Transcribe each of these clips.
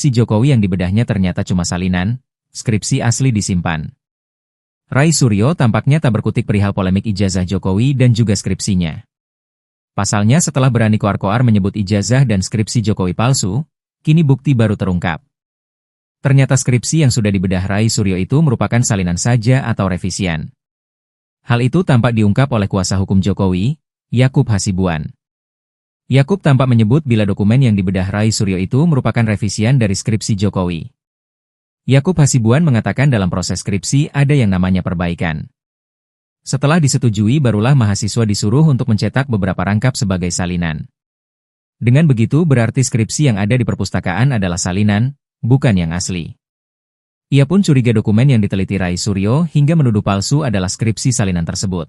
Si Jokowi yang dibedahnya ternyata cuma salinan, skripsi asli disimpan. Rai Suryo tampaknya tak berkutik perihal polemik ijazah Jokowi dan juga skripsinya. Pasalnya setelah berani koar-koar menyebut ijazah dan skripsi Jokowi palsu, kini bukti baru terungkap. Ternyata skripsi yang sudah dibedah Rai Suryo itu merupakan salinan saja atau revisian. Hal itu tampak diungkap oleh kuasa hukum Jokowi, Yakub Hasibuan. Yakub tampak menyebut bila dokumen yang dibedah Rai Suryo itu merupakan revisian dari skripsi Jokowi. Yakub Hasibuan mengatakan dalam proses skripsi ada yang namanya perbaikan. Setelah disetujui barulah mahasiswa disuruh untuk mencetak beberapa rangkap sebagai salinan. Dengan begitu berarti skripsi yang ada di perpustakaan adalah salinan, bukan yang asli. Ia pun curiga dokumen yang diteliti Rai Suryo hingga menuduh palsu adalah skripsi salinan tersebut.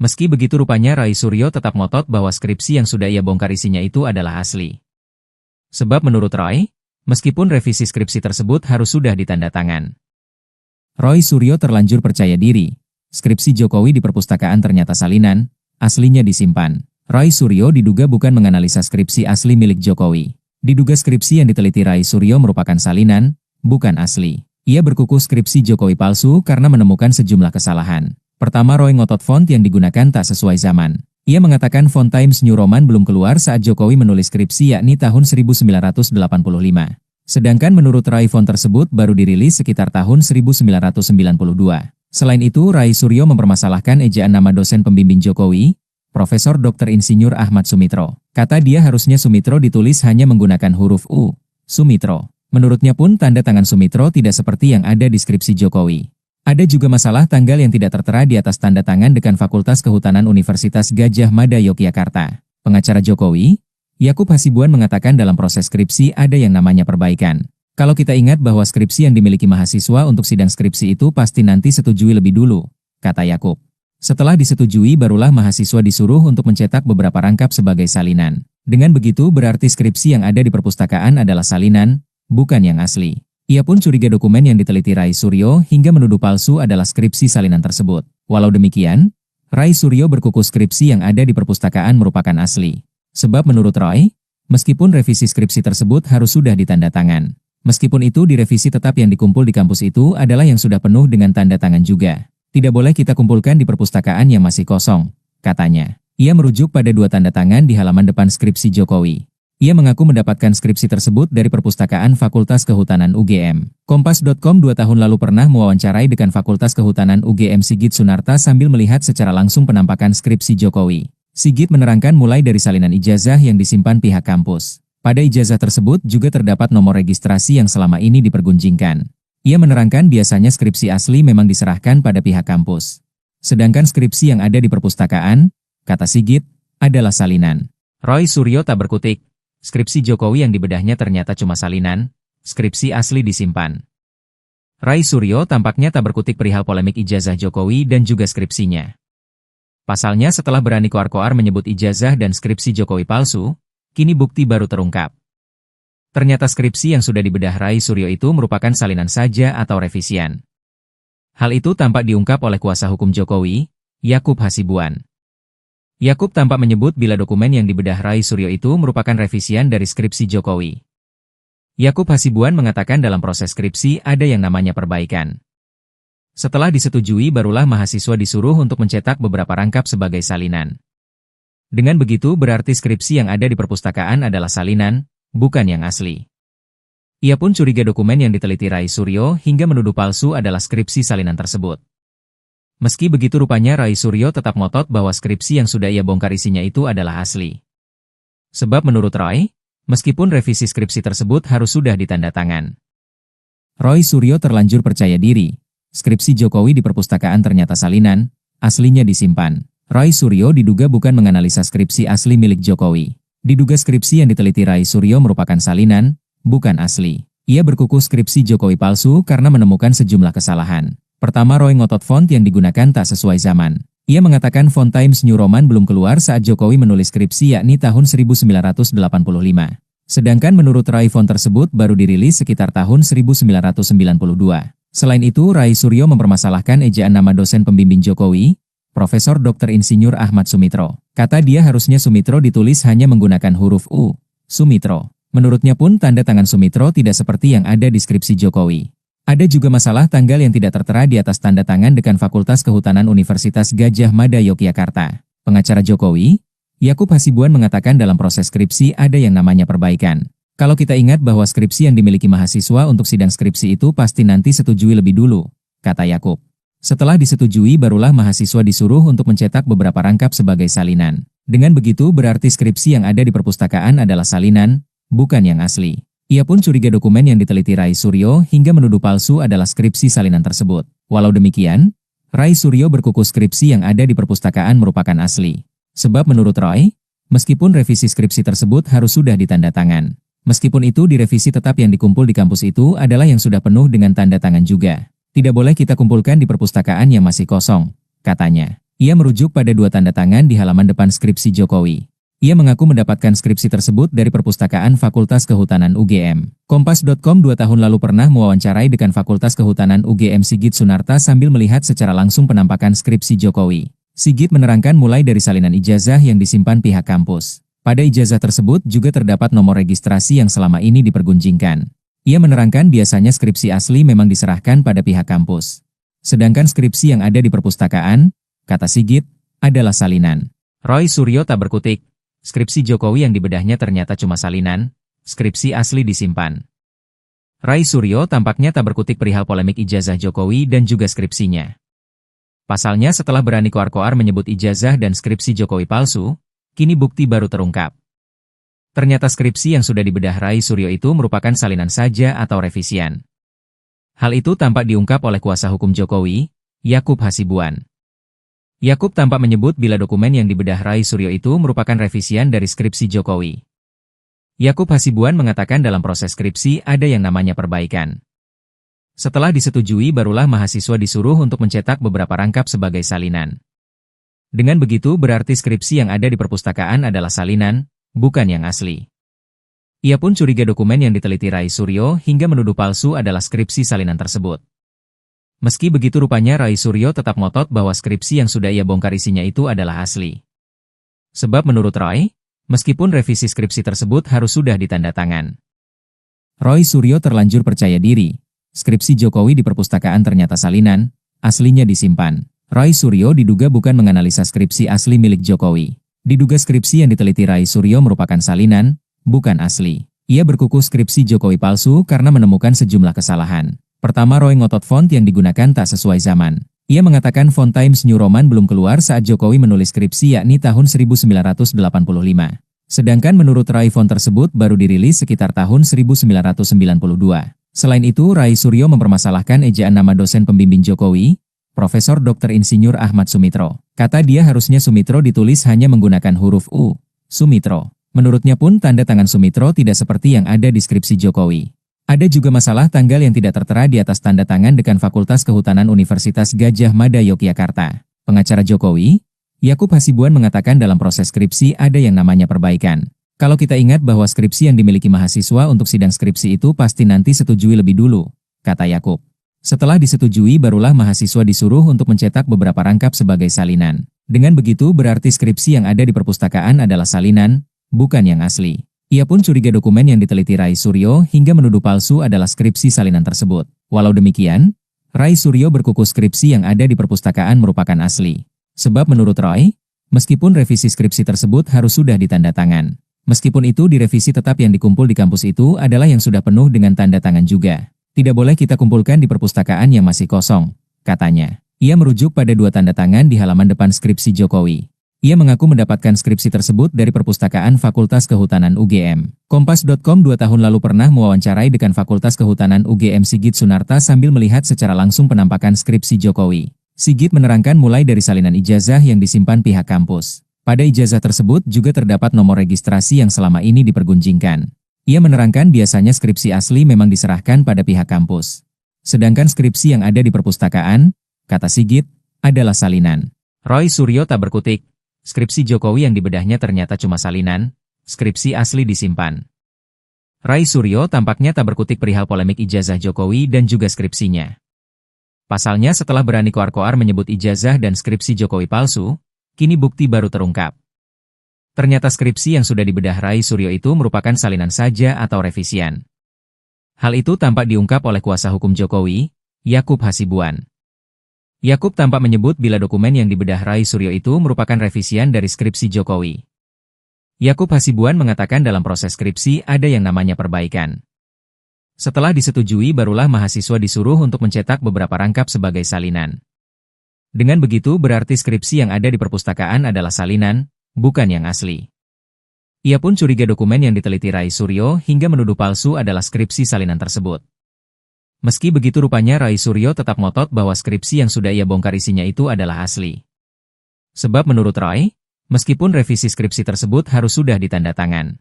Meski begitu rupanya Rai Suryo tetap ngotot bahwa skripsi yang sudah ia bongkar isinya itu adalah asli. Sebab menurut Roy, meskipun revisi skripsi tersebut harus sudah ditanda tangan. Rai Suryo terlanjur percaya diri. Skripsi Jokowi di perpustakaan ternyata salinan, aslinya disimpan. Rai Suryo diduga bukan menganalisa skripsi asli milik Jokowi. Diduga skripsi yang diteliti Rai Suryo merupakan salinan, bukan asli. Ia berkukuh skripsi Jokowi palsu karena menemukan sejumlah kesalahan. Pertama, Roy ngotot font yang digunakan tak sesuai zaman. Ia mengatakan font Times New Roman belum keluar saat Jokowi menulis skripsi yakni tahun 1985. Sedangkan menurut Rai font tersebut baru dirilis sekitar tahun 1992. Selain itu, Rai Suryo mempermasalahkan ejaan nama dosen pembimbing Jokowi, Profesor Dr. Insinyur Ahmad Sumitro. Kata dia harusnya Sumitro ditulis hanya menggunakan huruf U, Sumitro. Menurutnya pun tanda tangan Sumitro tidak seperti yang ada di skripsi Jokowi. Ada juga masalah tanggal yang tidak tertera di atas tanda tangan Dekan Fakultas Kehutanan Universitas Gadjah Mada Yogyakarta. Pengacara Jokowi, Yakub Hasibuan mengatakan dalam proses skripsi ada yang namanya perbaikan. Kalau kita ingat bahwa skripsi yang dimiliki mahasiswa untuk sidang skripsi itu pasti nanti setujui lebih dulu, kata Yakub. Setelah disetujui barulah mahasiswa disuruh untuk mencetak beberapa rangkap sebagai salinan. Dengan begitu berarti skripsi yang ada di perpustakaan adalah salinan, bukan yang asli. Ia pun curiga dokumen yang diteliti Rai Suryo hingga menuduh palsu adalah skripsi salinan tersebut. Walau demikian, Rai Suryo berkukuh skripsi yang ada di perpustakaan merupakan asli. Sebab menurut Roy, meskipun revisi skripsi tersebut harus sudah ditanda tangan. Meskipun itu direvisi tetap yang dikumpul di kampus itu adalah yang sudah penuh dengan tanda tangan juga. Tidak boleh kita kumpulkan di perpustakaan yang masih kosong, katanya. Ia merujuk pada 2 tanda tangan di halaman depan skripsi Jokowi. Ia mengaku mendapatkan skripsi tersebut dari perpustakaan Fakultas Kehutanan UGM. Kompas.com 2 tahun lalu pernah mewawancarai Dekan Fakultas Kehutanan UGM Sigit Sunarta sambil melihat secara langsung penampakan skripsi Jokowi. Sigit menerangkan mulai dari salinan ijazah yang disimpan pihak kampus. Pada ijazah tersebut juga terdapat nomor registrasi yang selama ini dipergunjingkan. Ia menerangkan biasanya skripsi asli memang diserahkan pada pihak kampus. Sedangkan skripsi yang ada di perpustakaan, kata Sigit, adalah salinan. Rai Suryo tak berkutik. Skripsi Jokowi yang dibedahnya ternyata cuma salinan, skripsi asli disimpan. Rai Suryo tampaknya tak berkutik perihal polemik ijazah Jokowi dan juga skripsinya. Pasalnya setelah berani koar-koar menyebut ijazah dan skripsi Jokowi palsu, kini bukti baru terungkap. Ternyata skripsi yang sudah dibedah Rai Suryo itu merupakan salinan saja atau revisian. Hal itu tampak diungkap oleh kuasa hukum Jokowi, Yakub Hasibuan. Yakub tampak menyebut bila dokumen yang dibedah Rai Suryo itu merupakan revisian dari skripsi Jokowi. Yakub Hasibuan mengatakan dalam proses skripsi ada yang namanya perbaikan. Setelah disetujui barulah mahasiswa disuruh untuk mencetak beberapa rangkap sebagai salinan. Dengan begitu berarti skripsi yang ada di perpustakaan adalah salinan, bukan yang asli. Ia pun curiga dokumen yang diteliti Rai Suryo hingga menuduh palsu adalah skripsi salinan tersebut. Meski begitu rupanya Rai Suryo tetap ngotot bahwa skripsi yang sudah ia bongkar isinya itu adalah asli. Sebab menurut Roy, meskipun revisi skripsi tersebut harus sudah ditanda tangan. Rai Suryo terlanjur percaya diri. Skripsi Jokowi di perpustakaan ternyata salinan, aslinya disimpan. Rai Suryo diduga bukan menganalisa skripsi asli milik Jokowi. Diduga skripsi yang diteliti Rai Suryo merupakan salinan, bukan asli. Ia berkukuh skripsi Jokowi palsu karena menemukan sejumlah kesalahan. Pertama, Roy ngotot font yang digunakan tak sesuai zaman. Ia mengatakan font Times New Roman belum keluar saat Jokowi menulis skripsi yakni tahun 1985. Sedangkan menurut Rai font tersebut baru dirilis sekitar tahun 1992. Selain itu, Rai Suryo mempermasalahkan ejaan nama dosen pembimbing Jokowi, Profesor Dr. Insinyur Ahmad Sumitro. Kata dia harusnya Sumitro ditulis hanya menggunakan huruf U, Sumitro. Menurutnya pun tanda tangan Sumitro tidak seperti yang ada di skripsi Jokowi. Ada juga masalah tanggal yang tidak tertera di atas tanda tangan Dekan Fakultas Kehutanan Universitas Gadjah Mada Yogyakarta. Pengacara Jokowi, Yakub Hasibuan mengatakan dalam proses skripsi ada yang namanya perbaikan. Kalau kita ingat bahwa skripsi yang dimiliki mahasiswa untuk sidang skripsi itu pasti nanti setujui lebih dulu, kata Yakub. Setelah disetujui barulah mahasiswa disuruh untuk mencetak beberapa rangkap sebagai salinan. Dengan begitu berarti skripsi yang ada di perpustakaan adalah salinan, bukan yang asli. Ia pun curiga dokumen yang diteliti Rai Suryo hingga menuduh palsu adalah skripsi salinan tersebut. Walau demikian, Rai Suryo berkukuh skripsi yang ada di perpustakaan merupakan asli. Sebab menurut Roy, meskipun revisi skripsi tersebut harus sudah ditanda tangan. Meskipun itu direvisi tetap yang dikumpul di kampus itu adalah yang sudah penuh dengan tanda tangan juga. Tidak boleh kita kumpulkan di perpustakaan yang masih kosong, katanya. Ia merujuk pada 2 tanda tangan di halaman depan skripsi Jokowi. Ia mengaku mendapatkan skripsi tersebut dari perpustakaan Fakultas Kehutanan UGM. Kompas.com 2 tahun lalu pernah mewawancarai Dekan Fakultas Kehutanan UGM Sigit Sunarta sambil melihat secara langsung penampakan skripsi Jokowi. Sigit menerangkan mulai dari salinan ijazah yang disimpan pihak kampus. Pada ijazah tersebut juga terdapat nomor registrasi yang selama ini dipergunjingkan. Ia menerangkan biasanya skripsi asli memang diserahkan pada pihak kampus. Sedangkan skripsi yang ada di perpustakaan, kata Sigit, adalah salinan. Roy Suryo tak berkutik. Skripsi Jokowi yang dibedahnya ternyata cuma salinan, skripsi asli disimpan. Rai Suryo tampaknya tak berkutik perihal polemik ijazah Jokowi dan juga skripsinya. Pasalnya setelah berani koar-koar menyebut ijazah dan skripsi Jokowi palsu, kini bukti baru terungkap. Ternyata skripsi yang sudah dibedah Rai Suryo itu merupakan salinan saja atau revisian. Hal itu tampak diungkap oleh kuasa hukum Jokowi, Yakub Hasibuan. Yakub tampak menyebut bila dokumen yang dibedah Rai Suryo itu merupakan revisian dari skripsi Jokowi. Yakub Hasibuan mengatakan dalam proses skripsi ada yang namanya perbaikan. Setelah disetujui barulah mahasiswa disuruh untuk mencetak beberapa rangkap sebagai salinan. Dengan begitu berarti skripsi yang ada di perpustakaan adalah salinan, bukan yang asli. Ia pun curiga dokumen yang diteliti Rai Suryo hingga menuduh palsu adalah skripsi salinan tersebut. Meski begitu rupanya Rai Suryo tetap ngotot bahwa skripsi yang sudah ia bongkar isinya itu adalah asli. Sebab menurut Roy, meskipun revisi skripsi tersebut harus sudah ditanda tangan. Roy Suryo terlanjur percaya diri. Skripsi Jokowi di perpustakaan ternyata salinan, aslinya disimpan. Roy Suryo diduga bukan menganalisa skripsi asli milik Jokowi. Diduga skripsi yang diteliti Rai Suryo merupakan salinan, bukan asli. Ia berkukuh skripsi Jokowi palsu karena menemukan sejumlah kesalahan. Pertama, Roy ngotot font yang digunakan tak sesuai zaman. Ia mengatakan font Times New Roman belum keluar saat Jokowi menulis skripsi yakni tahun 1985. Sedangkan menurut Roy font tersebut baru dirilis sekitar tahun 1992. Selain itu, Rai Suryo mempermasalahkan ejaan nama dosen pembimbing Jokowi, Profesor Dr. Insinyur Ahmad Sumitro. Kata dia harusnya Sumitro ditulis hanya menggunakan huruf U, Sumitro. Menurutnya pun tanda tangan Sumitro tidak seperti yang ada di skripsi Jokowi. Ada juga masalah tanggal yang tidak tertera di atas tanda tangan Dekan Fakultas Kehutanan Universitas Gadjah Mada Yogyakarta. Pengacara Jokowi, Yakub Hasibuan mengatakan dalam proses skripsi ada yang namanya perbaikan. Kalau kita ingat bahwa skripsi yang dimiliki mahasiswa untuk sidang skripsi itu pasti nanti setujui lebih dulu, kata Yakub. Setelah disetujui barulah mahasiswa disuruh untuk mencetak beberapa rangkap sebagai salinan. Dengan begitu berarti skripsi yang ada di perpustakaan adalah salinan, bukan yang asli. Ia pun curiga dokumen yang diteliti Rai Suryo hingga menuduh palsu adalah skripsi salinan tersebut. Walau demikian, Rai Suryo berkukuh skripsi yang ada di perpustakaan merupakan asli. Sebab menurut Roy, meskipun revisi skripsi tersebut harus sudah ditanda tangan. Meskipun itu direvisi tetap yang dikumpul di kampus itu adalah yang sudah penuh dengan tanda tangan juga. Tidak boleh kita kumpulkan di perpustakaan yang masih kosong, katanya. Ia merujuk pada 2 tanda tangan di halaman depan skripsi Jokowi. Ia mengaku mendapatkan skripsi tersebut dari perpustakaan Fakultas Kehutanan UGM. Kompas.com 2 tahun lalu pernah mewawancarai Dekan Fakultas Kehutanan UGM Sigit Sunarta sambil melihat secara langsung penampakan skripsi Jokowi. Sigit menerangkan mulai dari salinan ijazah yang disimpan pihak kampus. Pada ijazah tersebut juga terdapat nomor registrasi yang selama ini dipergunjingkan. Ia menerangkan biasanya skripsi asli memang diserahkan pada pihak kampus. Sedangkan skripsi yang ada di perpustakaan, kata Sigit, adalah salinan. Roy Suryo tak berkutik. Skripsi Jokowi yang dibedahnya ternyata cuma salinan, skripsi asli disimpan. Rai Suryo tampaknya tak berkutik perihal polemik ijazah Jokowi dan juga skripsinya. Pasalnya setelah berani koar-koar menyebut ijazah dan skripsi Jokowi palsu, kini bukti baru terungkap. Ternyata skripsi yang sudah dibedah Rai Suryo itu merupakan salinan saja atau revisian. Hal itu tampak diungkap oleh kuasa hukum Jokowi, Yakub Hasibuan. Yakub tampak menyebut bila dokumen yang dibedah Rai Suryo itu merupakan revisian dari skripsi Jokowi. Yakub Hasibuan mengatakan dalam proses skripsi ada yang namanya perbaikan. Setelah disetujui barulah mahasiswa disuruh untuk mencetak beberapa rangkap sebagai salinan. Dengan begitu berarti skripsi yang ada di perpustakaan adalah salinan, bukan yang asli. Ia pun curiga dokumen yang diteliti Rai Suryo hingga menuduh palsu adalah skripsi salinan tersebut. Meski begitu rupanya Rai Suryo tetap ngotot bahwa skripsi yang sudah ia bongkar isinya itu adalah asli. Sebab menurut Roy, meskipun revisi skripsi tersebut harus sudah ditanda tangan.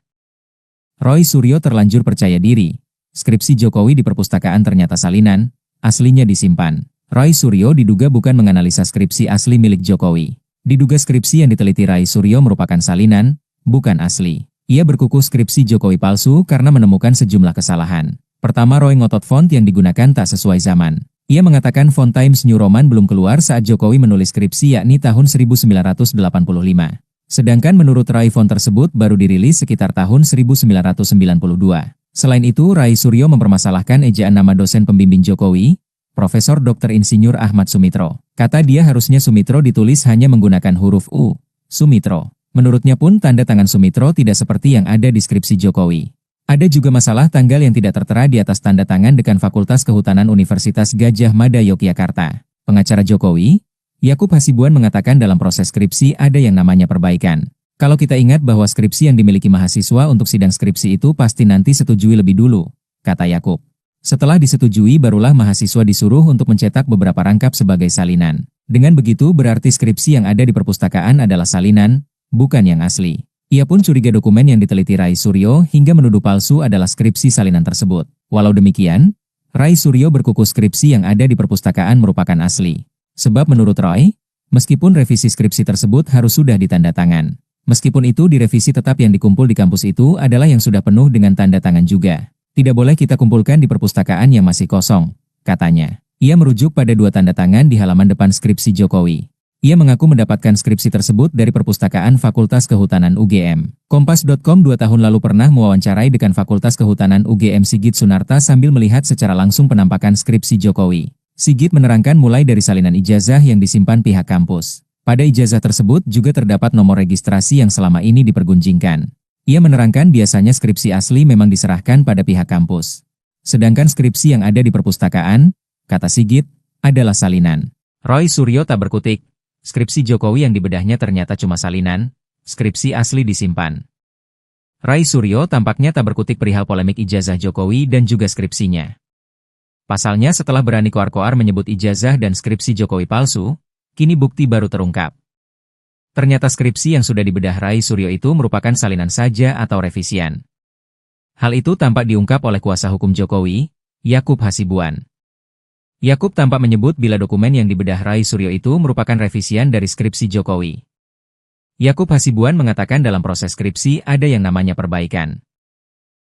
Rai Suryo terlanjur percaya diri, skripsi Jokowi di perpustakaan ternyata salinan, aslinya disimpan. Rai Suryo diduga bukan menganalisa skripsi asli milik Jokowi. Diduga skripsi yang diteliti Rai Suryo merupakan salinan, bukan asli. Ia berkukuh skripsi Jokowi palsu karena menemukan sejumlah kesalahan. Pertama, Roy ngotot font yang digunakan tak sesuai zaman. Ia mengatakan font Times New Roman belum keluar saat Jokowi menulis skripsi yakni tahun 1985. Sedangkan menurut Rai font tersebut baru dirilis sekitar tahun 1992. Selain itu, Rai Suryo mempermasalahkan ejaan nama dosen pembimbing Jokowi, Profesor Dr. Insinyur Ahmad Sumitro. Kata dia harusnya Sumitro ditulis hanya menggunakan huruf U, Sumitro. Menurutnya pun tanda tangan Sumitro tidak seperti yang ada di skripsi Jokowi. Ada juga masalah tanggal yang tidak tertera di atas tanda tangan Dekan Fakultas Kehutanan Universitas Gadjah Mada Yogyakarta. Pengacara Jokowi, Yakub Hasibuan mengatakan dalam proses skripsi ada yang namanya perbaikan. Kalau kita ingat bahwa skripsi yang dimiliki mahasiswa untuk sidang skripsi itu pasti nanti setujui lebih dulu, kata Yakub. Setelah disetujui barulah mahasiswa disuruh untuk mencetak beberapa rangkap sebagai salinan. Dengan begitu berarti skripsi yang ada di perpustakaan adalah salinan, bukan yang asli. Ia pun curiga dokumen yang diteliti Rai Suryo hingga menuduh palsu adalah skripsi salinan tersebut. Walau demikian, Rai Suryo berkukuh skripsi yang ada di perpustakaan merupakan asli. Sebab menurut Roy, meskipun revisi skripsi tersebut harus sudah ditanda tangan. Meskipun itu direvisi tetap yang dikumpul di kampus itu adalah yang sudah penuh dengan tanda tangan juga. Tidak boleh kita kumpulkan di perpustakaan yang masih kosong, katanya. Ia merujuk pada 2 tanda tangan di halaman depan skripsi Jokowi. Ia mengaku mendapatkan skripsi tersebut dari perpustakaan Fakultas Kehutanan UGM. Kompas.com 2 tahun lalu pernah mewawancarai Dekan Fakultas Kehutanan UGM Sigit Sunarta sambil melihat secara langsung penampakan skripsi Jokowi. Sigit menerangkan mulai dari salinan ijazah yang disimpan pihak kampus. Pada ijazah tersebut juga terdapat nomor registrasi yang selama ini dipergunjingkan. Ia menerangkan biasanya skripsi asli memang diserahkan pada pihak kampus. Sedangkan skripsi yang ada di perpustakaan, kata Sigit, adalah salinan. Rai Suryo tak berkutik. Skripsi Jokowi yang dibedahnya ternyata cuma salinan, skripsi asli disimpan. Rai Suryo tampaknya tak berkutik perihal polemik ijazah Jokowi dan juga skripsinya. Pasalnya setelah berani koar-koar menyebut ijazah dan skripsi Jokowi palsu, kini bukti baru terungkap. Ternyata skripsi yang sudah dibedah Rai Suryo itu merupakan salinan saja atau revisian. Hal itu tampak diungkap oleh kuasa hukum Jokowi, Yakub Hasibuan. Yakub tampak menyebut bila dokumen yang dibedah Rai Suryo itu merupakan revisian dari skripsi Jokowi. Yakub Hasibuan mengatakan dalam proses skripsi ada yang namanya perbaikan.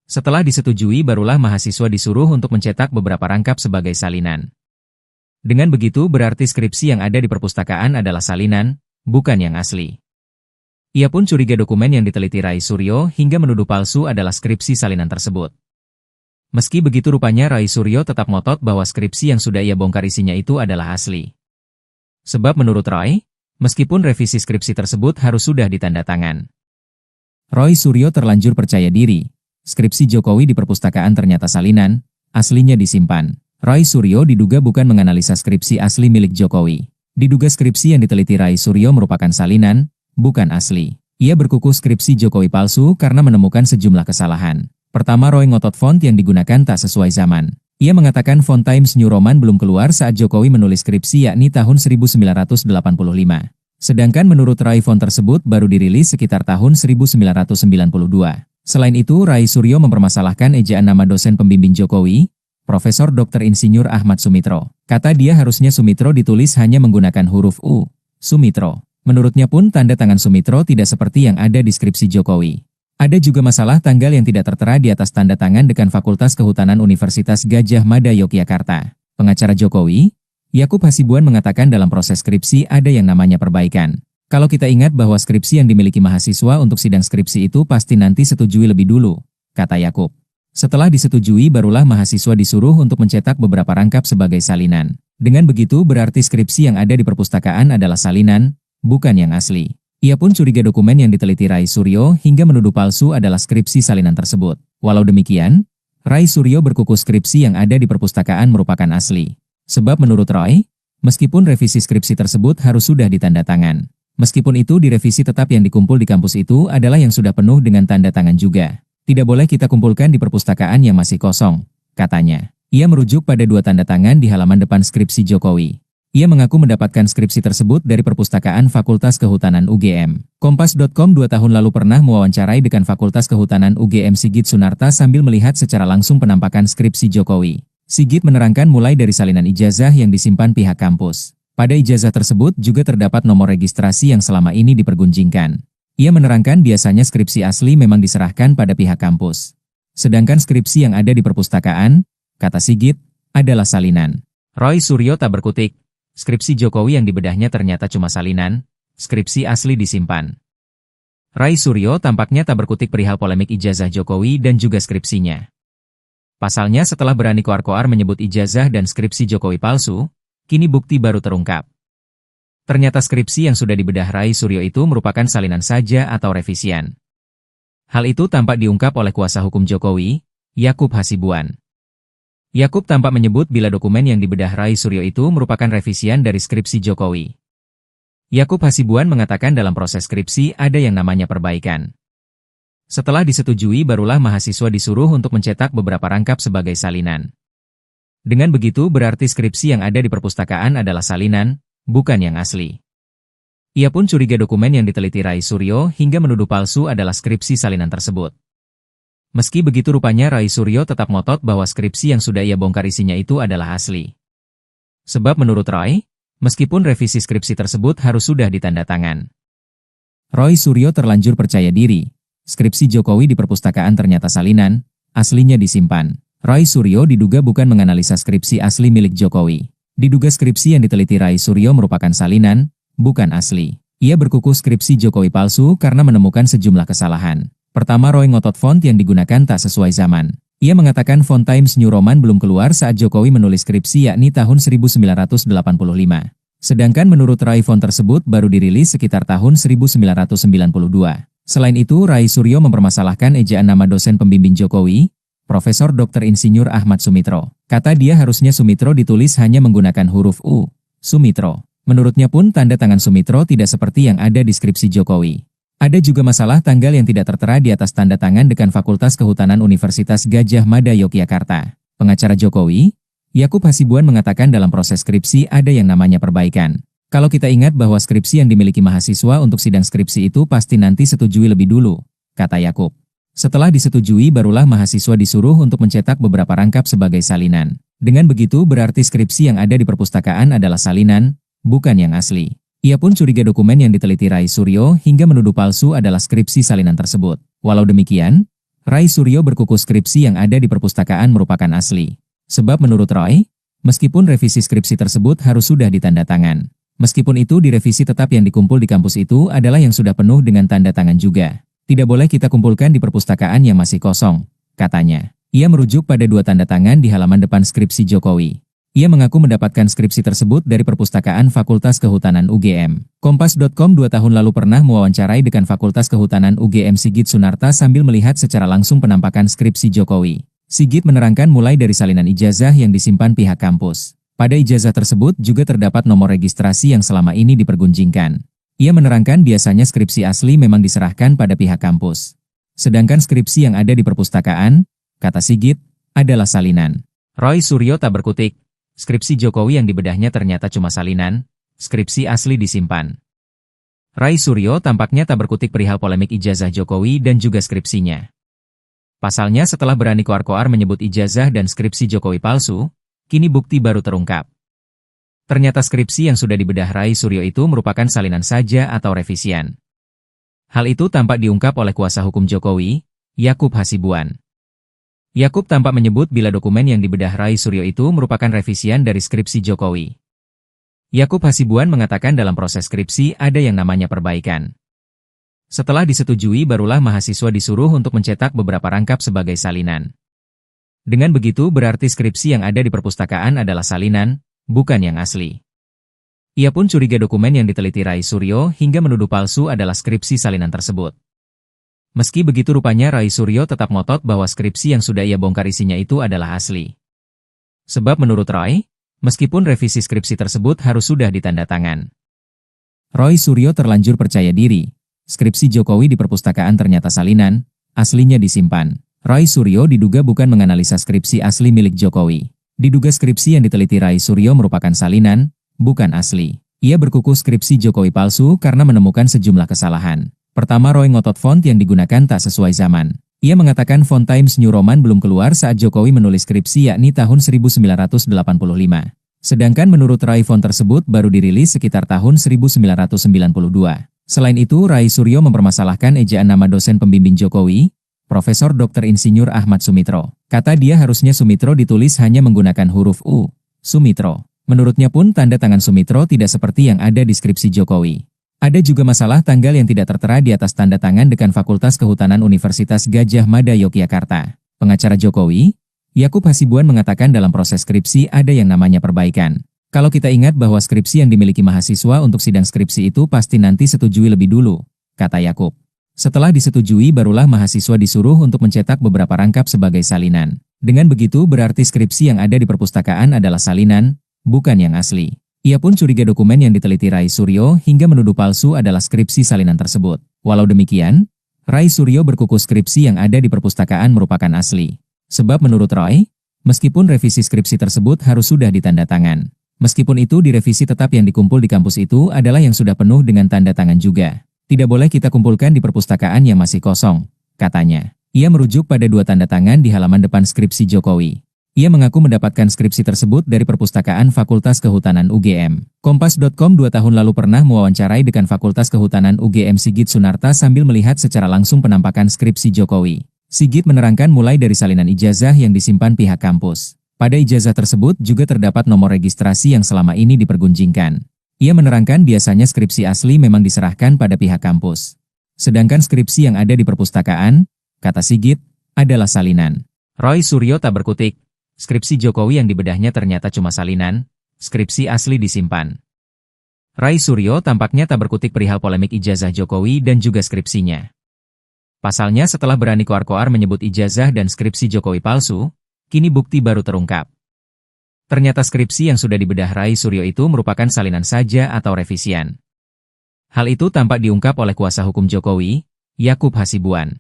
Setelah disetujui barulah mahasiswa disuruh untuk mencetak beberapa rangkap sebagai salinan. Dengan begitu berarti skripsi yang ada di perpustakaan adalah salinan, bukan yang asli. Ia pun curiga dokumen yang diteliti Rai Suryo hingga menuduh palsu adalah skripsi salinan tersebut. Meski begitu rupanya Rai Suryo tetap ngotot bahwa skripsi yang sudah ia bongkar isinya itu adalah asli. Sebab menurut Roy, meskipun revisi skripsi tersebut harus sudah ditanda tangan. Rai Suryo terlanjur percaya diri, skripsi Jokowi di perpustakaan ternyata salinan, aslinya disimpan. Rai Suryo diduga bukan menganalisa skripsi asli milik Jokowi. Diduga skripsi yang diteliti Rai Suryo merupakan salinan, bukan asli. Ia berkukuh skripsi Jokowi palsu karena menemukan sejumlah kesalahan. Pertama, Roy ngotot font yang digunakan tak sesuai zaman. Ia mengatakan font Times New Roman belum keluar saat Jokowi menulis skripsi yakni tahun 1985. Sedangkan menurut Rai font tersebut baru dirilis sekitar tahun 1992. Selain itu, Rai Suryo mempermasalahkan ejaan nama dosen pembimbing Jokowi, Profesor Dr. Insinyur Ahmad Sumitro. Kata dia harusnya Sumitro ditulis hanya menggunakan huruf U, Sumitro. Menurutnya pun tanda tangan Sumitro tidak seperti yang ada di skripsi Jokowi. Ada juga masalah tanggal yang tidak tertera di atas tanda tangan Dekan Fakultas Kehutanan Universitas Gadjah Mada Yogyakarta. Pengacara Jokowi, Yakub Hasibuan mengatakan dalam proses skripsi ada yang namanya perbaikan. Kalau kita ingat bahwa skripsi yang dimiliki mahasiswa untuk sidang skripsi itu pasti nanti setujui lebih dulu, kata Yakub. Setelah disetujui barulah mahasiswa disuruh untuk mencetak beberapa rangkap sebagai salinan. Dengan begitu berarti skripsi yang ada di perpustakaan adalah salinan, bukan yang asli. Ia pun curiga dokumen yang diteliti Rai Suryo hingga menuduh palsu adalah skripsi salinan tersebut. Walau demikian, Rai Suryo berkukuh skripsi yang ada di perpustakaan merupakan asli. Sebab menurut Roy, meskipun revisi skripsi tersebut harus sudah ditanda tangan. Meskipun itu direvisi tetap yang dikumpul di kampus itu adalah yang sudah penuh dengan tanda tangan juga. Tidak boleh kita kumpulkan di perpustakaan yang masih kosong, katanya. Ia merujuk pada 2 tanda tangan di halaman depan skripsi Jokowi. Ia mengaku mendapatkan skripsi tersebut dari Perpustakaan Fakultas Kehutanan UGM. Kompas.com 2 tahun lalu pernah mewawancarai Dekan Fakultas Kehutanan UGM Sigit Sunarta sambil melihat secara langsung penampakan skripsi Jokowi. Sigit menerangkan mulai dari salinan ijazah yang disimpan pihak kampus. Pada ijazah tersebut juga terdapat nomor registrasi yang selama ini dipergunjingkan. Ia menerangkan biasanya skripsi asli memang diserahkan pada pihak kampus. Sedangkan skripsi yang ada di perpustakaan, kata Sigit, adalah salinan. Roy Suryo tak berkutik. Skripsi Jokowi yang dibedahnya ternyata cuma salinan, skripsi asli disimpan. Rai Suryo tampaknya tak berkutik perihal polemik ijazah Jokowi dan juga skripsinya. Pasalnya setelah berani koar-koar menyebut ijazah dan skripsi Jokowi palsu, kini bukti baru terungkap. Ternyata skripsi yang sudah dibedah Rai Suryo itu merupakan salinan saja atau revisian. Hal itu tampak diungkap oleh kuasa hukum Jokowi, Yakub Hasibuan. Yakub tampak menyebut bila dokumen yang dibedah Rai Suryo itu merupakan revisian dari skripsi Jokowi. Yakub Hasibuan mengatakan dalam proses skripsi ada yang namanya perbaikan. Setelah disetujui barulah mahasiswa disuruh untuk mencetak beberapa rangkap sebagai salinan. Dengan begitu berarti skripsi yang ada di perpustakaan adalah salinan, bukan yang asli. Ia pun curiga dokumen yang diteliti Rai Suryo hingga menuduh palsu adalah skripsi salinan tersebut. Meski begitu rupanya Rai Suryo tetap ngotot bahwa skripsi yang sudah ia bongkar isinya itu adalah asli. Sebab menurut Roy, meskipun revisi skripsi tersebut harus sudah ditanda tangan. Roy Suryo terlanjur percaya diri, skripsi Jokowi di perpustakaan ternyata salinan, aslinya disimpan. Rai Suryo diduga bukan menganalisa skripsi asli milik Jokowi. Diduga skripsi yang diteliti Rai Suryo merupakan salinan, bukan asli. Ia berkukuh skripsi Jokowi palsu karena menemukan sejumlah kesalahan. Pertama, Roy ngotot font yang digunakan tak sesuai zaman. Ia mengatakan font Times New Roman belum keluar saat Jokowi menulis skripsi yakni tahun 1985. Sedangkan menurut Rai font tersebut baru dirilis sekitar tahun 1992. Selain itu, Rai Suryo mempermasalahkan ejaan nama dosen pembimbing Jokowi, Profesor Dr. Insinyur Ahmad Sumitro. Kata dia harusnya Sumitro ditulis hanya menggunakan huruf U, Sumitro. Menurutnya pun tanda tangan Sumitro tidak seperti yang ada di skripsi Jokowi. Ada juga masalah tanggal yang tidak tertera di atas tanda tangan Dekan Fakultas Kehutanan Universitas Gadjah Mada Yogyakarta. Pengacara Jokowi, Yakub Hasibuan mengatakan dalam proses skripsi ada yang namanya perbaikan. Kalau kita ingat bahwa skripsi yang dimiliki mahasiswa untuk sidang skripsi itu pasti nanti setujui lebih dulu, kata Yakub. Setelah disetujui barulah mahasiswa disuruh untuk mencetak beberapa rangkap sebagai salinan. Dengan begitu berarti skripsi yang ada di perpustakaan adalah salinan, bukan yang asli. Ia pun curiga dokumen yang diteliti Rai Suryo hingga menuduh palsu adalah skripsi salinan tersebut. Walau demikian, Rai Suryo berkukuh skripsi yang ada di perpustakaan merupakan asli. Sebab menurut Roy, meskipun revisi skripsi tersebut harus sudah ditanda tangan. Meskipun itu direvisi tetap yang dikumpul di kampus itu adalah yang sudah penuh dengan tanda tangan juga. Tidak boleh kita kumpulkan di perpustakaan yang masih kosong, katanya. Ia merujuk pada 2 tanda tangan di halaman depan skripsi Jokowi. Ia mengaku mendapatkan skripsi tersebut dari Perpustakaan Fakultas Kehutanan UGM. Kompas.com 2 tahun lalu pernah mewawancarai Dekan Fakultas Kehutanan UGM Sigit Sunarta sambil melihat secara langsung penampakan skripsi Jokowi. Sigit menerangkan mulai dari salinan ijazah yang disimpan pihak kampus. Pada ijazah tersebut juga terdapat nomor registrasi yang selama ini dipergunjingkan. Ia menerangkan biasanya skripsi asli memang diserahkan pada pihak kampus. Sedangkan skripsi yang ada di perpustakaan, kata Sigit, adalah salinan. Roy Suryo tak berkutik. Skripsi Jokowi yang dibedahnya ternyata cuma salinan, skripsi asli disimpan. Rai Suryo tampaknya tak berkutik perihal polemik ijazah Jokowi dan juga skripsinya. Pasalnya setelah berani koar-koar menyebut ijazah dan skripsi Jokowi palsu, kini bukti baru terungkap. Ternyata skripsi yang sudah dibedah Rai Suryo itu merupakan salinan saja atau revisian. Hal itu tampak diungkap oleh kuasa hukum Jokowi, Yakub Hasibuan. Yakub tampak menyebut bila dokumen yang dibedah Rai Suryo itu merupakan revisian dari skripsi Jokowi. Yakub Hasibuan mengatakan dalam proses skripsi ada yang namanya perbaikan. Setelah disetujui barulah mahasiswa disuruh untuk mencetak beberapa rangkap sebagai salinan. Dengan begitu berarti skripsi yang ada di perpustakaan adalah salinan, bukan yang asli. Ia pun curiga dokumen yang diteliti Rai Suryo hingga menuduh palsu adalah skripsi salinan tersebut. Meski begitu rupanya Rai Suryo tetap ngotot bahwa skripsi yang sudah ia bongkar isinya itu adalah asli. Sebab menurut Roy, meskipun revisi skripsi tersebut harus sudah ditandatangan. Rai Suryo terlanjur percaya diri. Skripsi Jokowi di perpustakaan ternyata salinan, aslinya disimpan. Rai Suryo diduga bukan menganalisa skripsi asli milik Jokowi. Diduga skripsi yang diteliti Rai Suryo merupakan salinan, bukan asli. Ia berkuku skripsi Jokowi palsu karena menemukan sejumlah kesalahan. Pertama, Roy ngotot font yang digunakan tak sesuai zaman. Ia mengatakan font Times New Roman belum keluar saat Jokowi menulis skripsi yakni tahun 1985. Sedangkan menurut Rai font tersebut baru dirilis sekitar tahun 1992. Selain itu, Rai Suryo mempermasalahkan ejaan nama dosen pembimbing Jokowi, Profesor Dr. Insinyur Ahmad Sumitro. Kata dia harusnya Sumitro ditulis hanya menggunakan huruf U, Sumitro. Menurutnya pun tanda tangan Sumitro tidak seperti yang ada di skripsi Jokowi. Ada juga masalah tanggal yang tidak tertera di atas tanda tangan Dekan Fakultas Kehutanan Universitas Gadjah Mada Yogyakarta. Pengacara Jokowi, Yakub Hasibuan mengatakan dalam proses skripsi ada yang namanya perbaikan. Kalau kita ingat bahwa skripsi yang dimiliki mahasiswa untuk sidang skripsi itu pasti nanti setujui lebih dulu, kata Yakub. Setelah disetujui barulah mahasiswa disuruh untuk mencetak beberapa rangkap sebagai salinan. Dengan begitu berarti skripsi yang ada di perpustakaan adalah salinan, bukan yang asli. Ia pun curiga dokumen yang diteliti Rai Suryo hingga menuduh palsu adalah skripsi salinan tersebut. Walau demikian, Rai Suryo berkuku skripsi yang ada di perpustakaan merupakan asli. Sebab menurut Roy, meskipun revisi skripsi tersebut harus sudah ditandatangan. Meskipun itu direvisi tetap yang dikumpul di kampus itu adalah yang sudah penuh dengan tanda tangan juga. Tidak boleh kita kumpulkan di perpustakaan yang masih kosong, katanya. Ia merujuk pada 2 tanda tangan di halaman depan skripsi Jokowi. Ia mengaku mendapatkan skripsi tersebut dari perpustakaan Fakultas Kehutanan UGM. Kompas.com 2 tahun lalu pernah mewawancarai Dekan Fakultas Kehutanan UGM Sigit Sunarta sambil melihat secara langsung penampakan skripsi Jokowi. Sigit menerangkan mulai dari salinan ijazah yang disimpan pihak kampus. Pada ijazah tersebut juga terdapat nomor registrasi yang selama ini dipergunjingkan. Ia menerangkan biasanya skripsi asli memang diserahkan pada pihak kampus. Sedangkan skripsi yang ada di perpustakaan, kata Sigit, adalah salinan. Rai Suryo tak berkutik. Skripsi Jokowi yang dibedahnya ternyata cuma salinan, skripsi asli disimpan. Rai Suryo tampaknya tak berkutik perihal polemik ijazah Jokowi dan juga skripsinya. Pasalnya setelah berani koar-koar menyebut ijazah dan skripsi Jokowi palsu, kini bukti baru terungkap. Ternyata skripsi yang sudah dibedah Rai Suryo itu merupakan salinan saja atau revisian. Hal itu tampak diungkap oleh kuasa hukum Jokowi, Yakub Hasibuan.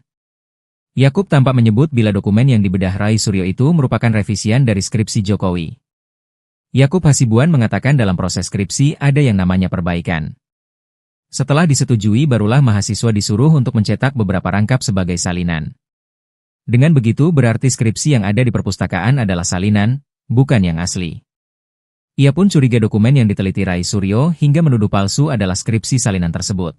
Yakub tampak menyebut bila dokumen yang dibedah Rai Suryo itu merupakan revisian dari skripsi Jokowi. Yakub Hasibuan mengatakan dalam proses skripsi ada yang namanya perbaikan. Setelah disetujui barulah mahasiswa disuruh untuk mencetak beberapa rangkap sebagai salinan. Dengan begitu berarti skripsi yang ada di perpustakaan adalah salinan, bukan yang asli. Ia pun curiga dokumen yang diteliti Rai Suryo hingga menuduh palsu adalah skripsi salinan tersebut.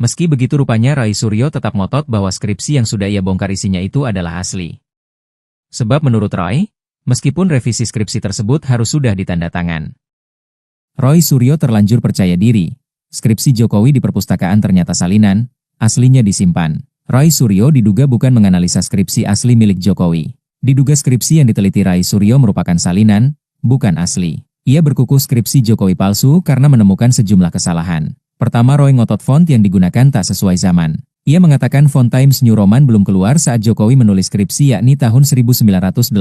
Meski begitu rupanya Rai Suryo tetap ngotot bahwa skripsi yang sudah ia bongkar isinya itu adalah asli. Sebab menurut Roy, meskipun revisi skripsi tersebut harus sudah ditandatangan. Rai Suryo terlanjur percaya diri. Skripsi Jokowi di perpustakaan ternyata salinan, aslinya disimpan. Rai Suryo diduga bukan menganalisa skripsi asli milik Jokowi. Diduga skripsi yang diteliti Rai Suryo merupakan salinan, bukan asli. Ia berkuku skripsi Jokowi palsu karena menemukan sejumlah kesalahan. Pertama, Roy ngotot font yang digunakan tak sesuai zaman. Ia mengatakan font Times New Roman belum keluar saat Jokowi menulis skripsi yakni tahun 1985.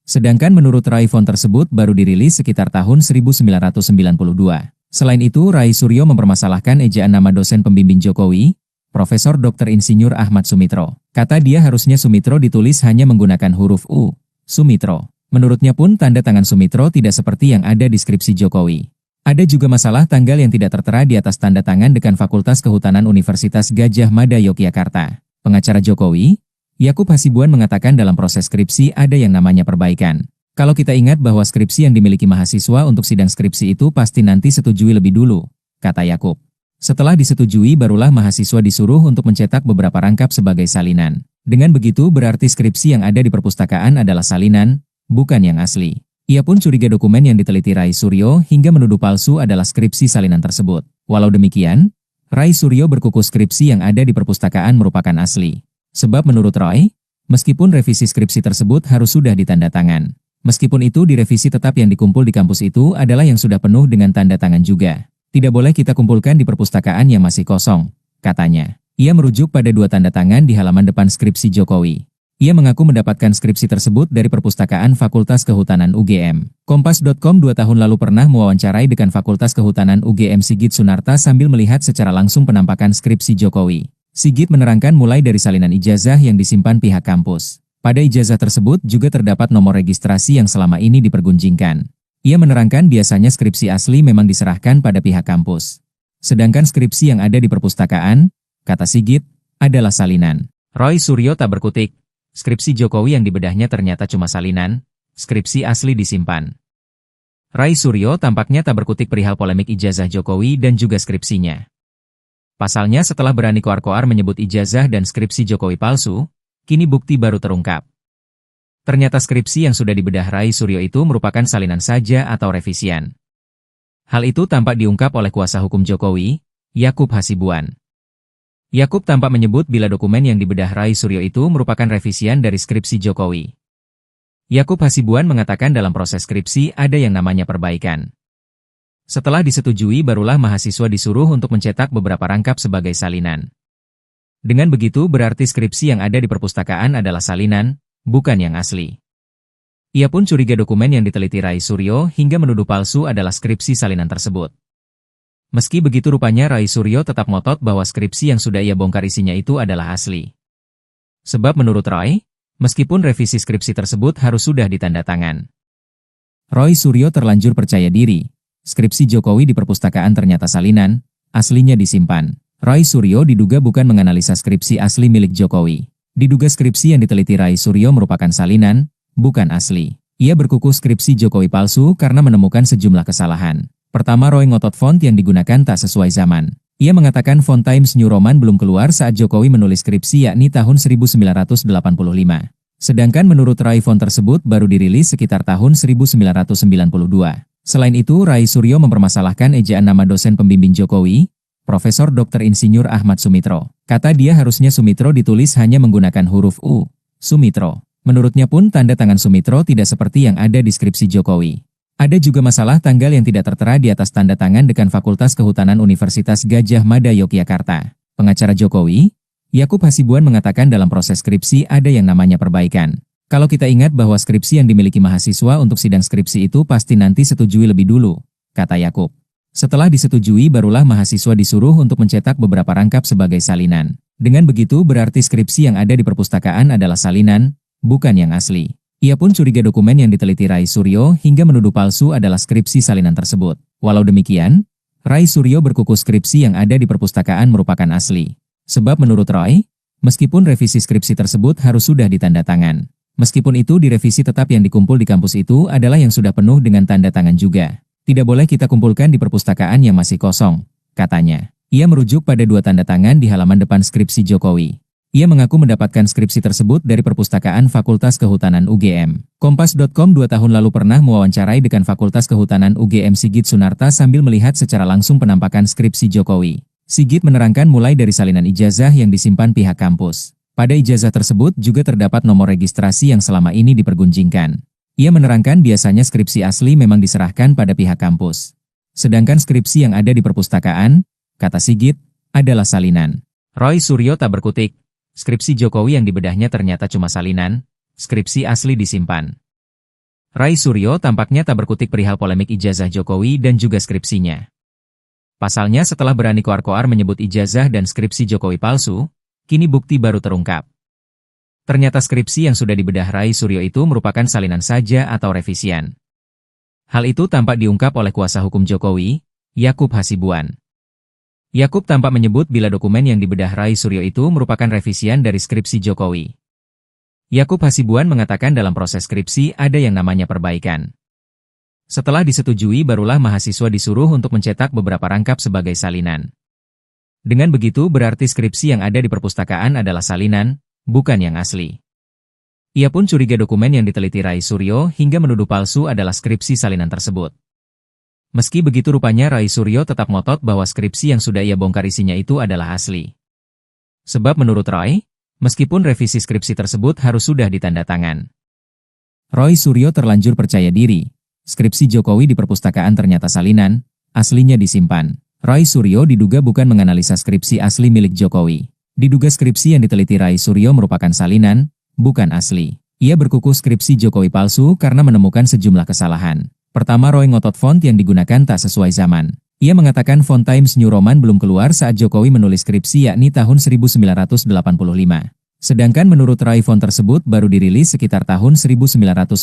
Sedangkan menurut Rai font tersebut baru dirilis sekitar tahun 1992. Selain itu, Rai Suryo mempermasalahkan ejaan nama dosen pembimbing Jokowi, Profesor Dr. Insinyur Ahmad Sumitro. Kata dia harusnya Sumitro ditulis hanya menggunakan huruf U, Sumitro. Menurutnya pun tanda tangan Sumitro tidak seperti yang ada di skripsi Jokowi. Ada juga masalah tanggal yang tidak tertera di atas tanda tangan Dekan Fakultas Kehutanan Universitas Gadjah Mada Yogyakarta. Pengacara Jokowi, Yakub Hasibuan mengatakan dalam proses skripsi ada yang namanya perbaikan. Kalau kita ingat bahwa skripsi yang dimiliki mahasiswa untuk sidang skripsi itu pasti nanti setujui lebih dulu, kata Yakub. Setelah disetujui barulah mahasiswa disuruh untuk mencetak beberapa rangkap sebagai salinan. Dengan begitu berarti skripsi yang ada di perpustakaan adalah salinan, bukan yang asli. Ia pun curiga dokumen yang diteliti Rai Suryo hingga menuduh palsu adalah skripsi salinan tersebut. Walau demikian, Rai Suryo berkuku skripsi yang ada di perpustakaan merupakan asli. Sebab menurut Roy, meskipun revisi skripsi tersebut harus sudah ditanda tangan. Meskipun itu direvisi tetap yang dikumpul di kampus itu adalah yang sudah penuh dengan tanda tangan juga. Tidak boleh kita kumpulkan di perpustakaan yang masih kosong, katanya. Ia merujuk pada 2 tanda tangan di halaman depan skripsi Jokowi. Ia mengaku mendapatkan skripsi tersebut dari perpustakaan Fakultas Kehutanan UGM. Kompas.com 2 tahun lalu pernah mewawancarai dekan Fakultas Kehutanan UGM Sigit Sunarta sambil melihat secara langsung penampakan skripsi Jokowi. Sigit menerangkan mulai dari salinan ijazah yang disimpan pihak kampus. Pada ijazah tersebut juga terdapat nomor registrasi yang selama ini dipergunjingkan. Ia menerangkan biasanya skripsi asli memang diserahkan pada pihak kampus. Sedangkan skripsi yang ada di perpustakaan, kata Sigit, adalah salinan. Roy Suryo tak berkutik. Skripsi Jokowi yang dibedahnya ternyata cuma salinan, skripsi asli disimpan. Rai Suryo tampaknya tak berkutik perihal polemik ijazah Jokowi dan juga skripsinya. Pasalnya setelah berani koar-koar menyebut ijazah dan skripsi Jokowi palsu, kini bukti baru terungkap. Ternyata skripsi yang sudah dibedah Rai Suryo itu merupakan salinan saja atau revisian. Hal itu tampak diungkap oleh kuasa hukum Jokowi, Yakub Hasibuan. Yakub tampak menyebut bila dokumen yang dibedah Rai Suryo itu merupakan revisian dari skripsi Jokowi. Yakub Hasibuan mengatakan dalam proses skripsi ada yang namanya perbaikan. Setelah disetujui barulah mahasiswa disuruh untuk mencetak beberapa rangkap sebagai salinan. Dengan begitu berarti skripsi yang ada di perpustakaan adalah salinan, bukan yang asli. Ia pun curiga dokumen yang diteliti Rai Suryo hingga menuduh palsu adalah skripsi salinan tersebut. Meski begitu rupanya Rai Suryo tetap ngotot bahwa skripsi yang sudah ia bongkar isinya itu adalah asli. Sebab menurut Roy, meskipun revisi skripsi tersebut harus sudah ditanda tangan. Roy Suryo terlanjur percaya diri. Skripsi Jokowi di perpustakaan ternyata salinan, aslinya disimpan. Rai Suryo diduga bukan menganalisa skripsi asli milik Jokowi. Diduga skripsi yang diteliti Rai Suryo merupakan salinan, bukan asli. Ia berkuku skripsi Jokowi palsu karena menemukan sejumlah kesalahan. Pertama, Roy ngotot font yang digunakan tak sesuai zaman. Ia mengatakan font Times New Roman belum keluar saat Jokowi menulis skripsi yakni tahun 1985. Sedangkan menurut Rai font tersebut baru dirilis sekitar tahun 1992. Selain itu, Rai Suryo mempermasalahkan ejaan nama dosen pembimbing Jokowi, Profesor Dr. Insinyur Ahmad Sumitro. Kata dia harusnya Sumitro ditulis hanya menggunakan huruf U, Sumitro. Menurutnya pun tanda tangan Sumitro tidak seperti yang ada di skripsi Jokowi. Ada juga masalah tanggal yang tidak tertera di atas tanda tangan dekan Fakultas Kehutanan Universitas Gadjah Mada Yogyakarta. Pengacara Jokowi, Yakub Hasibuan mengatakan dalam proses skripsi ada yang namanya perbaikan. Kalau kita ingat bahwa skripsi yang dimiliki mahasiswa untuk sidang skripsi itu pasti nanti setujui lebih dulu, kata Yakub. Setelah disetujui barulah mahasiswa disuruh untuk mencetak beberapa rangkap sebagai salinan. Dengan begitu berarti skripsi yang ada di perpustakaan adalah salinan, bukan yang asli. Ia pun curiga dokumen yang diteliti Rai Suryo hingga menuduh palsu adalah skripsi salinan tersebut. Walau demikian, Rai Suryo berkuku skripsi yang ada di perpustakaan merupakan asli. Sebab menurut Roy, meskipun revisi skripsi tersebut harus sudah ditanda tangan. Meskipun itu direvisi tetap yang dikumpul di kampus itu adalah yang sudah penuh dengan tanda tangan juga. Tidak boleh kita kumpulkan di perpustakaan yang masih kosong, katanya. Ia merujuk pada 2 tanda tangan di halaman depan skripsi Jokowi. Ia mengaku mendapatkan skripsi tersebut dari perpustakaan Fakultas Kehutanan UGM. Kompas.com 2 tahun lalu pernah mewawancarai dekan Fakultas Kehutanan UGM Sigit Sunarta sambil melihat secara langsung penampakan skripsi Jokowi. Sigit menerangkan mulai dari salinan ijazah yang disimpan pihak kampus. Pada ijazah tersebut juga terdapat nomor registrasi yang selama ini dipergunjingkan. Ia menerangkan biasanya skripsi asli memang diserahkan pada pihak kampus. Sedangkan skripsi yang ada di perpustakaan, kata Sigit, adalah salinan. Roy Suryo tak berkutik. Skripsi Jokowi yang dibedahnya ternyata cuma salinan, skripsi asli disimpan. Rai Suryo tampaknya tak berkutik perihal polemik ijazah Jokowi dan juga skripsinya. Pasalnya setelah berani koar-koar menyebut ijazah dan skripsi Jokowi palsu, kini bukti baru terungkap. Ternyata skripsi yang sudah dibedah Rai Suryo itu merupakan salinan saja atau revisian. Hal itu tampak diungkap oleh kuasa hukum Jokowi, Yakub Hasibuan. Yakub tampak menyebut bila dokumen yang dibedah Rai Suryo itu merupakan revisian dari skripsi Jokowi. Yakub Hasibuan mengatakan dalam proses skripsi ada yang namanya perbaikan. Setelah disetujui barulah mahasiswa disuruh untuk mencetak beberapa rangkap sebagai salinan. Dengan begitu berarti skripsi yang ada di perpustakaan adalah salinan, bukan yang asli. Ia pun curiga dokumen yang diteliti Rai Suryo hingga menuduh palsu adalah skripsi salinan tersebut. Meski begitu rupanya Rai Suryo tetap ngotot bahwa skripsi yang sudah ia bongkar isinya itu adalah asli. Sebab menurut Roy, meskipun revisi skripsi tersebut harus sudah ditanda tangan. Roy Suryo terlanjur percaya diri. Skripsi Jokowi di perpustakaan ternyata salinan, aslinya disimpan. Roy Suryo diduga bukan menganalisa skripsi asli milik Jokowi. Diduga skripsi yang diteliti Rai Suryo merupakan salinan, bukan asli. Ia berkuku skripsi Jokowi palsu karena menemukan sejumlah kesalahan. Pertama, Roy ngotot font yang digunakan tak sesuai zaman. Ia mengatakan font Times New Roman belum keluar saat Jokowi menulis skripsi yakni tahun 1985. Sedangkan menurut Roy font tersebut baru dirilis sekitar tahun 1992.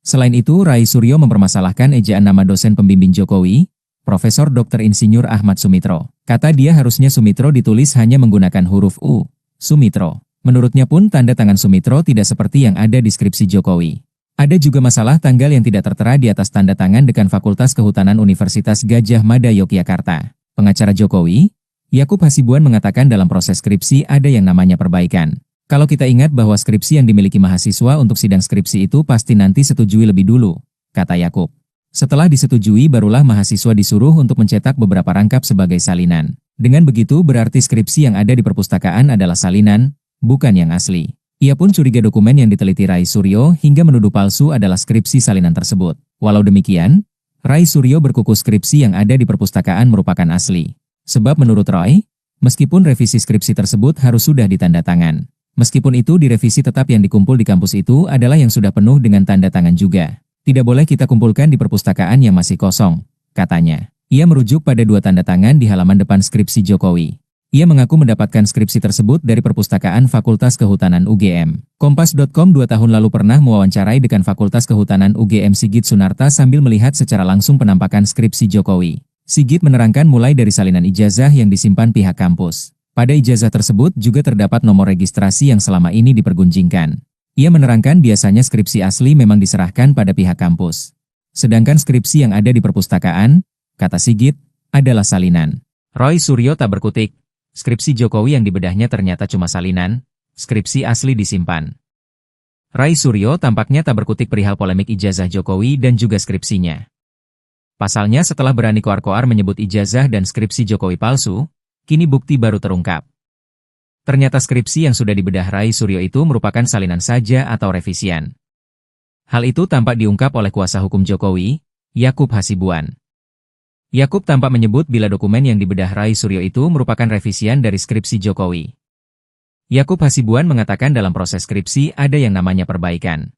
Selain itu, Rai Suryo mempermasalahkan ejaan nama dosen pembimbing Jokowi, Profesor Dr. Insinyur Ahmad Sumitro. Kata dia harusnya Sumitro ditulis hanya menggunakan huruf U, Sumitro. Menurutnya pun tanda tangan Sumitro tidak seperti yang ada di skripsi Jokowi. Ada juga masalah tanggal yang tidak tertera di atas tanda tangan Dekan Fakultas Kehutanan Universitas Gadjah Mada Yogyakarta. Pengacara Jokowi, Yakub Hasibuan mengatakan dalam proses skripsi ada yang namanya perbaikan. Kalau kita ingat bahwa skripsi yang dimiliki mahasiswa untuk sidang skripsi itu pasti nanti setujui lebih dulu, kata Yakub. Setelah disetujui barulah mahasiswa disuruh untuk mencetak beberapa rangkap sebagai salinan. Dengan begitu berarti skripsi yang ada di perpustakaan adalah salinan, bukan yang asli. Ia pun curiga dokumen yang diteliti Rai Suryo hingga menuduh palsu adalah skripsi salinan tersebut. Walau demikian, Rai Suryo berkuku skripsi yang ada di perpustakaan merupakan asli. Sebab menurut Roy, meskipun revisi skripsi tersebut harus sudah ditanda tangan. Meskipun itu direvisi tetap yang dikumpul di kampus itu adalah yang sudah penuh dengan tanda tangan juga. Tidak boleh kita kumpulkan di perpustakaan yang masih kosong, katanya. Ia merujuk pada 2 tanda tangan di halaman depan skripsi Jokowi. Ia mengaku mendapatkan skripsi tersebut dari perpustakaan Fakultas Kehutanan UGM. Kompas.com 2 tahun lalu pernah mewawancarai Dekan Fakultas Kehutanan UGM Sigit Sunarta sambil melihat secara langsung penampakan skripsi Jokowi. Sigit menerangkan mulai dari salinan ijazah yang disimpan pihak kampus. Pada ijazah tersebut juga terdapat nomor registrasi yang selama ini dipergunjingkan. Ia menerangkan biasanya skripsi asli memang diserahkan pada pihak kampus. Sedangkan skripsi yang ada di perpustakaan, kata Sigit, adalah salinan. Roy Suryo tak berkutik. Skripsi Jokowi yang dibedahnya ternyata cuma salinan, skripsi asli disimpan. Rai Suryo tampaknya tak berkutik perihal polemik ijazah Jokowi dan juga skripsinya. Pasalnya setelah berani koar-koar menyebut ijazah dan skripsi Jokowi palsu, kini bukti baru terungkap. Ternyata skripsi yang sudah dibedah Rai Suryo itu merupakan salinan saja atau revisian. Hal itu tampak diungkap oleh kuasa hukum Jokowi, Yakub Hasibuan. Yakub tampak menyebut bila dokumen yang dibedah Rai Suryo itu merupakan revisian dari skripsi Jokowi. Yakub Hasibuan mengatakan dalam proses skripsi ada yang namanya perbaikan.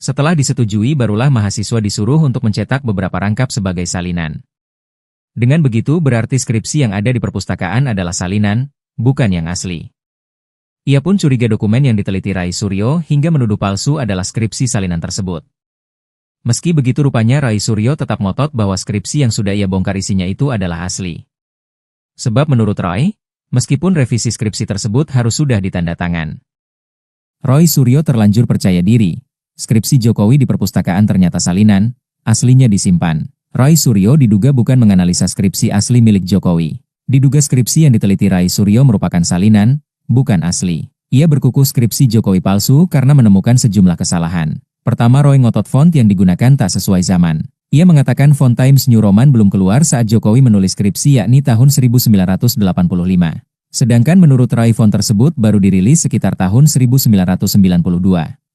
Setelah disetujui barulah mahasiswa disuruh untuk mencetak beberapa rangkap sebagai salinan. Dengan begitu berarti skripsi yang ada di perpustakaan adalah salinan, bukan yang asli. Ia pun curiga dokumen yang diteliti Rai Suryo hingga menuduh palsu adalah skripsi salinan tersebut. Meski begitu rupanya Rai Suryo tetap ngotot bahwa skripsi yang sudah ia bongkar isinya itu adalah asli. Sebab menurut Roy, meskipun revisi skripsi tersebut harus sudah ditanda tangan. Roy Suryo terlanjur percaya diri. Skripsi Jokowi di perpustakaan ternyata salinan, aslinya disimpan. Roy Suryo diduga bukan menganalisa skripsi asli milik Jokowi. Diduga skripsi yang diteliti Rai Suryo merupakan salinan, bukan asli. Ia berkuku skripsi Jokowi palsu karena menemukan sejumlah kesalahan. Pertama, Roy ngotot font yang digunakan tak sesuai zaman. Ia mengatakan font Times New Roman belum keluar saat Jokowi menulis skripsi yakni tahun 1985. Sedangkan menurut Roy font tersebut baru dirilis sekitar tahun 1992.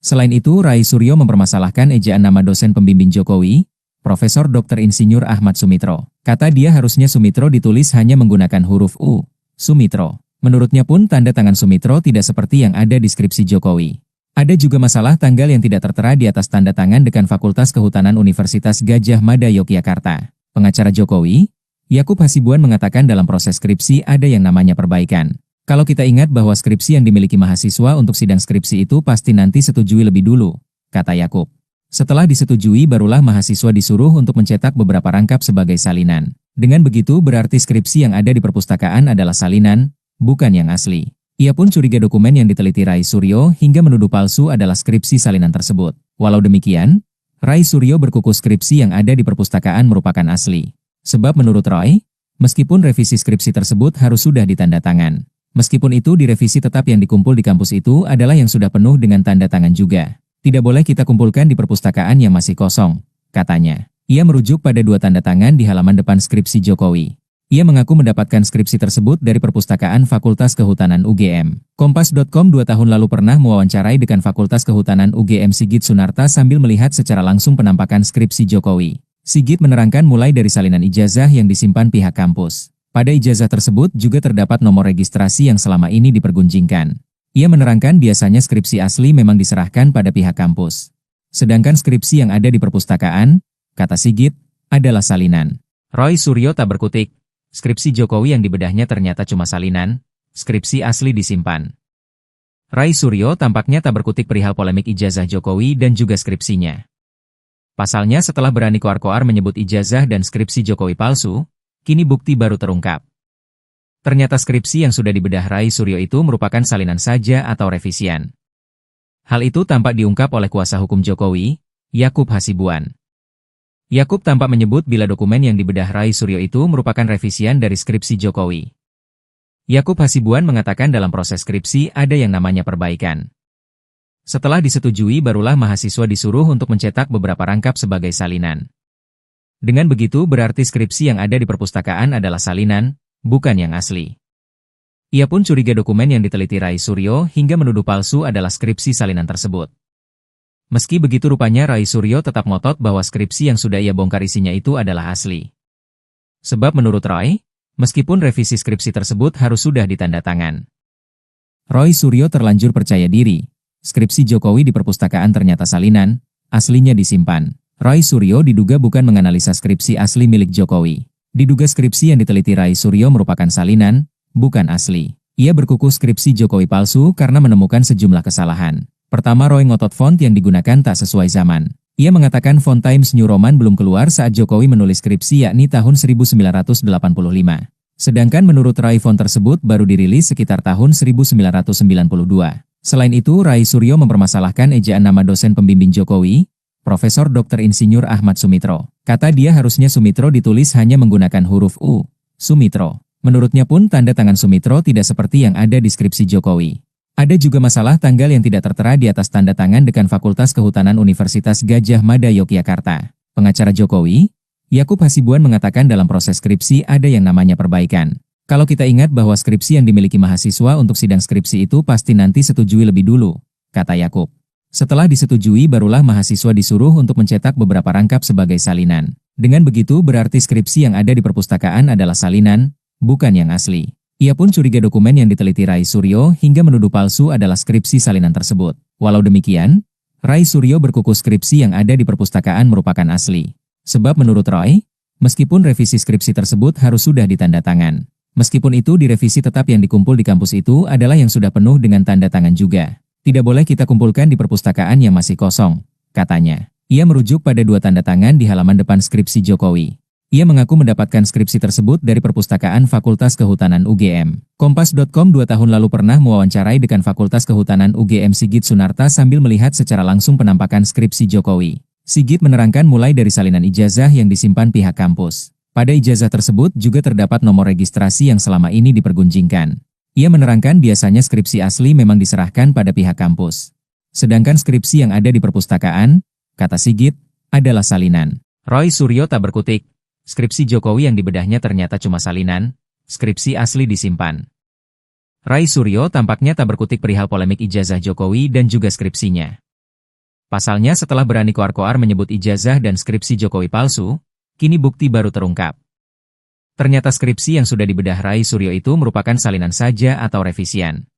Selain itu, Rai Suryo mempermasalahkan ejaan nama dosen pembimbing Jokowi, Profesor Dr. Insinyur Ahmad Sumitro. Kata dia harusnya Sumitro ditulis hanya menggunakan huruf U, Sumitro. Menurutnya pun tanda tangan Sumitro tidak seperti yang ada di skripsi Jokowi. Ada juga masalah tanggal yang tidak tertera di atas tanda tangan Dekan Fakultas Kehutanan Universitas Gadjah Mada Yogyakarta. Pengacara Jokowi, Yakub Hasibuan mengatakan dalam proses skripsi ada yang namanya perbaikan. Kalau kita ingat bahwa skripsi yang dimiliki mahasiswa untuk sidang skripsi itu pasti nanti setujui lebih dulu, kata Yakub. Setelah disetujui barulah mahasiswa disuruh untuk mencetak beberapa rangkap sebagai salinan. Dengan begitu berarti skripsi yang ada di perpustakaan adalah salinan, bukan yang asli. Ia pun curiga dokumen yang diteliti Rai Suryo hingga menuduh palsu adalah skripsi salinan tersebut. Walau demikian, Rai Suryo berkuku skripsi yang ada di perpustakaan merupakan asli. Sebab menurut Roy, meskipun revisi skripsi tersebut harus sudah ditanda tangan. Meskipun itu direvisi tetap yang dikumpul di kampus itu adalah yang sudah penuh dengan tanda tangan juga. Tidak boleh kita kumpulkan di perpustakaan yang masih kosong, katanya. Ia merujuk pada 2 tanda tangan di halaman depan skripsi Jokowi. Ia mengaku mendapatkan skripsi tersebut dari Perpustakaan Fakultas Kehutanan UGM. Kompas.com 2 tahun lalu pernah mewawancarai dekan Fakultas Kehutanan UGM Sigit Sunarta sambil melihat secara langsung penampakan skripsi Jokowi. Sigit menerangkan mulai dari salinan ijazah yang disimpan pihak kampus. Pada ijazah tersebut juga terdapat nomor registrasi yang selama ini dipergunjingkan. Ia menerangkan biasanya skripsi asli memang diserahkan pada pihak kampus. Sedangkan skripsi yang ada di perpustakaan, kata Sigit, adalah salinan. Roy Suryo tak berkutik. Skripsi Jokowi yang dibedahnya ternyata cuma salinan, skripsi asli disimpan. Rai Suryo tampaknya tak berkutik perihal polemik ijazah Jokowi dan juga skripsinya. Pasalnya setelah berani koar-koar menyebut ijazah dan skripsi Jokowi palsu, kini bukti baru terungkap. Ternyata skripsi yang sudah dibedah Rai Suryo itu merupakan salinan saja atau revisian. Hal itu tampak diungkap oleh kuasa hukum Jokowi, Yakub Hasibuan. Yakub tampak menyebut bila dokumen yang dibedah Rai Suryo itu merupakan revisian dari skripsi Jokowi. Yakub Hasibuan mengatakan dalam proses skripsi ada yang namanya perbaikan. Setelah disetujui barulah mahasiswa disuruh untuk mencetak beberapa rangkap sebagai salinan. Dengan begitu berarti skripsi yang ada di perpustakaan adalah salinan, bukan yang asli. Ia pun curiga dokumen yang diteliti Rai Suryo hingga menuduh palsu adalah skripsi salinan tersebut. Meski begitu rupanya Rai Suryo tetap ngotot bahwa skripsi yang sudah ia bongkar isinya itu adalah asli. Sebab menurut Roy, meskipun revisi skripsi tersebut harus sudah ditanda tangan. Roy Suryo terlanjur percaya diri. Skripsi Jokowi di perpustakaan ternyata salinan, aslinya disimpan. Roy Suryo diduga bukan menganalisa skripsi asli milik Jokowi. Diduga skripsi yang diteliti Rai Suryo merupakan salinan, bukan asli. Ia berkukuh skripsi Jokowi palsu karena menemukan sejumlah kesalahan. Pertama, Roy ngotot font yang digunakan tak sesuai zaman. Ia mengatakan font Times New Roman belum keluar saat Jokowi menulis skripsi yakni tahun 1985. Sedangkan menurut Rai font tersebut baru dirilis sekitar tahun 1992. Selain itu, Rai Suryo mempermasalahkan ejaan nama dosen pembimbing Jokowi, Profesor Dr. Insinyur Ahmad Sumitro. Kata dia harusnya Sumitro ditulis hanya menggunakan huruf U, Sumitro. Menurutnya pun tanda tangan Sumitro tidak seperti yang ada di skripsi Jokowi. Ada juga masalah tanggal yang tidak tertera di atas tanda tangan dekan Fakultas Kehutanan Universitas Gadjah Mada Yogyakarta. Pengacara Jokowi, Yakub Hasibuan mengatakan dalam proses skripsi ada yang namanya perbaikan. Kalau kita ingat bahwa skripsi yang dimiliki mahasiswa untuk sidang skripsi itu pasti nanti setujui lebih dulu, kata Yakub. Setelah disetujui barulah mahasiswa disuruh untuk mencetak beberapa rangkap sebagai salinan. Dengan begitu berarti skripsi yang ada di perpustakaan adalah salinan, bukan yang asli. Ia pun curiga dokumen yang diteliti Rai Suryo hingga menuduh palsu adalah skripsi salinan tersebut. Walau demikian, Rai Suryo berkukuh skripsi yang ada di perpustakaan merupakan asli. Sebab menurut Roy, meskipun revisi skripsi tersebut harus sudah ditanda tangan. Meskipun itu direvisi tetap yang dikumpul di kampus itu adalah yang sudah penuh dengan tanda tangan juga. Tidak boleh kita kumpulkan di perpustakaan yang masih kosong, katanya. Ia merujuk pada 2 tanda tangan di halaman depan skripsi Jokowi. Ia mengaku mendapatkan skripsi tersebut dari Perpustakaan Fakultas Kehutanan UGM. Kompas.com 2 tahun lalu pernah mewawancarai dekan Fakultas Kehutanan UGM Sigit Sunarta sambil melihat secara langsung penampakan skripsi Jokowi. Sigit menerangkan mulai dari salinan ijazah yang disimpan pihak kampus. Pada ijazah tersebut juga terdapat nomor registrasi yang selama ini dipergunjingkan. Ia menerangkan biasanya skripsi asli memang diserahkan pada pihak kampus. Sedangkan skripsi yang ada di perpustakaan, kata Sigit, adalah salinan. Roy Suryo tak berkutik. Skripsi Jokowi yang dibedahnya ternyata cuma salinan, skripsi asli disimpan. Rai Suryo tampaknya tak berkutik perihal polemik ijazah Jokowi dan juga skripsinya. Pasalnya setelah berani koar-koar menyebut ijazah dan skripsi Jokowi palsu, kini bukti baru terungkap. Ternyata skripsi yang sudah dibedah Rai Suryo itu merupakan salinan saja atau revisian.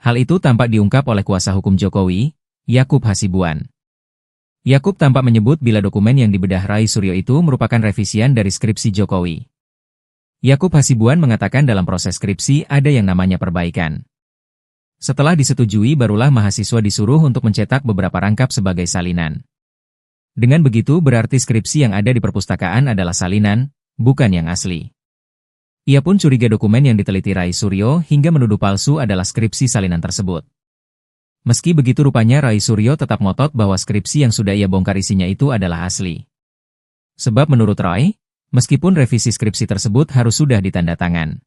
Hal itu tampak diungkap oleh kuasa hukum Jokowi, Yakub Hasibuan. Yakub tampak menyebut bila dokumen yang dibedah Rai Suryo itu merupakan revisian dari skripsi Jokowi. Yakub Hasibuan mengatakan dalam proses skripsi ada yang namanya perbaikan. Setelah disetujui barulah mahasiswa disuruh untuk mencetak beberapa rangkap sebagai salinan. Dengan begitu berarti skripsi yang ada di perpustakaan adalah salinan, bukan yang asli. Ia pun curiga dokumen yang diteliti Rai Suryo hingga menuduh palsu adalah skripsi salinan tersebut. Meski begitu rupanya Rai Suryo tetap ngotot bahwa skripsi yang sudah ia bongkar isinya itu adalah asli. Sebab menurut Roy, meskipun revisi skripsi tersebut harus sudah ditanda tangan.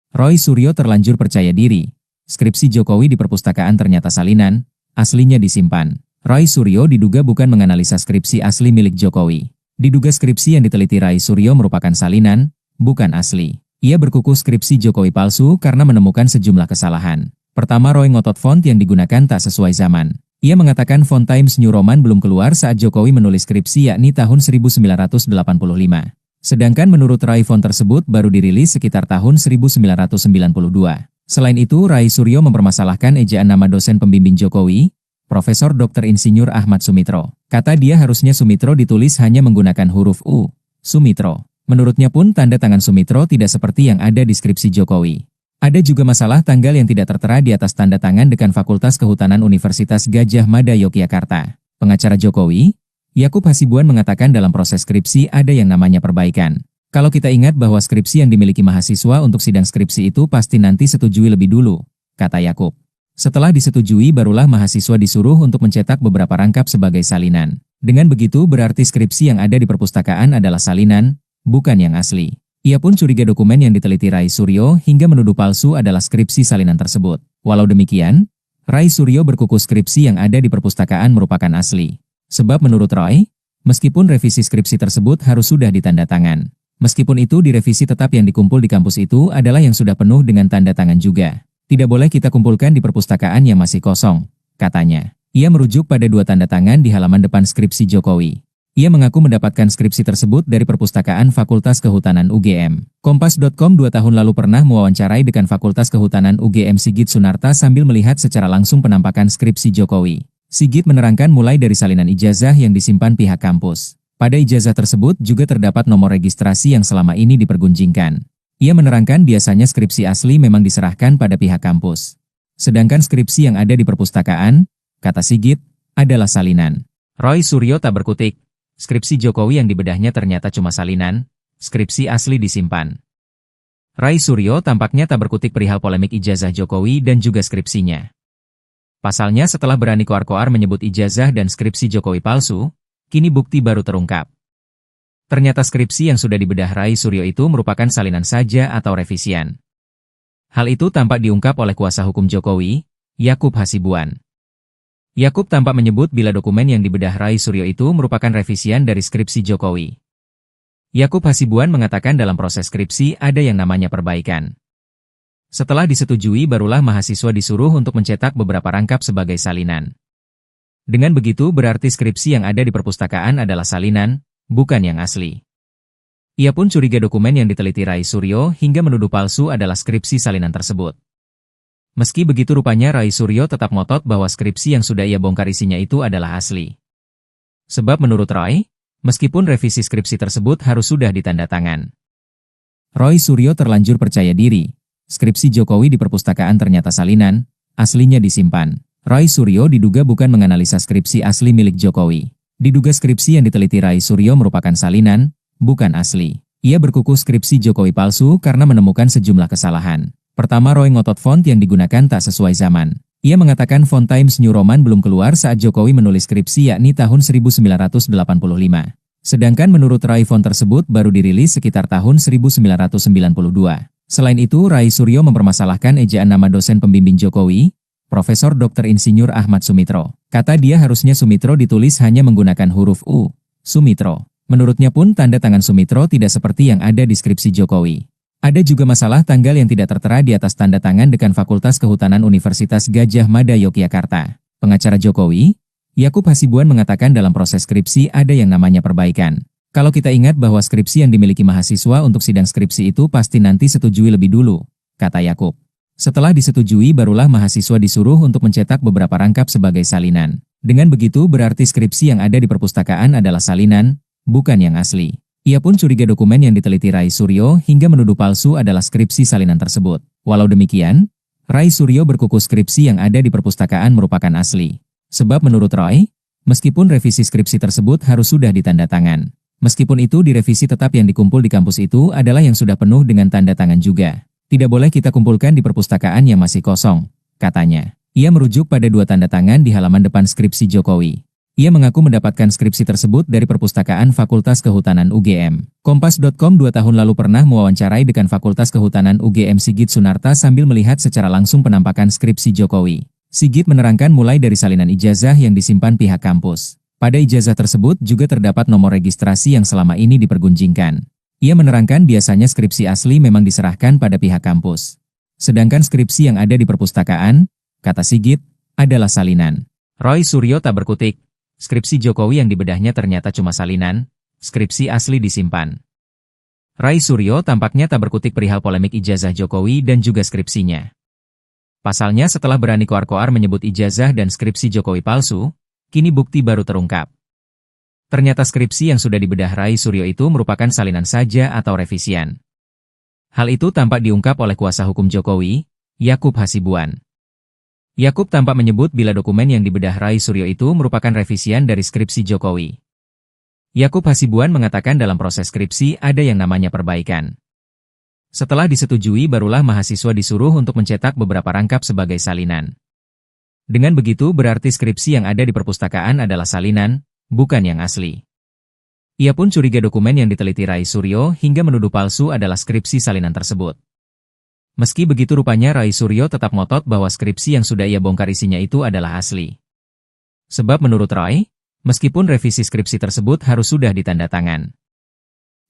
Roy Suryo terlanjur percaya diri. Skripsi Jokowi di perpustakaan ternyata salinan, aslinya disimpan. Roy Suryo diduga bukan menganalisa skripsi asli milik Jokowi. Diduga skripsi yang diteliti Roy Suryo merupakan salinan, bukan asli. Ia berkuku skripsi Jokowi palsu karena menemukan sejumlah kesalahan. Pertama, Roy ngotot font yang digunakan tak sesuai zaman. Ia mengatakan font Times New Roman belum keluar saat Jokowi menulis skripsi yakni tahun 1985. Sedangkan menurut Roy font tersebut baru dirilis sekitar tahun 1992. Selain itu, Roy Suryo mempermasalahkan ejaan nama dosen pembimbing Jokowi, Profesor Dr. Insinyur Ahmad Sumitro. Kata dia harusnya Sumitro ditulis hanya menggunakan huruf U, Sumitro. Menurutnya pun tanda tangan Sumitro tidak seperti yang ada di skripsi Jokowi. Ada juga masalah tanggal yang tidak tertera di atas tanda tangan Dekan Fakultas Kehutanan Universitas Gadjah Mada Yogyakarta. Pengacara Jokowi, Yakub Hasibuan mengatakan dalam proses skripsi ada yang namanya perbaikan. Kalau kita ingat bahwa skripsi yang dimiliki mahasiswa untuk sidang skripsi itu pasti nanti setujui lebih dulu, kata Yakub. Setelah disetujui barulah mahasiswa disuruh untuk mencetak beberapa rangkap sebagai salinan. Dengan begitu berarti skripsi yang ada di perpustakaan adalah salinan, bukan yang asli. Ia pun curiga dokumen yang diteliti Roy Suryo hingga menuduh palsu adalah skripsi salinan tersebut. Walau demikian, Roy Suryo berkuku skripsi yang ada di perpustakaan merupakan asli. Sebab menurut Roy, meskipun revisi skripsi tersebut harus sudah ditanda tangan. Meskipun itu direvisi tetap yang dikumpul di kampus itu adalah yang sudah penuh dengan tanda tangan juga. Tidak boleh kita kumpulkan di perpustakaan yang masih kosong, katanya. Ia merujuk pada 2 tanda tangan di halaman depan skripsi Jokowi. Ia mengaku mendapatkan skripsi tersebut dari perpustakaan Fakultas Kehutanan UGM. Kompas.com 2 tahun lalu pernah mewawancarai Dekan Fakultas Kehutanan UGM Sigit Sunarta sambil melihat secara langsung penampakan skripsi Jokowi. Sigit menerangkan mulai dari salinan ijazah yang disimpan pihak kampus. Pada ijazah tersebut juga terdapat nomor registrasi yang selama ini dipergunjingkan. Ia menerangkan biasanya skripsi asli memang diserahkan pada pihak kampus. Sedangkan skripsi yang ada di perpustakaan, kata Sigit, adalah salinan. Roy Suryo tak berkutik. Skripsi Jokowi yang dibedahnya ternyata cuma salinan, skripsi asli disimpan. Roy Suryo tampaknya tak berkutik perihal polemik ijazah Jokowi dan juga skripsinya. Pasalnya setelah berani koar-koar menyebut ijazah dan skripsi Jokowi palsu, kini bukti baru terungkap. Ternyata skripsi yang sudah dibedah Roy Suryo itu merupakan salinan saja atau revisian. Hal itu tampak diungkap oleh kuasa hukum Jokowi, Yakub Hasibuan. Yakub tampak menyebut bila dokumen yang dibedah Roy Suryo itu merupakan revisian dari skripsi Jokowi. Yakub Hasibuan mengatakan dalam proses skripsi ada yang namanya perbaikan. Setelah disetujui barulah mahasiswa disuruh untuk mencetak beberapa rangkap sebagai salinan. Dengan begitu berarti skripsi yang ada di perpustakaan adalah salinan, bukan yang asli. Ia pun curiga dokumen yang diteliti Roy Suryo hingga menuduh palsu adalah skripsi salinan tersebut. Meski begitu rupanya Roy Suryo tetap ngotot bahwa skripsi yang sudah ia bongkar isinya itu adalah asli. Sebab menurut Roy, meskipun revisi skripsi tersebut harus sudah ditanda tangan. Roy Suryo terlanjur percaya diri. Skripsi Jokowi di perpustakaan ternyata salinan, aslinya disimpan. Roy Suryo diduga bukan menganalisa skripsi asli milik Jokowi. Diduga skripsi yang diteliti Roy Suryo merupakan salinan, bukan asli. Ia berkuku skripsi Jokowi palsu karena menemukan sejumlah kesalahan. Pertama, Roy ngotot font yang digunakan tak sesuai zaman. Ia mengatakan font Times New Roman belum keluar saat Jokowi menulis skripsi yakni tahun 1985. Sedangkan menurut Roy font tersebut baru dirilis sekitar tahun 1992. Selain itu, Roy Suryo mempermasalahkan ejaan nama dosen pembimbing Jokowi, Profesor Dr. Insinyur Ahmad Sumitro. Kata dia harusnya Sumitro ditulis hanya menggunakan huruf U, Sumitro. Menurutnya pun tanda tangan Sumitro tidak seperti yang ada di skripsi Jokowi. Ada juga masalah tanggal yang tidak tertera di atas tanda tangan Dekan Fakultas Kehutanan Universitas Gadjah Mada Yogyakarta. Pengacara Jokowi, Yakub Hasibuan mengatakan dalam proses skripsi ada yang namanya perbaikan. Kalau kita ingat bahwa skripsi yang dimiliki mahasiswa untuk sidang skripsi itu pasti nanti setujui lebih dulu, kata Yakub. Setelah disetujui barulah mahasiswa disuruh untuk mencetak beberapa rangkap sebagai salinan. Dengan begitu berarti skripsi yang ada di perpustakaan adalah salinan, bukan yang asli. Ia pun curiga dokumen yang diteliti Roy Suryo hingga menuduh palsu adalah skripsi salinan tersebut. Walau demikian, Roy Suryo berkuku skripsi yang ada di perpustakaan merupakan asli. Sebab menurut Roy, meskipun revisi skripsi tersebut harus sudah ditanda tangan. Meskipun itu direvisi tetap yang dikumpul di kampus itu adalah yang sudah penuh dengan tanda tangan juga. Tidak boleh kita kumpulkan di perpustakaan yang masih kosong, katanya. Ia merujuk pada 2 tanda tangan di halaman depan skripsi Jokowi. Ia mengaku mendapatkan skripsi tersebut dari perpustakaan Fakultas Kehutanan UGM. Kompas.com 2 tahun lalu pernah mewawancarai Dekan Fakultas Kehutanan UGM Sigit Sunarta sambil melihat secara langsung penampakan skripsi Jokowi. Sigit menerangkan mulai dari salinan ijazah yang disimpan pihak kampus. Pada ijazah tersebut juga terdapat nomor registrasi yang selama ini dipergunjingkan. Ia menerangkan biasanya skripsi asli memang diserahkan pada pihak kampus. Sedangkan skripsi yang ada di perpustakaan, kata Sigit, adalah salinan. Roy Suryo tak berkutik. Skripsi Jokowi yang dibedahnya ternyata cuma salinan, skripsi asli disimpan. Roy Suryo tampaknya tak berkutik perihal polemik ijazah Jokowi dan juga skripsinya. Pasalnya setelah berani koar-koar menyebut ijazah dan skripsi Jokowi palsu, kini bukti baru terungkap. Ternyata skripsi yang sudah dibedah Roy Suryo itu merupakan salinan saja atau revisian. Hal itu tampak diungkap oleh kuasa hukum Jokowi, Yakub Hasibuan. Yakub tampak menyebut bila dokumen yang dibedah Roy Suryo itu merupakan revisian dari skripsi Jokowi. Yakub Hasibuan mengatakan dalam proses skripsi ada yang namanya perbaikan. Setelah disetujui barulah mahasiswa disuruh untuk mencetak beberapa rangkap sebagai salinan. Dengan begitu berarti skripsi yang ada di perpustakaan adalah salinan, bukan yang asli. Ia pun curiga dokumen yang diteliti Roy Suryo hingga menuduh palsu adalah skripsi salinan tersebut. Meski begitu rupanya Roy Suryo tetap ngotot bahwa skripsi yang sudah ia bongkar isinya itu adalah asli. Sebab menurut Roy, meskipun revisi skripsi tersebut harus sudah ditandatangan.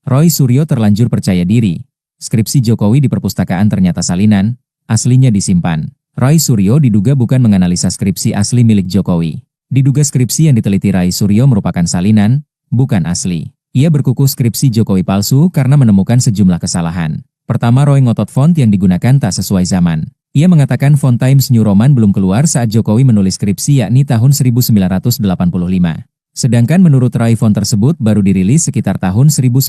Roy Suryo terlanjur percaya diri. Skripsi Jokowi di perpustakaan ternyata salinan, aslinya disimpan. Roy Suryo diduga bukan menganalisa skripsi asli milik Jokowi. Diduga skripsi yang diteliti Roy Suryo merupakan salinan, bukan asli. Ia berkukuh skripsi Jokowi palsu karena menemukan sejumlah kesalahan. Pertama, Roy ngotot font yang digunakan tak sesuai zaman. Ia mengatakan font Times New Roman belum keluar saat Jokowi menulis skripsi yakni tahun 1985. Sedangkan menurut Roy font tersebut baru dirilis sekitar tahun 1992.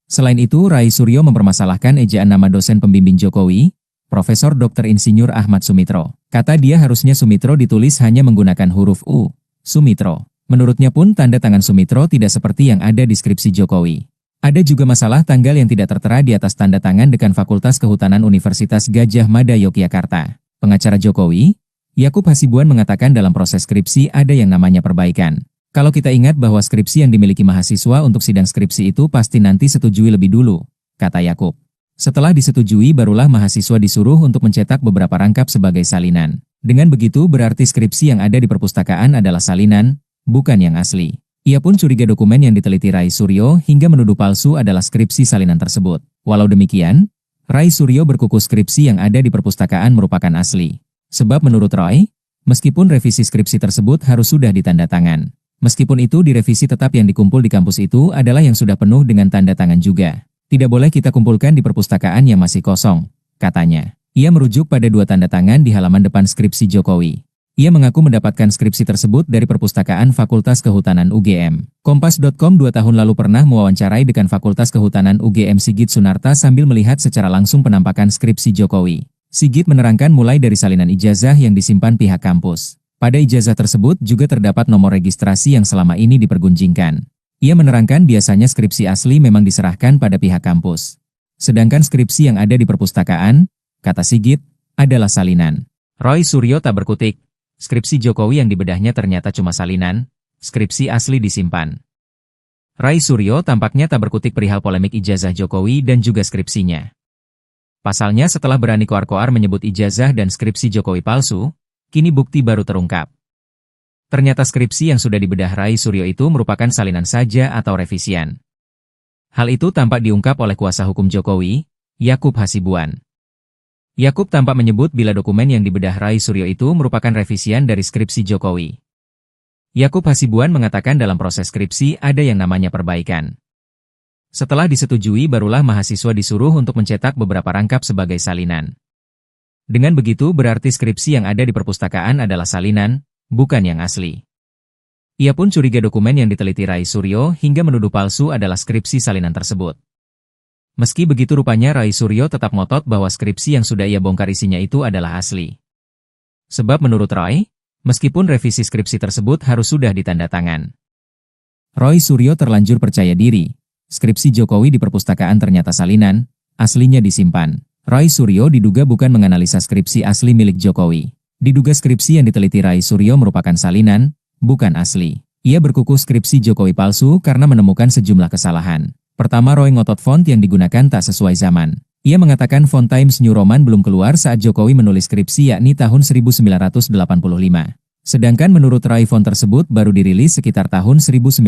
Selain itu, Roy Suryo mempermasalahkan ejaan nama dosen pembimbing Jokowi, Profesor Dr. Insinyur Ahmad Sumitro. Kata dia harusnya Sumitro ditulis hanya menggunakan huruf U, Sumitro. Menurutnya pun tanda tangan Sumitro tidak seperti yang ada di skripsi Jokowi. Ada juga masalah tanggal yang tidak tertera di atas tanda tangan Dekan Fakultas Kehutanan Universitas Gadjah Mada Yogyakarta. Pengacara Jokowi, Yakub Hasibuan mengatakan dalam proses skripsi ada yang namanya perbaikan. Kalau kita ingat bahwa skripsi yang dimiliki mahasiswa untuk sidang skripsi itu pasti nanti setujui lebih dulu, kata Yakub. Setelah disetujui barulah mahasiswa disuruh untuk mencetak beberapa rangkap sebagai salinan. Dengan begitu berarti skripsi yang ada di perpustakaan adalah salinan, bukan yang asli. Ia pun curiga dokumen yang diteliti Roy Suryo hingga menuduh palsu adalah skripsi salinan tersebut. Walau demikian, Roy Suryo berkukuh skripsi yang ada di perpustakaan merupakan asli. Sebab menurut Roy, meskipun revisi skripsi tersebut harus sudah ditandatangan. Meskipun itu direvisi tetap yang dikumpul di kampus itu adalah yang sudah penuh dengan tanda tangan juga. Tidak boleh kita kumpulkan di perpustakaan yang masih kosong, katanya. Ia merujuk pada 2 tanda tangan di halaman depan skripsi Jokowi. Ia mengaku mendapatkan skripsi tersebut dari perpustakaan Fakultas Kehutanan UGM. Kompas.com 2 tahun lalu pernah mewawancarai Dekan Fakultas Kehutanan UGM Sigit Sunarta sambil melihat secara langsung penampakan skripsi Jokowi. Sigit menerangkan mulai dari salinan ijazah yang disimpan pihak kampus. Pada ijazah tersebut juga terdapat nomor registrasi yang selama ini dipergunjingkan. Ia menerangkan biasanya skripsi asli memang diserahkan pada pihak kampus. Sedangkan skripsi yang ada di perpustakaan, kata Sigit, adalah salinan. Roy Suryo tak berkutik. Skripsi Jokowi yang dibedahnya ternyata cuma salinan, skripsi asli disimpan. Roy Suryo tampaknya tak berkutik perihal polemik ijazah Jokowi dan juga skripsinya. Pasalnya setelah berani koar-koar menyebut ijazah dan skripsi Jokowi palsu, kini bukti baru terungkap. Ternyata skripsi yang sudah dibedah Roy Suryo itu merupakan salinan saja atau revisian. Hal itu tampak diungkap oleh kuasa hukum Jokowi, Yakub Hasibuan. Yakub tampak menyebut bila dokumen yang dibedah Roy Suryo itu merupakan revisian dari skripsi Jokowi. Yakub Hasibuan mengatakan dalam proses skripsi ada yang namanya perbaikan. Setelah disetujui barulah mahasiswa disuruh untuk mencetak beberapa rangkap sebagai salinan. Dengan begitu berarti skripsi yang ada di perpustakaan adalah salinan, bukan yang asli. Ia pun curiga dokumen yang diteliti Roy Suryo hingga menuduh palsu adalah skripsi salinan tersebut. Meski begitu rupanya Roy Suryo tetap ngotot bahwa skripsi yang sudah ia bongkar isinya itu adalah asli. Sebab menurut Roy, meskipun revisi skripsi tersebut harus sudah ditandatangan. Roy Suryo terlanjur percaya diri. Skripsi Jokowi di perpustakaan ternyata salinan, aslinya disimpan. Roy Suryo diduga bukan menganalisa skripsi asli milik Jokowi. Diduga skripsi yang diteliti Roy Suryo merupakan salinan, bukan asli. Ia berkuku skripsi Jokowi palsu karena menemukan sejumlah kesalahan. Pertama, Roy ngotot font yang digunakan tak sesuai zaman. Ia mengatakan font Times New Roman belum keluar saat Jokowi menulis skripsi yakni tahun 1985. Sedangkan menurut Roy font tersebut baru dirilis sekitar tahun 1992.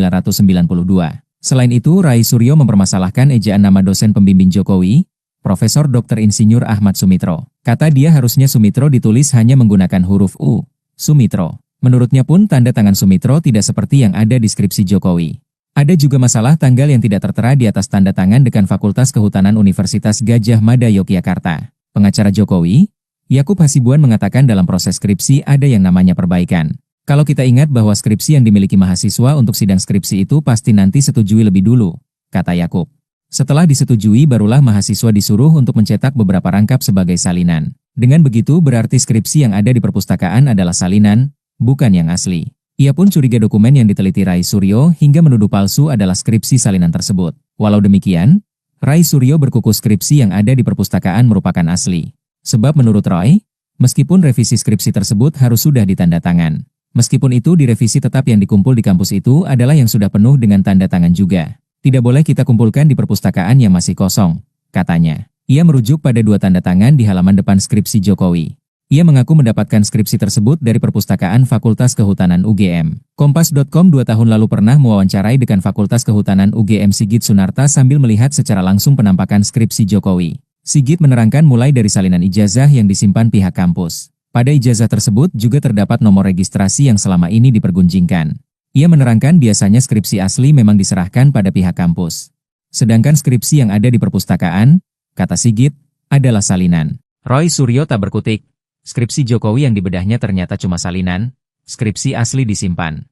Selain itu, Rai Suryo mempermasalahkan ejaan nama dosen pembimbing Jokowi, Profesor Dr. Insinyur Ahmad Sumitro. Kata dia harusnya Sumitro ditulis hanya menggunakan huruf U, Sumitro. Menurutnya pun tanda tangan Sumitro tidak seperti yang ada di skripsi Jokowi. Ada juga masalah tanggal yang tidak tertera di atas tanda tangan Dekan Fakultas Kehutanan Universitas Gadjah Mada Yogyakarta. Pengacara Jokowi, Yakub Hasibuan mengatakan dalam proses skripsi ada yang namanya perbaikan. Kalau kita ingat bahwa skripsi yang dimiliki mahasiswa untuk sidang skripsi itu pasti nanti setujui lebih dulu, kata Yakub. Setelah disetujui barulah mahasiswa disuruh untuk mencetak beberapa rangkap sebagai salinan. Dengan begitu berarti skripsi yang ada di perpustakaan adalah salinan, bukan yang asli. Ia pun curiga dokumen yang diteliti Rai Suryo hingga menuduh palsu adalah skripsi salinan tersebut. Walau demikian, Rai Suryo berkuku skripsi yang ada di perpustakaan merupakan asli. Sebab menurut Roy, meskipun revisi skripsi tersebut harus sudah ditanda tangan. Meskipun itu direvisi tetap yang dikumpul di kampus itu adalah yang sudah penuh dengan tanda tangan juga. Tidak boleh kita kumpulkan di perpustakaan yang masih kosong, katanya. Ia merujuk pada 2 tanda tangan di halaman depan skripsi Jokowi. Ia mengaku mendapatkan skripsi tersebut dari perpustakaan Fakultas Kehutanan UGM. Kompas.com 2 tahun lalu pernah mewawancarai Dekan Fakultas Kehutanan UGM Sigit Sunarta sambil melihat secara langsung penampakan skripsi Jokowi. Sigit menerangkan mulai dari salinan ijazah yang disimpan pihak kampus. Pada ijazah tersebut juga terdapat nomor registrasi yang selama ini dipergunjingkan. Ia menerangkan biasanya skripsi asli memang diserahkan pada pihak kampus. Sedangkan skripsi yang ada di perpustakaan, kata Sigit, adalah salinan. Roy Suryo tak berkutik. Skripsi Jokowi yang dibedahnya ternyata cuma salinan, skripsi asli disimpan.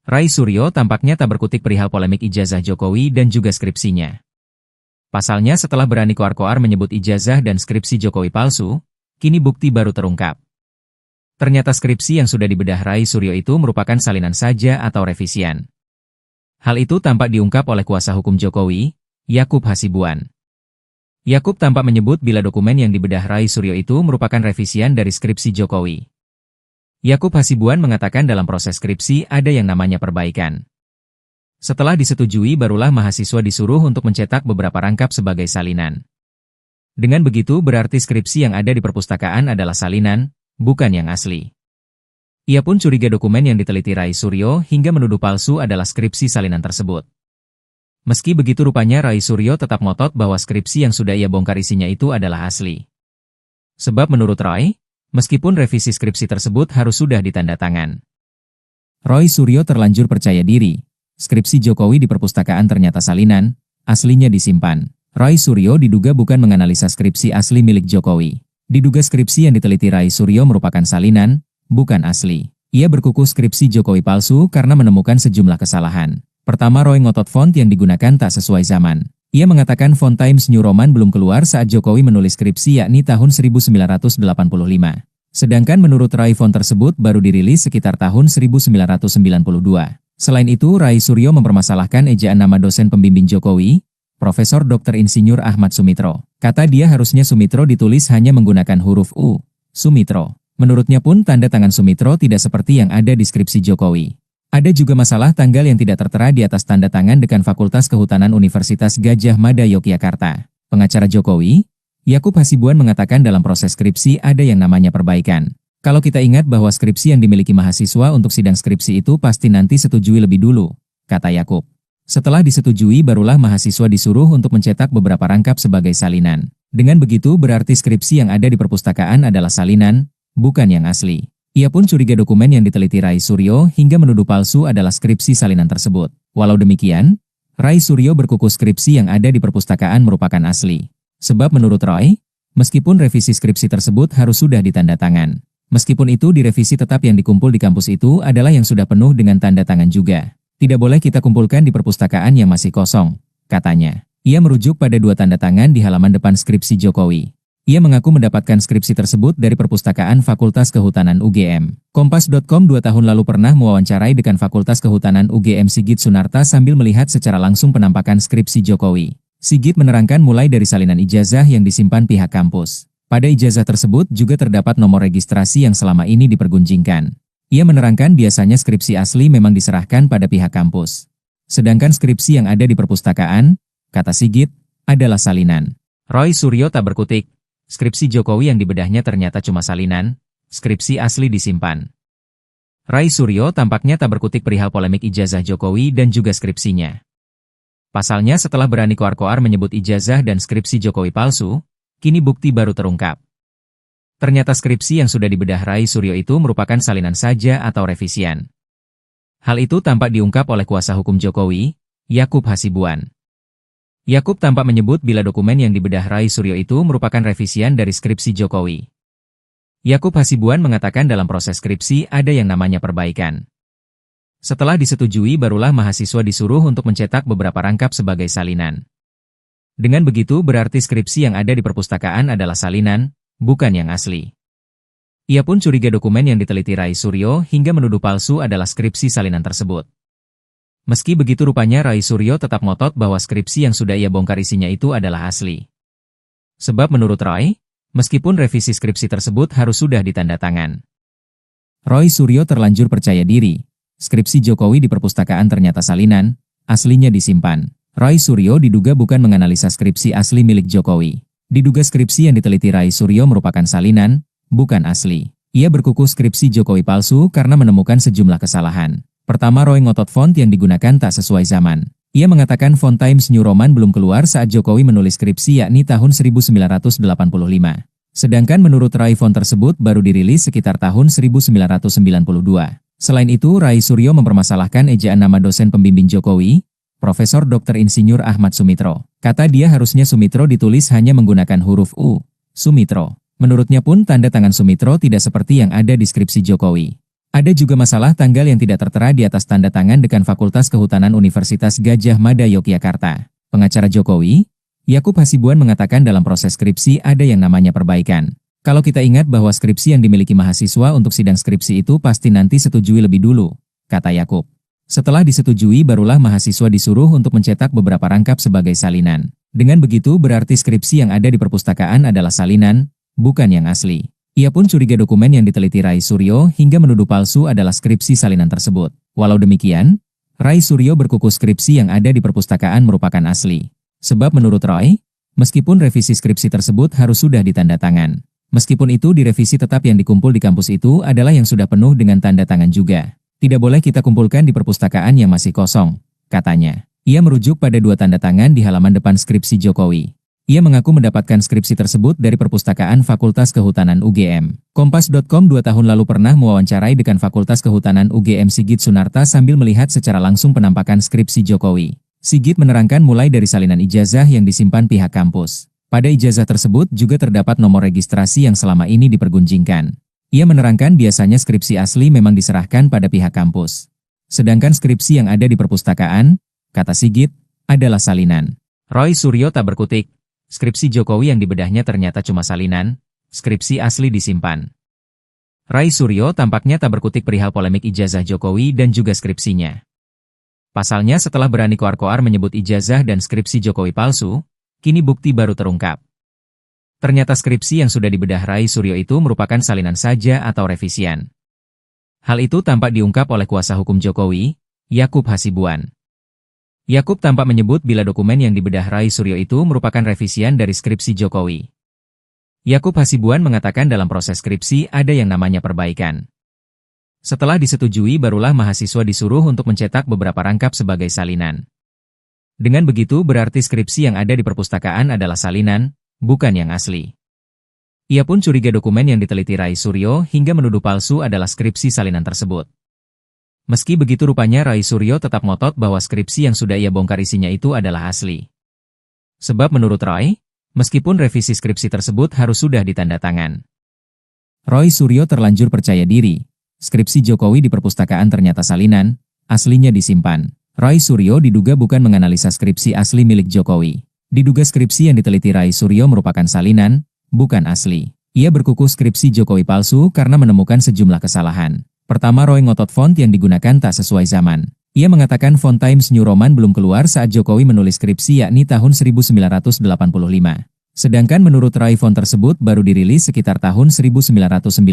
Rai Suryo tampaknya tak berkutik perihal polemik ijazah Jokowi dan juga skripsinya. Pasalnya setelah berani koar-koar menyebut ijazah dan skripsi Jokowi palsu, kini bukti baru terungkap. Ternyata skripsi yang sudah dibedah Rai Suryo itu merupakan salinan saja atau revisian. Hal itu tampak diungkap oleh kuasa hukum Jokowi, Yakub Hasibuan. Yakub tampak menyebut bila dokumen yang dibedah Rai Suryo itu merupakan revisian dari skripsi Jokowi. Yakub Hasibuan mengatakan dalam proses skripsi ada yang namanya perbaikan. Setelah disetujui barulah mahasiswa disuruh untuk mencetak beberapa rangkap sebagai salinan. Dengan begitu berarti skripsi yang ada di perpustakaan adalah salinan, bukan yang asli. Ia pun curiga dokumen yang diteliti Rai Suryo hingga menuduh palsu adalah skripsi salinan tersebut. Meski begitu rupanya Rai Suryo tetap ngotot bahwa skripsi yang sudah ia bongkar isinya itu adalah asli. Sebab menurut Roy, meskipun revisi skripsi tersebut harus sudah ditanda tangan. Roy Suryo terlanjur percaya diri. Skripsi Jokowi di perpustakaan ternyata salinan, aslinya disimpan. Rai Suryo diduga bukan menganalisa skripsi asli milik Jokowi. Diduga skripsi yang diteliti Rai Suryo merupakan salinan, bukan asli. Ia berkuku skripsi Jokowi palsu karena menemukan sejumlah kesalahan. Pertama, Roy ngotot font yang digunakan tak sesuai zaman. Ia mengatakan font Times New Roman belum keluar saat Jokowi menulis skripsi yakni tahun 1985. Sedangkan menurut Rai font tersebut baru dirilis sekitar tahun 1992. Selain itu, Rai Suryo mempermasalahkan ejaan nama dosen pembimbing Jokowi, Profesor Dr. Insinyur Ahmad Sumitro. Kata dia harusnya Sumitro ditulis hanya menggunakan huruf U, Sumitro. Menurutnya pun tanda tangan Sumitro tidak seperti yang ada di skripsi Jokowi. Ada juga masalah tanggal yang tidak tertera di atas tanda tangan Dekan Fakultas Kehutanan Universitas Gadjah Mada Yogyakarta. Pengacara Jokowi, Yakub Hasibuan mengatakan dalam proses skripsi ada yang namanya perbaikan. Kalau kita ingat bahwa skripsi yang dimiliki mahasiswa untuk sidang skripsi itu pasti nanti setujui lebih dulu, kata Yakub. Setelah disetujui barulah mahasiswa disuruh untuk mencetak beberapa rangkap sebagai salinan. Dengan begitu berarti skripsi yang ada di perpustakaan adalah salinan, bukan yang asli. Ia pun curiga dokumen yang diteliti Rai Suryo hingga menuduh palsu adalah skripsi salinan tersebut. Walau demikian, Rai Suryo berkuku skripsi yang ada di perpustakaan merupakan asli. Sebab menurut Roy, meskipun revisi skripsi tersebut harus sudah ditanda tangan. Meskipun itu direvisi tetap yang dikumpul di kampus itu adalah yang sudah penuh dengan tanda tangan juga. Tidak boleh kita kumpulkan di perpustakaan yang masih kosong, katanya. Ia merujuk pada 2 tanda tangan di halaman depan skripsi Jokowi. Ia mengaku mendapatkan skripsi tersebut dari perpustakaan Fakultas Kehutanan UGM. Kompas.com 2 tahun lalu pernah mewawancarai Dekan Fakultas Kehutanan UGM Sigit Sunarta sambil melihat secara langsung penampakan skripsi Jokowi. Sigit menerangkan mulai dari salinan ijazah yang disimpan pihak kampus. Pada ijazah tersebut juga terdapat nomor registrasi yang selama ini dipergunjingkan. Ia menerangkan biasanya skripsi asli memang diserahkan pada pihak kampus. Sedangkan skripsi yang ada di perpustakaan, kata Sigit, adalah salinan. Roy Suryo tak berkutik. Skripsi Jokowi yang dibedahnya ternyata cuma salinan, skripsi asli disimpan. Rai Suryo tampaknya tak berkutik perihal polemik ijazah Jokowi dan juga skripsinya. Pasalnya setelah berani koar-koar menyebut ijazah dan skripsi Jokowi palsu, kini bukti baru terungkap. Ternyata skripsi yang sudah dibedah Rai Suryo itu merupakan salinan saja atau revisian. Hal itu tampak diungkap oleh kuasa hukum Jokowi, Yakub Hasibuan. Yakub tampak menyebut bila dokumen yang dibedah Rai Suryo itu merupakan revisian dari skripsi Jokowi. Yakub Hasibuan mengatakan dalam proses skripsi ada yang namanya perbaikan. Setelah disetujui barulah mahasiswa disuruh untuk mencetak beberapa rangkap sebagai salinan. Dengan begitu berarti skripsi yang ada di perpustakaan adalah salinan, bukan yang asli. Ia pun curiga dokumen yang diteliti Rai Suryo hingga menuduh palsu adalah skripsi salinan tersebut. Meski begitu rupanya Rai Suryo tetap ngotot bahwa skripsi yang sudah ia bongkar isinya itu adalah asli. Sebab menurut Roy, meskipun revisi skripsi tersebut harus sudah ditanda tangan. Roy Suryo terlanjur percaya diri. Skripsi Jokowi di perpustakaan ternyata salinan, aslinya disimpan. Roy Suryo diduga bukan menganalisa skripsi asli milik Jokowi. Diduga skripsi yang diteliti Rai Suryo merupakan salinan, bukan asli. Ia berkukuh skripsi Jokowi palsu karena menemukan sejumlah kesalahan. Pertama, Roy ngotot font yang digunakan tak sesuai zaman. Ia mengatakan font Times New Roman belum keluar saat Jokowi menulis skripsi yakni tahun 1985. Sedangkan menurut Rai font tersebut baru dirilis sekitar tahun 1992. Selain itu, Rai Suryo mempermasalahkan ejaan nama dosen pembimbing Jokowi, Profesor Dr. Insinyur Ahmad Sumitro. Kata dia harusnya Sumitro ditulis hanya menggunakan huruf U, Sumitro. Menurutnya pun tanda tangan Sumitro tidak seperti yang ada di skripsi Jokowi. Ada juga masalah tanggal yang tidak tertera di atas tanda tangan Dekan Fakultas Kehutanan Universitas Gadjah Mada Yogyakarta. Pengacara Jokowi, Yakub Hasibuan mengatakan dalam proses skripsi ada yang namanya perbaikan. Kalau kita ingat bahwa skripsi yang dimiliki mahasiswa untuk sidang skripsi itu pasti nanti setujui lebih dulu, kata Yakub. Setelah disetujui barulah mahasiswa disuruh untuk mencetak beberapa rangkap sebagai salinan. Dengan begitu berarti skripsi yang ada di perpustakaan adalah salinan, bukan yang asli. Ia pun curiga dokumen yang diteliti Rai Suryo hingga menuduh palsu adalah skripsi salinan tersebut. Walau demikian, Rai Suryo berkukuh skripsi yang ada di perpustakaan merupakan asli. Sebab menurut Roy, meskipun revisi skripsi tersebut harus sudah ditanda tangan. Meskipun itu direvisi tetap yang dikumpul di kampus itu adalah yang sudah penuh dengan tanda tangan juga. Tidak boleh kita kumpulkan di perpustakaan yang masih kosong, katanya. Ia merujuk pada 2 tanda tangan di halaman depan skripsi Jokowi. Ia mengaku mendapatkan skripsi tersebut dari perpustakaan Fakultas Kehutanan UGM. Kompas.com 2 tahun lalu pernah mewawancarai Dekan Fakultas Kehutanan UGM Sigit Sunarta sambil melihat secara langsung penampakan skripsi Jokowi. Sigit menerangkan mulai dari salinan ijazah yang disimpan pihak kampus. Pada ijazah tersebut juga terdapat nomor registrasi yang selama ini dipergunjingkan. Ia menerangkan biasanya skripsi asli memang diserahkan pada pihak kampus. Sedangkan skripsi yang ada di perpustakaan, kata Sigit, adalah salinan. Roy Suryo tak berkutik. Skripsi Jokowi yang dibedahnya ternyata cuma salinan, skripsi asli disimpan. Rai Suryo tampaknya tak berkutik perihal polemik ijazah Jokowi dan juga skripsinya. Pasalnya setelah berani koar-koar menyebut ijazah dan skripsi Jokowi palsu, kini bukti baru terungkap. Ternyata skripsi yang sudah dibedah Rai Suryo itu merupakan salinan saja atau revisian. Hal itu tampak diungkap oleh kuasa hukum Jokowi, Yakub Hasibuan. Yakub tampak menyebut bila dokumen yang dibedah Rai Suryo itu merupakan revisian dari skripsi Jokowi. Yakub Hasibuan mengatakan dalam proses skripsi ada yang namanya perbaikan. Setelah disetujui barulah mahasiswa disuruh untuk mencetak beberapa rangkap sebagai salinan. Dengan begitu berarti skripsi yang ada di perpustakaan adalah salinan, bukan yang asli. Ia pun curiga dokumen yang diteliti Rai Suryo hingga menuduh palsu adalah skripsi salinan tersebut. Meski begitu rupanya Rai Suryo tetap ngotot bahwa skripsi yang sudah ia bongkar isinya itu adalah asli. Sebab menurut Roy, meskipun revisi skripsi tersebut harus sudah ditanda tangan. Roy Suryo terlanjur percaya diri. Skripsi Jokowi di perpustakaan ternyata salinan, aslinya disimpan. Roy Suryo diduga bukan menganalisa skripsi asli milik Jokowi. Diduga skripsi yang diteliti Rai Suryo merupakan salinan, bukan asli. Ia berkukuh skripsi Jokowi palsu karena menemukan sejumlah kesalahan. Pertama, Roy ngotot font yang digunakan tak sesuai zaman. Ia mengatakan font Times New Roman belum keluar saat Jokowi menulis skripsi yakni tahun 1985. Sedangkan menurut Rai font tersebut baru dirilis sekitar tahun 1992.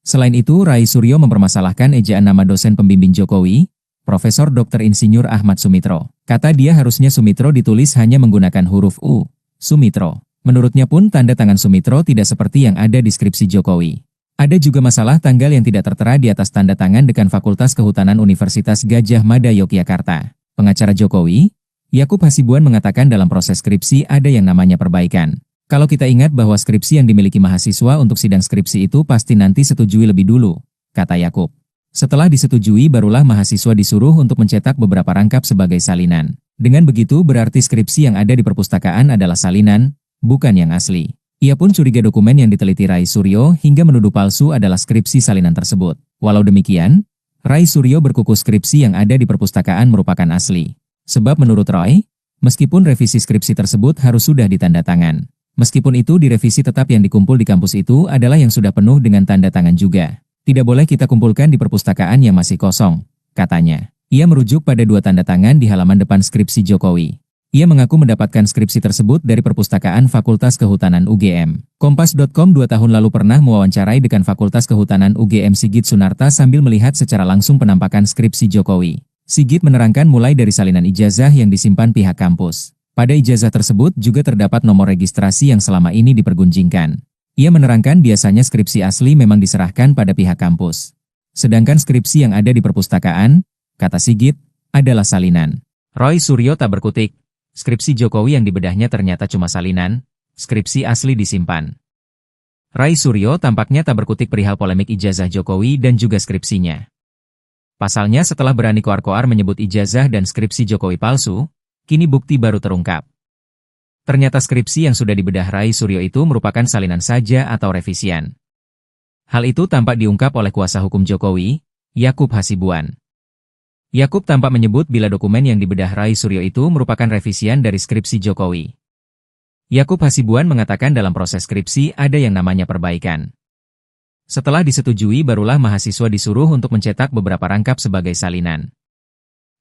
Selain itu, Rai Suryo mempermasalahkan ejaan nama dosen pembimbing Jokowi, Profesor Dr. Insinyur Ahmad Sumitro. Kata dia harusnya Sumitro ditulis hanya menggunakan huruf U, Sumitro. Menurutnya pun tanda tangan Sumitro tidak seperti yang ada di skripsi Jokowi. Ada juga masalah tanggal yang tidak tertera di atas tanda tangan Dekan Fakultas Kehutanan Universitas Gadjah Mada Yogyakarta. Pengacara Jokowi, Yakub Hasibuan mengatakan dalam proses skripsi ada yang namanya perbaikan. Kalau kita ingat bahwa skripsi yang dimiliki mahasiswa untuk sidang skripsi itu pasti nanti setujui lebih dulu, kata Yakub. Setelah disetujui barulah mahasiswa disuruh untuk mencetak beberapa rangkap sebagai salinan. Dengan begitu berarti skripsi yang ada di perpustakaan adalah salinan, bukan yang asli. Ia pun curiga dokumen yang diteliti Rai Suryo hingga menuduh palsu adalah skripsi salinan tersebut. Walau demikian, Rai Suryo berkuku skripsi yang ada di perpustakaan merupakan asli. Sebab menurut Roy, meskipun revisi skripsi tersebut harus sudah ditanda tangan. Meskipun itu direvisi tetap yang dikumpul di kampus itu adalah yang sudah penuh dengan tanda tangan juga. Tidak boleh kita kumpulkan di perpustakaan yang masih kosong, katanya. Ia merujuk pada 2 tanda tangan di halaman depan skripsi Jokowi. Ia mengaku mendapatkan skripsi tersebut dari perpustakaan Fakultas Kehutanan UGM. Kompas.com 2 tahun lalu pernah mewawancarai Dekan Fakultas Kehutanan UGM Sigit Sunarta sambil melihat secara langsung penampakan skripsi Jokowi. Sigit menerangkan mulai dari salinan ijazah yang disimpan pihak kampus. Pada ijazah tersebut juga terdapat nomor registrasi yang selama ini dipergunjingkan. Ia menerangkan biasanya skripsi asli memang diserahkan pada pihak kampus. Sedangkan skripsi yang ada di perpustakaan, kata Sigit, adalah salinan. Rai Suryo tak berkutik. Skripsi Jokowi yang dibedahnya ternyata cuma salinan, skripsi asli disimpan. Rai Suryo tampaknya tak berkutik perihal polemik ijazah Jokowi dan juga skripsinya. Pasalnya setelah berani koar-koar menyebut ijazah dan skripsi Jokowi palsu, kini bukti baru terungkap. Ternyata skripsi yang sudah dibedah Rai Suryo itu merupakan salinan saja atau revisian. Hal itu tampak diungkap oleh kuasa hukum Jokowi, Yakub Hasibuan. Yakub tampak menyebut bila dokumen yang dibedah Rai Suryo itu merupakan revisian dari skripsi Jokowi. Yakub Hasibuan mengatakan dalam proses skripsi ada yang namanya perbaikan. Setelah disetujui barulah mahasiswa disuruh untuk mencetak beberapa rangkap sebagai salinan.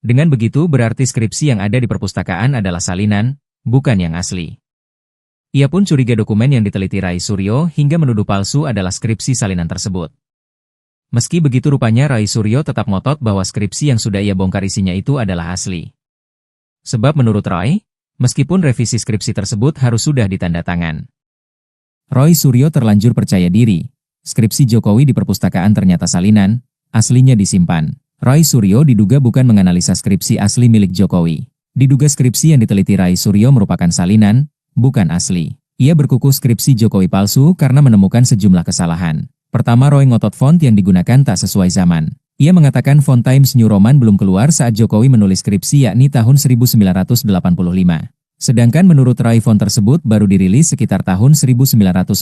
Dengan begitu berarti skripsi yang ada di perpustakaan adalah salinan, bukan yang asli. Ia pun curiga dokumen yang diteliti Rai Suryo hingga menuduh palsu adalah skripsi salinan tersebut. Meski begitu rupanya Rai Suryo tetap ngotot bahwa skripsi yang sudah ia bongkar isinya itu adalah asli. Sebab menurut Roy, meskipun revisi skripsi tersebut harus sudah ditanda tangan. Rai Suryo terlanjur percaya diri. Skripsi Jokowi di perpustakaan ternyata salinan, aslinya disimpan. Rai Suryo diduga bukan menganalisa skripsi asli milik Jokowi. Diduga skripsi yang diteliti Rai Suryo merupakan salinan, bukan asli. Ia berkuku skripsi Jokowi palsu karena menemukan sejumlah kesalahan. Pertama, Roy ngotot font yang digunakan tak sesuai zaman. Ia mengatakan font Times New Roman belum keluar saat Jokowi menulis skripsi yakni tahun 1985. Sedangkan menurut Rai font tersebut baru dirilis sekitar tahun 1992.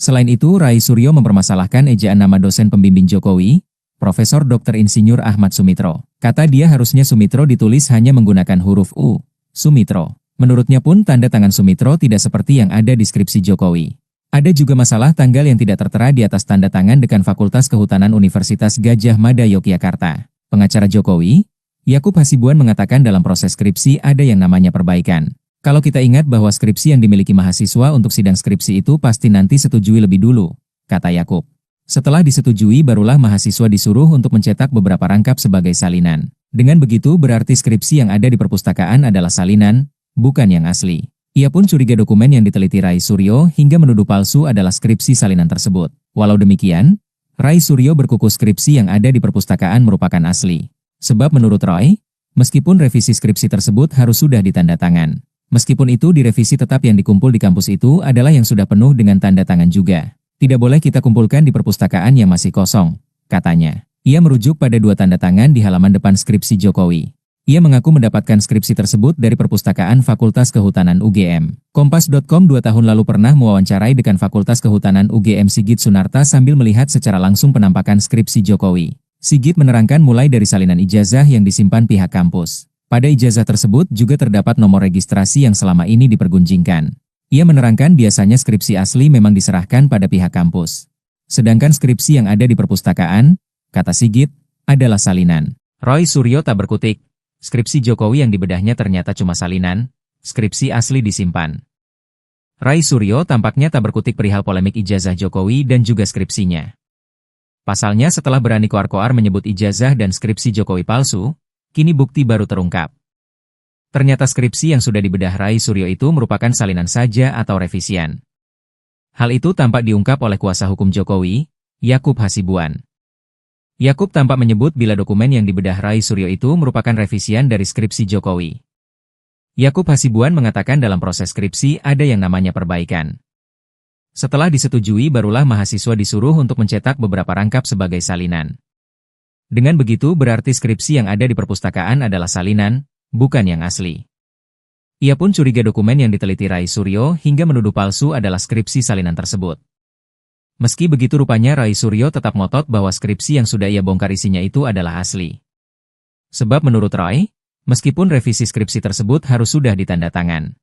Selain itu, Rai Suryo mempermasalahkan ejaan nama dosen pembimbing Jokowi, Profesor Dr. Insinyur Ahmad Sumitro. Kata dia harusnya Sumitro ditulis hanya menggunakan huruf U, Sumitro. Menurutnya pun tanda tangan Sumitro tidak seperti yang ada di skripsi Jokowi. Ada juga masalah tanggal yang tidak tertera di atas tanda tangan Dekan Fakultas Kehutanan Universitas Gadjah Mada Yogyakarta. Pengacara Jokowi, Yakub Hasibuan mengatakan dalam proses skripsi ada yang namanya perbaikan. Kalau kita ingat bahwa skripsi yang dimiliki mahasiswa untuk sidang skripsi itu pasti nanti setujui lebih dulu, kata Yakub. Setelah disetujui barulah mahasiswa disuruh untuk mencetak beberapa rangkap sebagai salinan. Dengan begitu berarti skripsi yang ada di perpustakaan adalah salinan, bukan yang asli. Ia pun curiga dokumen yang diteliti Rai Suryo hingga menuduh palsu adalah skripsi salinan tersebut. Walau demikian, Rai Suryo berkuku skripsi yang ada di perpustakaan merupakan asli. Sebab menurut Roy, meskipun revisi skripsi tersebut harus sudah ditanda tangan. Meskipun itu direvisi tetap yang dikumpul di kampus itu adalah yang sudah penuh dengan tanda tangan juga. Tidak boleh kita kumpulkan di perpustakaan yang masih kosong, katanya. Ia merujuk pada 2 tanda tangan di halaman depan skripsi Jokowi. Ia mengaku mendapatkan skripsi tersebut dari perpustakaan Fakultas Kehutanan UGM. Kompas.com 2 tahun lalu pernah mewawancarai Dekan Fakultas Kehutanan UGM Sigit Sunarta sambil melihat secara langsung penampakan skripsi Jokowi. Sigit menerangkan mulai dari salinan ijazah yang disimpan pihak kampus. Pada ijazah tersebut juga terdapat nomor registrasi yang selama ini dipergunjingkan. Ia menerangkan biasanya skripsi asli memang diserahkan pada pihak kampus. Sedangkan skripsi yang ada di perpustakaan, kata Sigit, adalah salinan. Rai Suryo tak berkutik. Skripsi Jokowi yang dibedahnya ternyata cuma salinan, skripsi asli disimpan. Rai Suryo tampaknya tak berkutik perihal polemik ijazah Jokowi dan juga skripsinya. Pasalnya setelah berani koar-koar menyebut ijazah dan skripsi Jokowi palsu, kini bukti baru terungkap. Ternyata skripsi yang sudah dibedah Rai Suryo itu merupakan salinan saja atau revisian. Hal itu tampak diungkap oleh kuasa hukum Jokowi, Yakub Hasibuan. Yakub tampak menyebut bila dokumen yang dibedah Rai Suryo itu merupakan revisian dari skripsi Jokowi. Yakub Hasibuan mengatakan dalam proses skripsi ada yang namanya perbaikan. Setelah disetujui barulah mahasiswa disuruh untuk mencetak beberapa rangkap sebagai salinan. Dengan begitu berarti skripsi yang ada di perpustakaan adalah salinan, bukan yang asli. Ia pun curiga dokumen yang diteliti Rai Suryo hingga menuduh palsu adalah skripsi salinan tersebut. Meski begitu rupanya Rai Suryo tetap ngotot bahwa skripsi yang sudah ia bongkar isinya itu adalah asli. Sebab menurut Roy, meskipun revisi skripsi tersebut harus sudah ditanda tangan.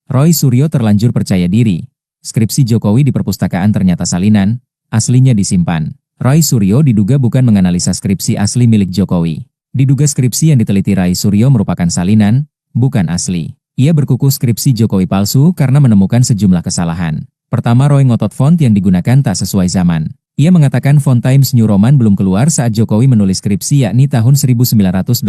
Rai Suryo terlanjur percaya diri. Skripsi Jokowi di perpustakaan ternyata salinan, aslinya disimpan. Rai Suryo diduga bukan menganalisa skripsi asli milik Jokowi. Diduga skripsi yang diteliti Rai Suryo merupakan salinan, bukan asli. Ia berkuku skripsi Jokowi palsu karena menemukan sejumlah kesalahan. Pertama, Roy ngotot font yang digunakan tak sesuai zaman. Ia mengatakan font Times New Roman belum keluar saat Jokowi menulis skripsi yakni tahun 1985.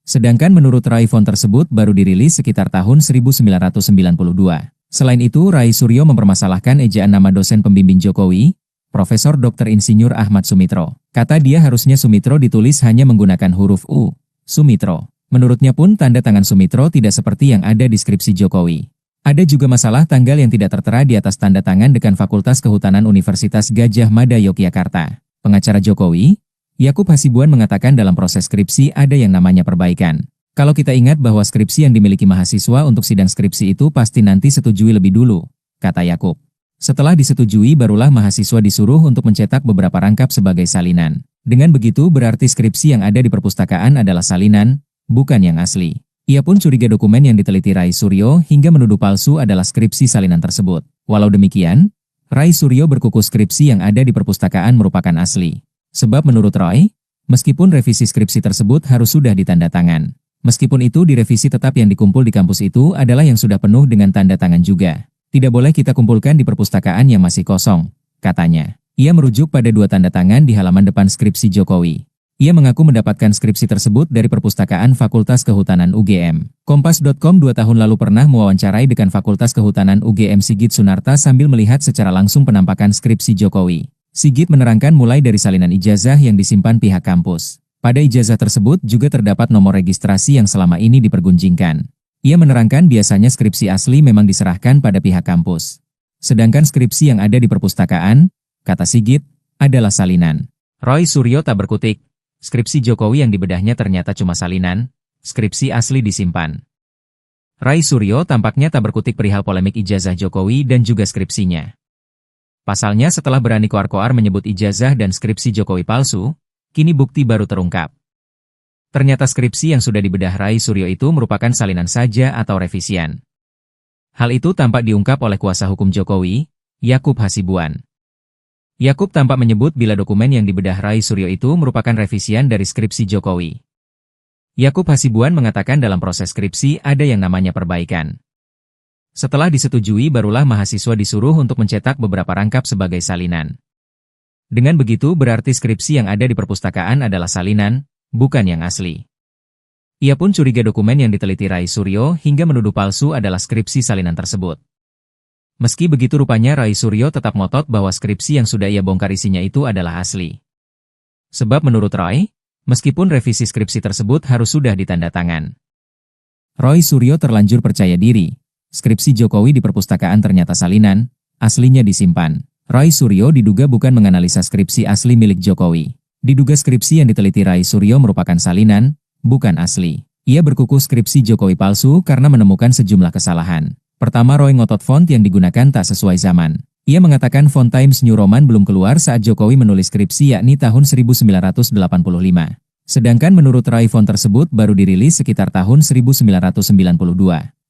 Sedangkan menurut Rai font tersebut baru dirilis sekitar tahun 1992. Selain itu, Rai Suryo mempermasalahkan ejaan nama dosen pembimbing Jokowi, Profesor Dr. Insinyur Ahmad Sumitro. Kata dia harusnya Sumitro ditulis hanya menggunakan huruf U, Sumitro. Menurutnya pun tanda tangan Sumitro tidak seperti yang ada di skripsi Jokowi. Ada juga masalah tanggal yang tidak tertera di atas tanda tangan Dekan Fakultas Kehutanan Universitas Gadjah Mada Yogyakarta. Pengacara Jokowi, Yakub Hasibuan mengatakan dalam proses skripsi ada yang namanya perbaikan. Kalau kita ingat bahwa skripsi yang dimiliki mahasiswa untuk sidang skripsi itu pasti nanti setujui lebih dulu, kata Yakub. Setelah disetujui barulah mahasiswa disuruh untuk mencetak beberapa rangkap sebagai salinan. Dengan begitu berarti skripsi yang ada di perpustakaan adalah salinan, bukan yang asli. Ia pun curiga dokumen yang diteliti Rai Suryo hingga menuduh palsu adalah skripsi salinan tersebut. Walau demikian, Rai Suryo berkuku skripsi yang ada di perpustakaan merupakan asli. Sebab menurut Roy, meskipun revisi skripsi tersebut harus sudah ditanda tangan. Meskipun itu direvisi tetap yang dikumpul di kampus itu adalah yang sudah penuh dengan tanda tangan juga. Tidak boleh kita kumpulkan di perpustakaan yang masih kosong, katanya. Ia merujuk pada 2 tanda tangan di halaman depan skripsi Jokowi. Ia mengaku mendapatkan skripsi tersebut dari perpustakaan Fakultas Kehutanan UGM. Kompas.com 2 tahun lalu pernah mewawancarai Dekan Fakultas Kehutanan UGM Sigit Sunarta sambil melihat secara langsung penampakan skripsi Jokowi. Sigit menerangkan mulai dari salinan ijazah yang disimpan pihak kampus. Pada ijazah tersebut juga terdapat nomor registrasi yang selama ini dipergunjingkan. Ia menerangkan biasanya skripsi asli memang diserahkan pada pihak kampus. Sedangkan skripsi yang ada di perpustakaan, kata Sigit, adalah salinan. Rai Suryo tak berkutik. Skripsi Jokowi yang dibedahnya ternyata cuma salinan, skripsi asli disimpan. Rai Suryo tampaknya tak berkutik perihal polemik ijazah Jokowi dan juga skripsinya. Pasalnya setelah berani koar-koar menyebut ijazah dan skripsi Jokowi palsu, kini bukti baru terungkap. Ternyata skripsi yang sudah dibedah Rai Suryo itu merupakan salinan saja atau revisian. Hal itu tampak diungkap oleh kuasa hukum Jokowi, Yakub Hasibuan. Yakub tampak menyebut bila dokumen yang dibedah Rai Suryo itu merupakan revisian dari skripsi Jokowi. Yakub Hasibuan mengatakan dalam proses skripsi ada yang namanya perbaikan. Setelah disetujui barulah mahasiswa disuruh untuk mencetak beberapa rangkap sebagai salinan. Dengan begitu berarti skripsi yang ada di perpustakaan adalah salinan, bukan yang asli. Ia pun curiga dokumen yang diteliti Rai Suryo hingga menuduh palsu adalah skripsi salinan tersebut. Meski begitu rupanya Rai Suryo tetap ngotot bahwa skripsi yang sudah ia bongkar isinya itu adalah asli. Sebab menurut Roy, meskipun revisi skripsi tersebut harus sudah ditanda tangan. Rai Suryo terlanjur percaya diri. Skripsi Jokowi di perpustakaan ternyata salinan, aslinya disimpan. Rai Suryo diduga bukan menganalisa skripsi asli milik Jokowi. Diduga skripsi yang diteliti Rai Suryo merupakan salinan, bukan asli. Ia berkuku skripsi Jokowi palsu karena menemukan sejumlah kesalahan. Pertama, Roy ngotot font yang digunakan tak sesuai zaman. Ia mengatakan font Times New Roman belum keluar saat Jokowi menulis skripsi yakni tahun 1985. Sedangkan menurut Rai font tersebut baru dirilis sekitar tahun 1992.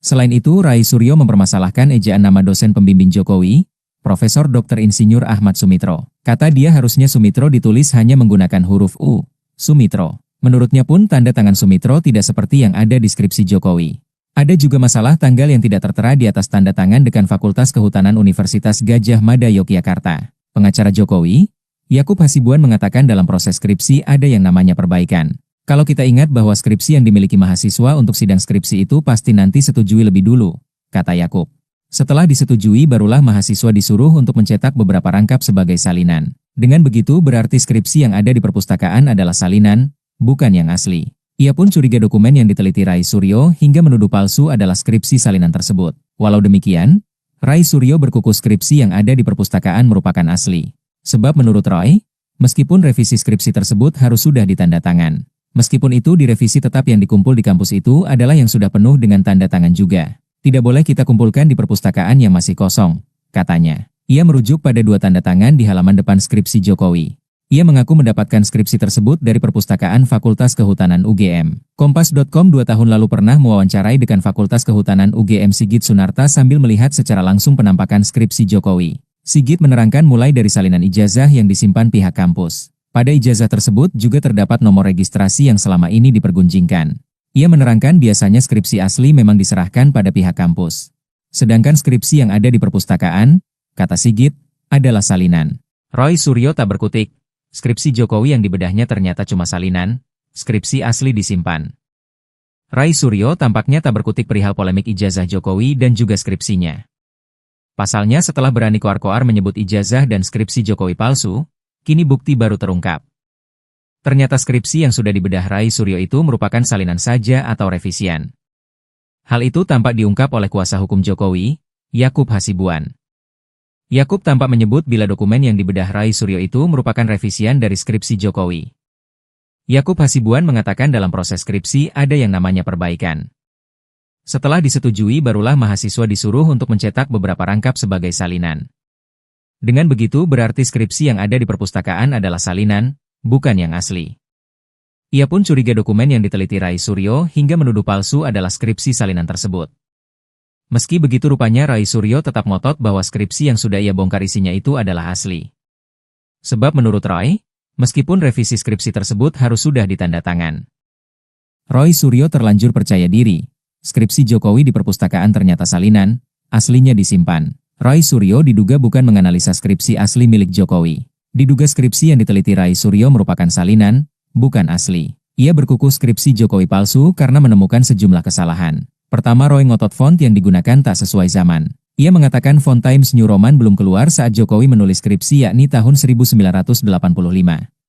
Selain itu, Rai Suryo mempermasalahkan ejaan nama dosen pembimbing Jokowi, Profesor Dr. Insinyur Ahmad Sumitro. Kata dia harusnya Sumitro ditulis hanya menggunakan huruf U, Sumitro. Menurutnya pun tanda tangan Sumitro tidak seperti yang ada di skripsi Jokowi. Ada juga masalah tanggal yang tidak tertera di atas tanda tangan Dekan Fakultas Kehutanan Universitas Gadjah Mada Yogyakarta. Pengacara Jokowi, Yakub Hasibuan mengatakan dalam proses skripsi ada yang namanya perbaikan. Kalau kita ingat bahwa skripsi yang dimiliki mahasiswa untuk sidang skripsi itu pasti nanti setujui lebih dulu, kata Yakub. Setelah disetujui barulah mahasiswa disuruh untuk mencetak beberapa rangkap sebagai salinan. Dengan begitu berarti skripsi yang ada di perpustakaan adalah salinan, bukan yang asli. Ia pun curiga dokumen yang diteliti Rai Suryo hingga menuduh palsu adalah skripsi salinan tersebut. Walau demikian, Rai Suryo berkukuh skripsi yang ada di perpustakaan merupakan asli. Sebab menurut Roy, meskipun revisi skripsi tersebut harus sudah ditanda tangan. Meskipun itu direvisi tetap yang dikumpul di kampus itu adalah yang sudah penuh dengan tanda tangan juga. Tidak boleh kita kumpulkan di perpustakaan yang masih kosong, katanya. Ia merujuk pada 2 tanda tangan di halaman depan skripsi Jokowi. Ia mengaku mendapatkan skripsi tersebut dari perpustakaan Fakultas Kehutanan UGM. Kompas.com 2 tahun lalu pernah mewawancarai dekan Fakultas Kehutanan UGM Sigit Sunarta sambil melihat secara langsung penampakan skripsi Jokowi. Sigit menerangkan mulai dari salinan ijazah yang disimpan pihak kampus. Pada ijazah tersebut juga terdapat nomor registrasi yang selama ini dipergunjingkan. Ia menerangkan biasanya skripsi asli memang diserahkan pada pihak kampus. Sedangkan skripsi yang ada di perpustakaan, kata Sigit, adalah salinan. Roy Suryo tak berkutik. Skripsi Jokowi yang dibedahnya ternyata cuma salinan, skripsi asli disimpan. Rai Suryo tampaknya tak berkutik perihal polemik ijazah Jokowi dan juga skripsinya. Pasalnya setelah berani koar-koar menyebut ijazah dan skripsi Jokowi palsu, kini bukti baru terungkap. Ternyata skripsi yang sudah dibedah Rai Suryo itu merupakan salinan saja atau revisian. Hal itu tampak diungkap oleh kuasa hukum Jokowi, Yakub Hasibuan. Yakub tampak menyebut bila dokumen yang dibedah Rai Suryo itu merupakan revisian dari skripsi Jokowi. Yakub Hasibuan mengatakan dalam proses skripsi ada yang namanya perbaikan. Setelah disetujui barulah mahasiswa disuruh untuk mencetak beberapa rangkap sebagai salinan. Dengan begitu berarti skripsi yang ada di perpustakaan adalah salinan, bukan yang asli. Ia pun curiga dokumen yang diteliti Rai Suryo hingga menuduh palsu adalah skripsi salinan tersebut. Meski begitu rupanya Rai Suryo tetap ngotot bahwa skripsi yang sudah ia bongkar isinya itu adalah asli. Sebab menurut Roy, meskipun revisi skripsi tersebut harus sudah ditanda tangan. Roy Suryo terlanjur percaya diri. Skripsi Jokowi di perpustakaan ternyata salinan, aslinya disimpan. Rai Suryo diduga bukan menganalisa skripsi asli milik Jokowi. Diduga skripsi yang diteliti Rai Suryo merupakan salinan, bukan asli. Ia berkukuh skripsi Jokowi palsu karena menemukan sejumlah kesalahan. Pertama, Roy ngotot font yang digunakan tak sesuai zaman. Ia mengatakan font Times New Roman belum keluar saat Jokowi menulis skripsi yakni tahun 1985.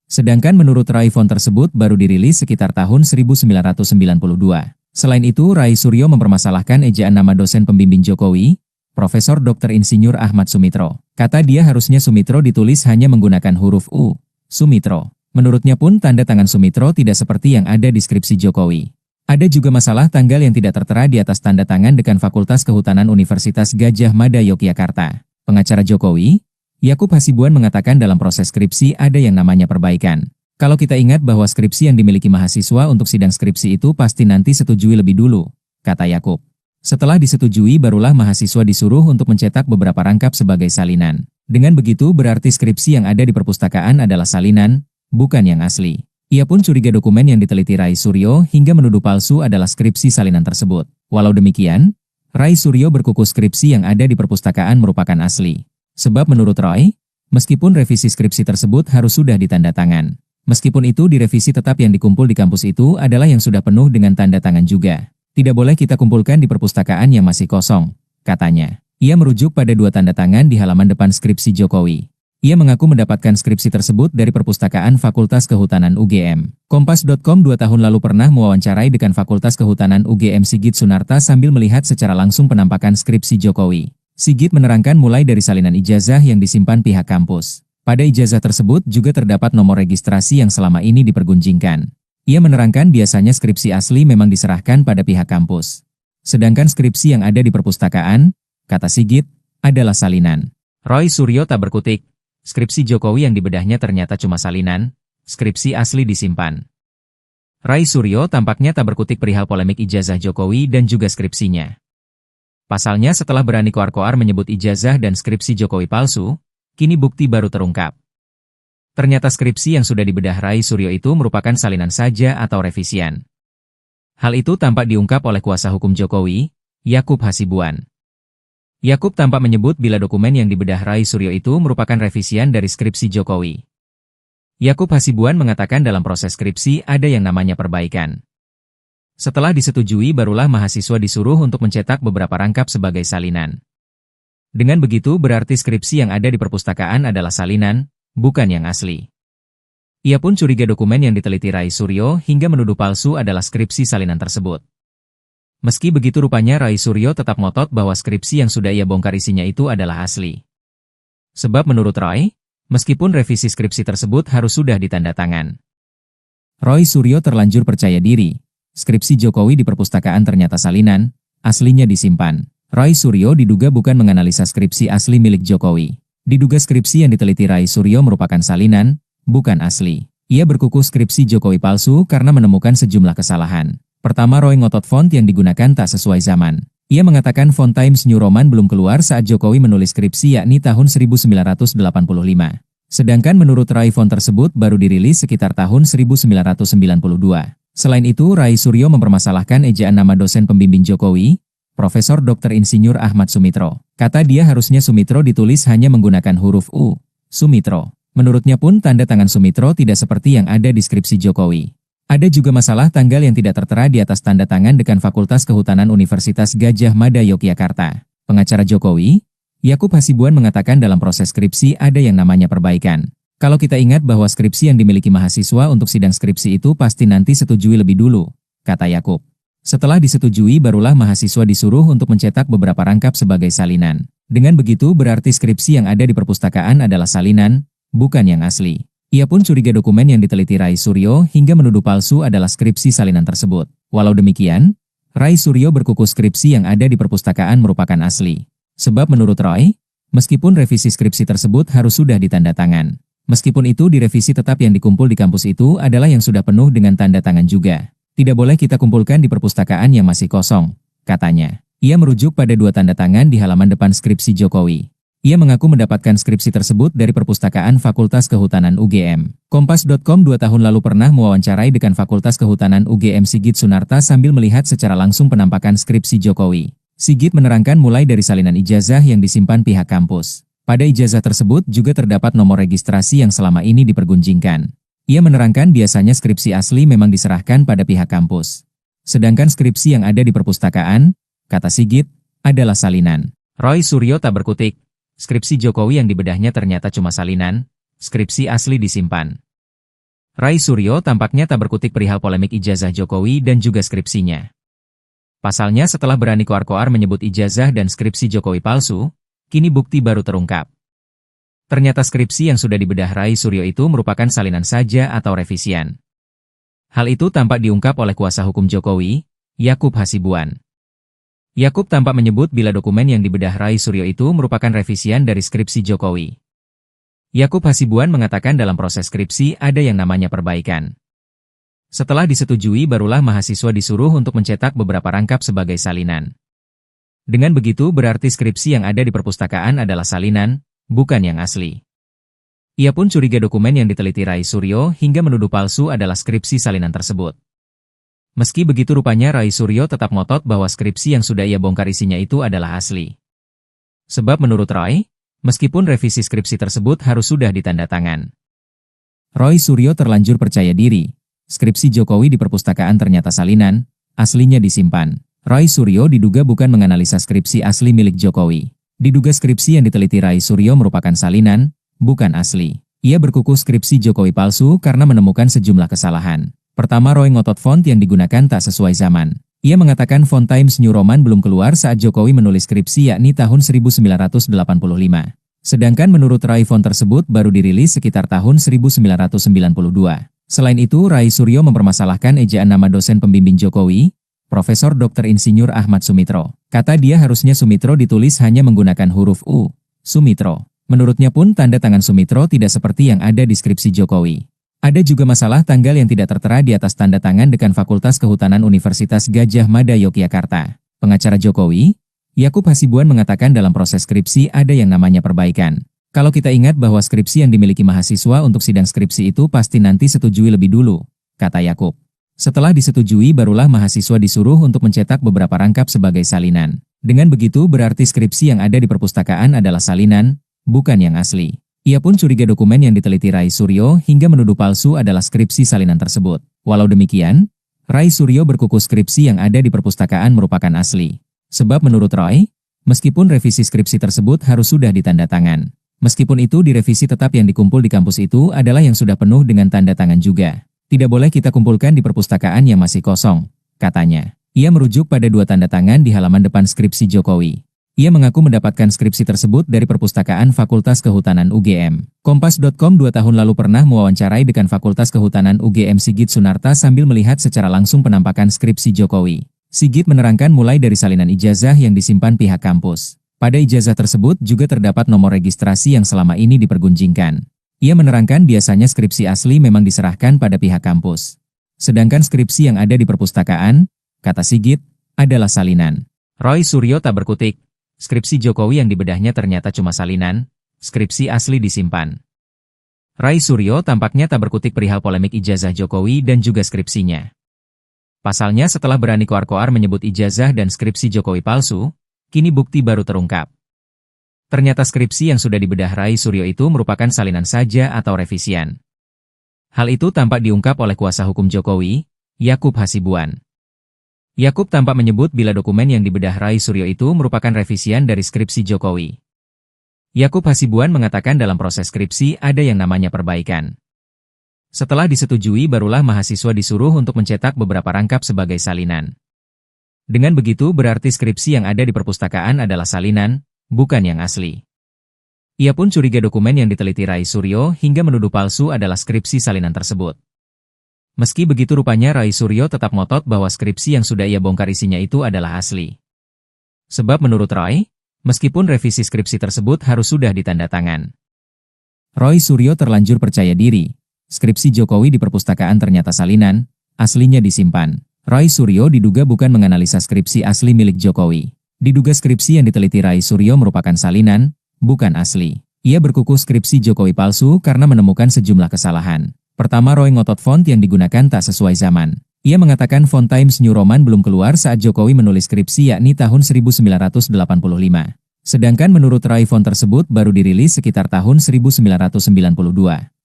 Sedangkan menurut Rai font tersebut baru dirilis sekitar tahun 1992. Selain itu, Rai Suryo mempermasalahkan ejaan nama dosen pembimbing Jokowi, Profesor Dr. Insinyur Ahmad Sumitro. Kata dia harusnya Sumitro ditulis hanya menggunakan huruf U, Sumitro. Menurutnya pun tanda tangan Sumitro tidak seperti yang ada di skripsi Jokowi. Ada juga masalah tanggal yang tidak tertera di atas tanda tangan dekan Fakultas Kehutanan Universitas Gadjah Mada Yogyakarta. Pengacara Jokowi, Yakub Hasibuan mengatakan dalam proses skripsi ada yang namanya perbaikan. Kalau kita ingat bahwa skripsi yang dimiliki mahasiswa untuk sidang skripsi itu pasti nanti setujui lebih dulu, kata Yakub. Setelah disetujui barulah mahasiswa disuruh untuk mencetak beberapa rangkap sebagai salinan. Dengan begitu berarti skripsi yang ada di perpustakaan adalah salinan, bukan yang asli. Ia pun curiga dokumen yang diteliti Rai Suryo hingga menuduh palsu adalah skripsi salinan tersebut. Walau demikian, Rai Suryo berkukuh skripsi yang ada di perpustakaan merupakan asli. Sebab menurut Roy, meskipun revisi skripsi tersebut harus sudah ditanda tangan. Meskipun itu direvisi tetap yang dikumpul di kampus itu adalah yang sudah penuh dengan tanda tangan juga. Tidak boleh kita kumpulkan di perpustakaan yang masih kosong, katanya. Ia merujuk pada 2 tanda tangan di halaman depan skripsi Jokowi. Ia mengaku mendapatkan skripsi tersebut dari perpustakaan Fakultas Kehutanan UGM. Kompas.com 2 tahun lalu pernah mewawancarai dekan Fakultas Kehutanan UGM Sigit Sunarta sambil melihat secara langsung penampakan skripsi Jokowi. Sigit menerangkan mulai dari salinan ijazah yang disimpan pihak kampus. Pada ijazah tersebut juga terdapat nomor registrasi yang selama ini dipergunjingkan. Ia menerangkan biasanya skripsi asli memang diserahkan pada pihak kampus. Sedangkan skripsi yang ada di perpustakaan, kata Sigit, adalah salinan. Roy Suryo tak berkutik. Skripsi Jokowi yang dibedahnya ternyata cuma salinan, skripsi asli disimpan. Rai Suryo tampaknya tak berkutik perihal polemik ijazah Jokowi dan juga skripsinya. Pasalnya setelah berani koar-koar menyebut ijazah dan skripsi Jokowi palsu, kini bukti baru terungkap. Ternyata skripsi yang sudah dibedah Rai Suryo itu merupakan salinan saja atau revisian. Hal itu tampak diungkap oleh kuasa hukum Jokowi, Yakub Hasibuan. Yakub tampak menyebut bila dokumen yang dibedah Rai Suryo itu merupakan revisian dari skripsi Jokowi. Yakub Hasibuan mengatakan dalam proses skripsi ada yang namanya perbaikan. Setelah disetujui barulah mahasiswa disuruh untuk mencetak beberapa rangkap sebagai salinan. Dengan begitu berarti skripsi yang ada di perpustakaan adalah salinan, bukan yang asli. Ia pun curiga dokumen yang diteliti Rai Suryo hingga menuduh palsu adalah skripsi salinan tersebut. Meski begitu rupanya Rai Suryo tetap ngotot bahwa skripsi yang sudah ia bongkar isinya itu adalah asli. Sebab menurut Roy, meskipun revisi skripsi tersebut harus sudah ditanda tangan. Rai Suryo terlanjur percaya diri. Skripsi Jokowi di perpustakaan ternyata salinan, aslinya disimpan. Rai Suryo diduga bukan menganalisa skripsi asli milik Jokowi. Diduga skripsi yang diteliti Rai Suryo merupakan salinan, bukan asli. Ia berkukuh skripsi Jokowi palsu karena menemukan sejumlah kesalahan. Pertama, Roy ngotot font yang digunakan tak sesuai zaman. Ia mengatakan font Times New Roman belum keluar saat Jokowi menulis skripsi yakni tahun 1985. Sedangkan menurut Rai font tersebut baru dirilis sekitar tahun 1992. Selain itu, Rai Suryo mempermasalahkan ejaan nama dosen pembimbing Jokowi, Profesor Dr. Insinyur Ahmad Sumitro. Kata dia harusnya Sumitro ditulis hanya menggunakan huruf U, Sumitro. Menurutnya pun tanda tangan Sumitro tidak seperti yang ada di skripsi Jokowi. Ada juga masalah tanggal yang tidak tertera di atas tanda tangan Dekan Fakultas Kehutanan Universitas Gadjah Mada Yogyakarta. Pengacara Jokowi, Yakub Hasibuan mengatakan dalam proses skripsi ada yang namanya perbaikan. Kalau kita ingat bahwa skripsi yang dimiliki mahasiswa untuk sidang skripsi itu pasti nanti setujui lebih dulu, kata Yakub. Setelah disetujui barulah mahasiswa disuruh untuk mencetak beberapa rangkap sebagai salinan. Dengan begitu berarti skripsi yang ada di perpustakaan adalah salinan, bukan yang asli. Ia pun curiga dokumen yang diteliti Rai Suryo hingga menuduh palsu adalah skripsi salinan tersebut. Walau demikian, Rai Suryo berkukuh skripsi yang ada di perpustakaan merupakan asli. Sebab menurut Roy, meskipun revisi skripsi tersebut harus sudah ditanda tangan. Meskipun itu direvisi tetap yang dikumpul di kampus itu adalah yang sudah penuh dengan tanda tangan juga. Tidak boleh kita kumpulkan di perpustakaan yang masih kosong, katanya. Ia merujuk pada 2 tanda tangan di halaman depan skripsi Jokowi. Ia mengaku mendapatkan skripsi tersebut dari perpustakaan Fakultas Kehutanan UGM. Kompas.com 2 tahun lalu pernah mewawancarai Dekan Fakultas Kehutanan UGM Sigit Sunarta sambil melihat secara langsung penampakan skripsi Jokowi. Sigit menerangkan mulai dari salinan ijazah yang disimpan pihak kampus. Pada ijazah tersebut juga terdapat nomor registrasi yang selama ini dipergunjingkan. Ia menerangkan biasanya skripsi asli memang diserahkan pada pihak kampus. Sedangkan skripsi yang ada di perpustakaan, kata Sigit, adalah salinan. Rai Suryo tak berkutik. Skripsi Jokowi yang dibedahnya ternyata cuma salinan, skripsi asli disimpan. Rai Suryo tampaknya tak berkutik perihal polemik ijazah Jokowi dan juga skripsinya. Pasalnya setelah berani koar-koar menyebut ijazah dan skripsi Jokowi palsu, kini bukti baru terungkap. Ternyata skripsi yang sudah dibedah Rai Suryo itu merupakan salinan saja atau revisian. Hal itu tampak diungkap oleh kuasa hukum Jokowi, Yakub Hasibuan. Yakub tampak menyebut bila dokumen yang dibedah Rai Suryo itu merupakan revisian dari skripsi Jokowi. Yakub Hasibuan mengatakan dalam proses skripsi ada yang namanya perbaikan. Setelah disetujui barulah mahasiswa disuruh untuk mencetak beberapa rangkap sebagai salinan. Dengan begitu berarti skripsi yang ada di perpustakaan adalah salinan, bukan yang asli. Ia pun curiga dokumen yang diteliti Rai Suryo hingga menuduh palsu adalah skripsi salinan tersebut. Meski begitu rupanya Rai Suryo tetap ngotot bahwa skripsi yang sudah ia bongkar isinya itu adalah asli. Sebab menurut Roy, meskipun revisi skripsi tersebut harus sudah ditanda tangan. Rai Suryo terlanjur percaya diri. Skripsi Jokowi di perpustakaan ternyata salinan, aslinya disimpan. Rai Suryo diduga bukan menganalisa skripsi asli milik Jokowi. Diduga skripsi yang diteliti Rai Suryo merupakan salinan, bukan asli. Ia berkukuh skripsi Jokowi palsu karena menemukan sejumlah kesalahan. Pertama, Roy ngotot font yang digunakan tak sesuai zaman. Ia mengatakan font Times New Roman belum keluar saat Jokowi menulis skripsi yakni tahun 1985. Sedangkan menurut Rai font tersebut baru dirilis sekitar tahun 1992. Selain itu, Rai Suryo mempermasalahkan ejaan nama dosen pembimbing Jokowi, Profesor Dr. Insinyur Ahmad Sumitro. Kata dia harusnya Sumitro ditulis hanya menggunakan huruf U, Sumitro. Menurutnya pun tanda tangan Sumitro tidak seperti yang ada di skripsi Jokowi. Ada juga masalah tanggal yang tidak tertera di atas tanda tangan Dekan Fakultas Kehutanan Universitas Gadjah Mada Yogyakarta. Pengacara Jokowi, Yakub Hasibuan mengatakan dalam proses skripsi ada yang namanya perbaikan. Kalau kita ingat bahwa skripsi yang dimiliki mahasiswa untuk sidang skripsi itu pasti nanti setujui lebih dulu, kata Yakub. Setelah disetujui barulah mahasiswa disuruh untuk mencetak beberapa rangkap sebagai salinan. Dengan begitu berarti skripsi yang ada di perpustakaan adalah salinan, bukan yang asli. Ia pun curiga dokumen yang diteliti Rai Suryo hingga menuduh palsu adalah skripsi salinan tersebut. Walau demikian, Rai Suryo berkuku skripsi yang ada di perpustakaan merupakan asli. Sebab menurut Roy, meskipun revisi skripsi tersebut harus sudah ditanda tangan. Meskipun itu direvisi tetap yang dikumpul di kampus itu adalah yang sudah penuh dengan tanda tangan juga. Tidak boleh kita kumpulkan di perpustakaan yang masih kosong, katanya. Ia merujuk pada 2 tanda tangan di halaman depan skripsi Jokowi. Ia mengaku mendapatkan skripsi tersebut dari Perpustakaan Fakultas Kehutanan UGM. Kompas.com 2 tahun lalu pernah mewawancarai dekan Fakultas Kehutanan UGM Sigit Sunarta sambil melihat secara langsung penampakan skripsi Jokowi. Sigit menerangkan mulai dari salinan ijazah yang disimpan pihak kampus. Pada ijazah tersebut juga terdapat nomor registrasi yang selama ini dipergunjingkan. Ia menerangkan biasanya skripsi asli memang diserahkan pada pihak kampus. Sedangkan skripsi yang ada di perpustakaan, kata Sigit, adalah salinan. Roy Suryo tak berkutik. Skripsi Jokowi yang dibedahnya ternyata cuma salinan, skripsi asli disimpan. Rai Suryo tampaknya tak berkutik perihal polemik ijazah Jokowi dan juga skripsinya. Pasalnya setelah berani koar-koar menyebut ijazah dan skripsi Jokowi palsu, kini bukti baru terungkap. Ternyata skripsi yang sudah dibedah Rai Suryo itu merupakan salinan saja atau revisian. Hal itu tampak diungkap oleh kuasa hukum Jokowi, Yakub Hasibuan. Yakub tampak menyebut bila dokumen yang dibedah Rai Suryo itu merupakan revisian dari skripsi Jokowi. Yakub Hasibuan mengatakan dalam proses skripsi ada yang namanya perbaikan. Setelah disetujui barulah mahasiswa disuruh untuk mencetak beberapa rangkap sebagai salinan. Dengan begitu berarti skripsi yang ada di perpustakaan adalah salinan, bukan yang asli. Ia pun curiga dokumen yang diteliti Rai Suryo hingga menuduh palsu adalah skripsi salinan tersebut. Meski begitu rupanya Rai Suryo tetap ngotot bahwa skripsi yang sudah ia bongkar isinya itu adalah asli. Sebab menurut Roy, meskipun revisi skripsi tersebut harus sudah ditanda tangan. Roy Suryo terlanjur percaya diri. Skripsi Jokowi di perpustakaan ternyata salinan, aslinya disimpan. Rai Suryo diduga bukan menganalisa skripsi asli milik Jokowi. Diduga skripsi yang diteliti Rai Suryo merupakan salinan, bukan asli. Ia berkuku skripsi Jokowi palsu karena menemukan sejumlah kesalahan. Pertama, Roy ngotot font yang digunakan tak sesuai zaman. Ia mengatakan font Times New Roman belum keluar saat Jokowi menulis skripsi yakni tahun 1985. Sedangkan menurut Rai font tersebut baru dirilis sekitar tahun 1992.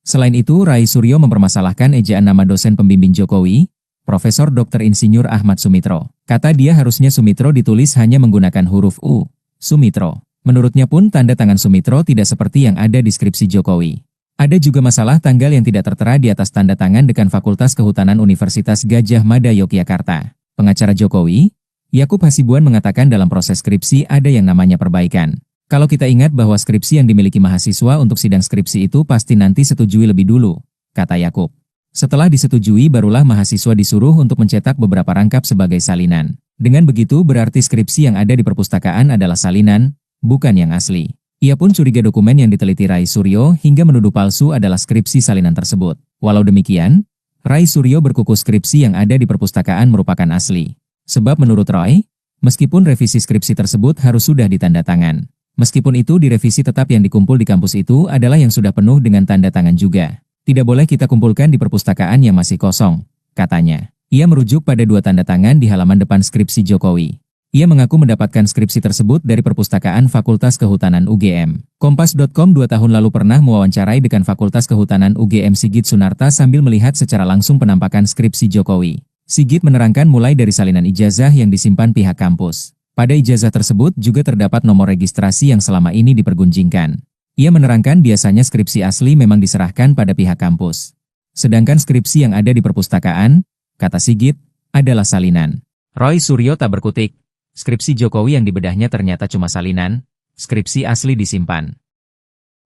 Selain itu, Rai Suryo mempermasalahkan ejaan nama dosen pembimbing Jokowi, Profesor Dr. Insinyur Ahmad Sumitro. Kata dia harusnya Sumitro ditulis hanya menggunakan huruf U, Sumitro. Menurutnya pun tanda tangan Sumitro tidak seperti yang ada di skripsi Jokowi. Ada juga masalah tanggal yang tidak tertera di atas tanda tangan dekan Fakultas Kehutanan Universitas Gadjah Mada Yogyakarta. Pengacara Jokowi, Yakub Hasibuan mengatakan dalam proses skripsi ada yang namanya perbaikan. Kalau kita ingat bahwa skripsi yang dimiliki mahasiswa untuk sidang skripsi itu pasti nanti setujui lebih dulu, kata Yakub. Setelah disetujui barulah mahasiswa disuruh untuk mencetak beberapa rangkap sebagai salinan. Dengan begitu berarti skripsi yang ada di perpustakaan adalah salinan, bukan yang asli. Ia pun curiga dokumen yang diteliti Rai Suryo hingga menuduh palsu adalah skripsi salinan tersebut. Walau demikian, Rai Suryo berkuku skripsi yang ada di perpustakaan merupakan asli. Sebab menurut Roy, meskipun revisi skripsi tersebut harus sudah ditanda tangan. Meskipun itu direvisi tetap yang dikumpul di kampus itu adalah yang sudah penuh dengan tanda tangan juga. Tidak boleh kita kumpulkan di perpustakaan yang masih kosong, katanya. Ia merujuk pada 2 tanda tangan di halaman depan skripsi Jokowi. Ia mengaku mendapatkan skripsi tersebut dari Perpustakaan Fakultas Kehutanan UGM. Kompas.com 2 tahun lalu pernah mewawancarai dekan Fakultas Kehutanan UGM Sigit Sunarta sambil melihat secara langsung penampakan skripsi Jokowi. Sigit menerangkan mulai dari salinan ijazah yang disimpan pihak kampus. Pada ijazah tersebut juga terdapat nomor registrasi yang selama ini dipergunjingkan. Ia menerangkan biasanya skripsi asli memang diserahkan pada pihak kampus. Sedangkan skripsi yang ada di perpustakaan, kata Sigit, adalah salinan. Rai Suryo tak berkutik. Skripsi Jokowi yang dibedahnya ternyata cuma salinan, skripsi asli disimpan.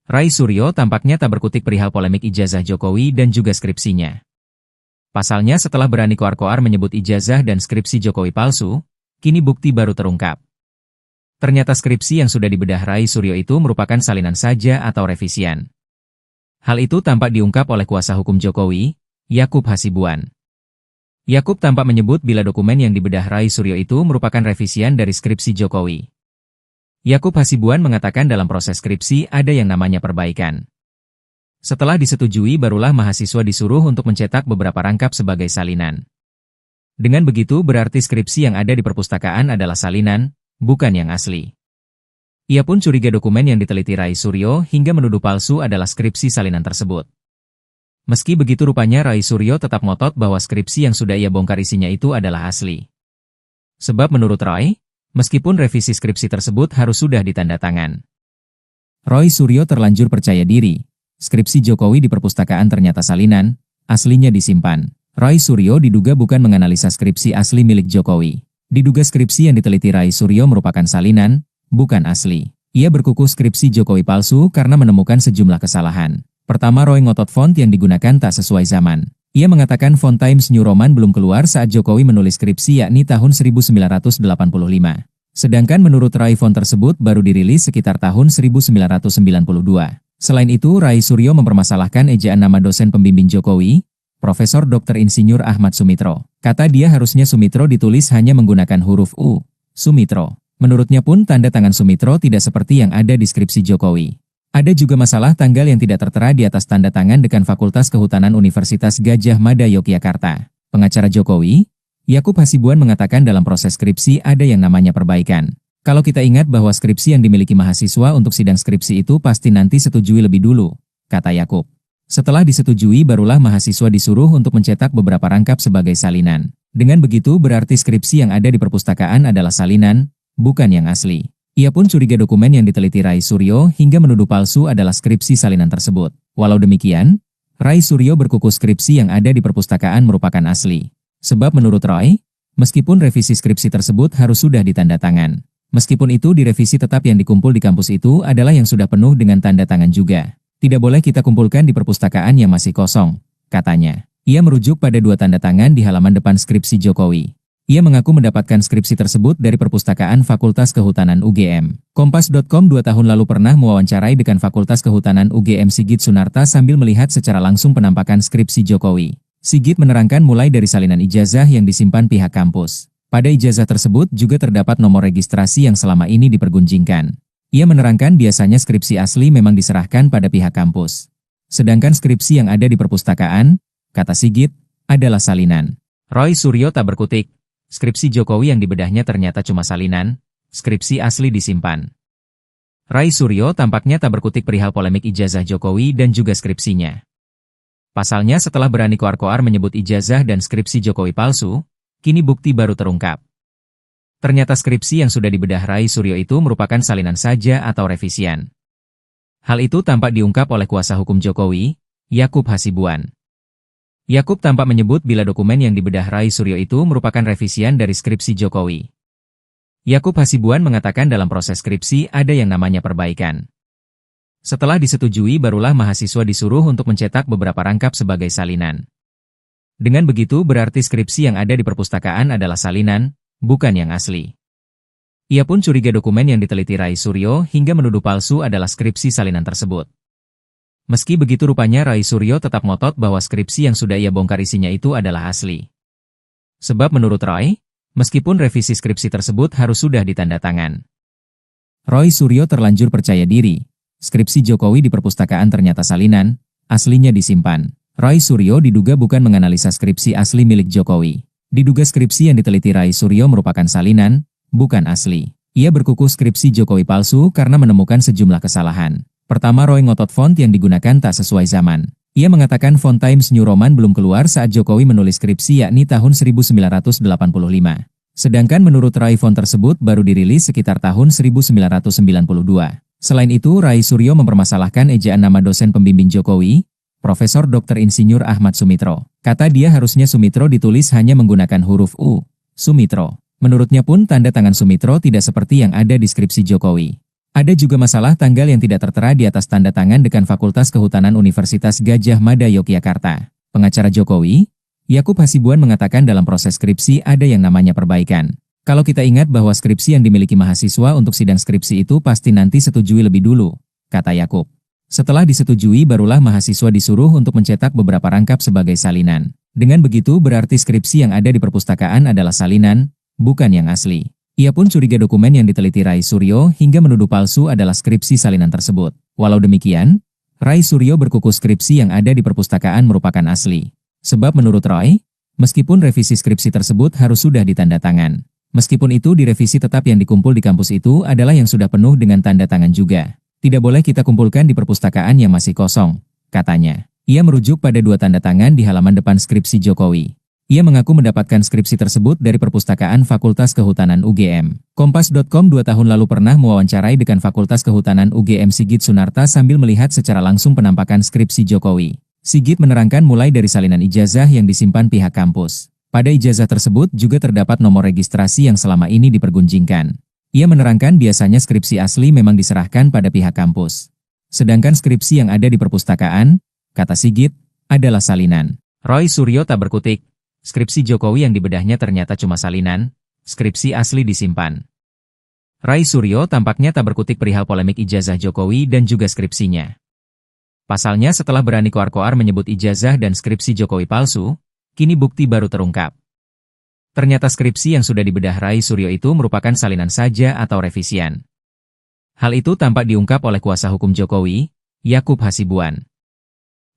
Rai Suryo tampaknya tak berkutik perihal polemik ijazah Jokowi dan juga skripsinya. Pasalnya setelah berani koar-koar menyebut ijazah dan skripsi Jokowi palsu, kini bukti baru terungkap. Ternyata skripsi yang sudah dibedah Rai Suryo itu merupakan salinan saja atau revisian. Hal itu tampak diungkap oleh kuasa hukum Jokowi, Yakub Hasibuan. Yakub tampak menyebut bila dokumen yang dibedah Rai Suryo itu merupakan revisian dari skripsi Jokowi. Yakub Hasibuan mengatakan dalam proses skripsi ada yang namanya perbaikan. Setelah disetujui barulah mahasiswa disuruh untuk mencetak beberapa rangkap sebagai salinan. Dengan begitu berarti skripsi yang ada di perpustakaan adalah salinan, bukan yang asli. Ia pun curiga dokumen yang diteliti Rai Suryo hingga menuduh palsu adalah skripsi salinan tersebut. Meski begitu rupanya Rai Suryo tetap ngotot bahwa skripsi yang sudah ia bongkar isinya itu adalah asli. Sebab menurut Roy, meskipun revisi skripsi tersebut harus sudah ditandatangan. Roy Suryo terlanjur percaya diri. Skripsi Jokowi di perpustakaan ternyata salinan, aslinya disimpan. Roy Suryo diduga bukan menganalisa skripsi asli milik Jokowi. Diduga skripsi yang diteliti Rai Suryo merupakan salinan, bukan asli. Ia berkuku skripsi Jokowi palsu karena menemukan sejumlah kesalahan. Pertama, Roy ngotot font yang digunakan tak sesuai zaman. Ia mengatakan font Times New Roman belum keluar saat Jokowi menulis skripsi yakni tahun 1985. Sedangkan menurut Rai font tersebut baru dirilis sekitar tahun 1992. Selain itu, Rai Suryo mempermasalahkan ejaan nama dosen pembimbing Jokowi, Profesor Dr. Insinyur Ahmad Sumitro. Kata dia harusnya Sumitro ditulis hanya menggunakan huruf U, Sumitro. Menurutnya pun tanda tangan Sumitro tidak seperti yang ada di skripsi Jokowi. Ada juga masalah tanggal yang tidak tertera di atas tanda tangan Dekan Fakultas Kehutanan Universitas Gadjah Mada Yogyakarta. Pengacara Jokowi, Yakub Hasibuan mengatakan dalam proses skripsi ada yang namanya perbaikan. Kalau kita ingat bahwa skripsi yang dimiliki mahasiswa untuk sidang skripsi itu pasti nanti setujui lebih dulu, kata Yakub. Setelah disetujui barulah mahasiswa disuruh untuk mencetak beberapa rangkap sebagai salinan. Dengan begitu berarti skripsi yang ada di perpustakaan adalah salinan, bukan yang asli. Ia pun curiga dokumen yang diteliti Rai Suryo hingga menuduh palsu adalah skripsi salinan tersebut. Walau demikian, Rai Suryo berkuku skripsi yang ada di perpustakaan merupakan asli. Sebab menurut Roy, meskipun revisi skripsi tersebut harus sudah ditandatangan. Meskipun itu direvisi tetap yang dikumpul di kampus itu adalah yang sudah penuh dengan tanda tangan juga. Tidak boleh kita kumpulkan di perpustakaan yang masih kosong, katanya. Ia merujuk pada 2 tanda tangan di halaman depan skripsi Jokowi. Ia mengaku mendapatkan skripsi tersebut dari perpustakaan Fakultas Kehutanan UGM. Kompas.com 2 tahun lalu pernah mewawancarai Dekan Fakultas Kehutanan UGM Sigit Sunarta sambil melihat secara langsung penampakan skripsi Jokowi. Sigit menerangkan mulai dari salinan ijazah yang disimpan pihak kampus. Pada ijazah tersebut juga terdapat nomor registrasi yang selama ini dipergunjingkan. Ia menerangkan biasanya skripsi asli memang diserahkan pada pihak kampus. Sedangkan skripsi yang ada di perpustakaan, kata Sigit, adalah salinan. Roy Suryo tak berkutik. Skripsi Jokowi yang dibedahnya ternyata cuma salinan, skripsi asli disimpan. Rai Suryo tampaknya tak berkutik perihal polemik ijazah Jokowi dan juga skripsinya. Pasalnya setelah berani koar-koar menyebut ijazah dan skripsi Jokowi palsu, kini bukti baru terungkap. Ternyata skripsi yang sudah dibedah Rai Suryo itu merupakan salinan saja atau revisian. Hal itu tampak diungkap oleh kuasa hukum Jokowi, Yakub Hasibuan. Yakub tampak menyebut bila dokumen yang dibedah Rai Suryo itu merupakan revisian dari skripsi Jokowi. Yakub Hasibuan mengatakan dalam proses skripsi ada yang namanya perbaikan. Setelah disetujui barulah mahasiswa disuruh untuk mencetak beberapa rangkap sebagai salinan. Dengan begitu berarti skripsi yang ada di perpustakaan adalah salinan, bukan yang asli. Ia pun curiga dokumen yang diteliti Rai Suryo hingga menuduh palsu adalah skripsi salinan tersebut. Meski begitu rupanya Rai Suryo tetap ngotot bahwa skripsi yang sudah ia bongkar isinya itu adalah asli. Sebab menurut Roy, meskipun revisi skripsi tersebut harus sudah ditandatangan. Roy Suryo terlanjur percaya diri. Skripsi Jokowi di perpustakaan ternyata salinan, aslinya disimpan. Roy Suryo diduga bukan menganalisa skripsi asli milik Jokowi. Diduga skripsi yang diteliti Rai Suryo merupakan salinan, bukan asli. Ia berkuku skripsi Jokowi palsu karena menemukan sejumlah kesalahan. Pertama, Roy ngotot font yang digunakan tak sesuai zaman. Ia mengatakan font Times New Roman belum keluar saat Jokowi menulis skripsi yakni tahun 1985. Sedangkan menurut Rai font tersebut baru dirilis sekitar tahun 1992. Selain itu, Rai Suryo mempermasalahkan ejaan nama dosen pembimbing Jokowi, Profesor Dr. Insinyur Ahmad Sumitro. Kata dia harusnya Sumitro ditulis hanya menggunakan huruf U, Sumitro. Menurutnya pun tanda tangan Sumitro tidak seperti yang ada di skripsi Jokowi. Ada juga masalah tanggal yang tidak tertera di atas tanda tangan Dekan Fakultas Kehutanan Universitas Gadjah Mada Yogyakarta. Pengacara Jokowi, Yakub Hasibuan mengatakan dalam proses skripsi ada yang namanya perbaikan. Kalau kita ingat bahwa skripsi yang dimiliki mahasiswa untuk sidang skripsi itu pasti nanti setujui lebih dulu, kata Yakub. Setelah disetujui barulah mahasiswa disuruh untuk mencetak beberapa rangkap sebagai salinan. Dengan begitu berarti skripsi yang ada di perpustakaan adalah salinan, bukan yang asli. Ia pun curiga dokumen yang diteliti Rai Suryo hingga menuduh palsu adalah skripsi salinan tersebut. Walau demikian, Rai Suryo berkuku skripsi yang ada di perpustakaan merupakan asli. Sebab menurut Roy, meskipun revisi skripsi tersebut harus sudah ditandatangan. Meskipun itu direvisi tetap yang dikumpul di kampus itu adalah yang sudah penuh dengan tanda tangan juga. Tidak boleh kita kumpulkan di perpustakaan yang masih kosong, katanya. Ia merujuk pada 2 tanda tangan di halaman depan skripsi Jokowi. Ia mengaku mendapatkan skripsi tersebut dari Perpustakaan Fakultas Kehutanan UGM. Kompas.com 2 tahun lalu pernah mewawancarai Dekan Fakultas Kehutanan UGM Sigit Sunarta sambil melihat secara langsung penampakan skripsi Jokowi. Sigit menerangkan mulai dari salinan ijazah yang disimpan pihak kampus. Pada ijazah tersebut juga terdapat nomor registrasi yang selama ini dipergunjingkan. Ia menerangkan biasanya skripsi asli memang diserahkan pada pihak kampus. Sedangkan skripsi yang ada di perpustakaan, kata Sigit, adalah salinan. Roy Suryo tak berkutik. Skripsi Jokowi yang dibedahnya ternyata cuma salinan, skripsi asli disimpan. Rai Suryo tampaknya tak berkutik perihal polemik ijazah Jokowi dan juga skripsinya. Pasalnya setelah berani koar-koar menyebut ijazah dan skripsi Jokowi palsu, kini bukti baru terungkap. Ternyata skripsi yang sudah dibedah Rai Suryo itu merupakan salinan saja atau revisian. Hal itu tampak diungkap oleh kuasa hukum Jokowi, Yakub Hasibuan.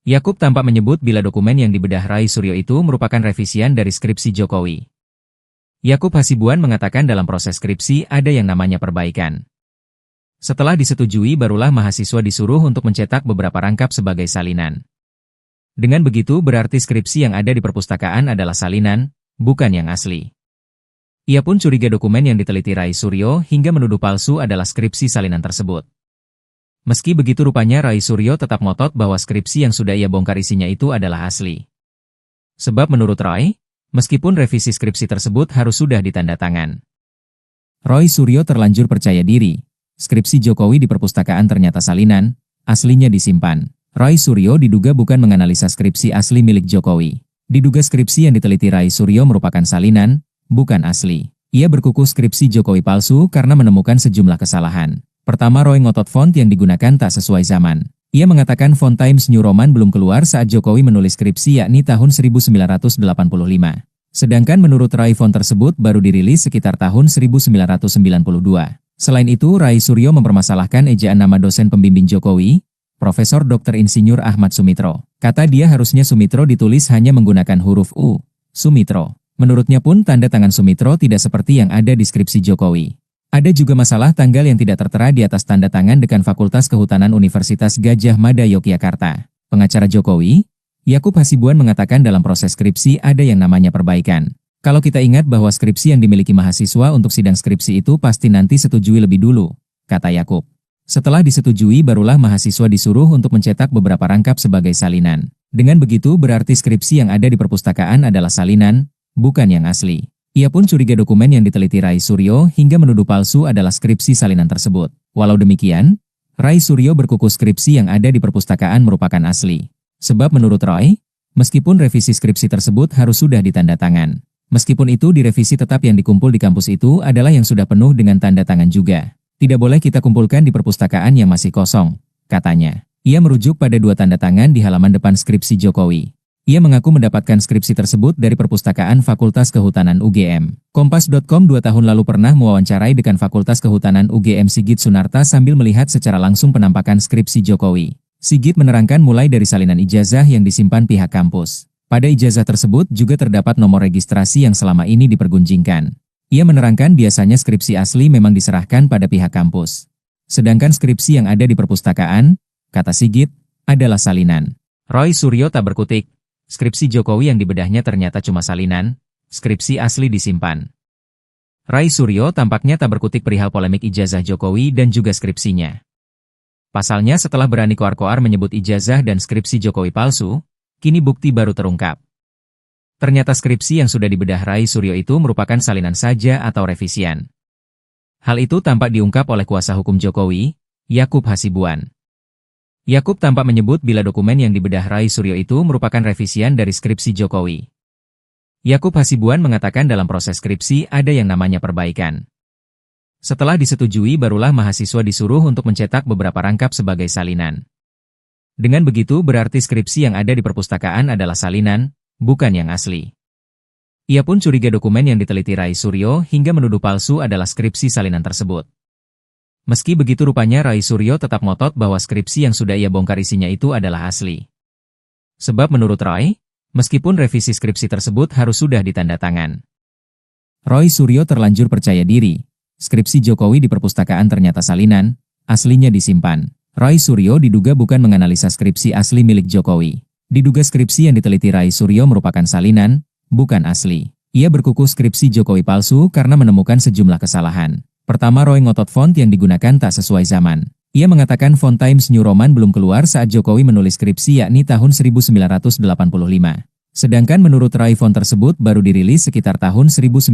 Yakub tampak menyebut bila dokumen yang dibedah Rai Suryo itu merupakan revisian dari skripsi Jokowi. Yakub Hasibuan mengatakan dalam proses skripsi ada yang namanya perbaikan. Setelah disetujui barulah mahasiswa disuruh untuk mencetak beberapa rangkap sebagai salinan. Dengan begitu berarti skripsi yang ada di perpustakaan adalah salinan, bukan yang asli. Ia pun curiga dokumen yang diteliti Rai Suryo hingga menuduh palsu adalah skripsi salinan tersebut. Meski begitu rupanya Rai Suryo tetap ngotot bahwa skripsi yang sudah ia bongkar isinya itu adalah asli. Sebab menurut Roy, meskipun revisi skripsi tersebut harus sudah ditanda tangan. Roy Suryo terlanjur percaya diri. Skripsi Jokowi di perpustakaan ternyata salinan, aslinya disimpan. Roy Suryo diduga bukan menganalisa skripsi asli milik Jokowi. Diduga skripsi yang diteliti Rai Suryo merupakan salinan, bukan asli. Ia berkukuh skripsi Jokowi palsu karena menemukan sejumlah kesalahan. Pertama, Roy ngotot font yang digunakan tak sesuai zaman. Ia mengatakan font Times New Roman belum keluar saat Jokowi menulis skripsi yakni tahun 1985. Sedangkan menurut Roy font tersebut baru dirilis sekitar tahun 1992. Selain itu, Rai Suryo mempermasalahkan ejaan nama dosen pembimbing Jokowi, Profesor Dr. Insinyur Ahmad Sumitro. Kata dia harusnya Sumitro ditulis hanya menggunakan huruf U, Sumitro. Menurutnya pun tanda tangan Sumitro tidak seperti yang ada di skripsi Jokowi. Ada juga masalah tanggal yang tidak tertera di atas tanda tangan Dekan Fakultas Kehutanan Universitas Gadjah Mada Yogyakarta. Pengacara Jokowi, Yakub Hasibuan mengatakan dalam proses skripsi ada yang namanya perbaikan. Kalau kita ingat bahwa skripsi yang dimiliki mahasiswa untuk sidang skripsi itu pasti nanti setujui lebih dulu, kata Yakub. Setelah disetujui barulah mahasiswa disuruh untuk mencetak beberapa rangkap sebagai salinan. Dengan begitu berarti skripsi yang ada di perpustakaan adalah salinan, bukan yang asli. Ia pun curiga dokumen yang diteliti Rai Suryo hingga menuduh palsu adalah skripsi salinan tersebut. Walau demikian, Rai Suryo berkukuh skripsi yang ada di perpustakaan merupakan asli. Sebab menurut Roy, meskipun revisi skripsi tersebut harus sudah ditanda tangan. Meskipun itu direvisi tetap yang dikumpul di kampus itu adalah yang sudah penuh dengan tanda tangan juga. Tidak boleh kita kumpulkan di perpustakaan yang masih kosong, katanya. Ia merujuk pada 2 tanda tangan di halaman depan skripsi Jokowi. Ia mengaku mendapatkan skripsi tersebut dari Perpustakaan Fakultas Kehutanan UGM. Kompas.com 2 tahun lalu pernah mewawancarai Dekan Fakultas Kehutanan UGM Sigit Sunarta sambil melihat secara langsung penampakan skripsi Jokowi. Sigit menerangkan mulai dari salinan ijazah yang disimpan pihak kampus. Pada ijazah tersebut juga terdapat nomor registrasi yang selama ini dipergunjingkan. Ia menerangkan biasanya skripsi asli memang diserahkan pada pihak kampus. Sedangkan skripsi yang ada di perpustakaan, kata Sigit, adalah salinan. Roy Suryo tak berkutik. Skripsi Jokowi yang dibedahnya ternyata cuma salinan, skripsi asli disimpan. Rai Suryo tampaknya tak berkutik perihal polemik ijazah Jokowi dan juga skripsinya. Pasalnya setelah berani koar-koar menyebut ijazah dan skripsi Jokowi palsu, kini bukti baru terungkap. Ternyata skripsi yang sudah dibedah Rai Suryo itu merupakan salinan saja atau revisian. Hal itu tampak diungkap oleh kuasa hukum Jokowi, Yakub Hasibuan. Yakub tampak menyebut bila dokumen yang dibedah Rai Suryo itu merupakan revisian dari skripsi Jokowi. Yakub Hasibuan mengatakan dalam proses skripsi ada yang namanya perbaikan. Setelah disetujui barulah mahasiswa disuruh untuk mencetak beberapa rangkap sebagai salinan. Dengan begitu berarti skripsi yang ada di perpustakaan adalah salinan, bukan yang asli. Ia pun curiga dokumen yang diteliti Rai Suryo hingga menuduh palsu adalah skripsi salinan tersebut. Meski begitu rupanya Rai Suryo tetap ngotot bahwa skripsi yang sudah ia bongkar isinya itu adalah asli. Sebab menurut Roy, meskipun revisi skripsi tersebut harus sudah ditanda tangan. Roy Suryo terlanjur percaya diri. Skripsi Jokowi di perpustakaan ternyata salinan, aslinya disimpan. Roy Suryo diduga bukan menganalisa skripsi asli milik Jokowi. Diduga skripsi yang diteliti Roy Suryo merupakan salinan, bukan asli. Ia berkuku skripsi Jokowi palsu karena menemukan sejumlah kesalahan. Pertama, Roy ngotot font yang digunakan tak sesuai zaman. Ia mengatakan font Times New Roman belum keluar saat Jokowi menulis skripsi yakni tahun 1985. Sedangkan menurut Roy font tersebut baru dirilis sekitar tahun 1992.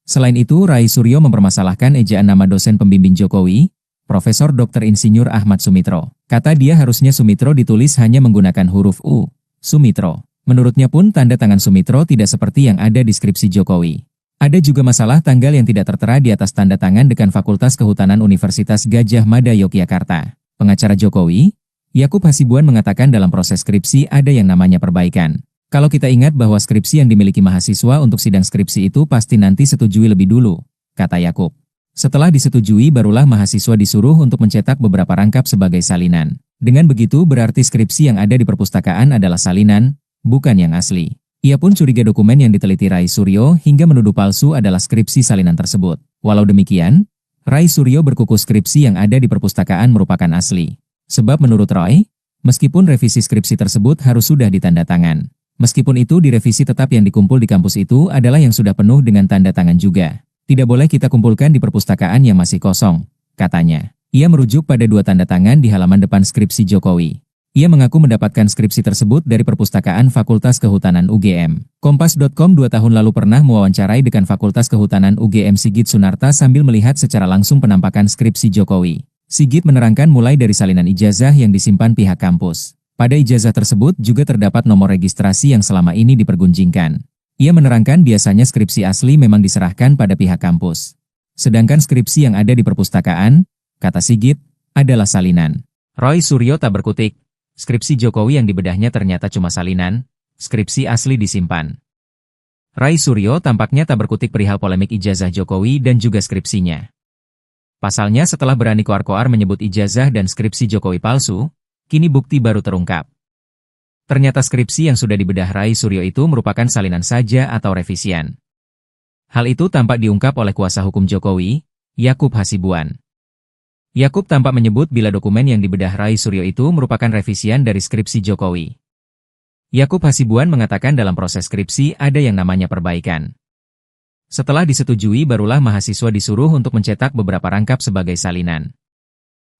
Selain itu, Roy Suryo mempermasalahkan ejaan nama dosen pembimbing Jokowi, Profesor Dr. Insinyur Ahmad Sumitro. Kata dia harusnya Sumitro ditulis hanya menggunakan huruf U, Sumitro. Menurutnya pun tanda tangan Sumitro tidak seperti yang ada di skripsi Jokowi. Ada juga masalah tanggal yang tidak tertera di atas tanda tangan Dekan Fakultas Kehutanan Universitas Gadjah Mada Yogyakarta. Pengacara Jokowi, Yakub Hasibuan mengatakan dalam proses skripsi ada yang namanya perbaikan. Kalau kita ingat bahwa skripsi yang dimiliki mahasiswa untuk sidang skripsi itu pasti nanti setujui lebih dulu, kata Yakub. Setelah disetujui barulah mahasiswa disuruh untuk mencetak beberapa rangkap sebagai salinan. Dengan begitu berarti skripsi yang ada di perpustakaan adalah salinan, bukan yang asli. Ia pun curiga dokumen yang diteliti Roy Suryo hingga menuduh palsu adalah skripsi salinan tersebut. Walau demikian, Roy Suryo berkuku skripsi yang ada di perpustakaan merupakan asli. Sebab menurut Roy, meskipun revisi skripsi tersebut harus sudah ditanda tangan. Meskipun itu direvisi tetap yang dikumpul di kampus itu adalah yang sudah penuh dengan tanda tangan juga. Tidak boleh kita kumpulkan di perpustakaan yang masih kosong, katanya. Ia merujuk pada 2 tanda tangan di halaman depan skripsi Jokowi. Ia mengaku mendapatkan skripsi tersebut dari perpustakaan Fakultas Kehutanan UGM. Kompas.com 2 tahun lalu pernah mewawancarai Dekan Fakultas Kehutanan UGM Sigit Sunarta sambil melihat secara langsung penampakan skripsi Jokowi. Sigit menerangkan mulai dari salinan ijazah yang disimpan pihak kampus. Pada ijazah tersebut juga terdapat nomor registrasi yang selama ini dipergunjingkan. Ia menerangkan biasanya skripsi asli memang diserahkan pada pihak kampus. Sedangkan skripsi yang ada di perpustakaan, kata Sigit, adalah salinan. Roy Suryo tak berkutik. Skripsi Jokowi yang dibedahnya ternyata cuma salinan, skripsi asli disimpan. Roy Suryo tampaknya tak berkutik perihal polemik ijazah Jokowi dan juga skripsinya. Pasalnya setelah berani koar-koar menyebut ijazah dan skripsi Jokowi palsu, kini bukti baru terungkap. Ternyata skripsi yang sudah dibedah Roy Suryo itu merupakan salinan saja atau revisian. Hal itu tampak diungkap oleh kuasa hukum Jokowi, Yakub Hasibuan. Yakub tampak menyebut bila dokumen yang dibedah Roy Suryo itu merupakan revisian dari skripsi Jokowi. Yakub Hasibuan mengatakan dalam proses skripsi ada yang namanya perbaikan. Setelah disetujui barulah mahasiswa disuruh untuk mencetak beberapa rangkap sebagai salinan.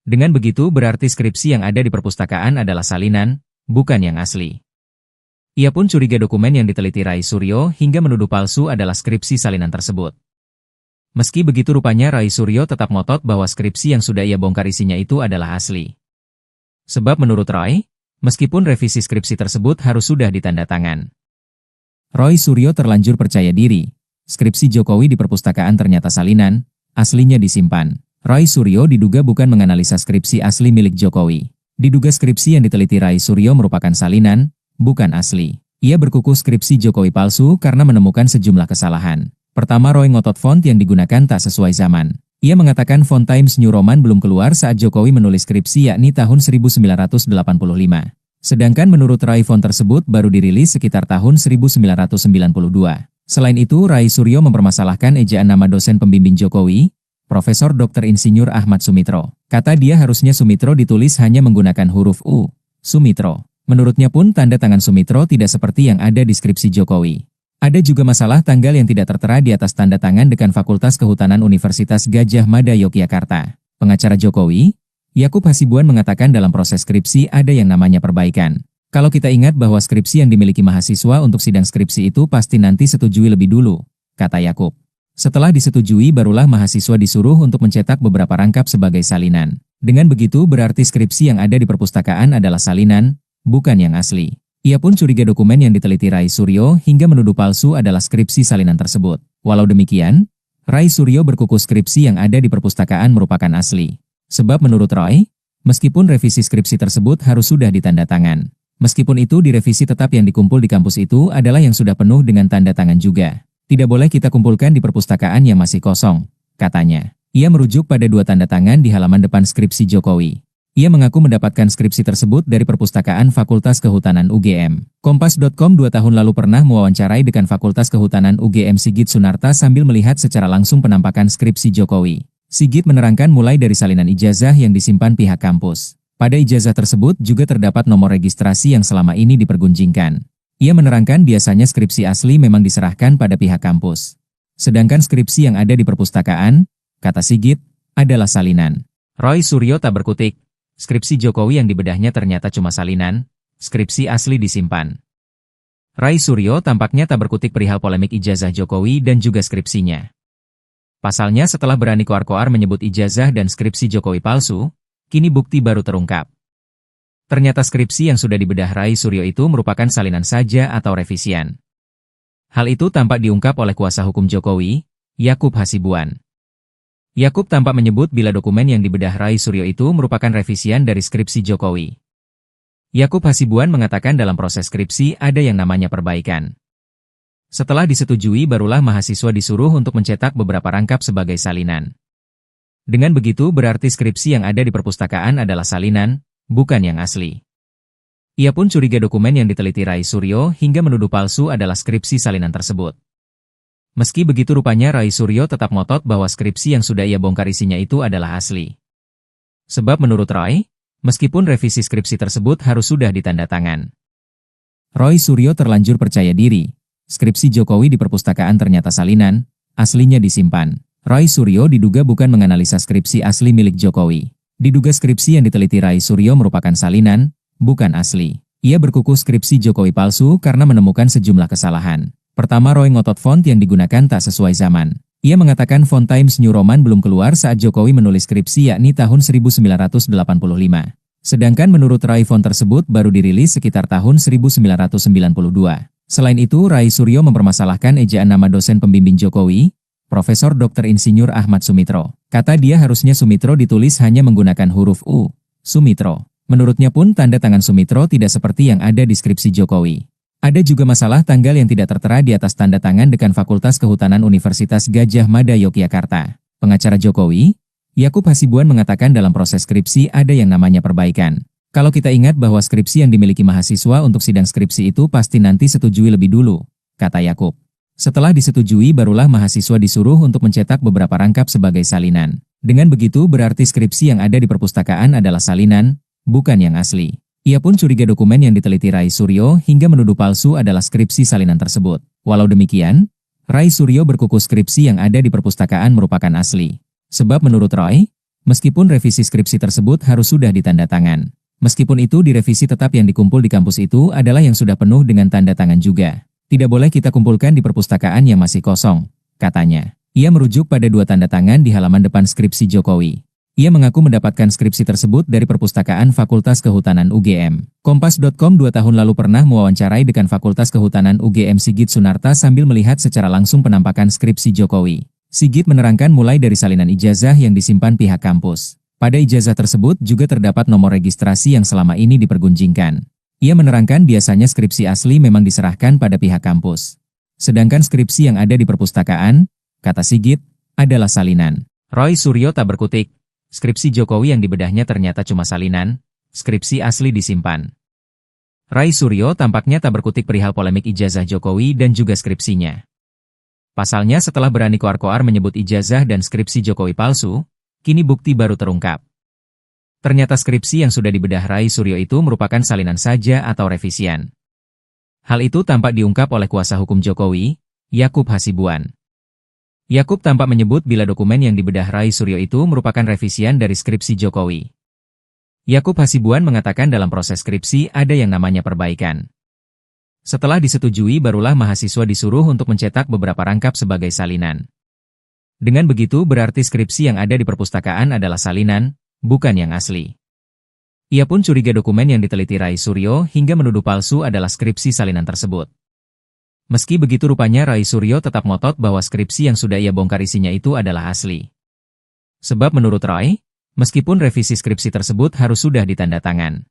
Dengan begitu berarti skripsi yang ada di perpustakaan adalah salinan, bukan yang asli. Ia pun curiga dokumen yang diteliti Roy Suryo hingga menuduh palsu adalah skripsi salinan tersebut. Meski begitu rupanya Roy Suryo tetap ngotot bahwa skripsi yang sudah ia bongkar isinya itu adalah asli. Sebab menurut Roy, meskipun revisi skripsi tersebut harus sudah ditanda tangan. Roy Suryo terlanjur percaya diri. Skripsi Jokowi di perpustakaan ternyata salinan, aslinya disimpan. Roy Suryo diduga bukan menganalisa skripsi asli milik Jokowi. Diduga skripsi yang diteliti Roy Suryo merupakan salinan, bukan asli. Ia berkuku skripsi Jokowi palsu karena menemukan sejumlah kesalahan. Pertama, Roy ngotot font yang digunakan tak sesuai zaman. Ia mengatakan font Times New Roman belum keluar saat Jokowi menulis skripsi yakni tahun 1985. Sedangkan menurut Roy font tersebut baru dirilis sekitar tahun 1992. Selain itu, Roy Suryo mempermasalahkan ejaan nama dosen pembimbing Jokowi, Profesor Dr. Insinyur Ahmad Sumitro. Kata dia harusnya Sumitro ditulis hanya menggunakan huruf U, Sumitro. Menurutnya pun tanda tangan Sumitro tidak seperti yang ada di skripsi Jokowi. Ada juga masalah tanggal yang tidak tertera di atas tanda tangan Dekan Fakultas Kehutanan Universitas Gadjah Mada Yogyakarta. Pengacara Jokowi, Yakub Hasibuan mengatakan dalam proses skripsi ada yang namanya perbaikan. Kalau kita ingat bahwa skripsi yang dimiliki mahasiswa untuk sidang skripsi itu pasti nanti setujui lebih dulu, kata Yakub. Setelah disetujui barulah mahasiswa disuruh untuk mencetak beberapa rangkap sebagai salinan. Dengan begitu berarti skripsi yang ada di perpustakaan adalah salinan, bukan yang asli. Ia pun curiga dokumen yang diteliti Roy Suryo hingga menuduh palsu adalah skripsi salinan tersebut. Walau demikian, Roy Suryo berkuku skripsi yang ada di perpustakaan merupakan asli. Sebab menurut Roy, meskipun revisi skripsi tersebut harus sudah ditanda tangan. Meskipun itu direvisi tetap yang dikumpul di kampus itu adalah yang sudah penuh dengan tanda tangan juga. Tidak boleh kita kumpulkan di perpustakaan yang masih kosong, katanya. Ia merujuk pada 2 tanda tangan di halaman depan skripsi Jokowi. Ia mengaku mendapatkan skripsi tersebut dari Perpustakaan Fakultas Kehutanan UGM. Kompas.com 2 tahun lalu pernah mewawancarai Dekan Fakultas Kehutanan UGM Sigit Sunarta sambil melihat secara langsung penampakan skripsi Jokowi. Sigit menerangkan mulai dari salinan ijazah yang disimpan pihak kampus. Pada ijazah tersebut juga terdapat nomor registrasi yang selama ini dipergunjingkan. Ia menerangkan biasanya skripsi asli memang diserahkan pada pihak kampus. Sedangkan skripsi yang ada di perpustakaan, kata Sigit, adalah salinan. Roy Suryo tak berkutik. Skripsi Jokowi yang dibedahnya ternyata cuma salinan, skripsi asli disimpan. Roy Suryo tampaknya tak berkutik perihal polemik ijazah Jokowi dan juga skripsinya. Pasalnya setelah berani koar-koar menyebut ijazah dan skripsi Jokowi palsu, kini bukti baru terungkap. Ternyata skripsi yang sudah dibedah Roy Suryo itu merupakan salinan saja atau revisian. Hal itu tampak diungkap oleh kuasa hukum Jokowi, Yakub Hasibuan. Yakub tampak menyebut bila dokumen yang dibedah Roy Suryo itu merupakan revisian dari skripsi Jokowi. Yakub Hasibuan mengatakan dalam proses skripsi ada yang namanya perbaikan. Setelah disetujui barulah mahasiswa disuruh untuk mencetak beberapa rangkap sebagai salinan. Dengan begitu berarti skripsi yang ada di perpustakaan adalah salinan, bukan yang asli. Ia pun curiga dokumen yang diteliti Roy Suryo hingga menuduh palsu adalah skripsi salinan tersebut. Meski begitu rupanya Roy Suryo tetap ngotot bahwa skripsi yang sudah ia bongkar isinya itu adalah asli. Sebab menurut Roy, meskipun revisi skripsi tersebut harus sudah ditanda tangan. Roy Suryo terlanjur percaya diri. Skripsi Jokowi di perpustakaan ternyata salinan, aslinya disimpan. Roy Suryo diduga bukan menganalisa skripsi asli milik Jokowi. Diduga skripsi yang diteliti Roy Suryo merupakan salinan, bukan asli. Ia berkukuh skripsi Jokowi palsu karena menemukan sejumlah kesalahan. Pertama, Roy ngotot font yang digunakan tak sesuai zaman. Ia mengatakan font Times New Roman belum keluar saat Jokowi menulis skripsi yakni tahun 1985. Sedangkan menurut Roy font tersebut baru dirilis sekitar tahun 1992. Selain itu, Roy Suryo mempermasalahkan ejaan nama dosen pembimbing Jokowi, Profesor Dr. Insinyur Ahmad Sumitro. Kata dia harusnya Sumitro ditulis hanya menggunakan huruf U, Sumitro. Menurutnya pun tanda tangan Sumitro tidak seperti yang ada di skripsi Jokowi. Ada juga masalah tanggal yang tidak tertera di atas tanda tangan Dekan Fakultas Kehutanan Universitas Gadjah Mada Yogyakarta. Pengacara Jokowi, Yakub Hasibuan mengatakan dalam proses skripsi ada yang namanya perbaikan. Kalau kita ingat bahwa skripsi yang dimiliki mahasiswa untuk sidang skripsi itu pasti nanti setujui lebih dulu, kata Yakub. Setelah disetujui barulah mahasiswa disuruh untuk mencetak beberapa rangkap sebagai salinan. Dengan begitu berarti skripsi yang ada di perpustakaan adalah salinan, bukan yang asli. Ia pun curiga dokumen yang diteliti Roy Suryo hingga menuduh palsu adalah skripsi salinan tersebut. Walau demikian, Roy Suryo berkukuh skripsi yang ada di perpustakaan merupakan asli. Sebab menurut Roy, meskipun revisi skripsi tersebut harus sudah ditanda tangan. Meskipun itu direvisi tetap yang dikumpul di kampus itu adalah yang sudah penuh dengan tanda tangan juga. Tidak boleh kita kumpulkan di perpustakaan yang masih kosong, katanya. Ia merujuk pada 2 tanda tangan di halaman depan skripsi Jokowi. Ia mengaku mendapatkan skripsi tersebut dari Perpustakaan Fakultas Kehutanan UGM. Kompas.com 2 tahun lalu pernah mewawancarai Dekan Fakultas Kehutanan UGM Sigit Sunarta sambil melihat secara langsung penampakan skripsi Jokowi. Sigit menerangkan mulai dari salinan ijazah yang disimpan pihak kampus. Pada ijazah tersebut juga terdapat nomor registrasi yang selama ini dipergunjingkan. Ia menerangkan biasanya skripsi asli memang diserahkan pada pihak kampus. Sedangkan skripsi yang ada di perpustakaan, kata Sigit, adalah salinan. Roy Suryo tak berkutik. Skripsi Jokowi yang dibedahnya ternyata cuma salinan, skripsi asli disimpan. Roy Suryo tampaknya tak berkutik perihal polemik ijazah Jokowi dan juga skripsinya. Pasalnya setelah berani koar-koar menyebut ijazah dan skripsi Jokowi palsu, kini bukti baru terungkap. Ternyata skripsi yang sudah dibedah Roy Suryo itu merupakan salinan saja atau revisian. Hal itu tampak diungkap oleh kuasa hukum Jokowi, Yakub Hasibuan. Yakub tampak menyebut bila dokumen yang dibedah Roy Suryo itu merupakan revisian dari skripsi Jokowi. Yakub Hasibuan mengatakan dalam proses skripsi ada yang namanya perbaikan. Setelah disetujui barulah mahasiswa disuruh untuk mencetak beberapa rangkap sebagai salinan. Dengan begitu berarti skripsi yang ada di perpustakaan adalah salinan, bukan yang asli. Ia pun curiga dokumen yang diteliti Roy Suryo hingga menuduh palsu adalah skripsi salinan tersebut. Meski begitu rupanya Roy Suryo tetap ngotot bahwa skripsi yang sudah ia bongkar isinya itu adalah asli. Sebab menurut Roy, meskipun revisi skripsi tersebut harus sudah ditanda tangan.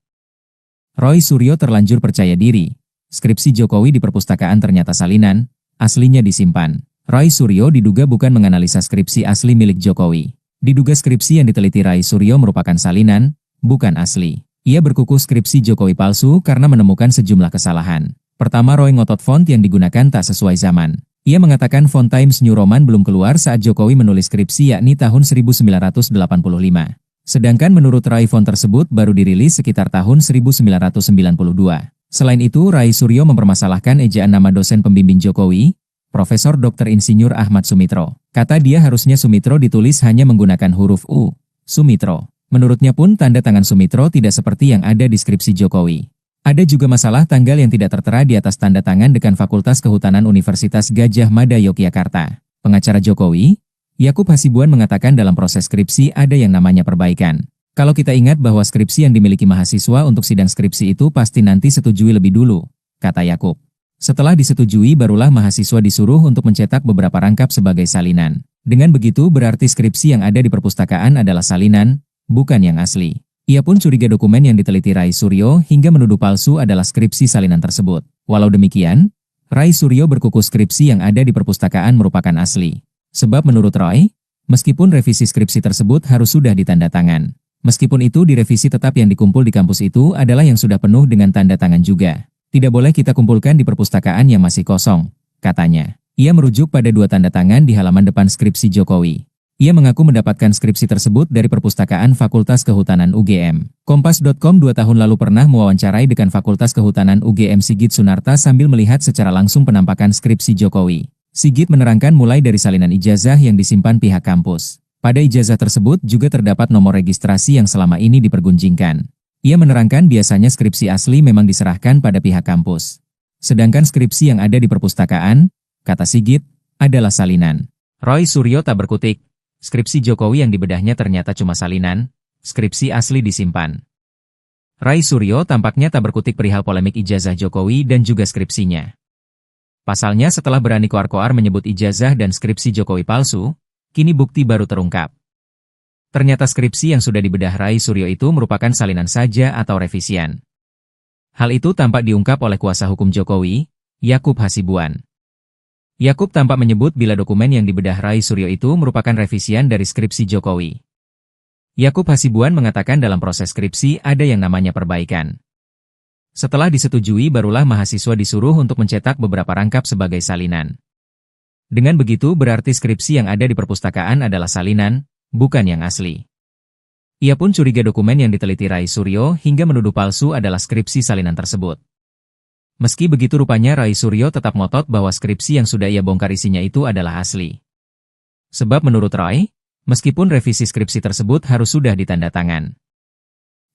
Roy Suryo terlanjur percaya diri. Skripsi Jokowi di perpustakaan ternyata salinan, aslinya disimpan. Roy Suryo diduga bukan menganalisa skripsi asli milik Jokowi. Diduga skripsi yang diteliti Roy Suryo merupakan salinan, bukan asli. Ia berkuku skripsi Jokowi palsu karena menemukan sejumlah kesalahan. Pertama, Roy ngotot font yang digunakan tak sesuai zaman. Ia mengatakan font Times New Roman belum keluar saat Jokowi menulis skripsi yakni tahun 1985. Sedangkan menurut Roy font tersebut baru dirilis sekitar tahun 1992. Selain itu, Rai Suryo mempermasalahkan ejaan nama dosen pembimbing Jokowi, Profesor Dr. Insinyur Ahmad Sumitro. Kata dia harusnya Sumitro ditulis hanya menggunakan huruf U, Sumitro. Menurutnya pun tanda tangan Sumitro tidak seperti yang ada di skripsi Jokowi. Ada juga masalah tanggal yang tidak tertera di atas tanda tangan Dekan Fakultas Kehutanan Universitas Gadjah Mada Yogyakarta. Pengacara Jokowi, Yakub Hasibuan mengatakan dalam proses skripsi ada yang namanya perbaikan. Kalau kita ingat bahwa skripsi yang dimiliki mahasiswa untuk sidang skripsi itu pasti nanti setujui lebih dulu, kata Yakub. Setelah disetujui barulah mahasiswa disuruh untuk mencetak beberapa rangkap sebagai salinan. Dengan begitu berarti skripsi yang ada di perpustakaan adalah salinan, bukan yang asli. Ia pun curiga dokumen yang diteliti Rai Suryo hingga menuduh palsu adalah skripsi salinan tersebut. Walau demikian, Rai Suryo berkuku skripsi yang ada di perpustakaan merupakan asli. Sebab menurut Roy, meskipun revisi skripsi tersebut harus sudah ditanda tangan. Meskipun itu direvisi tetap yang dikumpul di kampus itu adalah yang sudah penuh dengan tanda tangan juga. Tidak boleh kita kumpulkan di perpustakaan yang masih kosong, katanya. Ia merujuk pada 2 tanda tangan di halaman depan skripsi Jokowi. Ia mengaku mendapatkan skripsi tersebut dari perpustakaan Fakultas Kehutanan UGM. Kompas.com 2 tahun lalu pernah mewawancarai Dekan Fakultas Kehutanan UGM Sigit Sunarta sambil melihat secara langsung penampakan skripsi Jokowi. Sigit menerangkan mulai dari salinan ijazah yang disimpan pihak kampus. Pada ijazah tersebut juga terdapat nomor registrasi yang selama ini dipergunjingkan. Ia menerangkan biasanya skripsi asli memang diserahkan pada pihak kampus. Sedangkan skripsi yang ada di perpustakaan, kata Sigit, adalah salinan. Roy Suryo tak berkutik. Skripsi Jokowi yang dibedahnya ternyata cuma salinan, skripsi asli disimpan. Rai Suryo tampaknya tak berkutik perihal polemik ijazah Jokowi dan juga skripsinya. Pasalnya setelah berani koar-koar menyebut ijazah dan skripsi Jokowi palsu, kini bukti baru terungkap. Ternyata skripsi yang sudah dibedah Rai Suryo itu merupakan salinan saja atau revisian. Hal itu tampak diungkap oleh kuasa hukum Jokowi, Yakub Hasibuan. Yakub tampak menyebut bila dokumen yang dibedah Rai Suryo itu merupakan revisian dari skripsi Jokowi. Yakub Hasibuan mengatakan dalam proses skripsi ada yang namanya perbaikan. Setelah disetujui barulah mahasiswa disuruh untuk mencetak beberapa rangkap sebagai salinan. Dengan begitu berarti skripsi yang ada di perpustakaan adalah salinan, bukan yang asli. Ia pun curiga dokumen yang diteliti Rai Suryo hingga menuduh palsu adalah skripsi salinan tersebut. Meski begitu rupanya Rai Suryo tetap ngotot bahwa skripsi yang sudah ia bongkar isinya itu adalah asli. Sebab menurut Roy, meskipun revisi skripsi tersebut harus sudah ditanda tangan.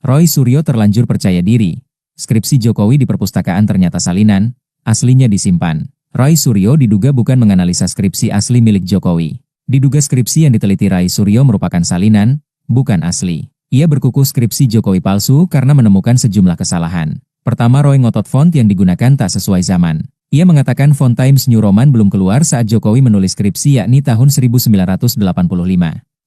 Roy Suryo terlanjur percaya diri. Skripsi Jokowi di perpustakaan ternyata salinan, aslinya disimpan. Rai Suryo diduga bukan menganalisa skripsi asli milik Jokowi. Diduga skripsi yang diteliti Rai Suryo merupakan salinan, bukan asli. Ia berkuku skripsi Jokowi palsu karena menemukan sejumlah kesalahan. Pertama, Roy ngotot font yang digunakan tak sesuai zaman. Ia mengatakan font Times New Roman belum keluar saat Jokowi menulis skripsi yakni tahun 1985.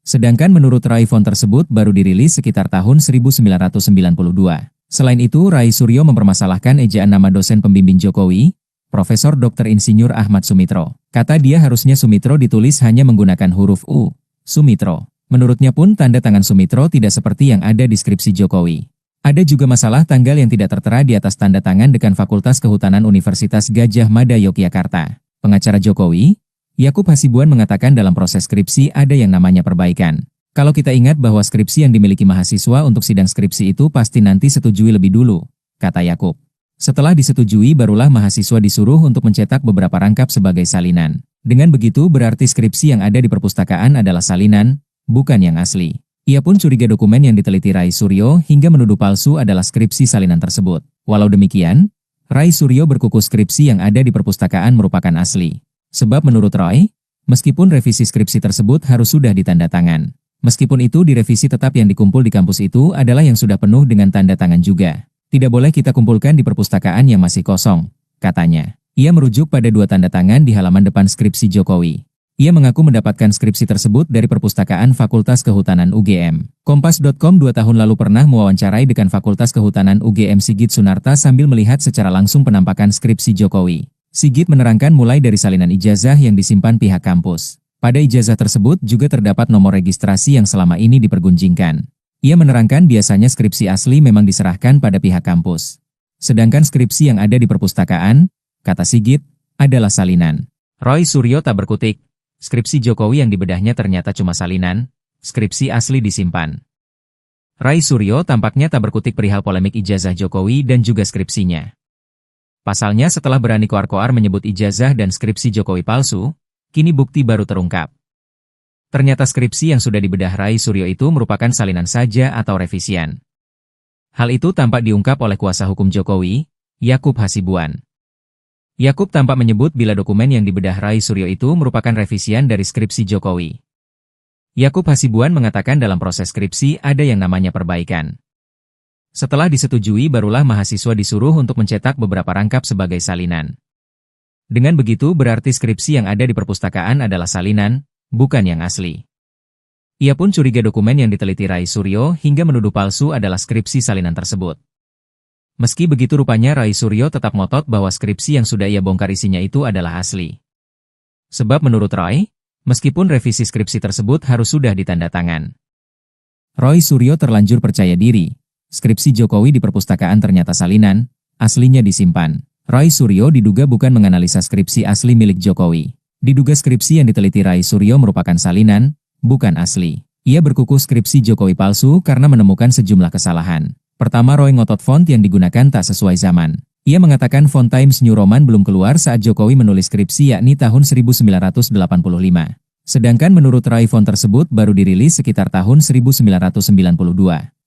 Sedangkan menurut Rai font tersebut baru dirilis sekitar tahun 1992. Selain itu, Rai Suryo mempermasalahkan ejaan nama dosen pembimbing Jokowi, Profesor Dr. Insinyur Ahmad Sumitro. Kata dia harusnya Sumitro ditulis hanya menggunakan huruf U, Sumitro. Menurutnya pun tanda tangan Sumitro tidak seperti yang ada di skripsi Jokowi. Ada juga masalah tanggal yang tidak tertera di atas tanda tangan Dekan Fakultas Kehutanan Universitas Gadjah Mada Yogyakarta. Pengacara Jokowi, Yakub Hasibuan mengatakan dalam proses skripsi ada yang namanya perbaikan. Kalau kita ingat bahwa skripsi yang dimiliki mahasiswa untuk sidang skripsi itu pasti nanti setujui lebih dulu, kata Yakub. Setelah disetujui barulah mahasiswa disuruh untuk mencetak beberapa rangkap sebagai salinan. Dengan begitu berarti skripsi yang ada di perpustakaan adalah salinan, bukan yang asli. Ia pun curiga dokumen yang diteliti Rai Suryo hingga menuduh palsu adalah skripsi salinan tersebut. Walau demikian, Rai Suryo berkuku skripsi yang ada di perpustakaan merupakan asli. Sebab menurut Roy, meskipun revisi skripsi tersebut harus sudah ditanda tangan. Meskipun itu direvisi tetap yang dikumpul di kampus itu adalah yang sudah penuh dengan tanda tangan juga. Tidak boleh kita kumpulkan di perpustakaan yang masih kosong, katanya. Ia merujuk pada 2 tanda tangan di halaman depan skripsi Jokowi. Ia mengaku mendapatkan skripsi tersebut dari perpustakaan Fakultas Kehutanan UGM. Kompas.com 2 tahun lalu pernah mewawancarai Dekan Fakultas Kehutanan UGM Sigit Sunarta sambil melihat secara langsung penampakan skripsi Jokowi. Sigit menerangkan mulai dari salinan ijazah yang disimpan pihak kampus. Pada ijazah tersebut juga terdapat nomor registrasi yang selama ini dipergunjingkan. Ia menerangkan biasanya skripsi asli memang diserahkan pada pihak kampus. Sedangkan skripsi yang ada di perpustakaan, kata Sigit, adalah salinan. Roy Suryo tak berkutik. Skripsi Jokowi yang dibedahnya ternyata cuma salinan, skripsi asli disimpan. Rai Suryo tampaknya tak berkutik perihal polemik ijazah Jokowi dan juga skripsinya. Pasalnya setelah berani koar-koar menyebut ijazah dan skripsi Jokowi palsu, kini bukti baru terungkap. Ternyata skripsi yang sudah dibedah Rai Suryo itu merupakan salinan saja atau revisian. Hal itu tampak diungkap oleh kuasa hukum Jokowi, Yakub Hasibuan. Yakub tampak menyebut bila dokumen yang dibedah Rai Suryo itu merupakan revisian dari skripsi Jokowi. Yakub Hasibuan mengatakan dalam proses skripsi ada yang namanya perbaikan. Setelah disetujui barulah mahasiswa disuruh untuk mencetak beberapa rangkap sebagai salinan. Dengan begitu berarti skripsi yang ada di perpustakaan adalah salinan, bukan yang asli. Ia pun curiga dokumen yang diteliti Rai Suryo hingga menuduh palsu adalah skripsi salinan tersebut. Meski begitu rupanya Rai Suryo tetap ngotot bahwa skripsi yang sudah ia bongkar isinya itu adalah asli. Sebab menurut Roy, meskipun revisi skripsi tersebut harus sudah ditanda tangan. Roy Suryo terlanjur percaya diri. Skripsi Jokowi di perpustakaan ternyata salinan, aslinya disimpan. Roy Suryo diduga bukan menganalisa skripsi asli milik Jokowi. Diduga skripsi yang diteliti Rai Suryo merupakan salinan, bukan asli. Ia berkukuh skripsi Jokowi palsu karena menemukan sejumlah kesalahan. Pertama, Roy ngotot font yang digunakan tak sesuai zaman. Ia mengatakan font Times New Roman belum keluar saat Jokowi menulis skripsi yakni tahun 1985. Sedangkan menurut Rai font tersebut baru dirilis sekitar tahun 1992.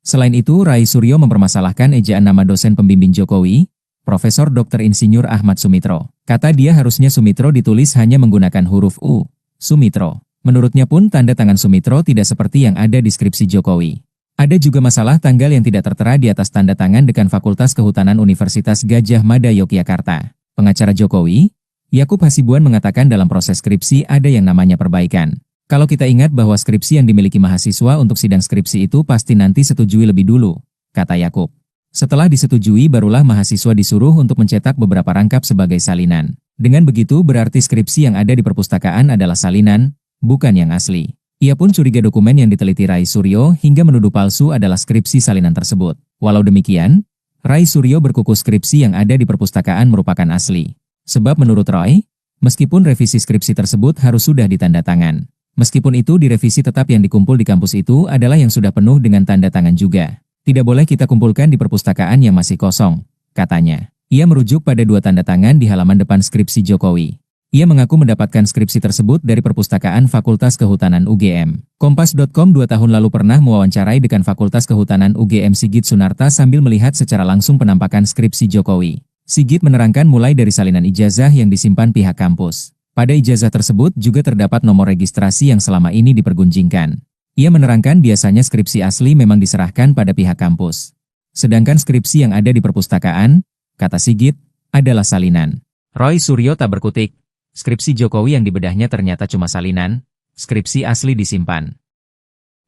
Selain itu, Rai Suryo mempermasalahkan ejaan nama dosen pembimbing Jokowi, Profesor Dr. Insinyur Ahmad Sumitro. Kata dia harusnya Sumitro ditulis hanya menggunakan huruf U, Sumitro. Menurutnya pun tanda tangan Sumitro tidak seperti yang ada di skripsi Jokowi. Ada juga masalah tanggal yang tidak tertera di atas tanda tangan Dekan Fakultas Kehutanan Universitas Gadjah Mada Yogyakarta. Pengacara Jokowi, Yakub Hasibuan mengatakan dalam proses skripsi ada yang namanya perbaikan. Kalau kita ingat bahwa skripsi yang dimiliki mahasiswa untuk sidang skripsi itu pasti nanti setujui lebih dulu, kata Yakub. Setelah disetujui barulah mahasiswa disuruh untuk mencetak beberapa rangkap sebagai salinan. Dengan begitu berarti skripsi yang ada di perpustakaan adalah salinan, bukan yang asli. Ia pun curiga dokumen yang diteliti Rai Suryo hingga menuduh palsu adalah skripsi salinan tersebut. Walau demikian, Rai Suryo berkukuh skripsi yang ada di perpustakaan merupakan asli. Sebab menurut Roy, meskipun revisi skripsi tersebut harus sudah ditanda tangan. Meskipun itu direvisi tetap yang dikumpul di kampus itu adalah yang sudah penuh dengan tanda tangan juga. Tidak boleh kita kumpulkan di perpustakaan yang masih kosong, katanya. Ia merujuk pada 2 tanda tangan di halaman depan skripsi Jokowi. Ia mengaku mendapatkan skripsi tersebut dari perpustakaan Fakultas Kehutanan UGM. Kompas.com 2 tahun lalu pernah mewawancarai Dekan Fakultas Kehutanan UGM Sigit Sunarta sambil melihat secara langsung penampakan skripsi Jokowi. Sigit menerangkan mulai dari salinan ijazah yang disimpan pihak kampus. Pada ijazah tersebut juga terdapat nomor registrasi yang selama ini dipergunjingkan. Ia menerangkan biasanya skripsi asli memang diserahkan pada pihak kampus. Sedangkan skripsi yang ada di perpustakaan, kata Sigit, adalah salinan. Roy Suryo tak berkutik. Skripsi Jokowi yang dibedahnya ternyata cuma salinan, skripsi asli disimpan.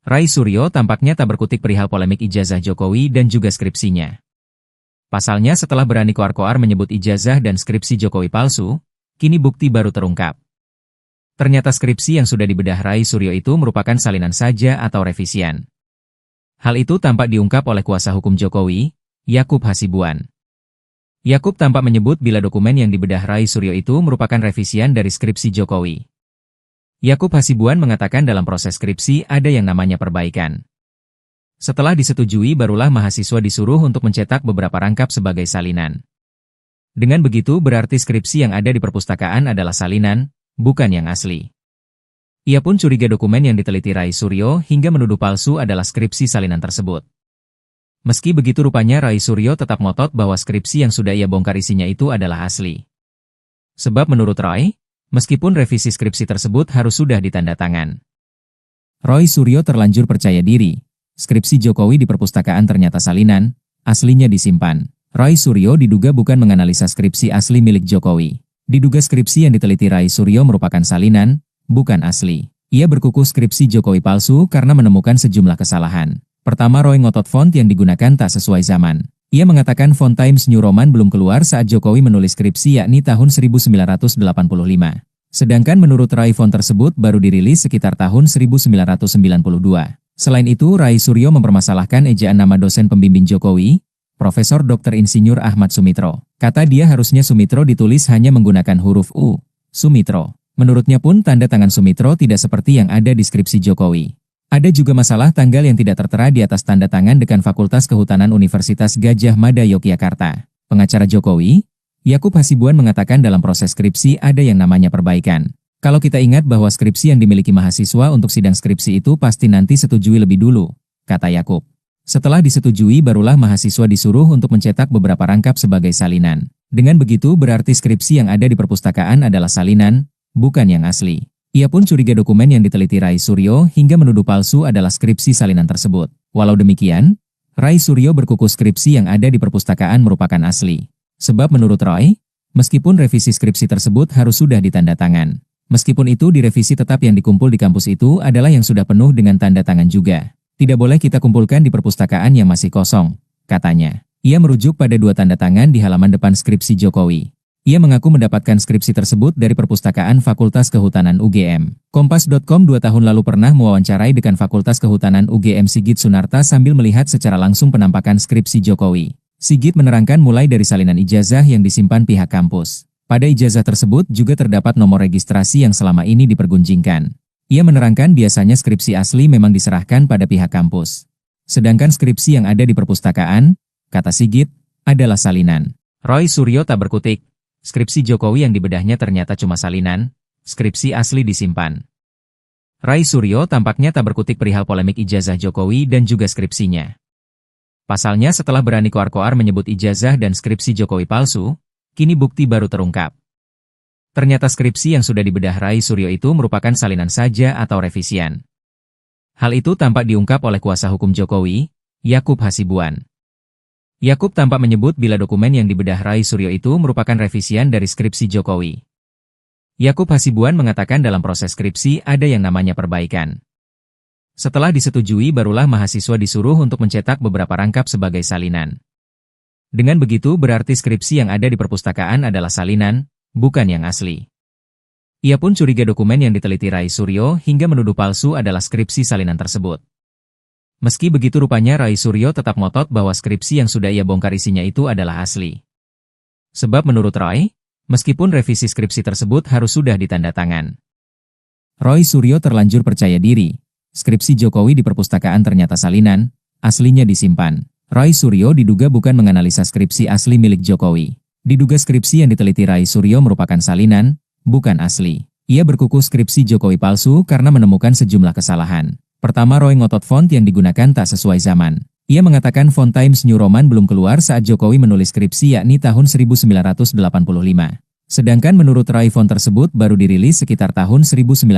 Rai Suryo tampaknya tak berkutik perihal polemik ijazah Jokowi dan juga skripsinya. Pasalnya setelah berani koar-koar menyebut ijazah dan skripsi Jokowi palsu, kini bukti baru terungkap. Ternyata skripsi yang sudah dibedah Rai Suryo itu merupakan salinan saja atau revisian. Hal itu tampak diungkap oleh kuasa hukum Jokowi, Yakub Hasibuan. Yakub tampak menyebut bila dokumen yang dibedah Rai Suryo itu merupakan revisian dari skripsi Jokowi. Yakub Hasibuan mengatakan dalam proses skripsi ada yang namanya perbaikan. Setelah disetujui barulah mahasiswa disuruh untuk mencetak beberapa rangkap sebagai salinan. Dengan begitu berarti skripsi yang ada di perpustakaan adalah salinan, bukan yang asli. Ia pun curiga dokumen yang diteliti Rai Suryo hingga menuduh palsu adalah skripsi salinan tersebut. Meski begitu rupanya Rai Suryo tetap ngotot bahwa skripsi yang sudah ia bongkar isinya itu adalah asli. Sebab menurut Roy, meskipun revisi skripsi tersebut harus sudah ditanda tangan. Roy Suryo terlanjur percaya diri. Skripsi Jokowi di perpustakaan ternyata salinan, aslinya disimpan. Roy Suryo diduga bukan menganalisa skripsi asli milik Jokowi. Diduga skripsi yang diteliti Rai Suryo merupakan salinan, bukan asli. Ia berkukuh skripsi Jokowi palsu karena menemukan sejumlah kesalahan. Pertama, Roy ngotot font yang digunakan tak sesuai zaman. Ia mengatakan font Times New Roman belum keluar saat Jokowi menulis skripsi yakni tahun 1985. Sedangkan menurut Rai font tersebut baru dirilis sekitar tahun 1992. Selain itu, Rai Suryo mempermasalahkan ejaan nama dosen pembimbing Jokowi, Profesor Dr. Insinyur Ahmad Sumitro. Kata dia harusnya Sumitro ditulis hanya menggunakan huruf U, Sumitro. Menurutnya pun tanda tangan Sumitro tidak seperti yang ada di skripsi Jokowi. Ada juga masalah tanggal yang tidak tertera di atas tanda tangan Dekan Fakultas Kehutanan Universitas Gadjah Mada Yogyakarta. Pengacara Jokowi, Yakub Hasibuan mengatakan dalam proses skripsi ada yang namanya perbaikan. Kalau kita ingat bahwa skripsi yang dimiliki mahasiswa untuk sidang skripsi itu pasti nanti setujui lebih dulu, kata Yakub. Setelah disetujui barulah mahasiswa disuruh untuk mencetak beberapa rangkap sebagai salinan. Dengan begitu berarti skripsi yang ada di perpustakaan adalah salinan, bukan yang asli. Ia pun curiga dokumen yang diteliti Rai Suryo hingga menuduh palsu adalah skripsi salinan tersebut. Walau demikian, Rai Suryo berkukuh skripsi yang ada di perpustakaan merupakan asli. Sebab menurut Roy, meskipun revisi skripsi tersebut harus sudah ditanda tangan. Meskipun itu direvisi tetap yang dikumpul di kampus itu adalah yang sudah penuh dengan tanda tangan juga. Tidak boleh kita kumpulkan di perpustakaan yang masih kosong, katanya. Ia merujuk pada 2 tanda tangan di halaman depan skripsi Jokowi. Ia mengaku mendapatkan skripsi tersebut dari perpustakaan Fakultas Kehutanan UGM. Kompas.com 2 tahun lalu pernah mewawancarai Dekan Fakultas Kehutanan UGM Sigit Sunarta sambil melihat secara langsung penampakan skripsi Jokowi. Sigit menerangkan mulai dari salinan ijazah yang disimpan pihak kampus. Pada ijazah tersebut juga terdapat nomor registrasi yang selama ini dipergunjingkan. Ia menerangkan biasanya skripsi asli memang diserahkan pada pihak kampus. Sedangkan skripsi yang ada di perpustakaan, kata Sigit, adalah salinan. Roy Suryo tak berkutik. Skripsi Jokowi yang dibedahnya ternyata cuma salinan, skripsi asli disimpan. Rai Suryo tampaknya tak berkutik perihal polemik ijazah Jokowi dan juga skripsinya. Pasalnya setelah berani koar-koar menyebut ijazah dan skripsi Jokowi palsu, kini bukti baru terungkap. Ternyata skripsi yang sudah dibedah Rai Suryo itu merupakan salinan saja atau revisian. Hal itu tampak diungkap oleh kuasa hukum Jokowi, Yakub Hasibuan. Yakub tampak menyebut bila dokumen yang dibedah Rai Suryo itu merupakan revisian dari skripsi Jokowi. Yakub Hasibuan mengatakan dalam proses skripsi ada yang namanya perbaikan. Setelah disetujui barulah mahasiswa disuruh untuk mencetak beberapa rangkap sebagai salinan. Dengan begitu berarti skripsi yang ada di perpustakaan adalah salinan, bukan yang asli. Ia pun curiga dokumen yang diteliti Rai Suryo hingga menuduh palsu adalah skripsi salinan tersebut. Meski begitu rupanya Rai Suryo tetap ngotot bahwa skripsi yang sudah ia bongkar isinya itu adalah asli. Sebab menurut Roy, meskipun revisi skripsi tersebut harus sudah ditanda tangan. Roy Suryo terlanjur percaya diri. Skripsi Jokowi di perpustakaan ternyata salinan, aslinya disimpan. Roy Suryo diduga bukan menganalisa skripsi asli milik Jokowi. Diduga skripsi yang diteliti Rai Suryo merupakan salinan, bukan asli. Ia berkukuh skripsi Jokowi palsu karena menemukan sejumlah kesalahan. Pertama, Roy ngotot font yang digunakan tak sesuai zaman. Ia mengatakan font Times New Roman belum keluar saat Jokowi menulis skripsi yakni tahun 1985. Sedangkan menurut Roy font tersebut baru dirilis sekitar tahun 1992.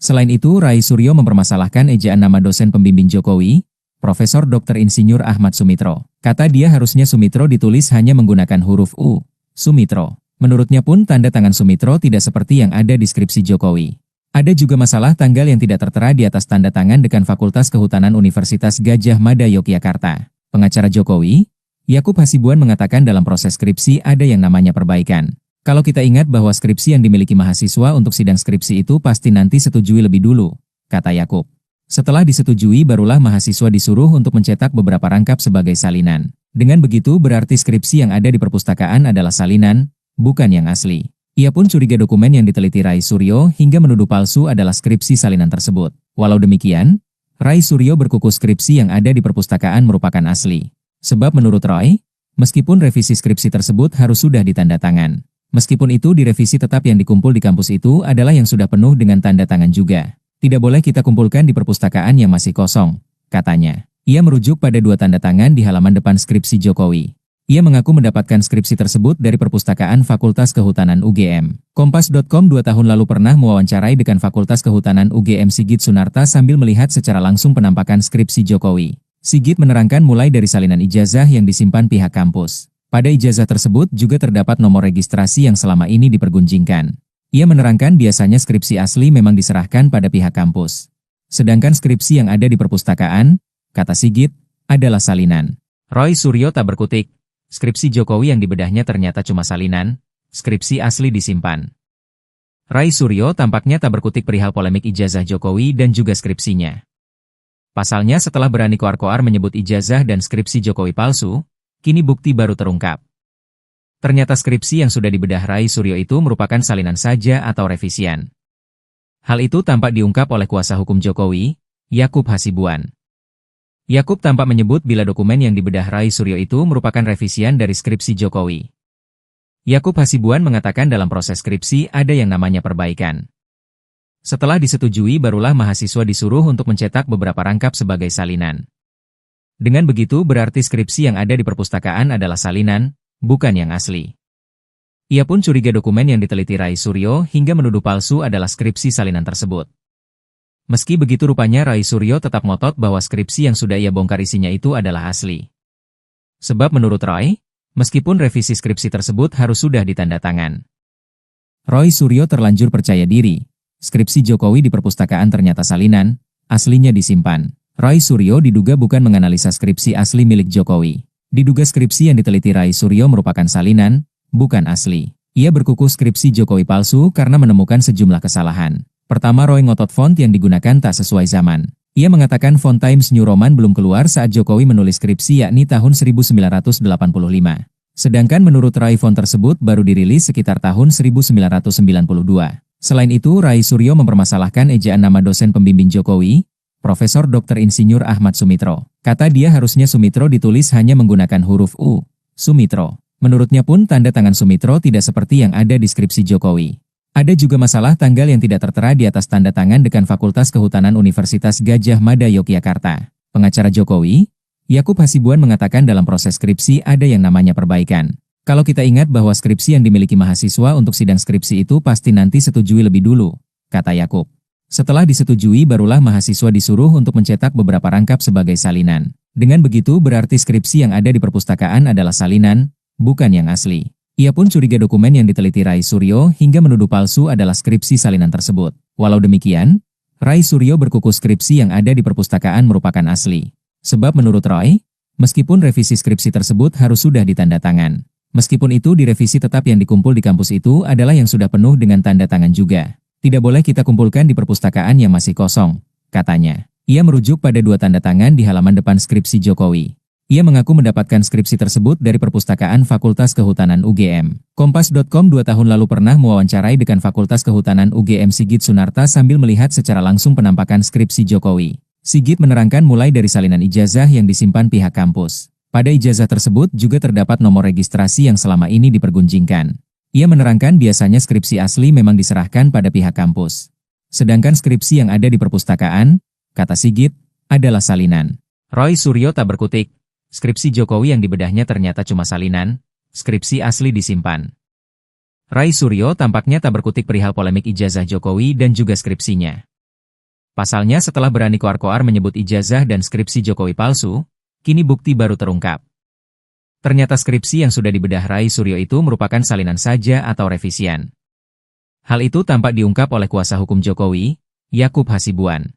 Selain itu, Rai Suryo mempermasalahkan ejaan nama dosen pembimbing Jokowi, Profesor Dr. Insinyur Ahmad Sumitro. Kata dia harusnya Sumitro ditulis hanya menggunakan huruf U, Sumitro. Menurutnya pun tanda tangan Sumitro tidak seperti yang ada di skripsi Jokowi. Ada juga masalah tanggal yang tidak tertera di atas tanda tangan Dekan Fakultas Kehutanan Universitas Gadjah Mada Yogyakarta. Pengacara Jokowi, Yakub Hasibuan mengatakan dalam proses skripsi ada yang namanya perbaikan. Kalau kita ingat bahwa skripsi yang dimiliki mahasiswa untuk sidang skripsi itu pasti nanti setujui lebih dulu, kata Yakub. Setelah disetujui barulah mahasiswa disuruh untuk mencetak beberapa rangkap sebagai salinan. Dengan begitu berarti skripsi yang ada di perpustakaan adalah salinan, bukan yang asli. Ia pun curiga dokumen yang diteliti Rai Suryo hingga menuduh palsu adalah skripsi salinan tersebut. Walau demikian, Rai Suryo berkukuh skripsi yang ada di perpustakaan merupakan asli. Sebab menurut Roy, meskipun revisi skripsi tersebut harus sudah ditanda tangan. Meskipun itu direvisi tetap yang dikumpul di kampus itu adalah yang sudah penuh dengan tanda tangan juga. Tidak boleh kita kumpulkan di perpustakaan yang masih kosong, katanya. Ia merujuk pada 2 tanda tangan di halaman depan skripsi Jokowi. Ia mengaku mendapatkan skripsi tersebut dari perpustakaan Fakultas Kehutanan UGM. Kompas.com 2 tahun lalu pernah mewawancarai Dekan Fakultas Kehutanan UGM Sigit Sunarta sambil melihat secara langsung penampakan skripsi Jokowi. Sigit menerangkan mulai dari salinan ijazah yang disimpan pihak kampus. Pada ijazah tersebut juga terdapat nomor registrasi yang selama ini dipergunjingkan. Ia menerangkan biasanya skripsi asli memang diserahkan pada pihak kampus. Sedangkan skripsi yang ada di perpustakaan, kata Sigit, adalah salinan. Roy Suryo tak berkutik. Skripsi Jokowi yang dibedahnya ternyata cuma salinan, skripsi asli disimpan. Rai Suryo tampaknya tak berkutik perihal polemik ijazah Jokowi dan juga skripsinya. Pasalnya setelah berani koar-koar menyebut ijazah dan skripsi Jokowi palsu, kini bukti baru terungkap. Ternyata skripsi yang sudah dibedah Rai Suryo itu merupakan salinan saja atau revisian. Hal itu tampak diungkap oleh kuasa hukum Jokowi, Yakub Hasibuan. Yakub tampak menyebut bila dokumen yang dibedah Rai Suryo itu merupakan revisian dari skripsi Jokowi. Yakub Hasibuan mengatakan dalam proses skripsi ada yang namanya perbaikan. Setelah disetujui barulah mahasiswa disuruh untuk mencetak beberapa rangkap sebagai salinan. Dengan begitu berarti skripsi yang ada di perpustakaan adalah salinan, bukan yang asli. Ia pun curiga dokumen yang diteliti Rai Suryo hingga menuduh palsu adalah skripsi salinan tersebut. Meski begitu rupanya Rai Suryo tetap ngotot bahwa skripsi yang sudah ia bongkar isinya itu adalah asli. Sebab menurut Rai, meskipun revisi skripsi tersebut harus sudah ditanda tangan. Rai Suryo terlanjur percaya diri. Skripsi Jokowi di perpustakaan ternyata salinan, aslinya disimpan. Rai Suryo diduga bukan menganalisa skripsi asli milik Jokowi. Diduga skripsi yang diteliti Rai Suryo merupakan salinan, bukan asli. Ia berkukuh skripsi Jokowi palsu karena menemukan sejumlah kesalahan. Pertama, Roy ngotot font yang digunakan tak sesuai zaman. Ia mengatakan font Times New Roman belum keluar saat Jokowi menulis skripsi yakni tahun 1985. Sedangkan menurut Rai font tersebut baru dirilis sekitar tahun 1992. Selain itu, Rai Suryo mempermasalahkan ejaan nama dosen pembimbing Jokowi, Profesor Dr. Insinyur Ahmad Sumitro. Kata dia harusnya Sumitro ditulis hanya menggunakan huruf U, Sumitro. Menurutnya pun tanda tangan Sumitro tidak seperti yang ada di skripsi Jokowi. Ada juga masalah tanggal yang tidak tertera di atas tanda tangan Dekan Fakultas Kehutanan Universitas Gadjah Mada Yogyakarta. Pengacara Jokowi, Yakub Hasibuan mengatakan dalam proses skripsi ada yang namanya perbaikan. Kalau kita ingat bahwa skripsi yang dimiliki mahasiswa untuk sidang skripsi itu pasti nanti setujui lebih dulu, kata Yakub. Setelah disetujui barulah mahasiswa disuruh untuk mencetak beberapa rangkap sebagai salinan. Dengan begitu berarti skripsi yang ada di perpustakaan adalah salinan, bukan yang asli. Ia pun curiga dokumen yang diteliti Rai Suryo hingga menuduh palsu adalah skripsi salinan tersebut. Walau demikian, Rai Suryo berkukuh skripsi yang ada di perpustakaan merupakan asli. Sebab menurut Roy, meskipun revisi skripsi tersebut harus sudah ditanda tangan. Meskipun itu direvisi tetap yang dikumpul di kampus itu adalah yang sudah penuh dengan tanda tangan juga. Tidak boleh kita kumpulkan di perpustakaan yang masih kosong, katanya. Ia merujuk pada 2 tanda tangan di halaman depan skripsi Jokowi. Ia mengaku mendapatkan skripsi tersebut dari perpustakaan Fakultas Kehutanan UGM. Kompas.com 2 tahun lalu pernah mewawancarai Dekan Fakultas Kehutanan UGM Sigit Sunarta sambil melihat secara langsung penampakan skripsi Jokowi. Sigit menerangkan mulai dari salinan ijazah yang disimpan pihak kampus. Pada ijazah tersebut juga terdapat nomor registrasi yang selama ini dipergunjingkan. Ia menerangkan biasanya skripsi asli memang diserahkan pada pihak kampus. Sedangkan skripsi yang ada di perpustakaan, kata Sigit, adalah salinan. Rai Suryo tak berkutik. Skripsi Jokowi yang dibedahnya ternyata cuma salinan, skripsi asli disimpan. Rai Suryo tampaknya tak berkutik perihal polemik ijazah Jokowi dan juga skripsinya. Pasalnya setelah berani koar-koar menyebut ijazah dan skripsi Jokowi palsu, kini bukti baru terungkap. Ternyata skripsi yang sudah dibedah Rai Suryo itu merupakan salinan saja atau revisian. Hal itu tampak diungkap oleh kuasa hukum Jokowi, Yakub Hasibuan.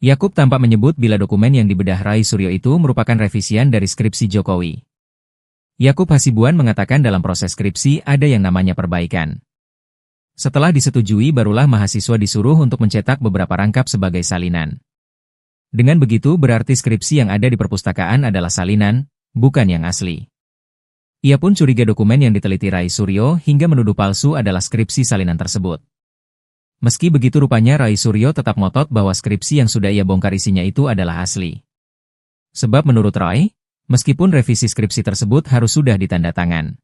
Yakub tampak menyebut bila dokumen yang dibedah Rai Suryo itu merupakan revisian dari skripsi Jokowi. Yakub Hasibuan mengatakan dalam proses skripsi ada yang namanya perbaikan. Setelah disetujui barulah mahasiswa disuruh untuk mencetak beberapa rangkap sebagai salinan. Dengan begitu berarti skripsi yang ada di perpustakaan adalah salinan, bukan yang asli. Ia pun curiga dokumen yang diteliti Rai Suryo hingga menuduh palsu adalah skripsi salinan tersebut. Meski begitu rupanya Rai Suryo tetap ngotot bahwa skripsi yang sudah ia bongkar isinya itu adalah asli. Sebab menurut Roy, meskipun revisi skripsi tersebut harus sudah ditanda tangan.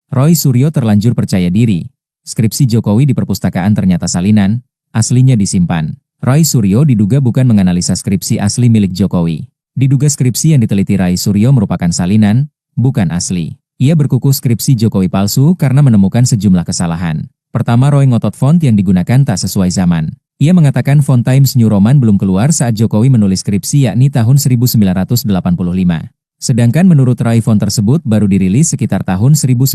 Rai Suryo terlanjur percaya diri. Skripsi Jokowi di perpustakaan ternyata salinan, aslinya disimpan. Rai Suryo diduga bukan menganalisa skripsi asli milik Jokowi. Diduga skripsi yang diteliti Rai Suryo merupakan salinan, bukan asli. Ia berkukuh skripsi Jokowi palsu karena menemukan sejumlah kesalahan. Pertama, Roy ngotot font yang digunakan tak sesuai zaman. Ia mengatakan font Times New Roman belum keluar saat Jokowi menulis skripsi yakni tahun 1985. Sedangkan menurut Rai font tersebut baru dirilis sekitar tahun 1992.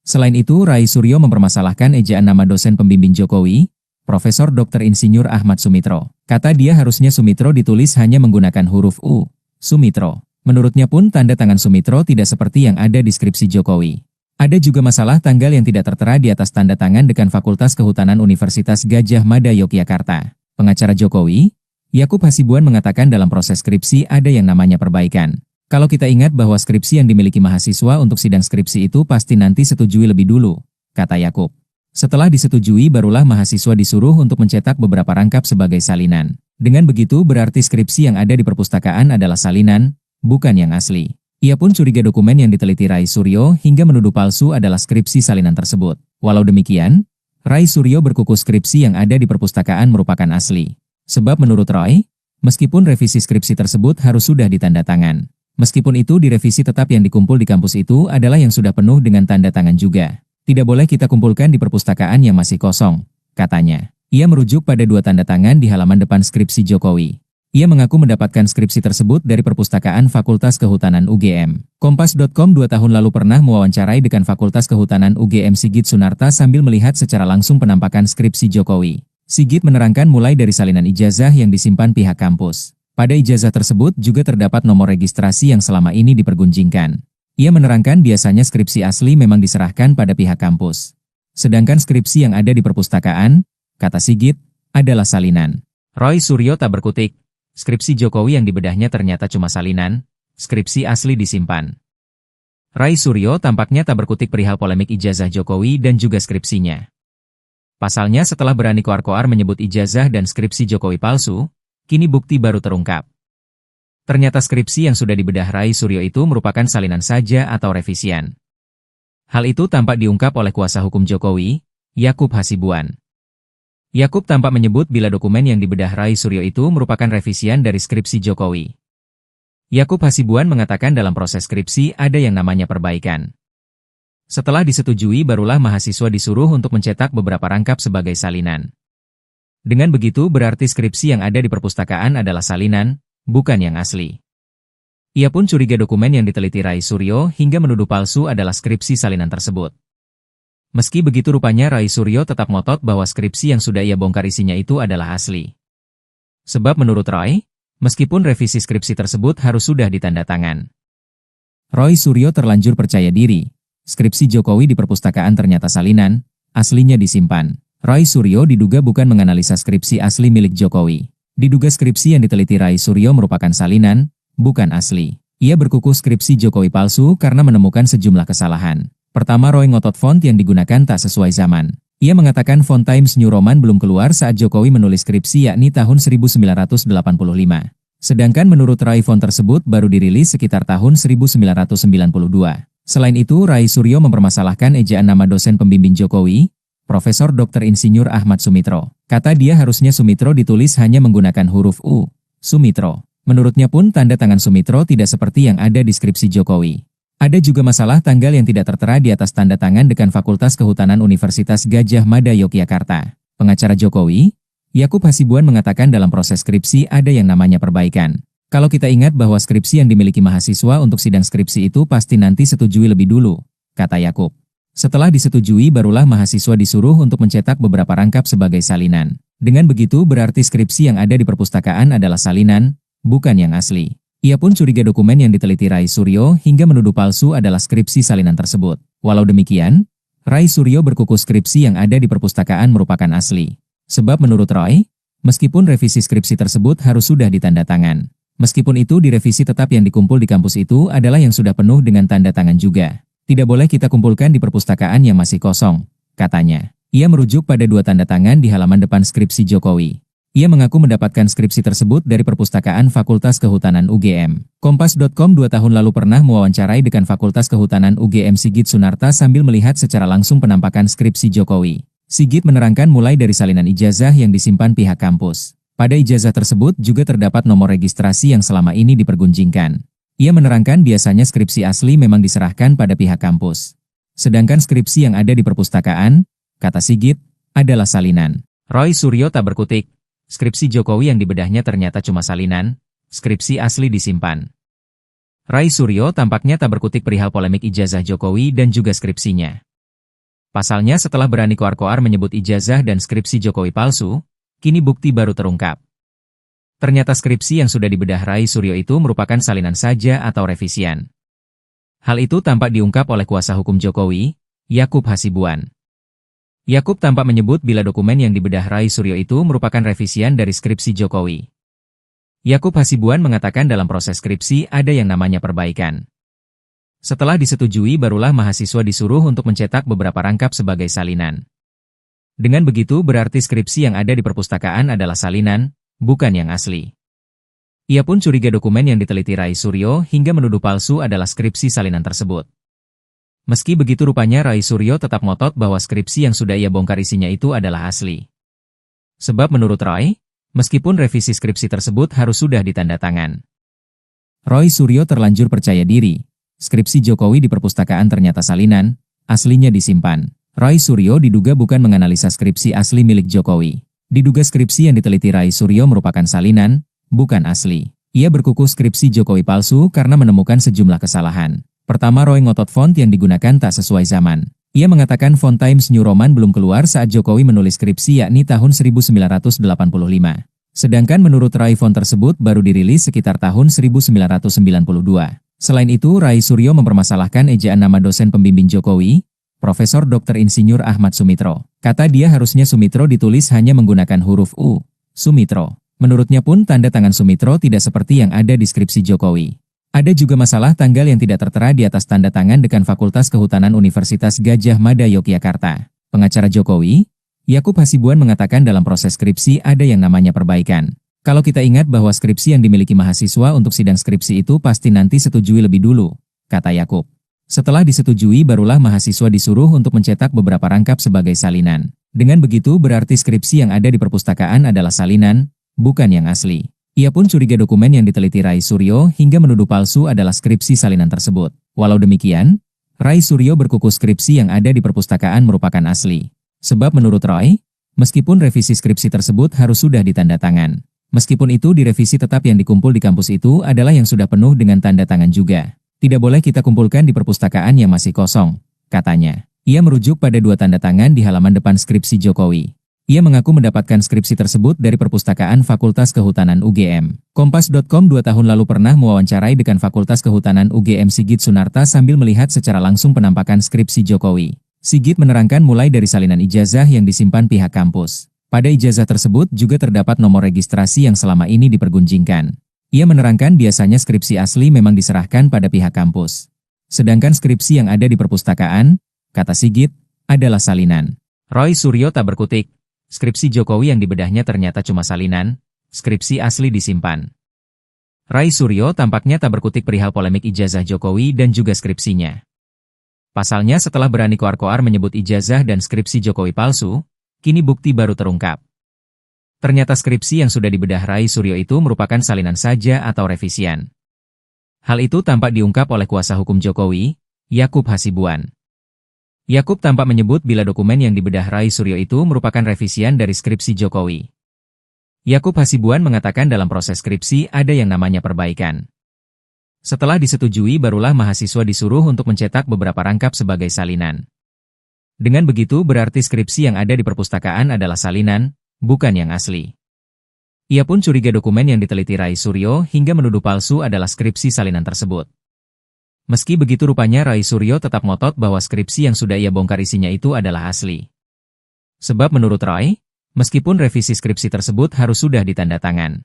Selain itu, Rai Suryo mempermasalahkan ejaan nama dosen pembimbing Jokowi, Profesor Dr. Insinyur Ahmad Sumitro. Kata dia harusnya Sumitro ditulis hanya menggunakan huruf U, Sumitro. Menurutnya pun tanda tangan Sumitro tidak seperti yang ada di skripsi Jokowi. Ada juga masalah tanggal yang tidak tertera di atas tanda tangan Dekan Fakultas Kehutanan Universitas Gadjah Mada Yogyakarta. Pengacara Jokowi, Yakub Hasibuan mengatakan dalam proses skripsi ada yang namanya perbaikan. Kalau kita ingat bahwa skripsi yang dimiliki mahasiswa untuk sidang skripsi itu pasti nanti setujui lebih dulu, kata Yakub. Setelah disetujui barulah mahasiswa disuruh untuk mencetak beberapa rangkap sebagai salinan. Dengan begitu berarti skripsi yang ada di perpustakaan adalah salinan, bukan yang asli. Ia pun curiga dokumen yang diteliti Rai Suryo hingga menuduh palsu adalah skripsi salinan tersebut. Walau demikian, Rai Suryo berkukuh skripsi yang ada di perpustakaan merupakan asli. Sebab menurut Roy, meskipun revisi skripsi tersebut harus sudah ditanda tangan. Meskipun itu direvisi tetap yang dikumpul di kampus itu adalah yang sudah penuh dengan tanda tangan juga. Tidak boleh kita kumpulkan di perpustakaan yang masih kosong, katanya. Ia merujuk pada 2 tanda tangan di halaman depan skripsi Jokowi. Ia mengaku mendapatkan skripsi tersebut dari perpustakaan Fakultas Kehutanan UGM. Kompas.com 2 tahun lalu pernah mewawancarai dekan Fakultas Kehutanan UGM Sigit Sunarta sambil melihat secara langsung penampakan skripsi Jokowi. Sigit menerangkan mulai dari salinan ijazah yang disimpan pihak kampus. Pada ijazah tersebut juga terdapat nomor registrasi yang selama ini dipergunjingkan. Ia menerangkan biasanya skripsi asli memang diserahkan pada pihak kampus. Sedangkan skripsi yang ada di perpustakaan, kata Sigit, adalah salinan. Roy Suryo tak berkutik. Skripsi Jokowi yang dibedahnya ternyata cuma salinan, skripsi asli disimpan. Rai Suryo tampaknya tak berkutik perihal polemik ijazah Jokowi dan juga skripsinya. Pasalnya setelah berani koar-koar menyebut ijazah dan skripsi Jokowi palsu, kini bukti baru terungkap. Ternyata skripsi yang sudah dibedah Rai Suryo itu merupakan salinan saja atau revisian. Hal itu tampak diungkap oleh kuasa hukum Jokowi, Yakub Hasibuan. Yakub tampak menyebut bila dokumen yang dibedah Rai Suryo itu merupakan revisian dari skripsi Jokowi. Yakub Hasibuan mengatakan dalam proses skripsi ada yang namanya perbaikan. Setelah disetujui barulah mahasiswa disuruh untuk mencetak beberapa rangkap sebagai salinan. Dengan begitu berarti skripsi yang ada di perpustakaan adalah salinan, bukan yang asli. Ia pun curiga dokumen yang diteliti Rai Suryo hingga menuduh palsu adalah skripsi salinan tersebut. Meski begitu rupanya Rai Suryo tetap ngotot bahwa skripsi yang sudah ia bongkar isinya itu adalah asli. Sebab menurut Roy, meskipun revisi skripsi tersebut harus sudah ditanda tangan. Roy Suryo terlanjur percaya diri. Skripsi Jokowi di perpustakaan ternyata salinan, aslinya disimpan. Rai Suryo diduga bukan menganalisa skripsi asli milik Jokowi. Diduga skripsi yang diteliti Rai Suryo merupakan salinan, bukan asli. Ia berkukuh skripsi Jokowi palsu karena menemukan sejumlah kesalahan. Pertama, Roy ngotot font yang digunakan tak sesuai zaman. Ia mengatakan font Times New Roman belum keluar saat Jokowi menulis skripsi yakni tahun 1985. Sedangkan menurut Rai font tersebut baru dirilis sekitar tahun 1992. Selain itu, Rai Suryo mempermasalahkan ejaan nama dosen pembimbing Jokowi, Profesor Dr. Insinyur Ahmad Sumitro. Kata dia harusnya Sumitro ditulis hanya menggunakan huruf U, Sumitro. Menurutnya pun tanda tangan Sumitro tidak seperti yang ada di skripsi Jokowi. Ada juga masalah tanggal yang tidak tertera di atas tanda tangan dekan Fakultas Kehutanan Universitas Gadjah Mada Yogyakarta. Pengacara Jokowi, Yakub Hasibuan mengatakan dalam proses skripsi ada yang namanya perbaikan. Kalau kita ingat bahwa skripsi yang dimiliki mahasiswa untuk sidang skripsi itu pasti nanti setujui lebih dulu, kata Yakub. Setelah disetujui barulah mahasiswa disuruh untuk mencetak beberapa rangkap sebagai salinan. Dengan begitu berarti skripsi yang ada di perpustakaan adalah salinan, bukan yang asli. Ia pun curiga dokumen yang diteliti Rai Suryo hingga menuduh palsu adalah skripsi salinan tersebut. Walau demikian, Rai Suryo berkukuh skripsi yang ada di perpustakaan merupakan asli. Sebab menurut Roy, meskipun revisi skripsi tersebut harus sudah ditanda tangan. Meskipun itu direvisi tetap yang dikumpul di kampus itu adalah yang sudah penuh dengan tanda tangan juga. Tidak boleh kita kumpulkan di perpustakaan yang masih kosong, katanya. Ia merujuk pada 2 tanda tangan di halaman depan skripsi Jokowi. Ia mengaku mendapatkan skripsi tersebut dari perpustakaan Fakultas Kehutanan UGM. Kompas.com 2 tahun lalu pernah mewawancarai dekan Fakultas Kehutanan UGM Sigit Sunarta sambil melihat secara langsung penampakan skripsi Jokowi. Sigit menerangkan mulai dari salinan ijazah yang disimpan pihak kampus. Pada ijazah tersebut juga terdapat nomor registrasi yang selama ini dipergunjingkan. Ia menerangkan biasanya skripsi asli memang diserahkan pada pihak kampus. Sedangkan skripsi yang ada di perpustakaan, kata Sigit, adalah salinan. Roy Suryo tak berkutik. Skripsi Jokowi yang dibedahnya ternyata cuma salinan, skripsi asli disimpan. Rai Suryo tampaknya tak berkutik perihal polemik ijazah Jokowi dan juga skripsinya. Pasalnya setelah berani koar-koar menyebut ijazah dan skripsi Jokowi palsu, kini bukti baru terungkap. Ternyata skripsi yang sudah dibedah Rai Suryo itu merupakan salinan saja atau revisian. Hal itu tampak diungkap oleh kuasa hukum Jokowi, Yakub Hasibuan. Yakub tampak menyebut bila dokumen yang dibedah Rai Suryo itu merupakan revisian dari skripsi Jokowi. Yakub Hasibuan mengatakan dalam proses skripsi ada yang namanya perbaikan. Setelah disetujui barulah mahasiswa disuruh untuk mencetak beberapa rangkap sebagai salinan. Dengan begitu berarti skripsi yang ada di perpustakaan adalah salinan, bukan yang asli. Ia pun curiga dokumen yang diteliti Rai Suryo hingga menuduh palsu adalah skripsi salinan tersebut. Meski begitu rupanya Rai Suryo tetap ngotot bahwa skripsi yang sudah ia bongkar isinya itu adalah asli. Sebab menurut Roy, meskipun revisi skripsi tersebut harus sudah ditandatangan. Roy Suryo terlanjur percaya diri. Skripsi Jokowi di perpustakaan ternyata salinan, aslinya disimpan. Roy Suryo diduga bukan menganalisa skripsi asli milik Jokowi. Diduga skripsi yang diteliti Rai Suryo merupakan salinan, bukan asli. Ia berkukuh skripsi Jokowi palsu karena menemukan sejumlah kesalahan. Pertama, Roy ngotot font yang digunakan tak sesuai zaman. Ia mengatakan font Times New Roman belum keluar saat Jokowi menulis skripsi yakni tahun 1985. Sedangkan menurut Rai font tersebut baru dirilis sekitar tahun 1992. Selain itu, Rai Suryo mempermasalahkan ejaan nama dosen pembimbing Jokowi, Profesor Dr. Insinyur Ahmad Sumitro. Kata dia harusnya Sumitro ditulis hanya menggunakan huruf U, Sumitro. Menurutnya pun tanda tangan Sumitro tidak seperti yang ada di skripsi Jokowi. Ada juga masalah tanggal yang tidak tertera di atas tanda tangan Dekan Fakultas Kehutanan Universitas Gadjah Mada Yogyakarta. Pengacara Jokowi, Yakub Hasibuan mengatakan dalam proses skripsi ada yang namanya perbaikan. Kalau kita ingat bahwa skripsi yang dimiliki mahasiswa untuk sidang skripsi itu pasti nanti setujui lebih dulu, kata Yakub. Setelah disetujui barulah mahasiswa disuruh untuk mencetak beberapa rangkap sebagai salinan. Dengan begitu berarti skripsi yang ada di perpustakaan adalah salinan, bukan yang asli. Ia pun curiga dokumen yang diteliti Rai Suryo hingga menuduh palsu adalah skripsi salinan tersebut. Walau demikian, Rai Suryo berkukuh skripsi yang ada di perpustakaan merupakan asli. Sebab menurut Roy, meskipun revisi skripsi tersebut harus sudah ditandatangan. Meskipun itu direvisi tetap yang dikumpul di kampus itu adalah yang sudah penuh dengan tanda tangan juga. Tidak boleh kita kumpulkan di perpustakaan yang masih kosong, katanya. Ia merujuk pada 2 tanda tangan di halaman depan skripsi Jokowi. Ia mengaku mendapatkan skripsi tersebut dari perpustakaan Fakultas Kehutanan UGM. Kompas.com 2 tahun lalu pernah mewawancarai Dekan Fakultas Kehutanan UGM Sigit Sunarta sambil melihat secara langsung penampakan skripsi Jokowi. Sigit menerangkan mulai dari salinan ijazah yang disimpan pihak kampus. Pada ijazah tersebut juga terdapat nomor registrasi yang selama ini dipergunjingkan. Ia menerangkan biasanya skripsi asli memang diserahkan pada pihak kampus. Sedangkan skripsi yang ada di perpustakaan, kata Sigit, adalah salinan. Roy Suryo tak berkutik. Skripsi Jokowi yang dibedahnya ternyata cuma salinan, skripsi asli disimpan. Rai Suryo tampaknya tak berkutik perihal polemik ijazah Jokowi dan juga skripsinya. Pasalnya setelah berani koar-koar menyebut ijazah dan skripsi Jokowi palsu, kini bukti baru terungkap. Ternyata skripsi yang sudah dibedah Rai Suryo itu merupakan salinan saja atau revisian. Hal itu tampak diungkap oleh kuasa hukum Jokowi, Yakub Hasibuan. Yakub tampak menyebut bila dokumen yang dibedah Rai Suryo itu merupakan revisian dari skripsi Jokowi. Yakub Hasibuan mengatakan dalam proses skripsi ada yang namanya perbaikan. Setelah disetujui barulah mahasiswa disuruh untuk mencetak beberapa rangkap sebagai salinan. Dengan begitu berarti skripsi yang ada di perpustakaan adalah salinan, bukan yang asli. Ia pun curiga dokumen yang diteliti Rai Suryo hingga menuduh palsu adalah skripsi salinan tersebut. Meski begitu rupanya Rai Suryo tetap ngotot bahwa skripsi yang sudah ia bongkar isinya itu adalah asli. Sebab menurut Roy, meskipun revisi skripsi tersebut harus sudah ditandatangan.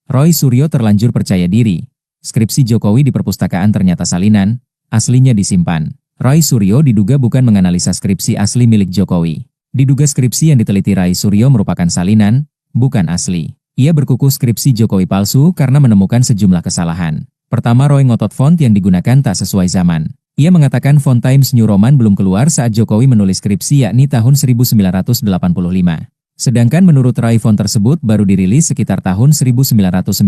Roy Suryo terlanjur percaya diri. Skripsi Jokowi di perpustakaan ternyata salinan, aslinya disimpan. Roy Suryo diduga bukan menganalisa skripsi asli milik Jokowi. Diduga skripsi yang diteliti Rai Suryo merupakan salinan, bukan asli. Ia berkukuh skripsi Jokowi palsu karena menemukan sejumlah kesalahan. Pertama, Roy ngotot font yang digunakan tak sesuai zaman. Ia mengatakan font Times New Roman belum keluar saat Jokowi menulis skripsi yakni tahun 1985. Sedangkan menurut Rai font tersebut baru dirilis sekitar tahun 1992.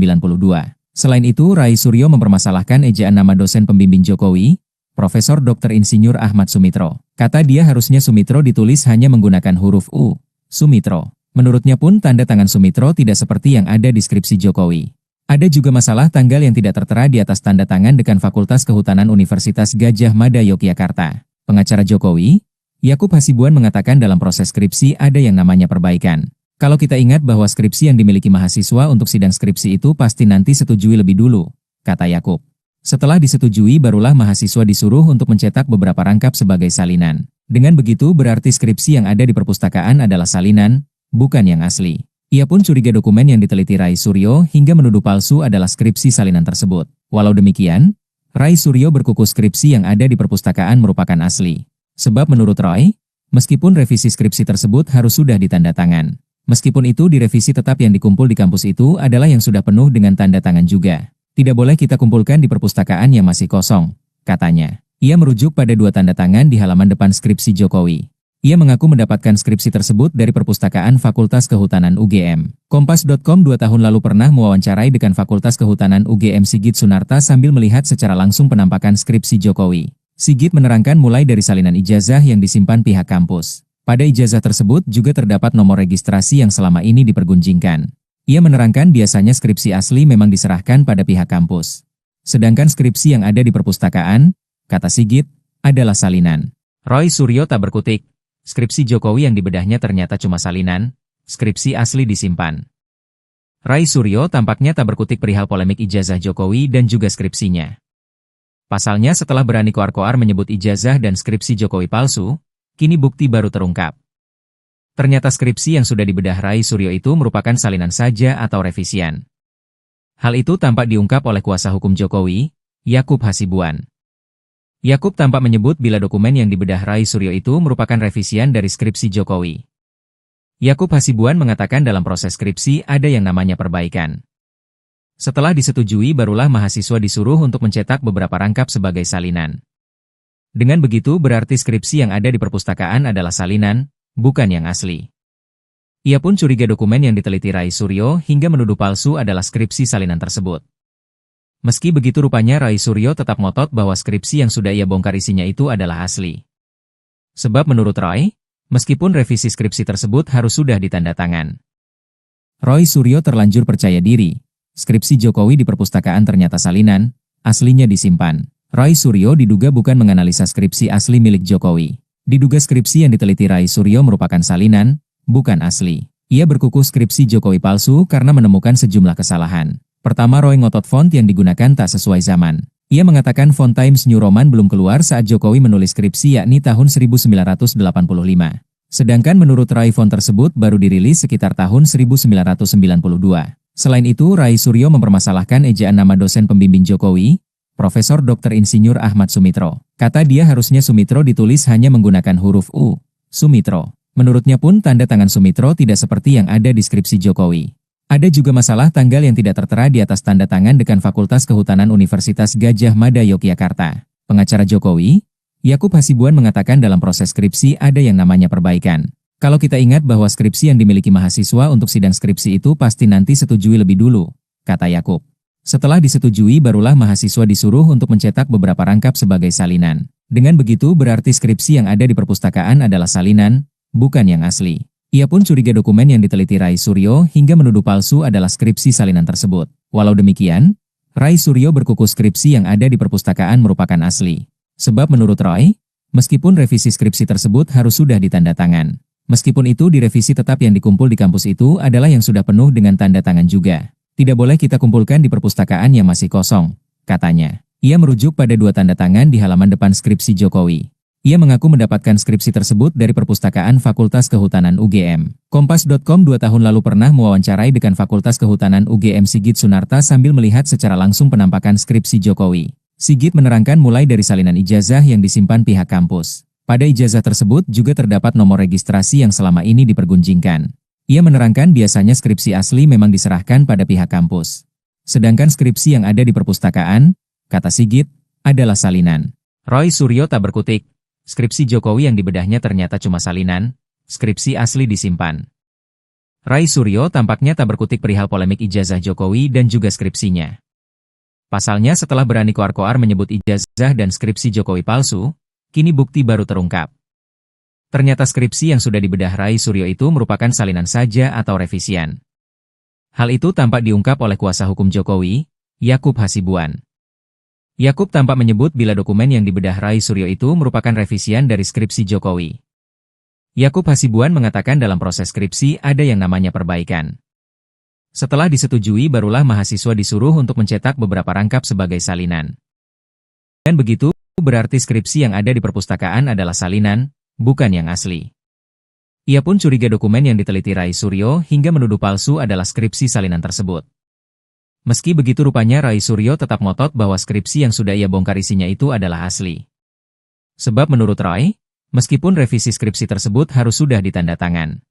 Selain itu, Rai Suryo mempermasalahkan ejaan nama dosen pembimbing Jokowi, Profesor Dr. Insinyur Ahmad Sumitro. Kata dia harusnya Sumitro ditulis hanya menggunakan huruf U, Sumitro. Menurutnya pun tanda tangan Sumitro tidak seperti yang ada di skripsi Jokowi. Ada juga masalah tanggal yang tidak tertera di atas tanda tangan Dekan Fakultas Kehutanan Universitas Gadjah Mada Yogyakarta. Pengacara Jokowi, Yakub Hasibuan mengatakan dalam proses skripsi ada yang namanya perbaikan. Kalau kita ingat bahwa skripsi yang dimiliki mahasiswa untuk sidang skripsi itu pasti nanti setujui lebih dulu, kata Yakub. Setelah disetujui barulah mahasiswa disuruh untuk mencetak beberapa rangkap sebagai salinan. Dengan begitu berarti skripsi yang ada di perpustakaan adalah salinan, bukan yang asli. Ia pun curiga dokumen yang diteliti Rai Suryo hingga menuduh palsu adalah skripsi salinan tersebut. Walau demikian, Rai Suryo berkuku skripsi yang ada di perpustakaan merupakan asli. Sebab menurut Roy, meskipun revisi skripsi tersebut harus sudah ditanda tangan. Meskipun itu direvisi tetap yang dikumpul di kampus itu adalah yang sudah penuh dengan tanda tangan juga. Tidak boleh kita kumpulkan di perpustakaan yang masih kosong, katanya. Ia merujuk pada 2 tanda tangan di halaman depan skripsi Jokowi. Ia mengaku mendapatkan skripsi tersebut dari Perpustakaan Fakultas Kehutanan UGM. Kompas.com 2 tahun lalu pernah mewawancarai dekan Fakultas Kehutanan UGM Sigit Sunarta sambil melihat secara langsung penampakan skripsi Jokowi. Sigit menerangkan mulai dari salinan ijazah yang disimpan pihak kampus. Pada ijazah tersebut juga terdapat nomor registrasi yang selama ini dipergunjingkan. Ia menerangkan biasanya skripsi asli memang diserahkan pada pihak kampus. Sedangkan skripsi yang ada di perpustakaan, kata Sigit, adalah salinan. Roy Suryo tak berkutik. Skripsi Jokowi yang dibedahnya ternyata cuma salinan, skripsi asli disimpan. Rai Suryo tampaknya tak berkutik perihal polemik ijazah Jokowi dan juga skripsinya. Pasalnya setelah berani koar-koar menyebut ijazah dan skripsi Jokowi palsu, kini bukti baru terungkap. Ternyata skripsi yang sudah dibedah Rai Suryo itu merupakan salinan saja atau revisian. Hal itu tampak diungkap oleh kuasa hukum Jokowi, Yakub Hasibuan. Yakub tampak menyebut bila dokumen yang dibedah Rai Suryo itu merupakan revisian dari skripsi Jokowi. Yakub Hasibuan mengatakan dalam proses skripsi ada yang namanya perbaikan. Setelah disetujui barulah mahasiswa disuruh untuk mencetak beberapa rangkap sebagai salinan. Dengan begitu berarti skripsi yang ada di perpustakaan adalah salinan, bukan yang asli. Ia pun curiga dokumen yang diteliti Rai Suryo hingga menuduh palsu adalah skripsi salinan tersebut. Meski begitu rupanya Rai Suryo tetap ngotot bahwa skripsi yang sudah ia bongkar isinya itu adalah asli. Sebab menurut Roy, meskipun revisi skripsi tersebut harus sudah ditanda tangan. Roy Suryo terlanjur percaya diri. Skripsi Jokowi di perpustakaan ternyata salinan, aslinya disimpan. Roy Suryo diduga bukan menganalisa skripsi asli milik Jokowi. Diduga skripsi yang diteliti Rai Suryo merupakan salinan, bukan asli. Ia berkuku skripsi Jokowi palsu karena menemukan sejumlah kesalahan. Pertama, Roy ngotot font yang digunakan tak sesuai zaman. Ia mengatakan font Times New Roman belum keluar saat Jokowi menulis skripsi yakni tahun 1985. Sedangkan menurut Rai font tersebut baru dirilis sekitar tahun 1992. Selain itu, Rai Suryo mempermasalahkan ejaan nama dosen pembimbing Jokowi, Profesor Dr. Insinyur Ahmad Sumitro. Kata dia harusnya Sumitro ditulis hanya menggunakan huruf U, Sumitro. Menurutnya pun tanda tangan Sumitro tidak seperti yang ada di skripsi Jokowi. Ada juga masalah tanggal yang tidak tertera di atas tanda tangan dekan Fakultas Kehutanan Universitas Gadjah Mada Yogyakarta. Pengacara Jokowi, Yakub Hasibuan mengatakan dalam proses skripsi ada yang namanya perbaikan. Kalau kita ingat bahwa skripsi yang dimiliki mahasiswa untuk sidang skripsi itu pasti nanti setujui lebih dulu, kata Yakub. Setelah disetujui barulah mahasiswa disuruh untuk mencetak beberapa rangkap sebagai salinan. Dengan begitu berarti skripsi yang ada di perpustakaan adalah salinan, bukan yang asli. Ia pun curiga dokumen yang diteliti Rai Suryo hingga menuduh palsu adalah skripsi salinan tersebut. Walau demikian, Rai Suryo berkuku skripsi yang ada di perpustakaan merupakan asli. Sebab menurut Roy, meskipun revisi skripsi tersebut harus sudah ditanda tangan. Meskipun itu direvisi tetap yang dikumpul di kampus itu adalah yang sudah penuh dengan tanda tangan juga. Tidak boleh kita kumpulkan di perpustakaan yang masih kosong, katanya. Ia merujuk pada 2 tanda tangan di halaman depan skripsi Jokowi. Ia mengaku mendapatkan skripsi tersebut dari Perpustakaan Fakultas Kehutanan UGM. Kompas.com 2 tahun lalu pernah mewawancarai dekan Fakultas Kehutanan UGM Sigit Sunarta sambil melihat secara langsung penampakan skripsi Jokowi. Sigit menerangkan mulai dari salinan ijazah yang disimpan pihak kampus. Pada ijazah tersebut juga terdapat nomor registrasi yang selama ini dipergunjingkan. Ia menerangkan biasanya skripsi asli memang diserahkan pada pihak kampus. Sedangkan skripsi yang ada di perpustakaan, kata Sigit, adalah salinan. Roy Suryo tak berkutik. Skripsi Jokowi yang dibedahnya ternyata cuma salinan, skripsi asli disimpan. Rai Suryo tampaknya tak berkutik perihal polemik ijazah Jokowi dan juga skripsinya. Pasalnya setelah berani koar-koar menyebut ijazah dan skripsi Jokowi palsu, kini bukti baru terungkap. Ternyata skripsi yang sudah dibedah Rai Suryo itu merupakan salinan saja atau revisian. Hal itu tampak diungkap oleh kuasa hukum Jokowi, Yakub Hasibuan. Yakub tampak menyebut bila dokumen yang dibedah Rai Suryo itu merupakan revisian dari skripsi Jokowi. Yakub Hasibuan mengatakan dalam proses skripsi ada yang namanya perbaikan. Setelah disetujui barulah mahasiswa disuruh untuk mencetak beberapa rangkap sebagai salinan. Dan begitu, berarti skripsi yang ada di perpustakaan adalah salinan, bukan yang asli. Ia pun curiga dokumen yang diteliti Rai Suryo hingga menuduh palsu adalah skripsi salinan tersebut. Meski begitu rupanya Rai Suryo tetap ngotot bahwa skripsi yang sudah ia bongkar isinya itu adalah asli. Sebab menurut Roy, meskipun revisi skripsi tersebut harus sudah ditanda tangan.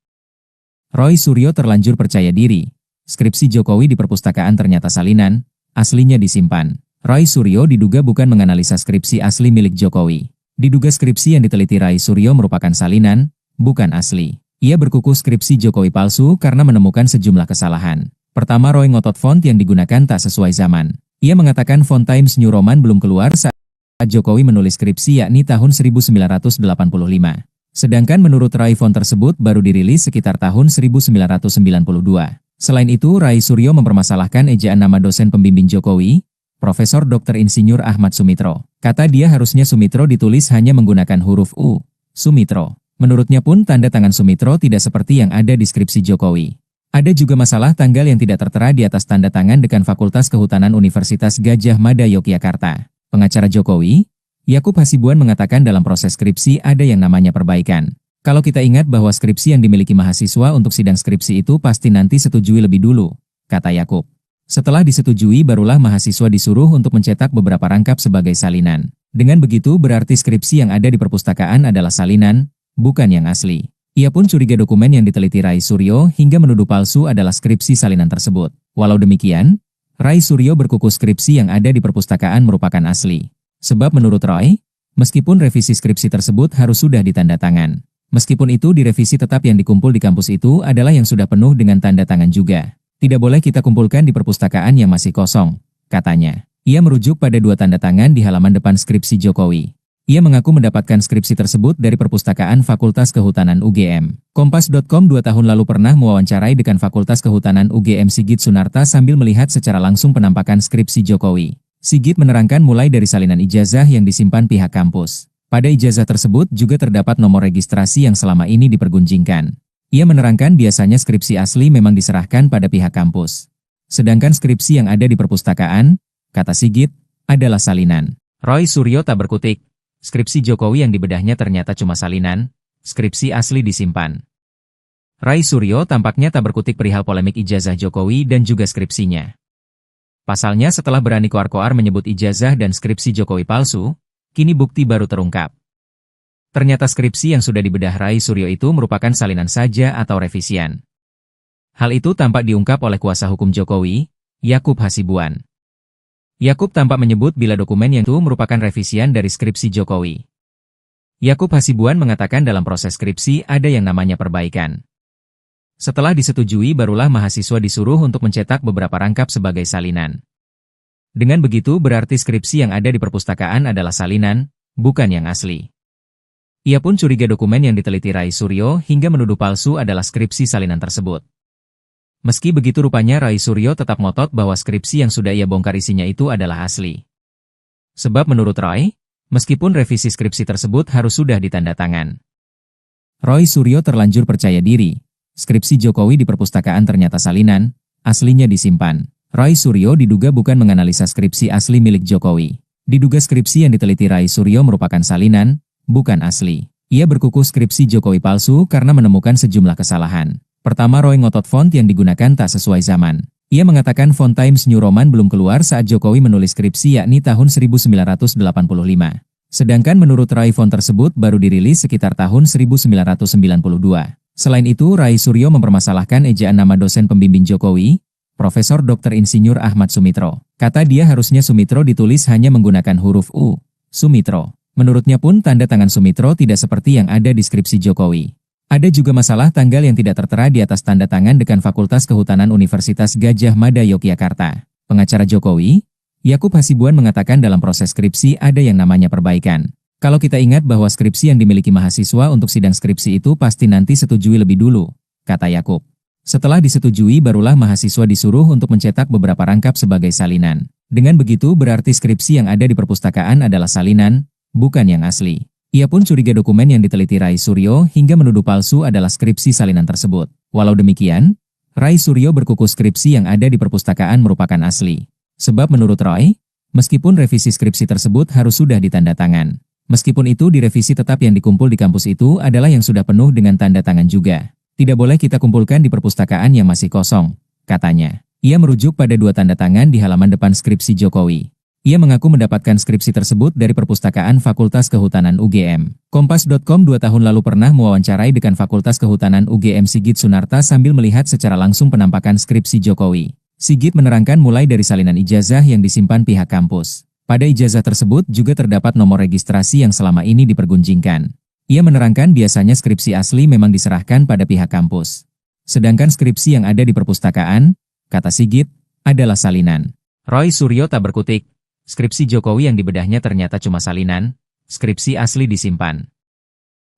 Rai Suryo terlanjur percaya diri. Skripsi Jokowi di perpustakaan ternyata salinan, aslinya disimpan. Rai Suryo diduga bukan menganalisa skripsi asli milik Jokowi. Diduga skripsi yang diteliti Rai Suryo merupakan salinan, bukan asli. Ia berkuku skripsi Jokowi palsu karena menemukan sejumlah kesalahan. Pertama, Roy ngotot font yang digunakan tak sesuai zaman. Ia mengatakan font Times New Roman belum keluar saat Jokowi menulis skripsi yakni tahun 1985. Sedangkan menurut Rai font tersebut baru dirilis sekitar tahun 1992. Selain itu, Rai Suryo mempermasalahkan ejaan nama dosen pembimbing Jokowi, Profesor Dr. Insinyur Ahmad Sumitro. Kata dia harusnya Sumitro ditulis hanya menggunakan huruf U, Sumitro. Menurutnya pun tanda tangan Sumitro tidak seperti yang ada di skripsi Jokowi. Ada juga masalah tanggal yang tidak tertera di atas tanda tangan Dekan Fakultas Kehutanan Universitas Gadjah Mada Yogyakarta. Pengacara Jokowi, Yakub Hasibuan mengatakan dalam proses skripsi ada yang namanya perbaikan. Kalau kita ingat bahwa skripsi yang dimiliki mahasiswa untuk sidang skripsi itu pasti nanti setujui lebih dulu, kata Yakub. Setelah disetujui barulah mahasiswa disuruh untuk mencetak beberapa rangkap sebagai salinan. Dengan begitu berarti skripsi yang ada di perpustakaan adalah salinan, bukan yang asli. Ia pun curiga dokumen yang diteliti Rai Suryo hingga menuduh palsu adalah skripsi salinan tersebut. Walau demikian, Rai Suryo berkuku skripsi yang ada di perpustakaan merupakan asli. Sebab menurut Roy, meskipun revisi skripsi tersebut harus sudah ditanda tangan. Meskipun itu direvisi tetap yang dikumpul di kampus itu adalah yang sudah penuh dengan tanda tangan juga. Tidak boleh kita kumpulkan di perpustakaan yang masih kosong, katanya. Ia merujuk pada 2 tanda tangan di halaman depan skripsi Jokowi. Ia mengaku mendapatkan skripsi tersebut dari perpustakaan Fakultas Kehutanan UGM. Kompas.com 2 tahun lalu pernah mewawancarai Dekan Fakultas Kehutanan UGM Sigit Sunarta sambil melihat secara langsung penampakan skripsi Jokowi. Sigit menerangkan mulai dari salinan ijazah yang disimpan pihak kampus. Pada ijazah tersebut juga terdapat nomor registrasi yang selama ini dipergunjingkan. Ia menerangkan biasanya skripsi asli memang diserahkan pada pihak kampus. Sedangkan skripsi yang ada di perpustakaan, kata Sigit, adalah salinan. Rai Suryo tak berkutik. Skripsi Jokowi yang dibedahnya ternyata cuma salinan, skripsi asli disimpan. Rai Suryo tampaknya tak berkutik perihal polemik ijazah Jokowi dan juga skripsinya. Pasalnya setelah berani koar-koar menyebut ijazah dan skripsi Jokowi palsu, kini bukti baru terungkap. Ternyata skripsi yang sudah dibedah Rai Suryo itu merupakan salinan saja atau revisian. Hal itu tampak diungkap oleh kuasa hukum Jokowi, Yakub Hasibuan. Yakub tampak menyebut bila dokumen yang itu merupakan revisian dari skripsi Jokowi. Yakub Hasibuan mengatakan dalam proses skripsi ada yang namanya perbaikan. Setelah disetujui barulah mahasiswa disuruh untuk mencetak beberapa rangkap sebagai salinan. Dengan begitu berarti skripsi yang ada di perpustakaan adalah salinan, bukan yang asli. Ia pun curiga dokumen yang diteliti Rai Suryo hingga menuduh palsu adalah skripsi salinan tersebut. Meski begitu rupanya Rai Suryo tetap ngotot bahwa skripsi yang sudah ia bongkar isinya itu adalah asli. Sebab menurut Roy, meskipun revisi skripsi tersebut harus sudah ditanda tangan. Rai Suryo terlanjur percaya diri. Skripsi Jokowi di perpustakaan ternyata salinan, aslinya disimpan. Rai Suryo diduga bukan menganalisa skripsi asli milik Jokowi. Diduga skripsi yang diteliti Rai Suryo merupakan salinan, bukan asli. Ia berkuku skripsi Jokowi palsu karena menemukan sejumlah kesalahan. Pertama, Roy ngotot font yang digunakan tak sesuai zaman. Ia mengatakan font Times New Roman belum keluar saat Jokowi menulis skripsi yakni tahun 1985. Sedangkan menurut Rai font tersebut baru dirilis sekitar tahun 1992. Selain itu, Rai Suryo mempermasalahkan ejaan nama dosen pembimbing Jokowi, Profesor Dr. Insinyur Ahmad Sumitro. Kata dia harusnya Sumitro ditulis hanya menggunakan huruf U, Sumitro. Menurutnya pun tanda tangan Sumitro tidak seperti yang ada di skripsi Jokowi. Ada juga masalah tanggal yang tidak tertera di atas tanda tangan Dekan Fakultas Kehutanan Universitas Gadjah Mada Yogyakarta. Pengacara Jokowi, Yakub Hasibuan mengatakan dalam proses skripsi ada yang namanya perbaikan. Kalau kita ingat bahwa skripsi yang dimiliki mahasiswa untuk sidang skripsi itu pasti nanti setujui lebih dulu, kata Yakub. Setelah disetujui barulah mahasiswa disuruh untuk mencetak beberapa rangkap sebagai salinan. Dengan begitu berarti skripsi yang ada di perpustakaan adalah salinan, bukan yang asli. Ia pun curiga dokumen yang diteliti Rai Suryo hingga menuduh palsu adalah skripsi salinan tersebut. Walau demikian, Rai Suryo berkuku skripsi yang ada di perpustakaan merupakan asli. Sebab menurut Roy, meskipun revisi skripsi tersebut harus sudah ditanda tangan. Meskipun itu direvisi tetap yang dikumpul di kampus itu adalah yang sudah penuh dengan tanda tangan juga. Tidak boleh kita kumpulkan di perpustakaan yang masih kosong, katanya. Ia merujuk pada 2 tanda tangan di halaman depan skripsi Jokowi. Ia mengaku mendapatkan skripsi tersebut dari Perpustakaan Fakultas Kehutanan UGM. Kompas.com 2 tahun lalu pernah mewawancarai Dekan Fakultas Kehutanan UGM Sigit Sunarta sambil melihat secara langsung penampakan skripsi Jokowi. Sigit menerangkan mulai dari salinan ijazah yang disimpan pihak kampus. Pada ijazah tersebut juga terdapat nomor registrasi yang selama ini dipergunjingkan. Ia menerangkan biasanya skripsi asli memang diserahkan pada pihak kampus. Sedangkan skripsi yang ada di perpustakaan, kata Sigit, adalah salinan. Roy Suryo tak berkutik. Skripsi Jokowi yang dibedahnya ternyata cuma salinan, skripsi asli disimpan.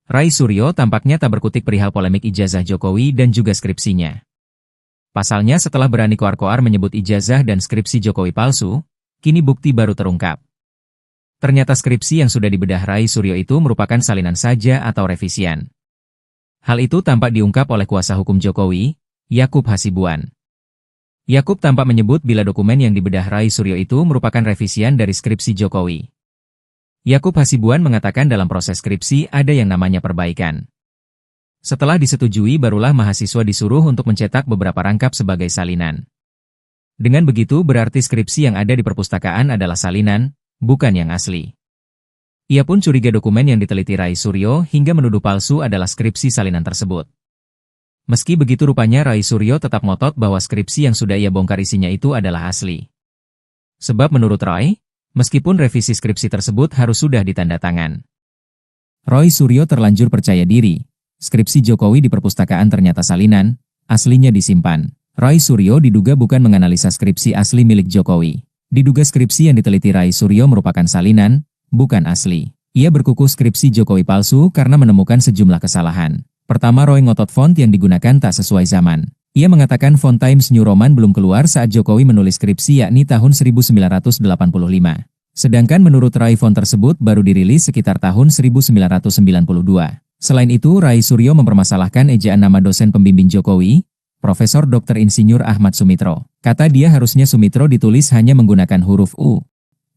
Roy Suryo tampaknya tak berkutik perihal polemik ijazah Jokowi dan juga skripsinya. Pasalnya setelah berani koar-koar menyebut ijazah dan skripsi Jokowi palsu, kini bukti baru terungkap. Ternyata skripsi yang sudah dibedah Roy Suryo itu merupakan salinan saja atau revisian. Hal itu tampak diungkap oleh kuasa hukum Jokowi, Yakub Hasibuan. Yakub tampak menyebut bila dokumen yang dibedah Roy Suryo itu merupakan revisian dari skripsi Jokowi. Yakub Hasibuan mengatakan dalam proses skripsi ada yang namanya perbaikan. Setelah disetujui barulah mahasiswa disuruh untuk mencetak beberapa rangkap sebagai salinan. Dengan begitu berarti skripsi yang ada di perpustakaan adalah salinan, bukan yang asli. Ia pun curiga dokumen yang diteliti Roy Suryo hingga menuduh palsu adalah skripsi salinan tersebut. Meski begitu rupanya Roy Suryo tetap ngotot bahwa skripsi yang sudah ia bongkar isinya itu adalah asli. Sebab menurut Roy, meskipun revisi skripsi tersebut harus sudah ditanda tangan. Roy Suryo terlanjur percaya diri. Skripsi Jokowi di perpustakaan ternyata salinan, aslinya disimpan. Roy Suryo diduga bukan menganalisa skripsi asli milik Jokowi. Diduga skripsi yang diteliti Roy Suryo merupakan salinan, bukan asli. Ia berkuku skripsi Jokowi palsu karena menemukan sejumlah kesalahan. Pertama, Roy ngotot font yang digunakan tak sesuai zaman. Ia mengatakan font Times New Roman belum keluar saat Jokowi menulis skripsi yakni tahun 1985. Sedangkan menurut Roy font tersebut baru dirilis sekitar tahun 1992. Selain itu, Roy Suryo mempermasalahkan ejaan nama dosen pembimbing Jokowi, Profesor Dr. Insinyur Ahmad Sumitro. Kata dia harusnya Sumitro ditulis hanya menggunakan huruf U.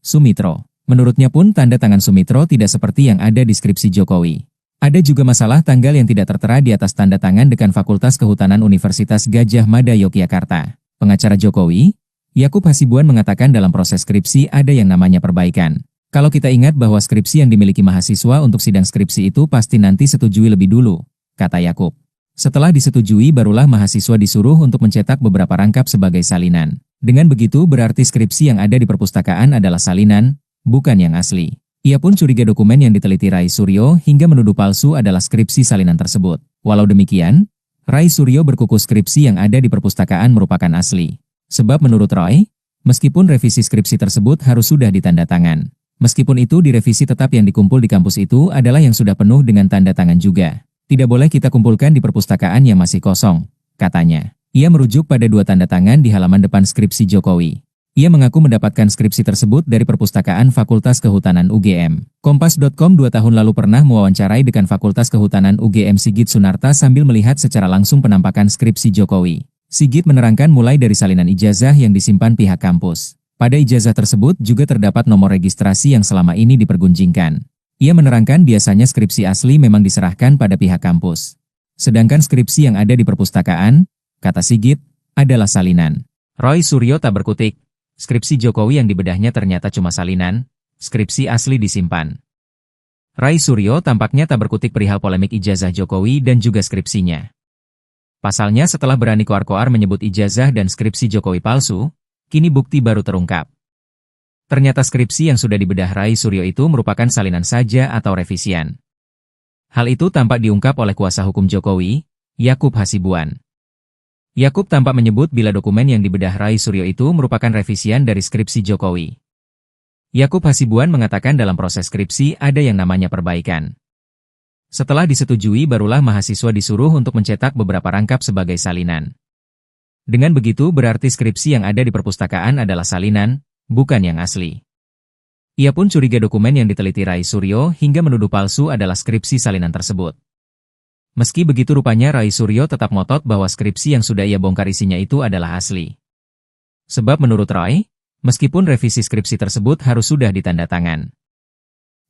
Sumitro. Menurutnya pun tanda tangan Sumitro tidak seperti yang ada di skripsi Jokowi. Ada juga masalah tanggal yang tidak tertera di atas tanda tangan Dekan Fakultas Kehutanan Universitas Gadjah Mada Yogyakarta. Pengacara Jokowi, Yakub Hasibuan mengatakan dalam proses skripsi ada yang namanya perbaikan. Kalau kita ingat bahwa skripsi yang dimiliki mahasiswa untuk sidang skripsi itu pasti nanti setujui lebih dulu, kata Yakub. Setelah disetujui barulah mahasiswa disuruh untuk mencetak beberapa rangkap sebagai salinan. Dengan begitu berarti skripsi yang ada di perpustakaan adalah salinan, bukan yang asli. Ia pun curiga dokumen yang diteliti Roy Suryo hingga menuduh palsu adalah skripsi salinan tersebut. Walau demikian, Roy Suryo berkuku skripsi yang ada di perpustakaan merupakan asli. Sebab menurut Roy, meskipun revisi skripsi tersebut harus sudah ditanda tangan. Meskipun itu direvisi tetap yang dikumpul di kampus itu adalah yang sudah penuh dengan tanda tangan juga. Tidak boleh kita kumpulkan di perpustakaan yang masih kosong, katanya. Ia merujuk pada 2 tanda tangan di halaman depan skripsi Jokowi. Ia mengaku mendapatkan skripsi tersebut dari Perpustakaan Fakultas Kehutanan UGM. Kompas.com 2 tahun lalu pernah mewawancarai Dekan Fakultas Kehutanan UGM Sigit Sunarta sambil melihat secara langsung penampakan skripsi Jokowi. Sigit menerangkan mulai dari salinan ijazah yang disimpan pihak kampus. Pada ijazah tersebut juga terdapat nomor registrasi yang selama ini dipergunjingkan. Ia menerangkan biasanya skripsi asli memang diserahkan pada pihak kampus. Sedangkan skripsi yang ada di perpustakaan, kata Sigit, adalah salinan. Roy Suryo tak berkutik. Skripsi Jokowi yang dibedahnya ternyata cuma salinan, skripsi asli disimpan. Roy Suryo tampaknya tak berkutik perihal polemik ijazah Jokowi dan juga skripsinya. Pasalnya setelah berani koar-koar menyebut ijazah dan skripsi Jokowi palsu, kini bukti baru terungkap. Ternyata skripsi yang sudah dibedah Roy Suryo itu merupakan salinan saja atau revisian. Hal itu tampak diungkap oleh kuasa hukum Jokowi, Yakub Hasibuan. Yakub tampak menyebut bila dokumen yang dibedah Roy Suryo itu merupakan revisian dari skripsi Jokowi. Yakub Hasibuan mengatakan dalam proses skripsi ada yang namanya perbaikan. Setelah disetujui barulah mahasiswa disuruh untuk mencetak beberapa rangkap sebagai salinan. Dengan begitu berarti skripsi yang ada di perpustakaan adalah salinan, bukan yang asli. Ia pun curiga dokumen yang diteliti Roy Suryo hingga menuduh palsu adalah skripsi salinan tersebut. Meski begitu rupanya Roy Suryo tetap ngotot bahwa skripsi yang sudah ia bongkar isinya itu adalah asli. Sebab menurut Roy, meskipun revisi skripsi tersebut harus sudah ditanda tangan.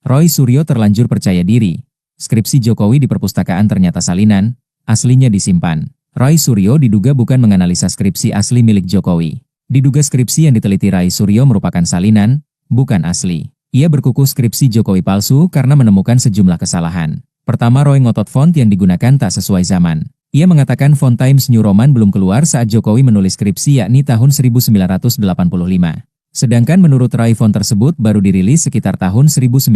Roy Suryo terlanjur percaya diri. Skripsi Jokowi di perpustakaan ternyata salinan, aslinya disimpan. Roy Suryo diduga bukan menganalisa skripsi asli milik Jokowi. Diduga skripsi yang diteliti Roy Suryo merupakan salinan, bukan asli. Ia berkuku skripsi Jokowi palsu karena menemukan sejumlah kesalahan. Pertama, Roy ngotot font yang digunakan tak sesuai zaman. Ia mengatakan font Times New Roman belum keluar saat Jokowi menulis skripsi yakni tahun 1985. Sedangkan menurut Roy font tersebut baru dirilis sekitar tahun 1992.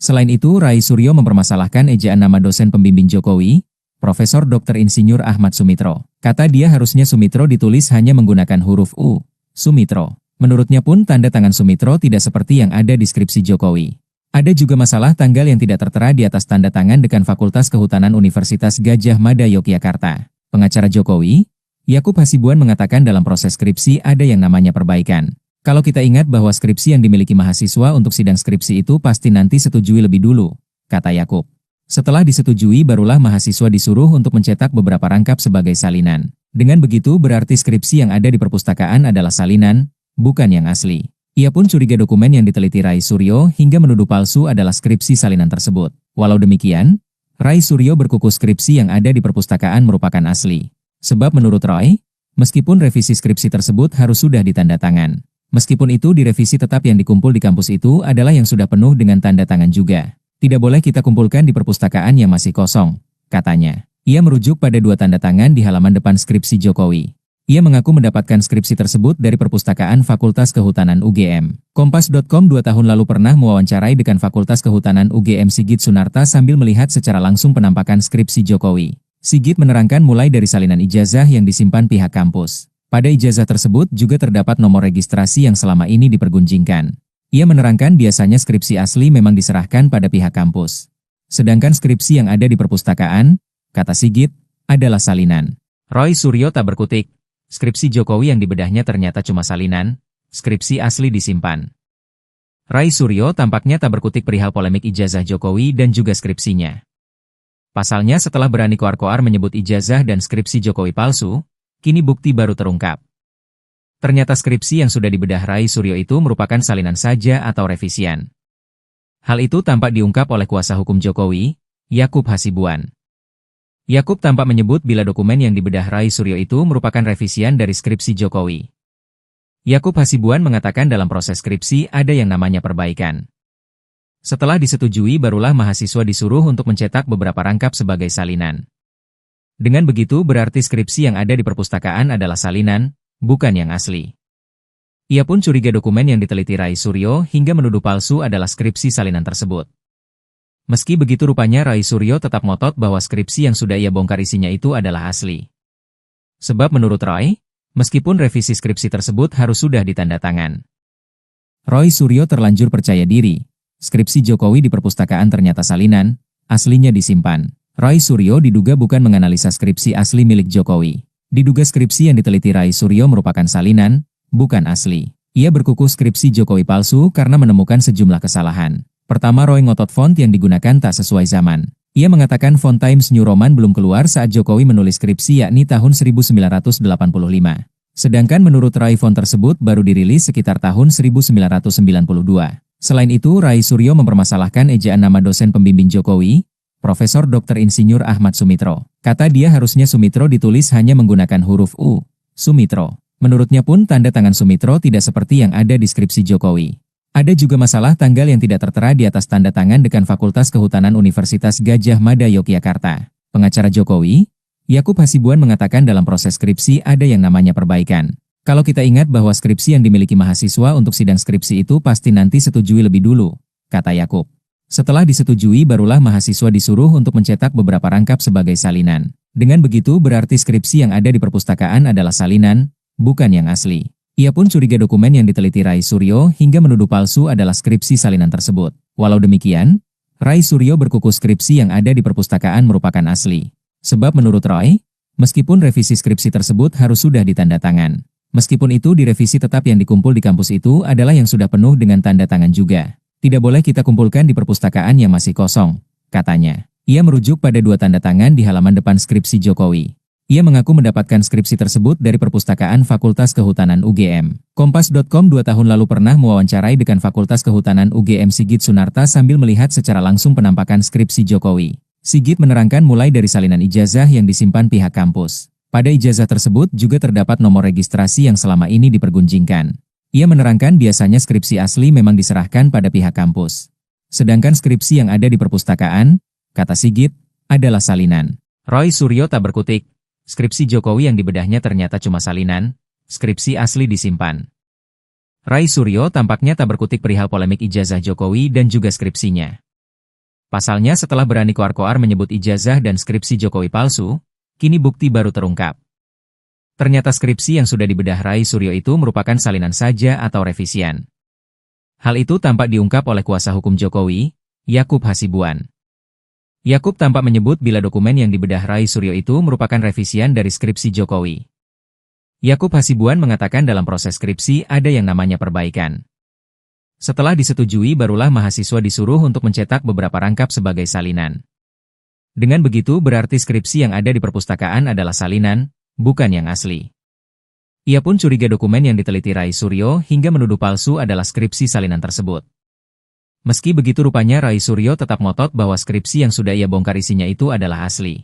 Selain itu, Roy Suryo mempermasalahkan ejaan nama dosen pembimbing Jokowi, Profesor Dr. Insinyur Ahmad Sumitro. Kata dia harusnya Sumitro ditulis hanya menggunakan huruf U, Sumitro. Menurutnya pun tanda tangan Sumitro tidak seperti yang ada di skripsi Jokowi. Ada juga masalah tanggal yang tidak tertera di atas tanda tangan Dekan Fakultas Kehutanan Universitas Gadjah Mada Yogyakarta. Pengacara Jokowi, Yakub Hasibuan mengatakan dalam proses skripsi ada yang namanya perbaikan. Kalau kita ingat bahwa skripsi yang dimiliki mahasiswa untuk sidang skripsi itu pasti nanti setujui lebih dulu, kata Yakub. Setelah disetujui barulah mahasiswa disuruh untuk mencetak beberapa rangkap sebagai salinan. Dengan begitu berarti skripsi yang ada di perpustakaan adalah salinan, bukan yang asli. Ia pun curiga dokumen yang diteliti Roy Suryo hingga menuduh palsu adalah skripsi salinan tersebut. Walau demikian, Roy Suryo berkuku skripsi yang ada di perpustakaan merupakan asli. Sebab menurut Roy, meskipun revisi skripsi tersebut harus sudah ditanda tangan. Meskipun itu direvisi tetap yang dikumpul di kampus itu adalah yang sudah penuh dengan tanda tangan juga. Tidak boleh kita kumpulkan di perpustakaan yang masih kosong, katanya. Ia merujuk pada 2 tanda tangan di halaman depan skripsi Jokowi. Ia mengaku mendapatkan skripsi tersebut dari perpustakaan Fakultas Kehutanan UGM. Kompas.com 2 tahun lalu pernah mewawancarai Dekan Fakultas Kehutanan UGM Sigit Sunarta sambil melihat secara langsung penampakan skripsi Jokowi. Sigit menerangkan mulai dari salinan ijazah yang disimpan pihak kampus. Pada ijazah tersebut juga terdapat nomor registrasi yang selama ini dipergunjingkan. Ia menerangkan biasanya skripsi asli memang diserahkan pada pihak kampus. Sedangkan skripsi yang ada di perpustakaan, kata Sigit, adalah salinan. Roy Suryo tak berkutik. Skripsi Jokowi yang dibedahnya ternyata cuma salinan, skripsi asli disimpan. Roy Suryo tampaknya tak berkutik perihal polemik ijazah Jokowi dan juga skripsinya. Pasalnya setelah berani koar-koar menyebut ijazah dan skripsi Jokowi palsu, kini bukti baru terungkap. Ternyata skripsi yang sudah dibedah Roy Suryo itu merupakan salinan saja atau revisian. Hal itu tampak diungkap oleh kuasa hukum Jokowi, Yakub Hasibuan. Yakub tampak menyebut bila dokumen yang dibedah Roy Suryo itu merupakan revisian dari skripsi Jokowi. Yakub Hasibuan mengatakan dalam proses skripsi ada yang namanya perbaikan. Setelah disetujui barulah mahasiswa disuruh untuk mencetak beberapa rangkap sebagai salinan. Dengan begitu berarti skripsi yang ada di perpustakaan adalah salinan, bukan yang asli. Ia pun curiga dokumen yang diteliti Roy Suryo hingga menuduh palsu adalah skripsi salinan tersebut. Meski begitu rupanya Roy Suryo tetap ngotot bahwa skripsi yang sudah ia bongkar isinya itu adalah asli. Sebab menurut Roy, meskipun revisi skripsi tersebut harus sudah ditanda tangan. Roy Suryo terlanjur percaya diri. Skripsi Jokowi di perpustakaan ternyata salinan, aslinya disimpan. Roy Suryo diduga bukan menganalisa skripsi asli milik Jokowi. Diduga skripsi yang diteliti Roy Suryo merupakan salinan, bukan asli. Ia berkuku skripsi Jokowi palsu karena menemukan sejumlah kesalahan. Pertama, Roy ngotot font yang digunakan tak sesuai zaman. Ia mengatakan font Times New Roman belum keluar saat Jokowi menulis skripsi yakni tahun 1985. Sedangkan menurut Roy font tersebut baru dirilis sekitar tahun 1992. Selain itu, Roy Suryo mempermasalahkan ejaan nama dosen pembimbing Jokowi, Profesor Dr. Insinyur Ahmad Sumitro. Kata dia harusnya Sumitro ditulis hanya menggunakan huruf U, Sumitro. Menurutnya pun tanda tangan Sumitro tidak seperti yang ada di skripsi Jokowi. Ada juga masalah tanggal yang tidak tertera di atas tanda tangan Dekan Fakultas Kehutanan Universitas Gadjah Mada Yogyakarta. Pengacara Jokowi, Yakub Hasibuan mengatakan dalam proses skripsi ada yang namanya perbaikan. Kalau kita ingat bahwa skripsi yang dimiliki mahasiswa untuk sidang skripsi itu pasti nanti setujui lebih dulu, kata Yakub. Setelah disetujui barulah mahasiswa disuruh untuk mencetak beberapa rangkap sebagai salinan. Dengan begitu berarti skripsi yang ada di perpustakaan adalah salinan, bukan yang asli. Ia pun curiga dokumen yang diteliti Roy Suryo hingga menuduh palsu adalah skripsi salinan tersebut. Walau demikian, Roy Suryo berkuku skripsi yang ada di perpustakaan merupakan asli. Sebab menurut Roy, meskipun revisi skripsi tersebut harus sudah ditanda tangan. Meskipun itu direvisi tetap yang dikumpul di kampus itu adalah yang sudah penuh dengan tanda tangan juga. Tidak boleh kita kumpulkan di perpustakaan yang masih kosong, katanya. Ia merujuk pada 2 tanda tangan di halaman depan skripsi Jokowi. Ia mengaku mendapatkan skripsi tersebut dari Perpustakaan Fakultas Kehutanan UGM. Kompas.com 2 tahun lalu pernah mewawancarai Dekan Fakultas Kehutanan UGM Sigit Sunarta sambil melihat secara langsung penampakan skripsi Jokowi. Sigit menerangkan mulai dari salinan ijazah yang disimpan pihak kampus. Pada ijazah tersebut juga terdapat nomor registrasi yang selama ini dipergunjingkan. Ia menerangkan biasanya skripsi asli memang diserahkan pada pihak kampus. Sedangkan skripsi yang ada di perpustakaan, kata Sigit, adalah salinan. Roy Suryo tak berkutik. Skripsi Jokowi yang dibedahnya ternyata cuma salinan, skripsi asli disimpan. Rai Suryo tampaknya tak berkutik perihal polemik ijazah Jokowi dan juga skripsinya. Pasalnya setelah berani koar-koar menyebut ijazah dan skripsi Jokowi palsu, kini bukti baru terungkap. Ternyata skripsi yang sudah dibedah Rai Suryo itu merupakan salinan saja atau revisian. Hal itu tampak diungkap oleh kuasa hukum Jokowi, Yakub Hasibuan. Yakub tampak menyebut bila dokumen yang dibedah Rai Suryo itu merupakan revisian dari skripsi Jokowi. Yakub Hasibuan mengatakan dalam proses skripsi ada yang namanya perbaikan. Setelah disetujui barulah mahasiswa disuruh untuk mencetak beberapa rangkap sebagai salinan. Dengan begitu berarti skripsi yang ada di perpustakaan adalah salinan, bukan yang asli. Ia pun curiga dokumen yang diteliti Rai Suryo hingga menuduh palsu adalah skripsi salinan tersebut. Meski begitu rupanya Rai Suryo tetap ngotot bahwa skripsi yang sudah ia bongkar isinya itu adalah asli.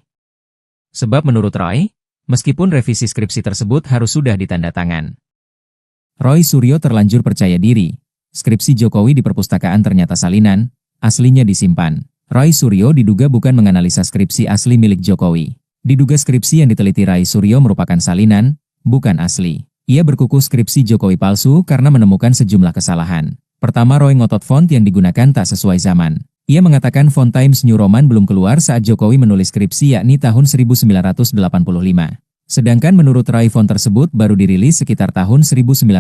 Sebab menurut Roy, meskipun revisi skripsi tersebut harus sudah ditanda tangan. Roy Suryo terlanjur percaya diri. Skripsi Jokowi di perpustakaan ternyata salinan, aslinya disimpan. Roy Suryo diduga bukan menganalisa skripsi asli milik Jokowi. Diduga skripsi yang diteliti Rai Suryo merupakan salinan, bukan asli. Ia berkukuh skripsi Jokowi palsu karena menemukan sejumlah kesalahan. Pertama, Roy ngotot font yang digunakan tak sesuai zaman. Ia mengatakan font Times New Roman belum keluar saat Jokowi menulis skripsi yakni tahun 1985. Sedangkan menurut Rai font tersebut baru dirilis sekitar tahun 1992.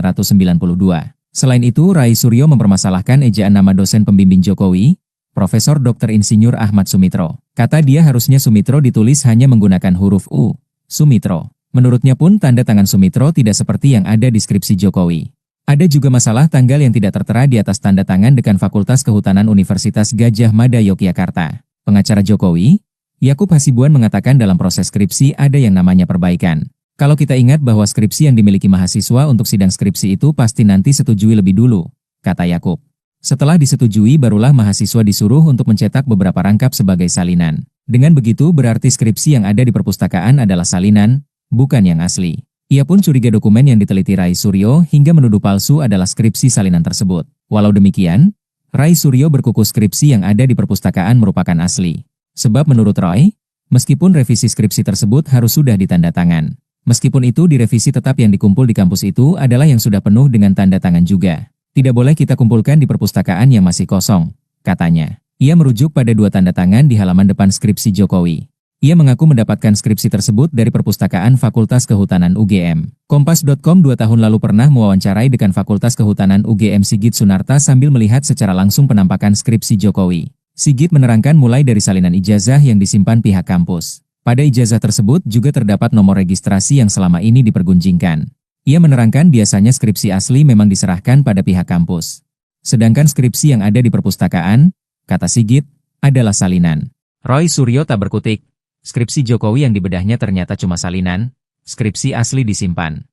Selain itu, Rai Suryo mempermasalahkan ejaan nama dosen pembimbing Jokowi, Profesor Dr. Insinyur Ahmad Sumitro. Kata dia harusnya Sumitro ditulis hanya menggunakan huruf U, Sumitro. Menurutnya pun tanda tangan Sumitro tidak seperti yang ada di skripsi Jokowi. Ada juga masalah tanggal yang tidak tertera di atas tanda tangan Dekan Fakultas Kehutanan Universitas Gadjah Mada Yogyakarta. Pengacara Jokowi, Yakub Hasibuan mengatakan dalam proses skripsi ada yang namanya perbaikan. Kalau kita ingat bahwa skripsi yang dimiliki mahasiswa untuk sidang skripsi itu pasti nanti setujui lebih dulu, kata Yakub. Setelah disetujui barulah mahasiswa disuruh untuk mencetak beberapa rangkap sebagai salinan. Dengan begitu berarti skripsi yang ada di perpustakaan adalah salinan, bukan yang asli. Ia pun curiga dokumen yang diteliti Rai Suryo hingga menuduh palsu adalah skripsi salinan tersebut. Walau demikian, Rai Suryo berkukuh skripsi yang ada di perpustakaan merupakan asli. Sebab menurut Roy, meskipun revisi skripsi tersebut harus sudah ditanda tangan. Meskipun itu direvisi tetap yang dikumpul di kampus itu adalah yang sudah penuh dengan tanda tangan juga. Tidak boleh kita kumpulkan di perpustakaan yang masih kosong, katanya. Ia merujuk pada 2 tanda tangan di halaman depan skripsi Jokowi. Ia mengaku mendapatkan skripsi tersebut dari Perpustakaan Fakultas Kehutanan UGM. Kompas.com 2 tahun lalu pernah mewawancarai Dekan Fakultas Kehutanan UGM Sigit Sunarta sambil melihat secara langsung penampakan skripsi Jokowi. Sigit menerangkan mulai dari salinan ijazah yang disimpan pihak kampus. Pada ijazah tersebut juga terdapat nomor registrasi yang selama ini dipergunjingkan. Ia menerangkan biasanya skripsi asli memang diserahkan pada pihak kampus. Sedangkan skripsi yang ada di perpustakaan, kata Sigit, adalah salinan. Roy Suryo tak berkutik. Skripsi Jokowi yang dibedahnya ternyata cuma salinan, skripsi asli disimpan.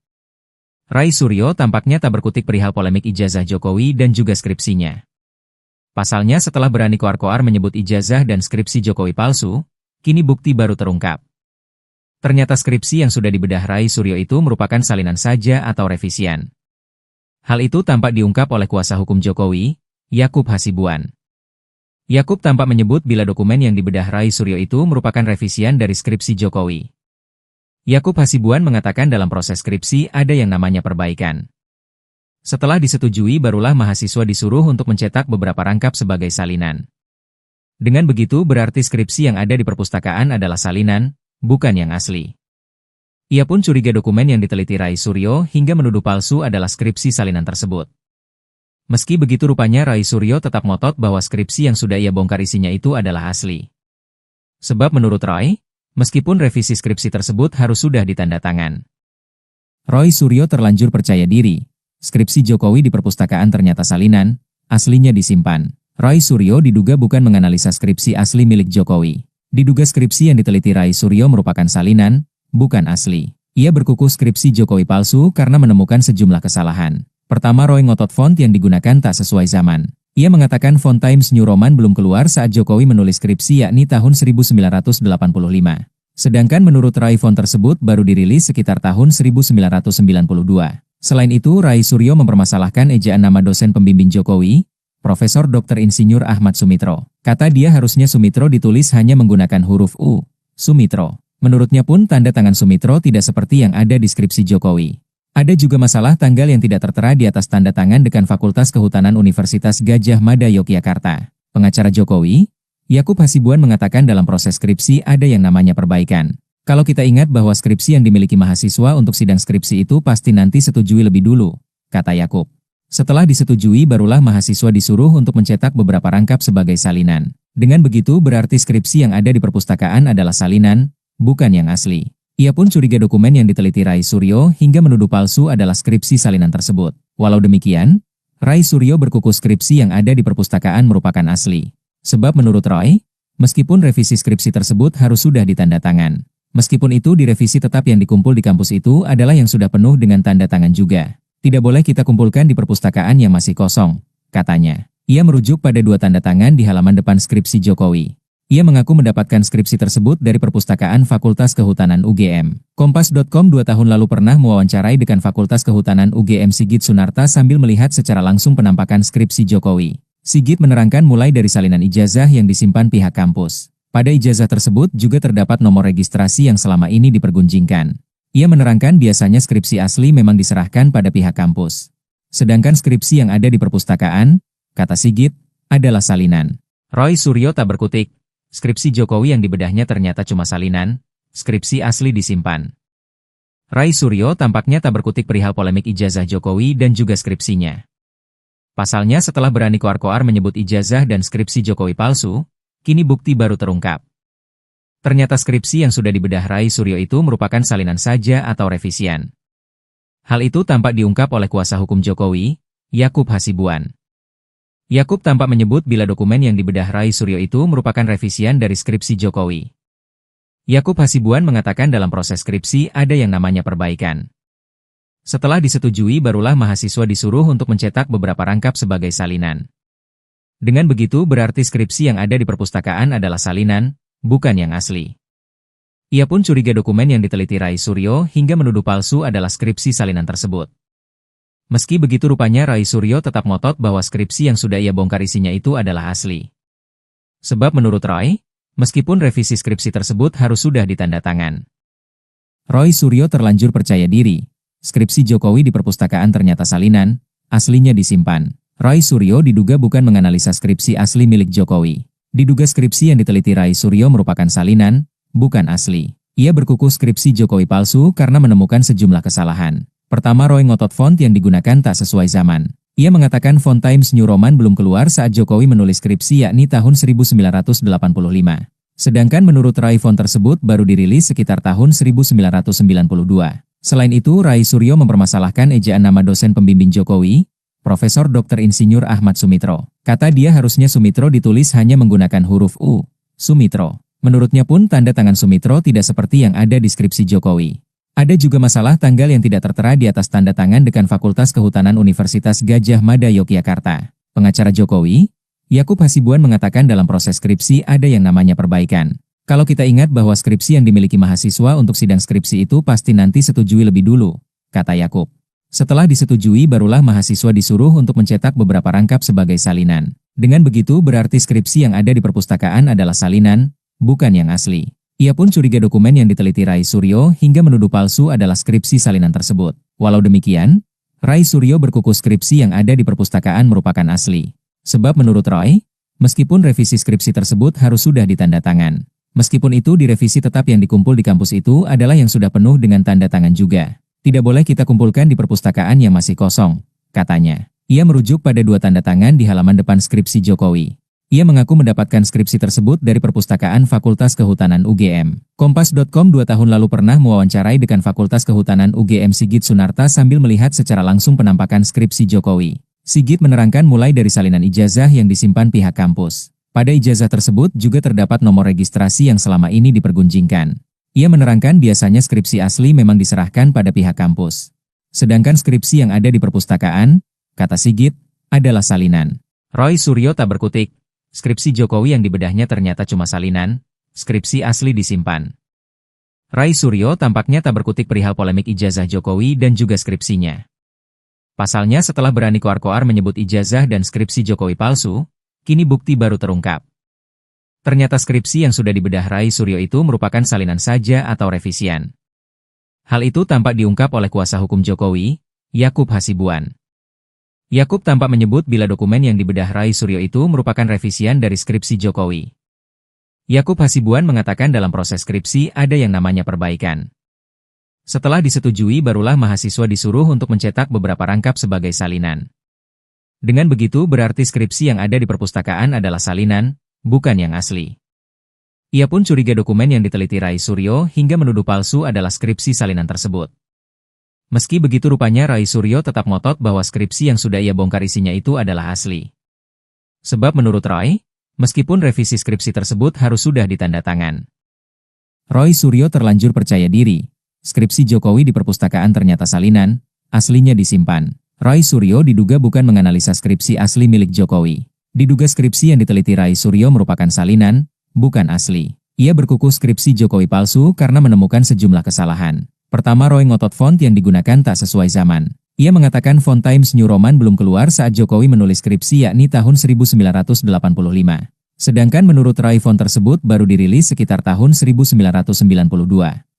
Rai Suryo tampaknya tak berkutik perihal polemik ijazah Jokowi dan juga skripsinya. Pasalnya setelah berani koar-koar menyebut ijazah dan skripsi Jokowi palsu, kini bukti baru terungkap. Ternyata skripsi yang sudah dibedah Rai Suryo itu merupakan salinan saja atau revisian. Hal itu tampak diungkap oleh kuasa hukum Jokowi, Yakub Hasibuan. Yakub tampak menyebut bila dokumen yang dibedah Rai Suryo itu merupakan revisian dari skripsi Jokowi. Yakub Hasibuan mengatakan dalam proses skripsi ada yang namanya perbaikan. Setelah disetujui barulah mahasiswa disuruh untuk mencetak beberapa rangkap sebagai salinan. Dengan begitu berarti skripsi yang ada di perpustakaan adalah salinan, bukan yang asli. Ia pun curiga dokumen yang diteliti Rai Suryo hingga menuduh palsu adalah skripsi salinan tersebut. Meski begitu rupanya Rai Suryo tetap ngotot bahwa skripsi yang sudah ia bongkar isinya itu adalah asli. Sebab menurut Roy, meskipun revisi skripsi tersebut harus sudah ditanda tangan. Roy Suryo terlanjur percaya diri. Skripsi Jokowi di perpustakaan ternyata salinan, aslinya disimpan. Roy Suryo diduga bukan menganalisa skripsi asli milik Jokowi. Diduga skripsi yang diteliti Rai Suryo merupakan salinan, bukan asli. Ia berkuku skripsi Jokowi palsu karena menemukan sejumlah kesalahan. Pertama, Roy ngotot font yang digunakan tak sesuai zaman. Ia mengatakan font Times New Roman belum keluar saat Jokowi menulis skripsi yakni tahun 1985. Sedangkan menurut Roy font tersebut baru dirilis sekitar tahun 1992. Selain itu, Rai Suryo mempermasalahkan ejaan nama dosen pembimbing Jokowi, Profesor Dr. Insinyur Ahmad Sumitro. Kata dia harusnya Sumitro ditulis hanya menggunakan huruf U, Sumitro. Menurutnya pun tanda tangan Sumitro tidak seperti yang ada di skripsi Jokowi. Ada juga masalah tanggal yang tidak tertera di atas tanda tangan Dekan Fakultas Kehutanan Universitas Gadjah Mada Yogyakarta. Pengacara Jokowi, Yakub Hasibuan mengatakan dalam proses skripsi ada yang namanya perbaikan. Kalau kita ingat bahwa skripsi yang dimiliki mahasiswa untuk sidang skripsi itu pasti nanti setujui lebih dulu, kata Yakub. Setelah disetujui barulah mahasiswa disuruh untuk mencetak beberapa rangkap sebagai salinan. Dengan begitu berarti skripsi yang ada di perpustakaan adalah salinan, bukan yang asli. Ia pun curiga dokumen yang diteliti Rai Suryo hingga menuduh palsu adalah skripsi salinan tersebut. Walau demikian, Rai Suryo berkuku skripsi yang ada di perpustakaan merupakan asli. Sebab menurut Roy, meskipun revisi skripsi tersebut harus sudah ditanda tangan. Meskipun itu direvisi tetap yang dikumpul di kampus itu adalah yang sudah penuh dengan tanda tangan juga. Tidak boleh kita kumpulkan di perpustakaan yang masih kosong, katanya. Ia merujuk pada 2 tanda tangan di halaman depan skripsi Jokowi. Ia mengaku mendapatkan skripsi tersebut dari perpustakaan Fakultas Kehutanan UGM. Kompas.com 2 tahun lalu pernah mewawancarai Dekan Fakultas Kehutanan UGM Sigit Sunarta sambil melihat secara langsung penampakan skripsi Jokowi. Sigit menerangkan mulai dari salinan ijazah yang disimpan pihak kampus. Pada ijazah tersebut juga terdapat nomor registrasi yang selama ini dipergunjingkan. Ia menerangkan biasanya skripsi asli memang diserahkan pada pihak kampus. Sedangkan skripsi yang ada di perpustakaan, kata Sigit, adalah salinan. Roy Suryo tak berkutik. Skripsi Jokowi yang dibedahnya ternyata cuma salinan, skripsi asli disimpan. Rai Suryo tampaknya tak berkutik perihal polemik ijazah Jokowi dan juga skripsinya. Pasalnya setelah berani koar-koar menyebut ijazah dan skripsi Jokowi palsu, kini bukti baru terungkap. Ternyata skripsi yang sudah dibedah Rai Suryo itu merupakan salinan saja atau revisian. Hal itu tampak diungkap oleh kuasa hukum Jokowi, Yakub Hasibuan. Yakub tampak menyebut bila dokumen yang dibedah Rai Suryo itu merupakan revisian dari skripsi Jokowi. Yakub Hasibuan mengatakan dalam proses skripsi ada yang namanya perbaikan. Setelah disetujui barulah mahasiswa disuruh untuk mencetak beberapa rangkap sebagai salinan. Dengan begitu berarti skripsi yang ada di perpustakaan adalah salinan, bukan yang asli. Ia pun curiga dokumen yang diteliti Rai Suryo hingga menuduh palsu adalah skripsi salinan tersebut. Meski begitu rupanya Rai Suryo tetap ngotot bahwa skripsi yang sudah ia bongkar isinya itu adalah asli. Sebab menurut Roy, meskipun revisi skripsi tersebut harus sudah ditanda tangan. Roy Suryo terlanjur percaya diri. Skripsi Jokowi di perpustakaan ternyata salinan, aslinya disimpan. Rai Suryo diduga bukan menganalisa skripsi asli milik Jokowi. Diduga skripsi yang diteliti Rai Suryo merupakan salinan, bukan asli. Ia berkuku skripsi Jokowi palsu karena menemukan sejumlah kesalahan. Pertama, Roy ngotot font yang digunakan tak sesuai zaman. Ia mengatakan font Times New Roman belum keluar saat Jokowi menulis skripsi yakni tahun 1985. Sedangkan menurut Rai font tersebut baru dirilis sekitar tahun 1992. Selain itu, Rai Suryo mempermasalahkan ejaan nama dosen pembimbing Jokowi, Profesor Dr. Insinyur Ahmad Sumitro. Kata dia harusnya Sumitro ditulis hanya menggunakan huruf U, Sumitro. Menurutnya pun tanda tangan Sumitro tidak seperti yang ada di skripsi Jokowi. Ada juga masalah tanggal yang tidak tertera di atas tanda tangan Dekan Fakultas Kehutanan Universitas Gadjah Mada Yogyakarta. Pengacara Jokowi, Yakub Hasibuan mengatakan dalam proses skripsi ada yang namanya perbaikan. Kalau kita ingat bahwa skripsi yang dimiliki mahasiswa untuk sidang skripsi itu pasti nanti setujui lebih dulu, kata Yakub. Setelah disetujui barulah mahasiswa disuruh untuk mencetak beberapa rangkap sebagai salinan. Dengan begitu berarti skripsi yang ada di perpustakaan adalah salinan, bukan yang asli. Ia pun curiga dokumen yang diteliti Rai Suryo hingga menuduh palsu adalah skripsi salinan tersebut. Walau demikian, Rai Suryo berkuku skripsi yang ada di perpustakaan merupakan asli. Sebab menurut Roy, meskipun revisi skripsi tersebut harus sudah ditanda tangan. Meskipun itu direvisi tetap yang dikumpul di kampus itu adalah yang sudah penuh dengan tanda tangan juga. Tidak boleh kita kumpulkan di perpustakaan yang masih kosong, katanya. Ia merujuk pada 2 tanda tangan di halaman depan skripsi Jokowi. Ia mengaku mendapatkan skripsi tersebut dari perpustakaan Fakultas Kehutanan UGM. Kompas.com 2 tahun lalu pernah mewawancarai Dekan Fakultas Kehutanan UGM Sigit Sunarta sambil melihat secara langsung penampakan skripsi Jokowi. Sigit menerangkan mulai dari salinan ijazah yang disimpan pihak kampus. Pada ijazah tersebut juga terdapat nomor registrasi yang selama ini dipergunjingkan. Ia menerangkan biasanya skripsi asli memang diserahkan pada pihak kampus. Sedangkan skripsi yang ada di perpustakaan, kata Sigit, adalah salinan. Roy Suryo tak berkutik. Skripsi Jokowi yang dibedahnya ternyata cuma salinan, skripsi asli disimpan. Roy Suryo tampaknya tak berkutik perihal polemik ijazah Jokowi dan juga skripsinya. Pasalnya setelah berani koar-koar menyebut ijazah dan skripsi Jokowi palsu, kini bukti baru terungkap. Ternyata skripsi yang sudah dibedah Roy Suryo itu merupakan salinan saja atau revisian. Hal itu tampak diungkap oleh kuasa hukum Jokowi, Yakub Hasibuan. Yakub tampak menyebut bila dokumen yang dibedah Roy Suryo itu merupakan revisian dari skripsi Jokowi. Yakub Hasibuan mengatakan dalam proses skripsi ada yang namanya perbaikan. Setelah disetujui barulah mahasiswa disuruh untuk mencetak beberapa rangkap sebagai salinan. Dengan begitu berarti skripsi yang ada di perpustakaan adalah salinan, bukan yang asli. Ia pun curiga dokumen yang diteliti Roy Suryo hingga menuduh palsu adalah skripsi salinan tersebut. Meski begitu rupanya Roy Suryo tetap ngotot bahwa skripsi yang sudah ia bongkar isinya itu adalah asli. Sebab menurut Roy, meskipun revisi skripsi tersebut harus sudah ditanda tangan. Roy Suryo terlanjur percaya diri. Skripsi Jokowi di perpustakaan ternyata salinan, aslinya disimpan. Roy Suryo diduga bukan menganalisa skripsi asli milik Jokowi. Diduga skripsi yang diteliti Roy Suryo merupakan salinan, bukan asli. Ia berkukuh skripsi Jokowi palsu karena menemukan sejumlah kesalahan. Pertama, Roy ngotot font yang digunakan tak sesuai zaman. Ia mengatakan font Times New Roman belum keluar saat Jokowi menulis skripsi yakni tahun 1985. Sedangkan menurut Roy font tersebut baru dirilis sekitar tahun 1992.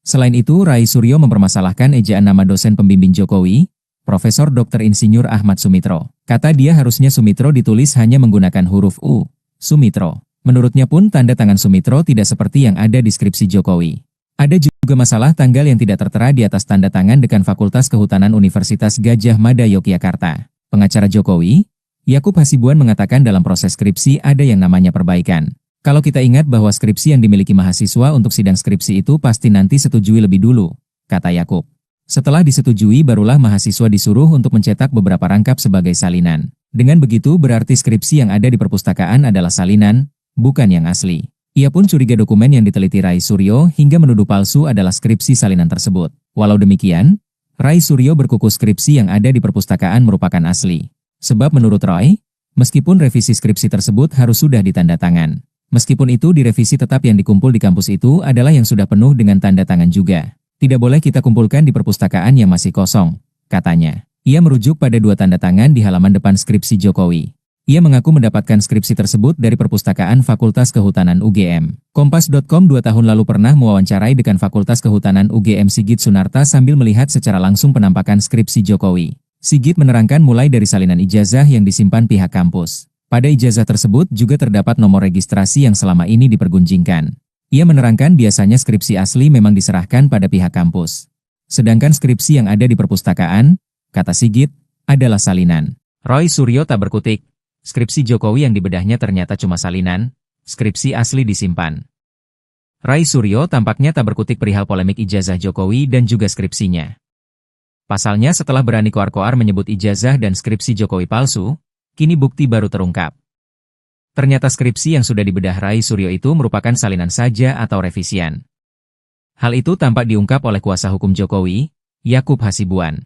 Selain itu, Roy Suryo mempermasalahkan ejaan nama dosen pembimbing Jokowi, Profesor Dr. Insinyur Ahmad Sumitro. Kata dia harusnya Sumitro ditulis hanya menggunakan huruf U, Sumitro. Menurutnya pun tanda tangan Sumitro tidak seperti yang ada di skripsi Jokowi. Ada juga masalah tanggal yang tidak tertera di atas tanda tangan Dekan Fakultas Kehutanan Universitas Gadjah Mada Yogyakarta. Pengacara Jokowi, Yakub Hasibuan mengatakan dalam proses skripsi ada yang namanya perbaikan. Kalau kita ingat bahwa skripsi yang dimiliki mahasiswa untuk sidang skripsi itu pasti nanti setujui lebih dulu, kata Yakub. Setelah disetujui barulah mahasiswa disuruh untuk mencetak beberapa rangkap sebagai salinan. Dengan begitu berarti skripsi yang ada di perpustakaan adalah salinan, bukan yang asli. Ia pun curiga dokumen yang diteliti Roy Suryo hingga menuduh palsu adalah skripsi salinan tersebut. Walau demikian, Roy Suryo berkukuh skripsi yang ada di perpustakaan merupakan asli. Sebab menurut Roy, meskipun revisi skripsi tersebut harus sudah ditanda tangan. Meskipun itu direvisi tetap yang dikumpul di kampus itu adalah yang sudah penuh dengan tanda tangan juga. Tidak boleh kita kumpulkan di perpustakaan yang masih kosong, katanya. Ia merujuk pada 2 tanda tangan di halaman depan skripsi Jokowi. Ia mengaku mendapatkan skripsi tersebut dari perpustakaan Fakultas Kehutanan UGM. Kompas.com 2 tahun lalu pernah mewawancarai Dekan Fakultas Kehutanan UGM Sigit Sunarta sambil melihat secara langsung penampakan skripsi Jokowi. Sigit menerangkan mulai dari salinan ijazah yang disimpan pihak kampus. Pada ijazah tersebut juga terdapat nomor registrasi yang selama ini dipergunjingkan. Ia menerangkan biasanya skripsi asli memang diserahkan pada pihak kampus. Sedangkan skripsi yang ada di perpustakaan, kata Sigit, adalah salinan. Roy Suryo tak berkutik. Skripsi Jokowi yang dibedahnya ternyata cuma salinan, skripsi asli disimpan. Roy Suryo tampaknya tak berkutik perihal polemik ijazah Jokowi dan juga skripsinya. Pasalnya setelah berani koar-koar menyebut ijazah dan skripsi Jokowi palsu, kini bukti baru terungkap. Ternyata skripsi yang sudah dibedah Roy Suryo itu merupakan salinan saja atau revisian. Hal itu tampak diungkap oleh kuasa hukum Jokowi, Yakub Hasibuan.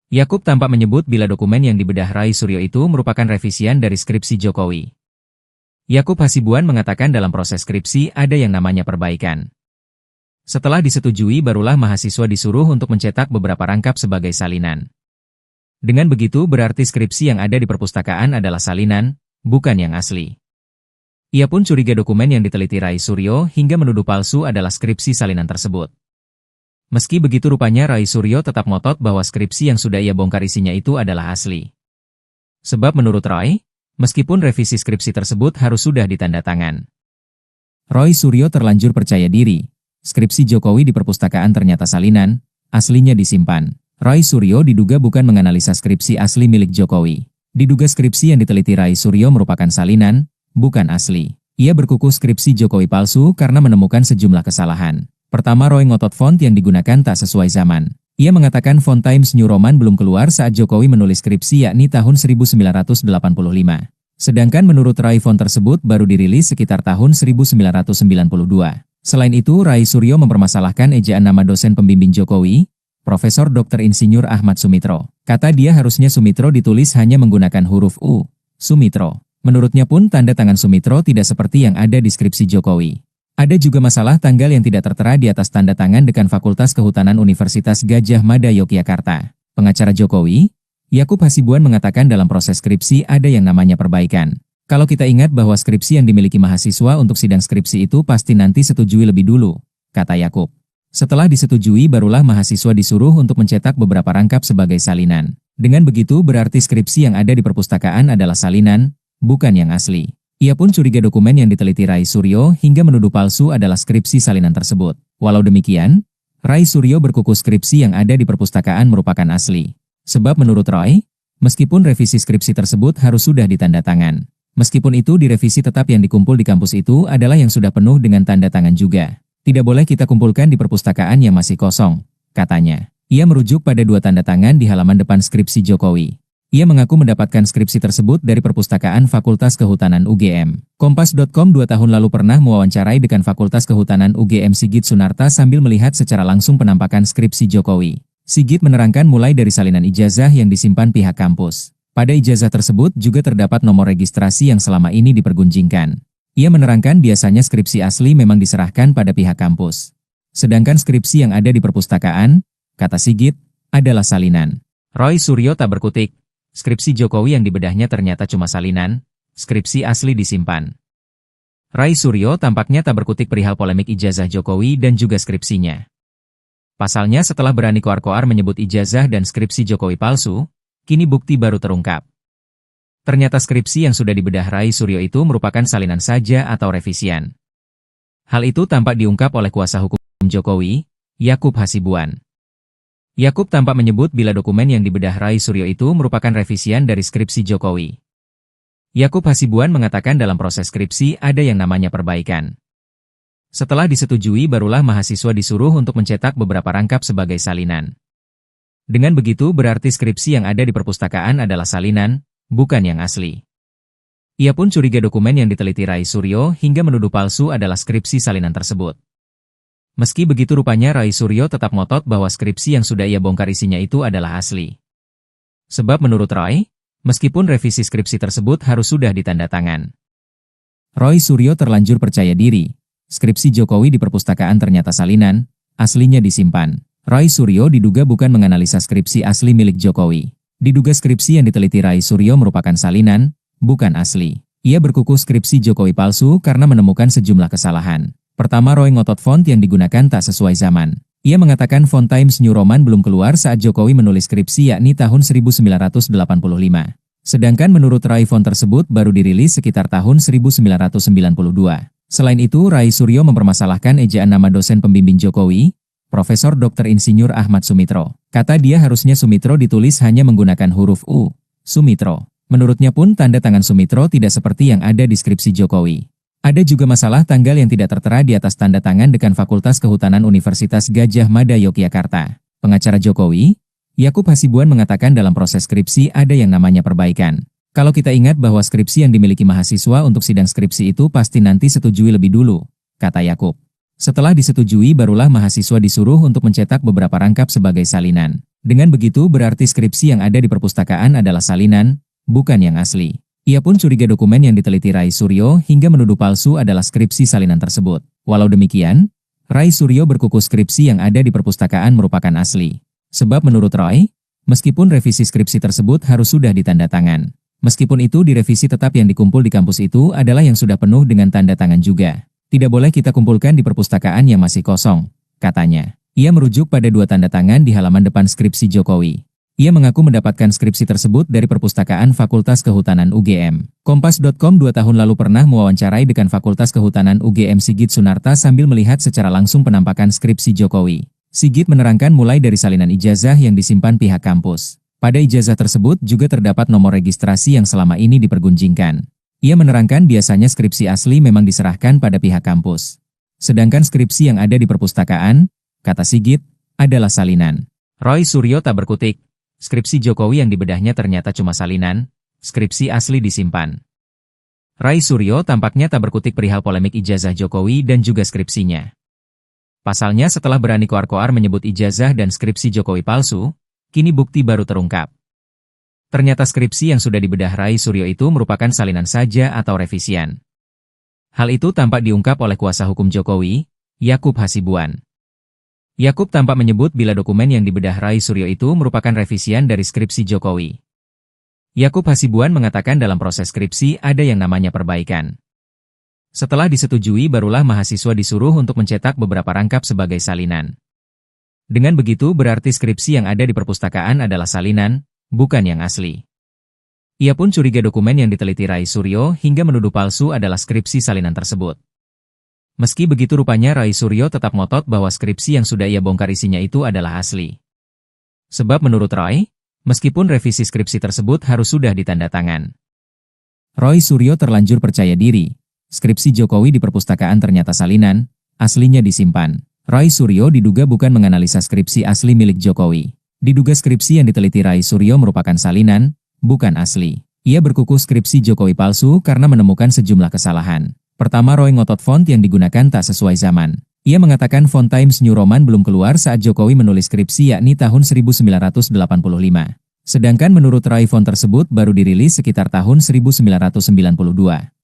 Yakub tampak menyebut bila dokumen yang dibedah Roy Suryo itu merupakan revisian dari skripsi Jokowi. Yakub Hasibuan mengatakan dalam proses skripsi ada yang namanya perbaikan. Setelah disetujui barulah mahasiswa disuruh untuk mencetak beberapa rangkap sebagai salinan. Dengan begitu berarti skripsi yang ada di perpustakaan adalah salinan, bukan yang asli. Ia pun curiga dokumen yang diteliti Roy Suryo hingga menuduh palsu adalah skripsi salinan tersebut. Meski begitu rupanya Roy Suryo tetap ngotot bahwa skripsi yang sudah ia bongkar isinya itu adalah asli. Sebab menurut Roy, meskipun revisi skripsi tersebut harus sudah ditanda tangan. Roy Suryo terlanjur percaya diri. Skripsi Jokowi di perpustakaan ternyata salinan, aslinya disimpan. Roy Suryo diduga bukan menganalisa skripsi asli milik Jokowi. Diduga skripsi yang diteliti Roy Suryo merupakan salinan, bukan asli. Ia berkukuh skripsi Jokowi palsu karena menemukan sejumlah kesalahan. Pertama, Roy ngotot font yang digunakan tak sesuai zaman. Ia mengatakan font Times New Roman belum keluar saat Jokowi menulis skripsi yakni tahun 1985. Sedangkan menurut Roy font tersebut baru dirilis sekitar tahun 1992. Selain itu, Rai Suryo mempermasalahkan ejaan nama dosen pembimbing Jokowi, Profesor Dr. Insinyur Ahmad Sumitro. Kata dia harusnya Sumitro ditulis hanya menggunakan huruf U, Sumitro. Menurutnya pun tanda tangan Sumitro tidak seperti yang ada di skripsi Jokowi. Ada juga masalah tanggal yang tidak tertera di atas tanda tangan Dekan Fakultas Kehutanan Universitas Gadjah Mada Yogyakarta. Pengacara Jokowi, Yakub Hasibuan mengatakan dalam proses skripsi ada yang namanya perbaikan. Kalau kita ingat bahwa skripsi yang dimiliki mahasiswa untuk sidang skripsi itu pasti nanti setujui lebih dulu, kata Yakub. Setelah disetujui barulah mahasiswa disuruh untuk mencetak beberapa rangkap sebagai salinan. Dengan begitu berarti skripsi yang ada di perpustakaan adalah salinan, bukan yang asli. Ia pun curiga dokumen yang diteliti Rai Suryo hingga menuduh palsu adalah skripsi salinan tersebut. Walau demikian, Rai Suryo berkuku skripsi yang ada di perpustakaan merupakan asli. Sebab menurut Roy, meskipun revisi skripsi tersebut harus sudah ditanda tangan. Meskipun itu direvisi tetap yang dikumpul di kampus itu adalah yang sudah penuh dengan tanda tangan juga. Tidak boleh kita kumpulkan di perpustakaan yang masih kosong, katanya. Ia merujuk pada 2 tanda tangan di halaman depan skripsi Jokowi. Ia mengaku mendapatkan skripsi tersebut dari perpustakaan Fakultas Kehutanan UGM. Kompas.com 2 tahun lalu pernah mewawancarai Dekan Fakultas Kehutanan UGM Sigit Sunarta sambil melihat secara langsung penampakan skripsi Jokowi. Sigit menerangkan mulai dari salinan ijazah yang disimpan pihak kampus. Pada ijazah tersebut juga terdapat nomor registrasi yang selama ini dipergunjingkan. Ia menerangkan biasanya skripsi asli memang diserahkan pada pihak kampus. Sedangkan skripsi yang ada di perpustakaan, kata Sigit, adalah salinan. Roy Suryo tak berkutik. Skripsi Jokowi yang dibedahnya ternyata cuma salinan, skripsi asli disimpan. Rai Suryo tampaknya tak berkutik perihal polemik ijazah Jokowi dan juga skripsinya. Pasalnya setelah berani koar-koar menyebut ijazah dan skripsi Jokowi palsu, kini bukti baru terungkap. Ternyata skripsi yang sudah dibedah Rai Suryo itu merupakan salinan saja atau revisian. Hal itu tampak diungkap oleh kuasa hukum Jokowi, Yakub Hasibuan. Yakub tampak menyebut bila dokumen yang dibedah Rai Suryo itu merupakan revisian dari skripsi Jokowi. Yakub Hasibuan mengatakan dalam proses skripsi ada yang namanya perbaikan. Setelah disetujui barulah mahasiswa disuruh untuk mencetak beberapa rangkap sebagai salinan. Dengan begitu berarti skripsi yang ada di perpustakaan adalah salinan, bukan yang asli. Ia pun curiga dokumen yang diteliti Rai Suryo hingga menuduh palsu adalah skripsi salinan tersebut. Meski begitu rupanya Rai Suryo tetap ngotot bahwa skripsi yang sudah ia bongkar isinya itu adalah asli. Sebab menurut Roy, meskipun revisi skripsi tersebut harus sudah ditanda tangan. Roy Suryo terlanjur percaya diri. Skripsi Jokowi di perpustakaan ternyata salinan, aslinya disimpan. Rai Suryo diduga bukan menganalisa skripsi asli milik Jokowi. Diduga skripsi yang diteliti Rai Suryo merupakan salinan, bukan asli. Ia berkuku skripsi Jokowi palsu karena menemukan sejumlah kesalahan. Pertama, Roy ngotot font yang digunakan tak sesuai zaman. Ia mengatakan font Times New Roman belum keluar saat Jokowi menulis skripsi yakni tahun 1985. Sedangkan menurut Rai font tersebut baru dirilis sekitar tahun 1992. Selain itu, Rai Suryo mempermasalahkan ejaan nama dosen pembimbing Jokowi, Profesor Dr. Insinyur Ahmad Sumitro. Kata dia harusnya Sumitro ditulis hanya menggunakan huruf U, Sumitro. Menurutnya pun tanda tangan Sumitro tidak seperti yang ada di skripsi Jokowi. Ada juga masalah tanggal yang tidak tertera di atas tanda tangan Dekan Fakultas Kehutanan Universitas Gadjah Mada Yogyakarta. Pengacara Jokowi, Yakub Hasibuan mengatakan dalam proses skripsi ada yang namanya perbaikan. Kalau kita ingat bahwa skripsi yang dimiliki mahasiswa untuk sidang skripsi itu pasti nanti setujui lebih dulu, kata Yakub. Setelah disetujui barulah mahasiswa disuruh untuk mencetak beberapa rangkap sebagai salinan. Dengan begitu berarti skripsi yang ada di perpustakaan adalah salinan, bukan yang asli. Ia pun curiga dokumen yang diteliti Rai Suryo hingga menuduh palsu adalah skripsi salinan tersebut. Walau demikian, Rai Suryo berkuku skripsi yang ada di perpustakaan merupakan asli. Sebab menurut Roy, meskipun revisi skripsi tersebut harus sudah ditanda tangan. Meskipun itu direvisi tetap yang dikumpul di kampus itu adalah yang sudah penuh dengan tanda tangan juga. Tidak boleh kita kumpulkan di perpustakaan yang masih kosong, katanya. Ia merujuk pada 2 tanda tangan di halaman depan skripsi Jokowi. Ia mengaku mendapatkan skripsi tersebut dari perpustakaan Fakultas Kehutanan UGM. Kompas.com 2 tahun lalu pernah mewawancarai Dekan Fakultas Kehutanan UGM Sigit Sunarta sambil melihat secara langsung penampakan skripsi Jokowi. Sigit menerangkan mulai dari salinan ijazah yang disimpan pihak kampus. Pada ijazah tersebut juga terdapat nomor registrasi yang selama ini dipergunjingkan. Ia menerangkan biasanya skripsi asli memang diserahkan pada pihak kampus. Sedangkan skripsi yang ada di perpustakaan, kata Sigit, adalah salinan. Roy Suryo tak berkutik. Skripsi Jokowi yang dibedahnya ternyata cuma salinan, skripsi asli disimpan. Rai Suryo tampaknya tak berkutik perihal polemik ijazah Jokowi dan juga skripsinya. Pasalnya setelah berani koar-koar menyebut ijazah dan skripsi Jokowi palsu, kini bukti baru terungkap. Ternyata skripsi yang sudah dibedah Rai Suryo itu merupakan salinan saja atau revisian. Hal itu tampak diungkap oleh kuasa hukum Jokowi, Yakub Hasibuan. Yakub tampak menyebut bila dokumen yang dibedah Rai Suryo itu merupakan revisian dari skripsi Jokowi. Yakub Hasibuan mengatakan dalam proses skripsi ada yang namanya perbaikan. Setelah disetujui barulah mahasiswa disuruh untuk mencetak beberapa rangkap sebagai salinan. Dengan begitu berarti skripsi yang ada di perpustakaan adalah salinan, bukan yang asli. Ia pun curiga dokumen yang diteliti Rai Suryo hingga menuduh palsu adalah skripsi salinan tersebut. Meski begitu rupanya Rai Suryo tetap ngotot bahwa skripsi yang sudah ia bongkar isinya itu adalah asli. Sebab menurut Roy, meskipun revisi skripsi tersebut harus sudah ditanda tangan. Rai Suryo terlanjur percaya diri. Skripsi Jokowi di perpustakaan ternyata salinan, aslinya disimpan. Rai Suryo diduga bukan menganalisa skripsi asli milik Jokowi. Diduga skripsi yang diteliti Rai Suryo merupakan salinan, bukan asli. Ia berkukuh skripsi Jokowi palsu karena menemukan sejumlah kesalahan. Pertama, Roy ngotot font yang digunakan tak sesuai zaman. Ia mengatakan font Times New Roman belum keluar saat Jokowi menulis skripsi yakni tahun 1985. Sedangkan menurut Rai font tersebut baru dirilis sekitar tahun 1992.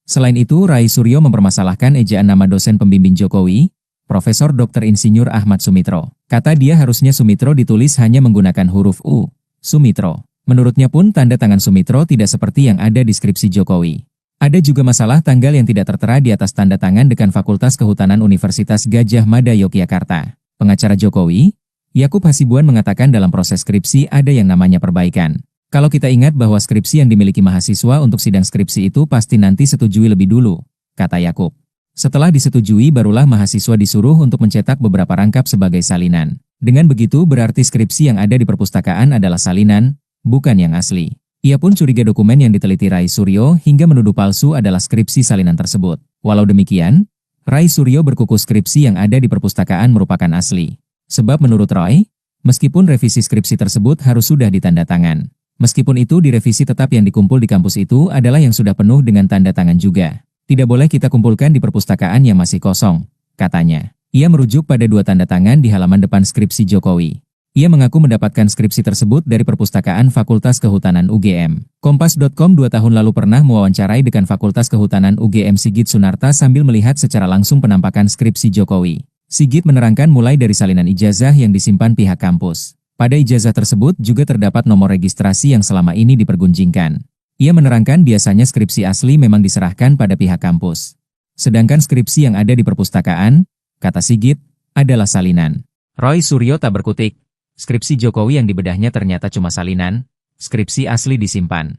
Selain itu, Rai Suryo mempermasalahkan ejaan nama dosen pembimbing Jokowi, Profesor Dr. Insinyur Ahmad Sumitro. Kata dia harusnya Sumitro ditulis hanya menggunakan huruf U, Sumitro. Menurutnya pun tanda tangan Sumitro tidak seperti yang ada di skripsi Jokowi. Ada juga masalah tanggal yang tidak tertera di atas tanda tangan Dekan Fakultas Kehutanan Universitas Gadjah Mada Yogyakarta. Pengacara Jokowi, Yakub Hasibuan mengatakan dalam proses skripsi ada yang namanya perbaikan. Kalau kita ingat bahwa skripsi yang dimiliki mahasiswa untuk sidang skripsi itu pasti nanti setujui lebih dulu, kata Yakub. Setelah disetujui barulah mahasiswa disuruh untuk mencetak beberapa rangkap sebagai salinan. Dengan begitu berarti skripsi yang ada di perpustakaan adalah salinan, bukan yang asli. Ia pun curiga dokumen yang diteliti Rai Suryo hingga menuduh palsu adalah skripsi salinan tersebut. Walau demikian, Rai Suryo berkukuh skripsi yang ada di perpustakaan merupakan asli. Sebab menurut Roy, meskipun revisi skripsi tersebut harus sudah ditanda tangan. Meskipun itu direvisi tetap yang dikumpul di kampus itu adalah yang sudah penuh dengan tanda tangan juga. Tidak boleh kita kumpulkan di perpustakaan yang masih kosong, katanya. Ia merujuk pada 2 tanda tangan di halaman depan skripsi Jokowi. Ia mengaku mendapatkan skripsi tersebut dari perpustakaan Fakultas Kehutanan UGM. Kompas.com 2 tahun lalu pernah mewawancarai Dekan Fakultas Kehutanan UGM Sigit Sunarta sambil melihat secara langsung penampakan skripsi Jokowi. Sigit menerangkan mulai dari salinan ijazah yang disimpan pihak kampus. Pada ijazah tersebut juga terdapat nomor registrasi yang selama ini dipergunjingkan. Ia menerangkan biasanya skripsi asli memang diserahkan pada pihak kampus. Sedangkan skripsi yang ada di perpustakaan, kata Sigit, adalah salinan. Rai Suryo tak berkutik. Skripsi Jokowi yang dibedahnya ternyata cuma salinan, skripsi asli disimpan.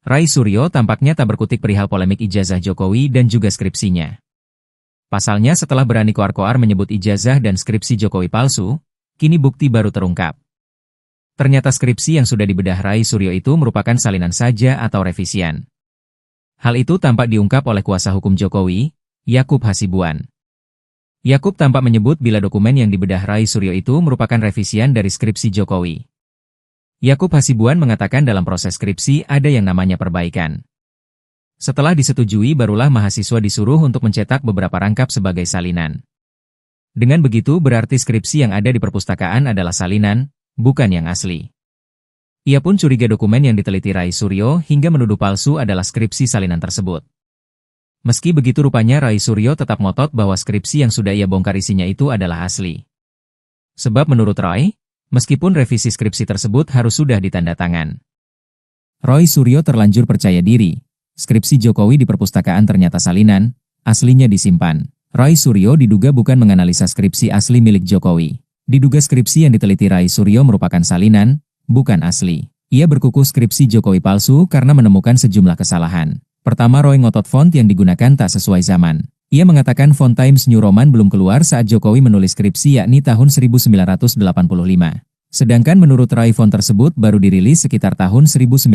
Rai Suryo tampaknya tak berkutik perihal polemik ijazah Jokowi dan juga skripsinya. Pasalnya setelah berani koar-koar menyebut ijazah dan skripsi Jokowi palsu, kini bukti baru terungkap. Ternyata skripsi yang sudah dibedah Rai Suryo itu merupakan salinan saja atau revisian. Hal itu tampak diungkap oleh kuasa hukum Jokowi, Yakub Hasibuan. Yakub tampak menyebut bila dokumen yang dibedah Rai Suryo itu merupakan revisian dari skripsi Jokowi. Yakub Hasibuan mengatakan dalam proses skripsi ada yang namanya perbaikan. Setelah disetujui barulah mahasiswa disuruh untuk mencetak beberapa rangkap sebagai salinan. Dengan begitu berarti skripsi yang ada di perpustakaan adalah salinan, bukan yang asli. Ia pun curiga dokumen yang diteliti Rai Suryo hingga menuduh palsu adalah skripsi salinan tersebut. Meski begitu rupanya Rai Suryo tetap ngotot bahwa skripsi yang sudah ia bongkar isinya itu adalah asli. Sebab menurut Roy, meskipun revisi skripsi tersebut harus sudah ditanda tangan. Rai Suryo terlanjur percaya diri. Skripsi Jokowi di perpustakaan ternyata salinan, aslinya disimpan. Rai Suryo diduga bukan menganalisa skripsi asli milik Jokowi. Diduga skripsi yang diteliti Rai Suryo merupakan salinan, bukan asli. Ia berkukuh skripsi Jokowi palsu karena menemukan sejumlah kesalahan. Pertama, Roy ngotot font yang digunakan tak sesuai zaman. Ia mengatakan font Times New Roman belum keluar saat Jokowi menulis skripsi yakni tahun 1985. Sedangkan menurut Rai font tersebut baru dirilis sekitar tahun 1992.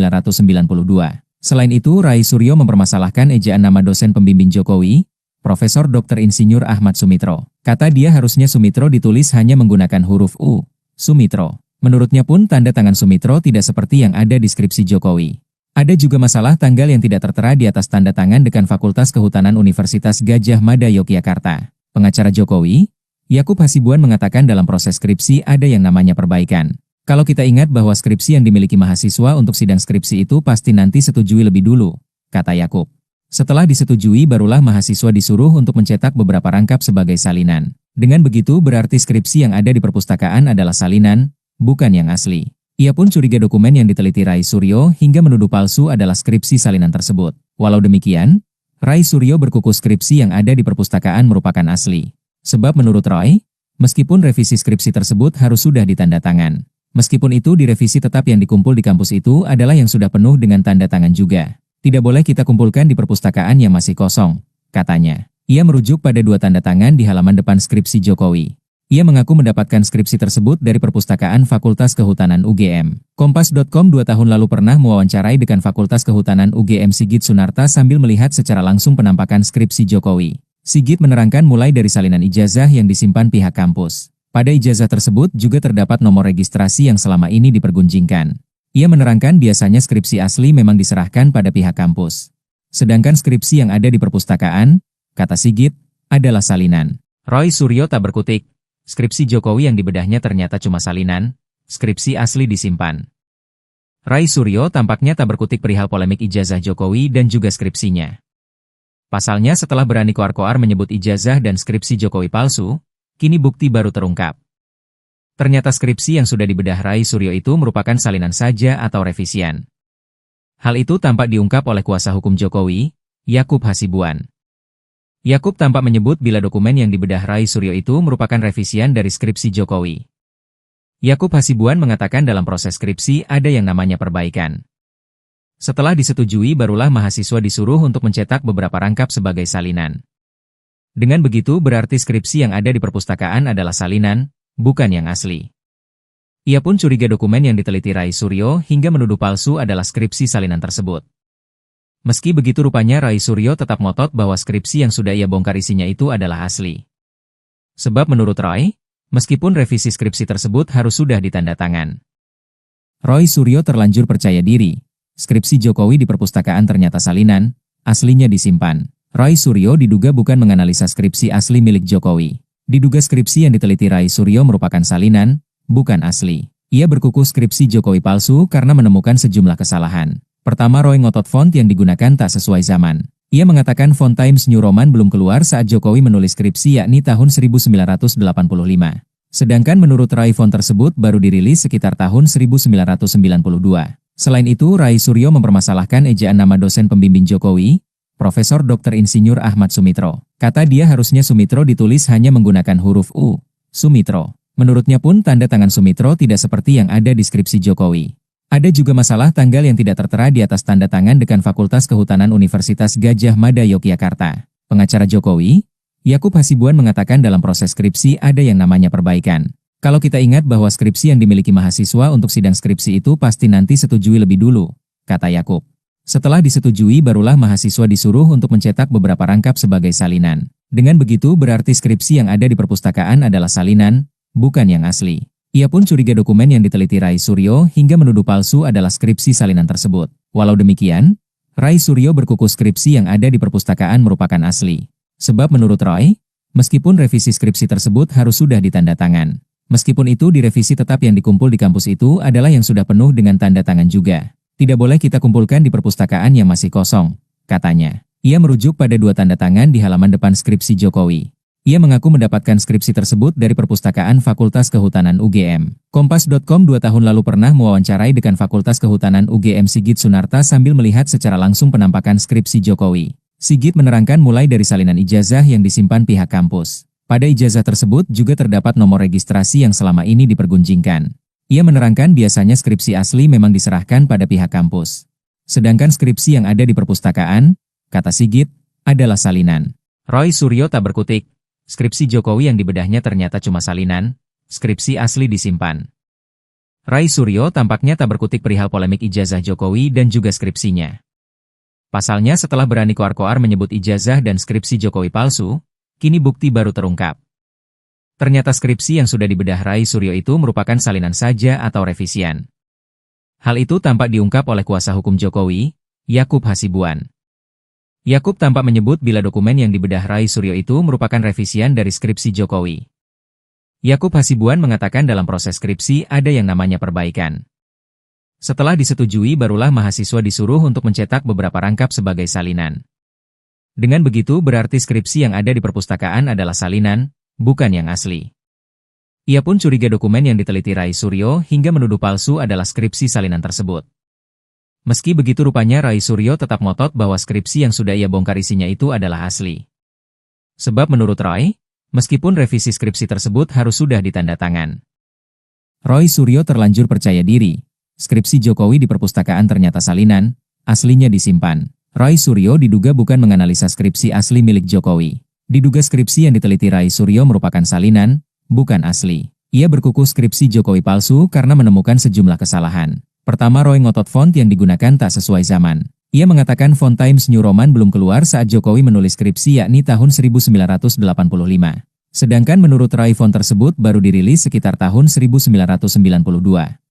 Selain itu, Rai Suryo mempermasalahkan ejaan nama dosen pembimbing Jokowi, Profesor Dr. Insinyur Ahmad Sumitro. Kata dia harusnya Sumitro ditulis hanya menggunakan huruf U, Sumitro. Menurutnya pun tanda tangan Sumitro tidak seperti yang ada di skripsi Jokowi. Ada juga masalah tanggal yang tidak tertera di atas tanda tangan dekan Fakultas Kehutanan Universitas Gadjah Mada Yogyakarta. Pengacara Jokowi, Yakub Hasibuan mengatakan dalam proses skripsi ada yang namanya perbaikan. Kalau kita ingat bahwa skripsi yang dimiliki mahasiswa untuk sidang skripsi itu pasti nanti setujui lebih dulu, kata Yakub. Setelah disetujui barulah mahasiswa disuruh untuk mencetak beberapa rangkap sebagai salinan. Dengan begitu berarti skripsi yang ada di perpustakaan adalah salinan, bukan yang asli. Ia pun curiga dokumen yang diteliti Rai Suryo hingga menuduh palsu adalah skripsi salinan tersebut. Walau demikian, Rai Suryo berkukuh skripsi yang ada di perpustakaan merupakan asli. Sebab menurut Roy, meskipun revisi skripsi tersebut harus sudah ditanda tangan. Meskipun itu direvisi tetap yang dikumpul di kampus itu adalah yang sudah penuh dengan tanda tangan juga. Tidak boleh kita kumpulkan di perpustakaan yang masih kosong, katanya. Ia merujuk pada 2 tanda tangan di halaman depan skripsi Jokowi. Ia mengaku mendapatkan skripsi tersebut dari perpustakaan Fakultas Kehutanan UGM. Kompas.com 2 tahun lalu pernah mewawancarai dekan Fakultas Kehutanan UGM Sigit Sunarta sambil melihat secara langsung penampakan skripsi Jokowi. Sigit menerangkan mulai dari salinan ijazah yang disimpan pihak kampus. Pada ijazah tersebut juga terdapat nomor registrasi yang selama ini dipergunjingkan. Ia menerangkan biasanya skripsi asli memang diserahkan pada pihak kampus. Sedangkan skripsi yang ada di perpustakaan, kata Sigit, adalah salinan. Roy Suryo tak berkutik. Skripsi Jokowi yang dibedahnya ternyata cuma salinan, skripsi asli disimpan. Rai Suryo tampaknya tak berkutik perihal polemik ijazah Jokowi dan juga skripsinya. Pasalnya setelah berani koar-koar menyebut ijazah dan skripsi Jokowi palsu, kini bukti baru terungkap. Ternyata skripsi yang sudah dibedah Rai Suryo itu merupakan salinan saja atau revisian. Hal itu tampak diungkap oleh kuasa hukum Jokowi, Yakub Hasibuan. Yakub tampak menyebut bila dokumen yang dibedah Rai Suryo itu merupakan revisian dari skripsi Jokowi. Yakub Hasibuan mengatakan dalam proses skripsi ada yang namanya perbaikan. Setelah disetujui barulah mahasiswa disuruh untuk mencetak beberapa rangkap sebagai salinan. Dengan begitu berarti skripsi yang ada di perpustakaan adalah salinan, bukan yang asli. Ia pun curiga dokumen yang diteliti Rai Suryo hingga menuduh palsu adalah skripsi salinan tersebut. Meski begitu rupanya Rai Suryo tetap ngotot bahwa skripsi yang sudah ia bongkar isinya itu adalah asli. Sebab menurut Roy, meskipun revisi skripsi tersebut harus sudah ditanda tangan. Roy Suryo terlanjur percaya diri. Skripsi Jokowi di perpustakaan ternyata salinan, aslinya disimpan. Roy Suryo diduga bukan menganalisa skripsi asli milik Jokowi. Diduga skripsi yang diteliti Rai Suryo merupakan salinan, bukan asli. Ia berkukuh skripsi Jokowi palsu karena menemukan sejumlah kesalahan. Pertama, Roy ngotot font yang digunakan tak sesuai zaman. Ia mengatakan font Times New Roman belum keluar saat Jokowi menulis skripsi yakni tahun 1985. Sedangkan menurut Rai font tersebut baru dirilis sekitar tahun 1992. Selain itu, Rai Suryo mempermasalahkan ejaan nama dosen pembimbing Jokowi, Profesor Dr. Insinyur Ahmad Sumitro. Kata dia harusnya Sumitro ditulis hanya menggunakan huruf U, Sumitro. Menurutnya pun tanda tangan Sumitro tidak seperti yang ada di skripsi Jokowi. Ada juga masalah tanggal yang tidak tertera di atas tanda tangan dekan Fakultas Kehutanan Universitas Gadjah Mada Yogyakarta. Pengacara Jokowi, Yakub Hasibuan mengatakan dalam proses skripsi ada yang namanya perbaikan. Kalau kita ingat bahwa skripsi yang dimiliki mahasiswa untuk sidang skripsi itu pasti nanti setujui lebih dulu, kata Yakub. Setelah disetujui barulah mahasiswa disuruh untuk mencetak beberapa rangkap sebagai salinan. Dengan begitu berarti skripsi yang ada di perpustakaan adalah salinan, bukan yang asli. Ia pun curiga dokumen yang diteliti Rai Suryo hingga menuduh palsu adalah skripsi salinan tersebut. Walau demikian, Rai Suryo berkukuh skripsi yang ada di perpustakaan merupakan asli. Sebab menurut Roy, meskipun revisi skripsi tersebut harus sudah ditanda tangan. Meskipun itu direvisi tetap yang dikumpul di kampus itu adalah yang sudah penuh dengan tanda tangan juga. Tidak boleh kita kumpulkan di perpustakaan yang masih kosong, katanya. Ia merujuk pada 2 tanda tangan di halaman depan skripsi Jokowi. Ia mengaku mendapatkan skripsi tersebut dari perpustakaan Fakultas Kehutanan UGM. Kompas.com 2 tahun lalu pernah mewawancarai dekan Fakultas Kehutanan UGM Sigit Sunarta sambil melihat secara langsung penampakan skripsi Jokowi. Sigit menerangkan mulai dari salinan ijazah yang disimpan pihak kampus. Pada ijazah tersebut juga terdapat nomor registrasi yang selama ini dipergunjingkan. Ia menerangkan biasanya skripsi asli memang diserahkan pada pihak kampus. Sedangkan skripsi yang ada di perpustakaan, kata Sigit, adalah salinan. Roy Suryo tak berkutik. Skripsi Jokowi yang dibedahnya ternyata cuma salinan, skripsi asli disimpan. Rai Suryo tampaknya tak berkutik perihal polemik ijazah Jokowi dan juga skripsinya. Pasalnya setelah berani koar-koar menyebut ijazah dan skripsi Jokowi palsu, kini bukti baru terungkap. Ternyata skripsi yang sudah dibedah Rai Suryo itu merupakan salinan saja atau revisian. Hal itu tampak diungkap oleh kuasa hukum Jokowi, Yakub Hasibuan. Yakub tampak menyebut bila dokumen yang dibedah Rai Suryo itu merupakan revisian dari skripsi Jokowi. Yakub Hasibuan mengatakan dalam proses skripsi ada yang namanya perbaikan. Setelah disetujui barulah mahasiswa disuruh untuk mencetak beberapa rangkap sebagai salinan. Dengan begitu berarti skripsi yang ada di perpustakaan adalah salinan, bukan yang asli. Ia pun curiga dokumen yang diteliti Rai Suryo hingga menuduh palsu adalah skripsi salinan tersebut. Meski begitu rupanya Rai Suryo tetap ngotot bahwa skripsi yang sudah ia bongkar isinya itu adalah asli. Sebab menurut Rai, meskipun revisi skripsi tersebut harus sudah ditandatangan. Rai Suryo terlanjur percaya diri. Skripsi Jokowi di perpustakaan ternyata salinan, aslinya disimpan. Rai Suryo diduga bukan menganalisa skripsi asli milik Jokowi. Diduga skripsi yang diteliti Rai Suryo merupakan salinan, bukan asli. Ia berkuku skripsi Jokowi palsu karena menemukan sejumlah kesalahan. Pertama, Roy ngotot font yang digunakan tak sesuai zaman. Ia mengatakan font Times New Roman belum keluar saat Jokowi menulis skripsi yakni tahun 1985. Sedangkan menurut Rai font tersebut baru dirilis sekitar tahun 1992.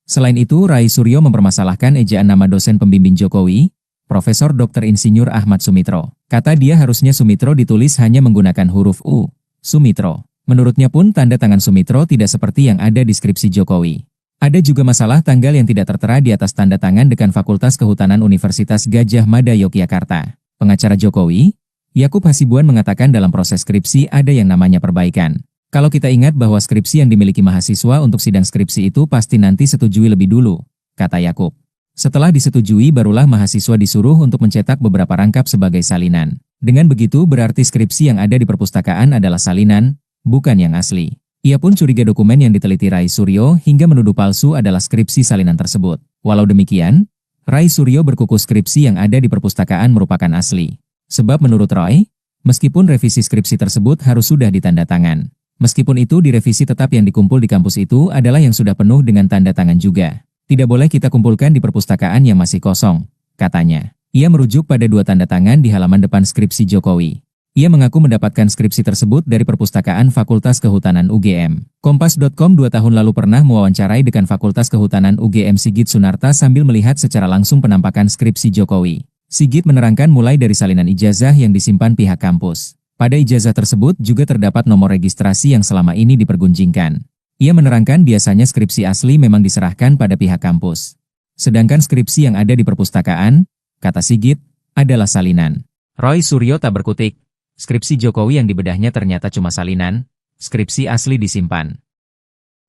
Selain itu, Rai Suryo mempermasalahkan ejaan nama dosen pembimbing Jokowi, Profesor Dr. Insinyur Ahmad Sumitro. Kata dia harusnya Sumitro ditulis hanya menggunakan huruf U, Sumitro. Menurutnya pun tanda tangan Sumitro tidak seperti yang ada di skripsi Jokowi. Ada juga masalah tanggal yang tidak tertera di atas tanda tangan Dekan Fakultas Kehutanan Universitas Gadjah Mada Yogyakarta. Pengacara Jokowi, Yakub Hasibuan mengatakan dalam proses skripsi ada yang namanya perbaikan. Kalau kita ingat bahwa skripsi yang dimiliki mahasiswa untuk sidang skripsi itu pasti nanti setujui lebih dulu, kata Yakub. Setelah disetujui barulah mahasiswa disuruh untuk mencetak beberapa rangkap sebagai salinan. Dengan begitu berarti skripsi yang ada di perpustakaan adalah salinan, bukan yang asli. Ia pun curiga dokumen yang diteliti Rai Suryo hingga menuduh palsu adalah skripsi salinan tersebut. Walau demikian, Rai Suryo berkuku skripsi yang ada di perpustakaan merupakan asli. Sebab menurut Roy, meskipun revisi skripsi tersebut harus sudah ditanda tangan. Meskipun itu direvisi tetap yang dikumpul di kampus itu adalah yang sudah penuh dengan tanda tangan juga. Tidak boleh kita kumpulkan di perpustakaan yang masih kosong, katanya. Ia merujuk pada 2 tanda tangan di halaman depan skripsi Jokowi. Ia mengaku mendapatkan skripsi tersebut dari perpustakaan Fakultas Kehutanan UGM. Kompas.com 2 tahun lalu pernah mewawancarai Dekan Fakultas Kehutanan UGM Sigit Sunarta sambil melihat secara langsung penampakan skripsi Jokowi. Sigit menerangkan mulai dari salinan ijazah yang disimpan pihak kampus. Pada ijazah tersebut juga terdapat nomor registrasi yang selama ini dipergunjingkan. Ia menerangkan biasanya skripsi asli memang diserahkan pada pihak kampus. Sedangkan skripsi yang ada di perpustakaan, kata Sigit, adalah salinan. Rai Suryo tak berkutik. Skripsi Jokowi yang dibedahnya ternyata cuma salinan, skripsi asli disimpan.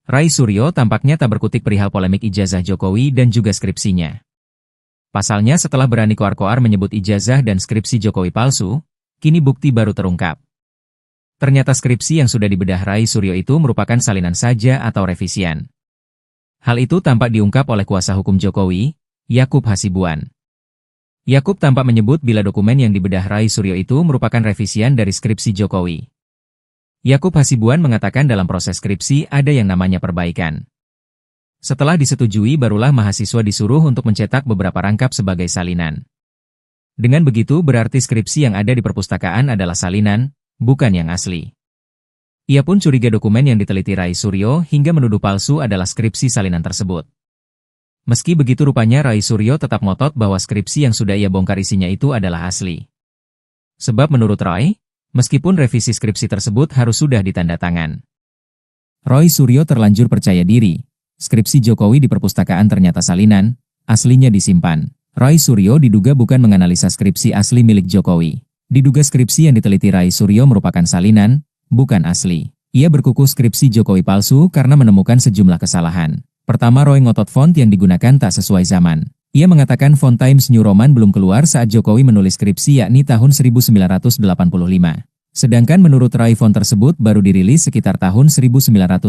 Rai Suryo tampaknya tak berkutik perihal polemik ijazah Jokowi dan juga skripsinya. Pasalnya setelah berani koar-koar menyebut ijazah dan skripsi Jokowi palsu, kini bukti baru terungkap. Ternyata skripsi yang sudah dibedah Rai Suryo itu merupakan salinan saja atau revisian. Hal itu tampak diungkap oleh kuasa hukum Jokowi, Yakub Hasibuan. Yakub tampak menyebut bila dokumen yang dibedah Rai Suryo itu merupakan revisian dari skripsi Jokowi. Yakub Hasibuan mengatakan dalam proses skripsi ada yang namanya perbaikan. Setelah disetujui barulah mahasiswa disuruh untuk mencetak beberapa rangkap sebagai salinan. Dengan begitu berarti skripsi yang ada di perpustakaan adalah salinan, bukan yang asli. Ia pun curiga dokumen yang diteliti Rai Suryo hingga menuduh palsu adalah skripsi salinan tersebut. Meski begitu rupanya Rai Suryo tetap ngotot bahwa skripsi yang sudah ia bongkar isinya itu adalah asli. Sebab menurut Roy, meskipun revisi skripsi tersebut harus sudah ditanda tangan. Rai Suryo terlanjur percaya diri. Skripsi Jokowi di perpustakaan ternyata salinan, aslinya disimpan. Rai Suryo diduga bukan menganalisa skripsi asli milik Jokowi. Diduga skripsi yang diteliti Rai Suryo merupakan salinan, bukan asli. Ia berkuku skripsi Jokowi palsu karena menemukan sejumlah kesalahan. Pertama, Roy ngotot font yang digunakan tak sesuai zaman. Ia mengatakan font Times New Roman belum keluar saat Jokowi menulis skripsi yakni tahun 1985. Sedangkan menurut Rai font tersebut baru dirilis sekitar tahun 1992.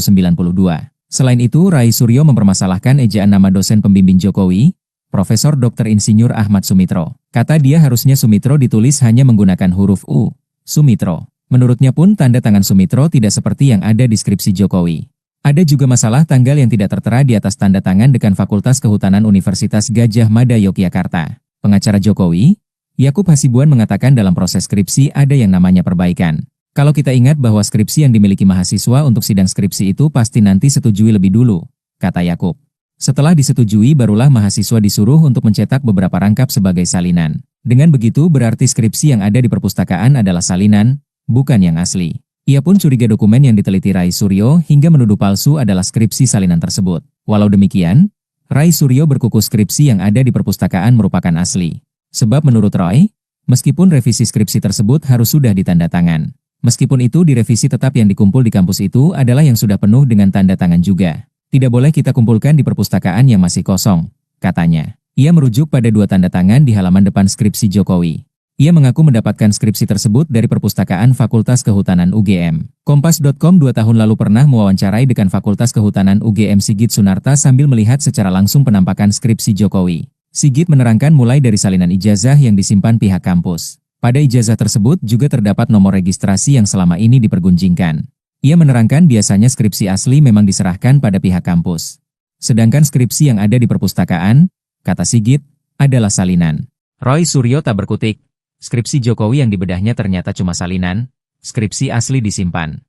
Selain itu, Rai Suryo mempermasalahkan ejaan nama dosen pembimbing Jokowi, Profesor Dr. Insinyur Ahmad Sumitro. Kata dia harusnya Sumitro ditulis hanya menggunakan huruf U, Sumitro. Menurutnya pun tanda tangan Sumitro tidak seperti yang ada di skripsi Jokowi. Ada juga masalah tanggal yang tidak tertera di atas tanda tangan Dekan Fakultas Kehutanan Universitas Gadjah Mada Yogyakarta. Pengacara Jokowi, Yakub Hasibuan mengatakan dalam proses skripsi ada yang namanya perbaikan. Kalau kita ingat bahwa skripsi yang dimiliki mahasiswa untuk sidang skripsi itu pasti nanti setujui lebih dulu, kata Yakub. Setelah disetujui barulah mahasiswa disuruh untuk mencetak beberapa rangkap sebagai salinan. Dengan begitu berarti skripsi yang ada di perpustakaan adalah salinan, bukan yang asli. Ia pun curiga dokumen yang diteliti Rai Suryo hingga menuduh palsu adalah skripsi salinan tersebut. Walau demikian, Rai Suryo berkukuh skripsi yang ada di perpustakaan merupakan asli. Sebab menurut Roy, meskipun revisi skripsi tersebut harus sudah ditanda tangan. Meskipun itu direvisi tetap yang dikumpul di kampus itu adalah yang sudah penuh dengan tanda tangan juga. Tidak boleh kita kumpulkan di perpustakaan yang masih kosong, katanya. Ia merujuk pada 2 tanda tangan di halaman depan skripsi Jokowi. Ia mengaku mendapatkan skripsi tersebut dari Perpustakaan Fakultas Kehutanan UGM. Kompas.com 2 tahun lalu pernah mewawancarai dekan Fakultas Kehutanan UGM Sigit Sunarta sambil melihat secara langsung penampakan skripsi Jokowi. Sigit menerangkan mulai dari salinan ijazah yang disimpan pihak kampus. Pada ijazah tersebut juga terdapat nomor registrasi yang selama ini dipergunjingkan. Ia menerangkan biasanya skripsi asli memang diserahkan pada pihak kampus. Sedangkan skripsi yang ada di perpustakaan, kata Sigit, adalah salinan. Roy Suryo tak berkutik. Skripsi Jokowi yang dibedahnya ternyata cuma salinan, skripsi asli disimpan.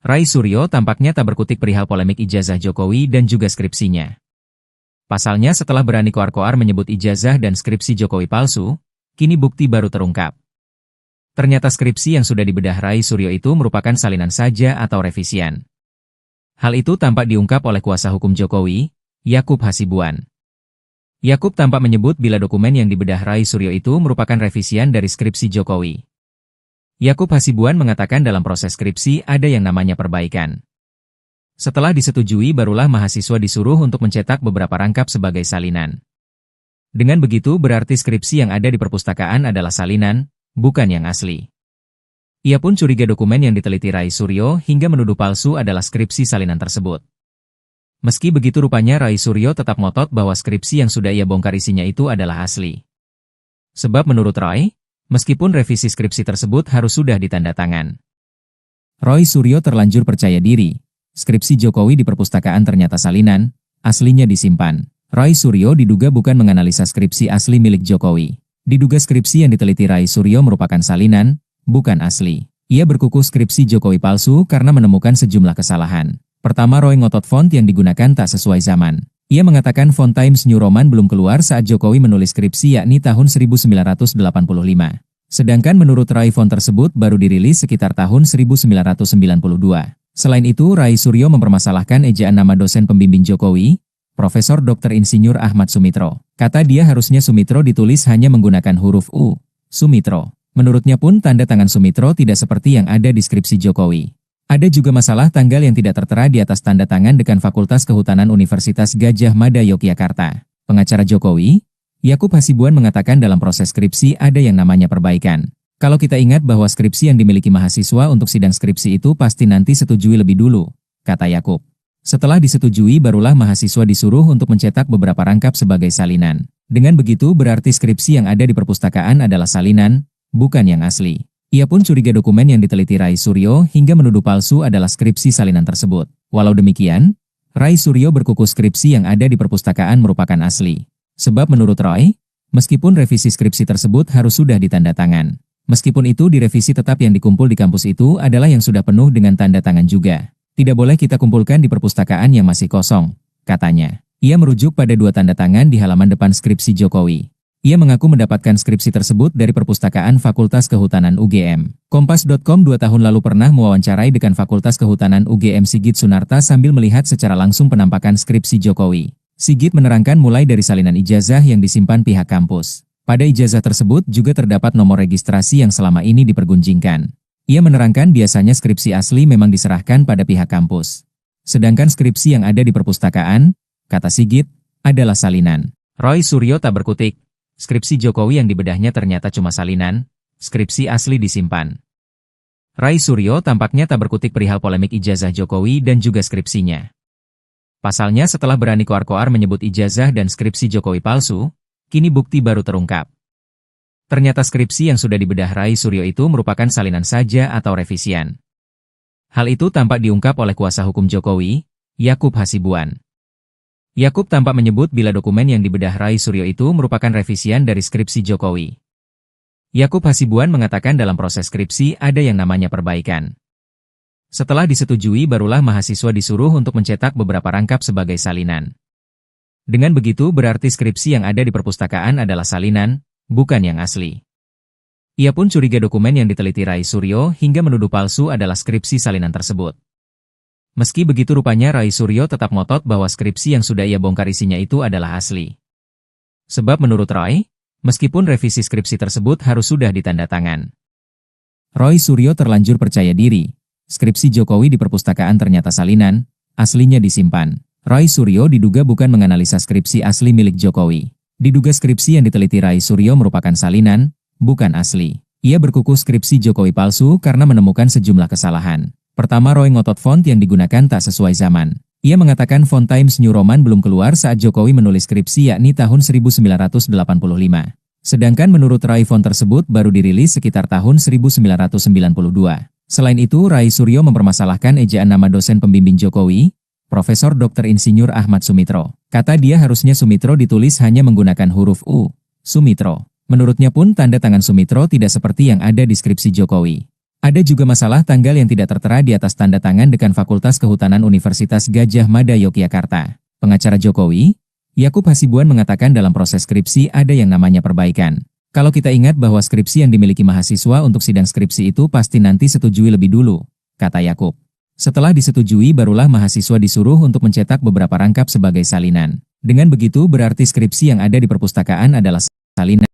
Rai Suryo tampaknya tak berkutik perihal polemik ijazah Jokowi dan juga skripsinya. Pasalnya setelah berani koar-koar menyebut ijazah dan skripsi Jokowi palsu, kini bukti baru terungkap. Ternyata skripsi yang sudah dibedah Rai Suryo itu merupakan salinan saja atau revisian. Hal itu tampak diungkap oleh kuasa hukum Jokowi, Yakub Hasibuan. Yakub tampak menyebut bila dokumen yang dibedah Rai Suryo itu merupakan revisian dari skripsi Jokowi. Yakub Hasibuan mengatakan dalam proses skripsi ada yang namanya perbaikan. Setelah disetujui barulah mahasiswa disuruh untuk mencetak beberapa rangkap sebagai salinan. Dengan begitu berarti skripsi yang ada di perpustakaan adalah salinan, bukan yang asli. Ia pun curiga dokumen yang diteliti Rai Suryo hingga menuduh palsu adalah skripsi salinan tersebut. Meski begitu rupanya Rai Suryo tetap ngotot bahwa skripsi yang sudah ia bongkar isinya itu adalah asli. Sebab menurut Roy, meskipun revisi skripsi tersebut harus sudah ditanda tangan. Roy Suryo terlanjur percaya diri. Skripsi Jokowi di perpustakaan ternyata salinan, aslinya disimpan. Roy Suryo diduga bukan menganalisa skripsi asli milik Jokowi. Diduga skripsi yang diteliti Rai Suryo merupakan salinan, bukan asli. Ia berkukuh skripsi Jokowi palsu karena menemukan sejumlah kesalahan. Pertama, Roy ngotot font yang digunakan tak sesuai zaman. Ia mengatakan font Times New Roman belum keluar saat Jokowi menulis skripsi yakni tahun 1985. Sedangkan menurut Roy font tersebut baru dirilis sekitar tahun 1992. Selain itu, Rai Suryo mempermasalahkan ejaan nama dosen pembimbing Jokowi, Profesor Dr. Insinyur Ahmad Sumitro. Kata dia harusnya Sumitro ditulis hanya menggunakan huruf U, Sumitro. Menurutnya pun tanda tangan Sumitro tidak seperti yang ada di skripsi Jokowi. Ada juga masalah tanggal yang tidak tertera di atas tanda tangan dekan Fakultas Kehutanan Universitas Gadjah Mada Yogyakarta. Pengacara Jokowi, Yakub Hasibuan mengatakan dalam proses skripsi ada yang namanya perbaikan. Kalau kita ingat bahwa skripsi yang dimiliki mahasiswa untuk sidang skripsi itu pasti nanti setujui lebih dulu, kata Yakub. Setelah disetujui barulah mahasiswa disuruh untuk mencetak beberapa rangkap sebagai salinan. Dengan begitu berarti skripsi yang ada di perpustakaan adalah salinan, bukan yang asli. Ia pun curiga dokumen yang diteliti Rai Suryo hingga menuduh palsu adalah skripsi salinan tersebut. Walau demikian, Rai Suryo berkukuh skripsi yang ada di perpustakaan merupakan asli. Sebab menurut Roy, meskipun revisi skripsi tersebut harus sudah ditanda tangan. Meskipun itu direvisi tetap yang dikumpul di kampus itu adalah yang sudah penuh dengan tanda tangan juga. Tidak boleh kita kumpulkan di perpustakaan yang masih kosong, katanya. Ia merujuk pada 2 tanda tangan di halaman depan skripsi Jokowi. Ia mengaku mendapatkan skripsi tersebut dari Perpustakaan Fakultas Kehutanan UGM. Kompas.com 2 tahun lalu pernah mewawancarai dekan Fakultas Kehutanan UGM Sigit Sunarta sambil melihat secara langsung penampakan skripsi Jokowi. Sigit menerangkan mulai dari salinan ijazah yang disimpan pihak kampus. Pada ijazah tersebut juga terdapat nomor registrasi yang selama ini dipergunjingkan. Ia menerangkan biasanya skripsi asli memang diserahkan pada pihak kampus. Sedangkan skripsi yang ada di perpustakaan, kata Sigit, adalah salinan. Roy Suryo tak berkutik. Skripsi Jokowi yang dibedahnya ternyata cuma salinan, skripsi asli disimpan. Rai Suryo tampaknya tak berkutik perihal polemik ijazah Jokowi dan juga skripsinya. Pasalnya setelah berani koar-koar menyebut ijazah dan skripsi Jokowi palsu, kini bukti baru terungkap. Ternyata skripsi yang sudah dibedah Rai Suryo itu merupakan salinan saja atau revisian. Hal itu tampak diungkap oleh kuasa hukum Jokowi, Yakub Hasibuan. Yakub tampak menyebut bila dokumen yang dibedah Rai Suryo itu merupakan revisian dari skripsi Jokowi. Yakub Hasibuan mengatakan dalam proses skripsi ada yang namanya perbaikan. Setelah disetujui barulah mahasiswa disuruh untuk mencetak beberapa rangkap sebagai salinan. Dengan begitu berarti skripsi yang ada di perpustakaan adalah salinan, bukan yang asli. Ia pun curiga dokumen yang diteliti Rai Suryo hingga menuduh palsu adalah skripsi salinan tersebut. Meski begitu rupanya Rai Suryo tetap ngotot bahwa skripsi yang sudah ia bongkar isinya itu adalah asli. Sebab menurut Roy, meskipun revisi skripsi tersebut harus sudah ditanda tangan. Rai Suryo terlanjur percaya diri. Skripsi Jokowi di perpustakaan ternyata salinan, aslinya disimpan. Rai Suryo diduga bukan menganalisa skripsi asli milik Jokowi. Diduga skripsi yang diteliti Rai Suryo merupakan salinan, bukan asli. Ia berkukuh skripsi Jokowi palsu karena menemukan sejumlah kesalahan. Pertama, Roy ngotot font yang digunakan tak sesuai zaman. Ia mengatakan font Times New Roman belum keluar saat Jokowi menulis skripsi yakni tahun 1985. Sedangkan menurut Rai font tersebut baru dirilis sekitar tahun 1992. Selain itu, Rai Suryo mempermasalahkan ejaan nama dosen pembimbing Jokowi, Profesor Dr. Insinyur Ahmad Sumitro. Kata dia harusnya Sumitro ditulis hanya menggunakan huruf U, Sumitro. Menurutnya pun tanda tangan Sumitro tidak seperti yang ada di skripsi Jokowi. Ada juga masalah tanggal yang tidak tertera di atas tanda tangan Dekan Fakultas Kehutanan Universitas Gadjah Mada Yogyakarta. Pengacara Jokowi, Yakub Hasibuan mengatakan dalam proses skripsi ada yang namanya perbaikan. Kalau kita ingat bahwa skripsi yang dimiliki mahasiswa untuk sidang skripsi itu pasti nanti setujui lebih dulu, kata Yakub. Setelah disetujui barulah mahasiswa disuruh untuk mencetak beberapa rangkap sebagai salinan. Dengan begitu berarti skripsi yang ada di perpustakaan adalah salinan.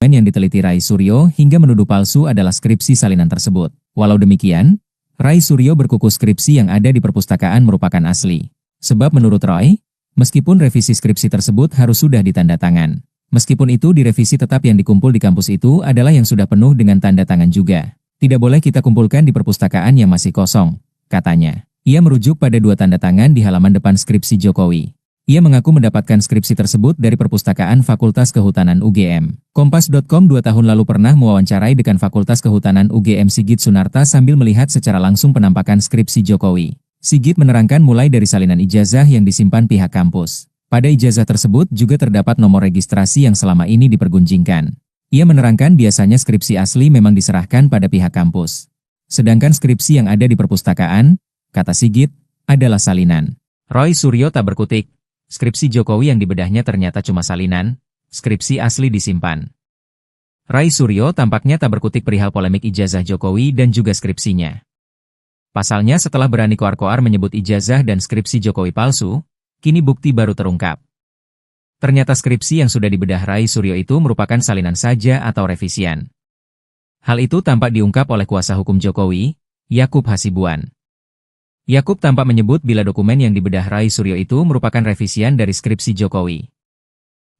Yang diteliti Rai Suryo hingga menuduh palsu adalah skripsi salinan tersebut. Walau demikian, Rai Suryo berkukuh skripsi yang ada di perpustakaan merupakan asli. Sebab menurut Roy, meskipun revisi skripsi tersebut harus sudah ditanda tangan. Meskipun itu direvisi tetap yang dikumpul di kampus itu adalah yang sudah penuh dengan tanda tangan juga. Tidak boleh kita kumpulkan di perpustakaan yang masih kosong, katanya. Ia merujuk pada 2 tanda tangan di halaman depan skripsi Jokowi. Ia mengaku mendapatkan skripsi tersebut dari perpustakaan Fakultas Kehutanan UGM. Kompas.com 2 tahun lalu pernah mewawancarai Dekan Fakultas Kehutanan UGM Sigit Sunarta sambil melihat secara langsung penampakan skripsi Jokowi. Sigit menerangkan mulai dari salinan ijazah yang disimpan pihak kampus. Pada ijazah tersebut juga terdapat nomor registrasi yang selama ini dipergunjingkan. Ia menerangkan biasanya skripsi asli memang diserahkan pada pihak kampus. Sedangkan skripsi yang ada di perpustakaan, kata Sigit, adalah salinan. Rai Suryo tak berkutik. Skripsi Jokowi yang dibedahnya ternyata cuma salinan, skripsi asli disimpan. Rai Suryo tampaknya tak berkutik perihal polemik ijazah Jokowi dan juga skripsinya. Pasalnya setelah berani koar-koar menyebut ijazah dan skripsi Jokowi palsu, kini bukti baru terungkap. Ternyata skripsi yang sudah dibedah Rai Suryo itu merupakan salinan saja atau revisian. Hal itu tampak diungkap oleh kuasa hukum Jokowi, Yakub Hasibuan. Yakub tampak menyebut bila dokumen yang dibedah Rai Suryo itu merupakan revisian dari skripsi Jokowi.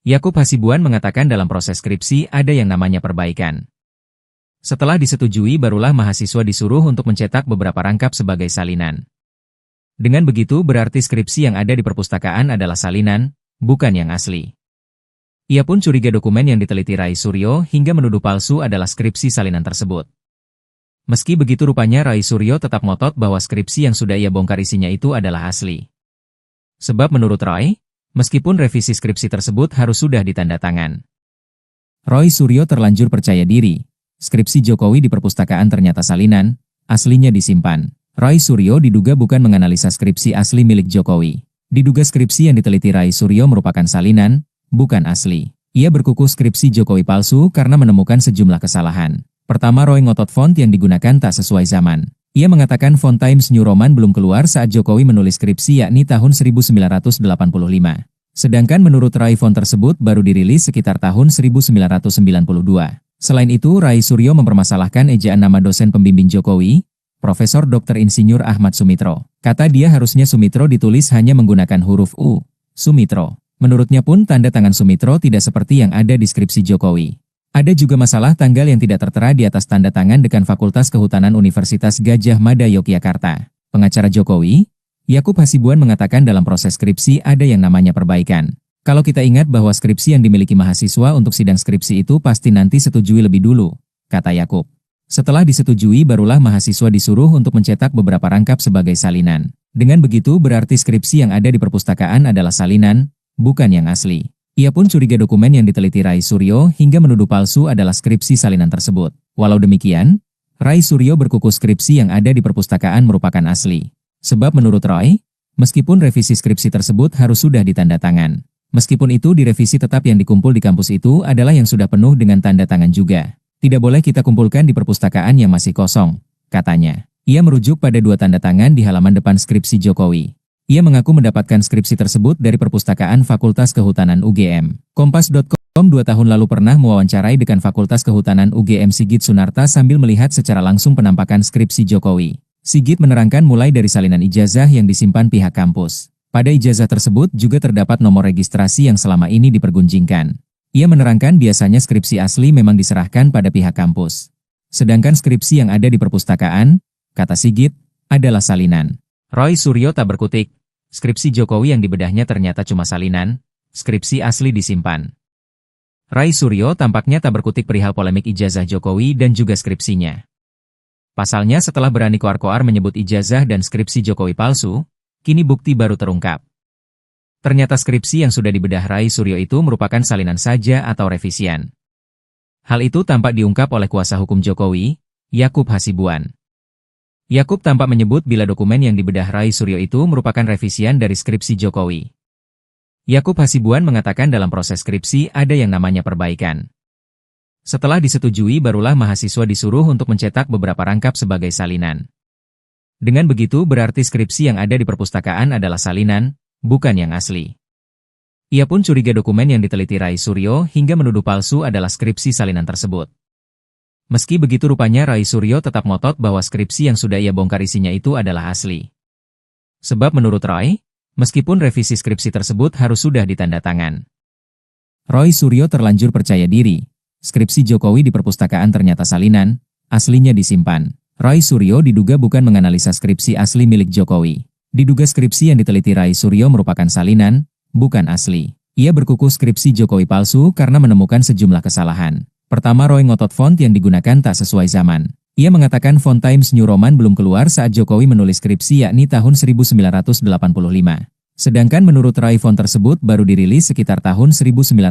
Yakub Hasibuan mengatakan dalam proses skripsi ada yang namanya perbaikan. Setelah disetujui barulah mahasiswa disuruh untuk mencetak beberapa rangkap sebagai salinan. Dengan begitu berarti skripsi yang ada di perpustakaan adalah salinan, bukan yang asli. Ia pun curiga dokumen yang diteliti Rai Suryo hingga menuduh palsu adalah skripsi salinan tersebut. Meski begitu rupanya Rai Suryo tetap ngotot bahwa skripsi yang sudah ia bongkar isinya itu adalah asli. Sebab menurut Roy, meskipun revisi skripsi tersebut harus sudah ditanda tangan. Rai Suryo terlanjur percaya diri. Skripsi Jokowi di perpustakaan ternyata salinan, aslinya disimpan. Rai Suryo diduga bukan menganalisa skripsi asli milik Jokowi. Diduga skripsi yang diteliti Rai Suryo merupakan salinan, bukan asli. Ia berkukuh skripsi Jokowi palsu karena menemukan sejumlah kesalahan. Pertama, Roy ngotot font yang digunakan tak sesuai zaman. Ia mengatakan font Times New Roman belum keluar saat Jokowi menulis skripsi yakni tahun 1985. Sedangkan menurut Rai font tersebut baru dirilis sekitar tahun 1992. Selain itu, Rai Suryo mempermasalahkan ejaan nama dosen pembimbing Jokowi, Profesor Dr. Insinyur Ahmad Sumitro. Kata dia harusnya Sumitro ditulis hanya menggunakan huruf U, Sumitro. Menurutnya pun tanda tangan Sumitro tidak seperti yang ada di skripsi Jokowi. Ada juga masalah tanggal yang tidak tertera di atas tanda tangan Dekan Fakultas Kehutanan Universitas Gadjah Mada Yogyakarta. Pengacara Jokowi, Yakub Hasibuan mengatakan dalam proses skripsi ada yang namanya perbaikan. Kalau kita ingat bahwa skripsi yang dimiliki mahasiswa untuk sidang skripsi itu pasti nanti setujui lebih dulu, kata Yakub. Setelah disetujui barulah mahasiswa disuruh untuk mencetak beberapa rangkap sebagai salinan. Dengan begitu berarti skripsi yang ada di perpustakaan adalah salinan, bukan yang asli. Ia pun curiga dokumen yang diteliti Rai Suryo hingga menuduh palsu adalah skripsi salinan tersebut. Walau demikian, Rai Suryo berkukuh skripsi yang ada di perpustakaan merupakan asli. Sebab menurut Roy, Meskipun revisi skripsi tersebut harus sudah ditandatangan. Meskipun itu direvisi tetap yang dikumpul di kampus itu adalah yang sudah penuh dengan tanda tangan juga. Tidak boleh kita kumpulkan di perpustakaan yang masih kosong, katanya. Ia merujuk pada 2 tanda tangan di halaman depan skripsi Jokowi. Ia mengaku mendapatkan skripsi tersebut dari perpustakaan Fakultas Kehutanan UGM. Kompas.com 2 tahun lalu pernah mewawancarai Dekan Fakultas Kehutanan UGM Sigit Sunarta sambil melihat secara langsung penampakan skripsi Jokowi. Sigit menerangkan mulai dari salinan ijazah yang disimpan pihak kampus. Pada ijazah tersebut juga terdapat nomor registrasi yang selama ini dipergunjingkan. Ia menerangkan biasanya skripsi asli memang diserahkan pada pihak kampus. Sedangkan skripsi yang ada di perpustakaan, kata Sigit, adalah salinan. Roy Suryo tak berkutik. Skripsi Jokowi yang dibedahnya ternyata cuma salinan, skripsi asli disimpan. Roy Suryo tampaknya tak berkutik perihal polemik ijazah Jokowi dan juga skripsinya. Pasalnya setelah berani koar-koar menyebut ijazah dan skripsi Jokowi palsu, kini bukti baru terungkap. Ternyata skripsi yang sudah dibedah Roy Suryo itu merupakan salinan saja atau revisian. Hal itu tampak diungkap oleh kuasa hukum Jokowi, Yakub Hasibuan. Yakub tampak menyebut bila dokumen yang dibedah Roy Suryo itu merupakan revisian dari skripsi Jokowi. Yakub Hasibuan mengatakan dalam proses skripsi ada yang namanya perbaikan. Setelah disetujui barulah mahasiswa disuruh untuk mencetak beberapa rangkap sebagai salinan. Dengan begitu berarti skripsi yang ada di perpustakaan adalah salinan, bukan yang asli. Ia pun curiga dokumen yang diteliti Roy Suryo hingga menuduh palsu adalah skripsi salinan tersebut. Meski begitu rupanya Roy Suryo tetap ngotot bahwa skripsi yang sudah ia bongkar isinya itu adalah asli. Sebab menurut Roy, meskipun revisi skripsi tersebut harus sudah ditandatangan. Roy Suryo terlanjur percaya diri. Skripsi Jokowi di perpustakaan ternyata salinan, aslinya disimpan. Roy Suryo diduga bukan menganalisa skripsi asli milik Jokowi. Diduga skripsi yang diteliti Roy Suryo merupakan salinan, bukan asli. Ia berkuku skripsi Jokowi palsu karena menemukan sejumlah kesalahan. Pertama, Roy ngotot font yang digunakan tak sesuai zaman. Ia mengatakan font Times New Roman belum keluar saat Jokowi menulis skripsi yakni tahun 1985. Sedangkan menurut Roy font tersebut baru dirilis sekitar tahun 1992.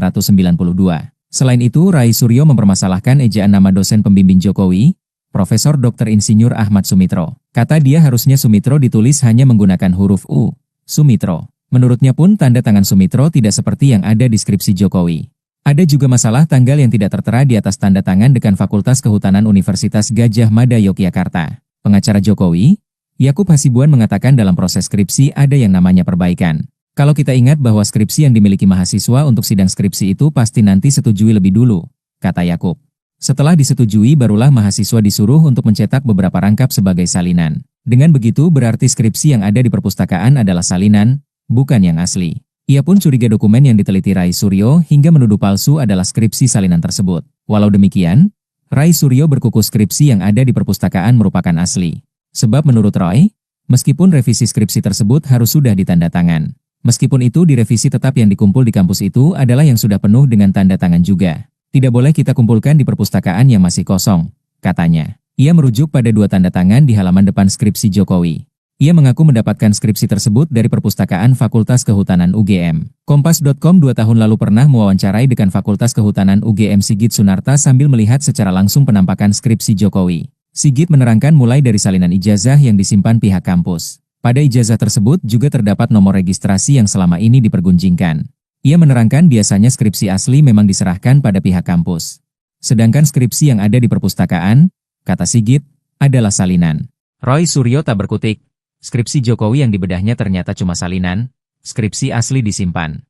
Selain itu, Roy Suryo mempermasalahkan ejaan nama dosen pembimbing Jokowi, Profesor Dr. Insinyur Ahmad Sumitro. Kata dia harusnya Sumitro ditulis hanya menggunakan huruf U, Sumitro. Menurutnya pun tanda tangan Sumitro tidak seperti yang ada di skripsi Jokowi. Ada juga masalah tanggal yang tidak tertera di atas tanda tangan Dekan Fakultas Kehutanan Universitas Gadjah Mada Yogyakarta. Pengacara Jokowi, Yakub Hasibuan mengatakan dalam proses skripsi ada yang namanya perbaikan. Kalau kita ingat bahwa skripsi yang dimiliki mahasiswa untuk sidang skripsi itu pasti nanti setujui lebih dulu, kata Yakub. Setelah disetujui barulah mahasiswa disuruh untuk mencetak beberapa rangkap sebagai salinan. Dengan begitu berarti skripsi yang ada di perpustakaan adalah salinan, bukan yang asli. Ia pun curiga dokumen yang diteliti Roy Suryo hingga menuduh palsu adalah skripsi salinan tersebut. Walau demikian, Roy Suryo berkuku skripsi yang ada di perpustakaan merupakan asli. Sebab menurut Roy, meskipun revisi skripsi tersebut harus sudah ditandatangan. Meskipun itu direvisi tetap yang dikumpul di kampus itu adalah yang sudah penuh dengan tanda tangan juga. Tidak boleh kita kumpulkan di perpustakaan yang masih kosong, katanya. Ia merujuk pada 2 tanda tangan di halaman depan skripsi Jokowi. Ia mengaku mendapatkan skripsi tersebut dari perpustakaan Fakultas Kehutanan UGM. Kompas.com 2 tahun lalu pernah mewawancarai Dekan Fakultas Kehutanan UGM Sigit Sunarta sambil melihat secara langsung penampakan skripsi Jokowi. Sigit menerangkan mulai dari salinan ijazah yang disimpan pihak kampus. Pada ijazah tersebut juga terdapat nomor registrasi yang selama ini dipergunjingkan. Ia menerangkan biasanya skripsi asli memang diserahkan pada pihak kampus. Sedangkan skripsi yang ada di perpustakaan, kata Sigit, adalah salinan. Roy Suryo tak berkutik. Skripsi Jokowi yang dibedahnya ternyata cuma salinan, skripsi asli disimpan.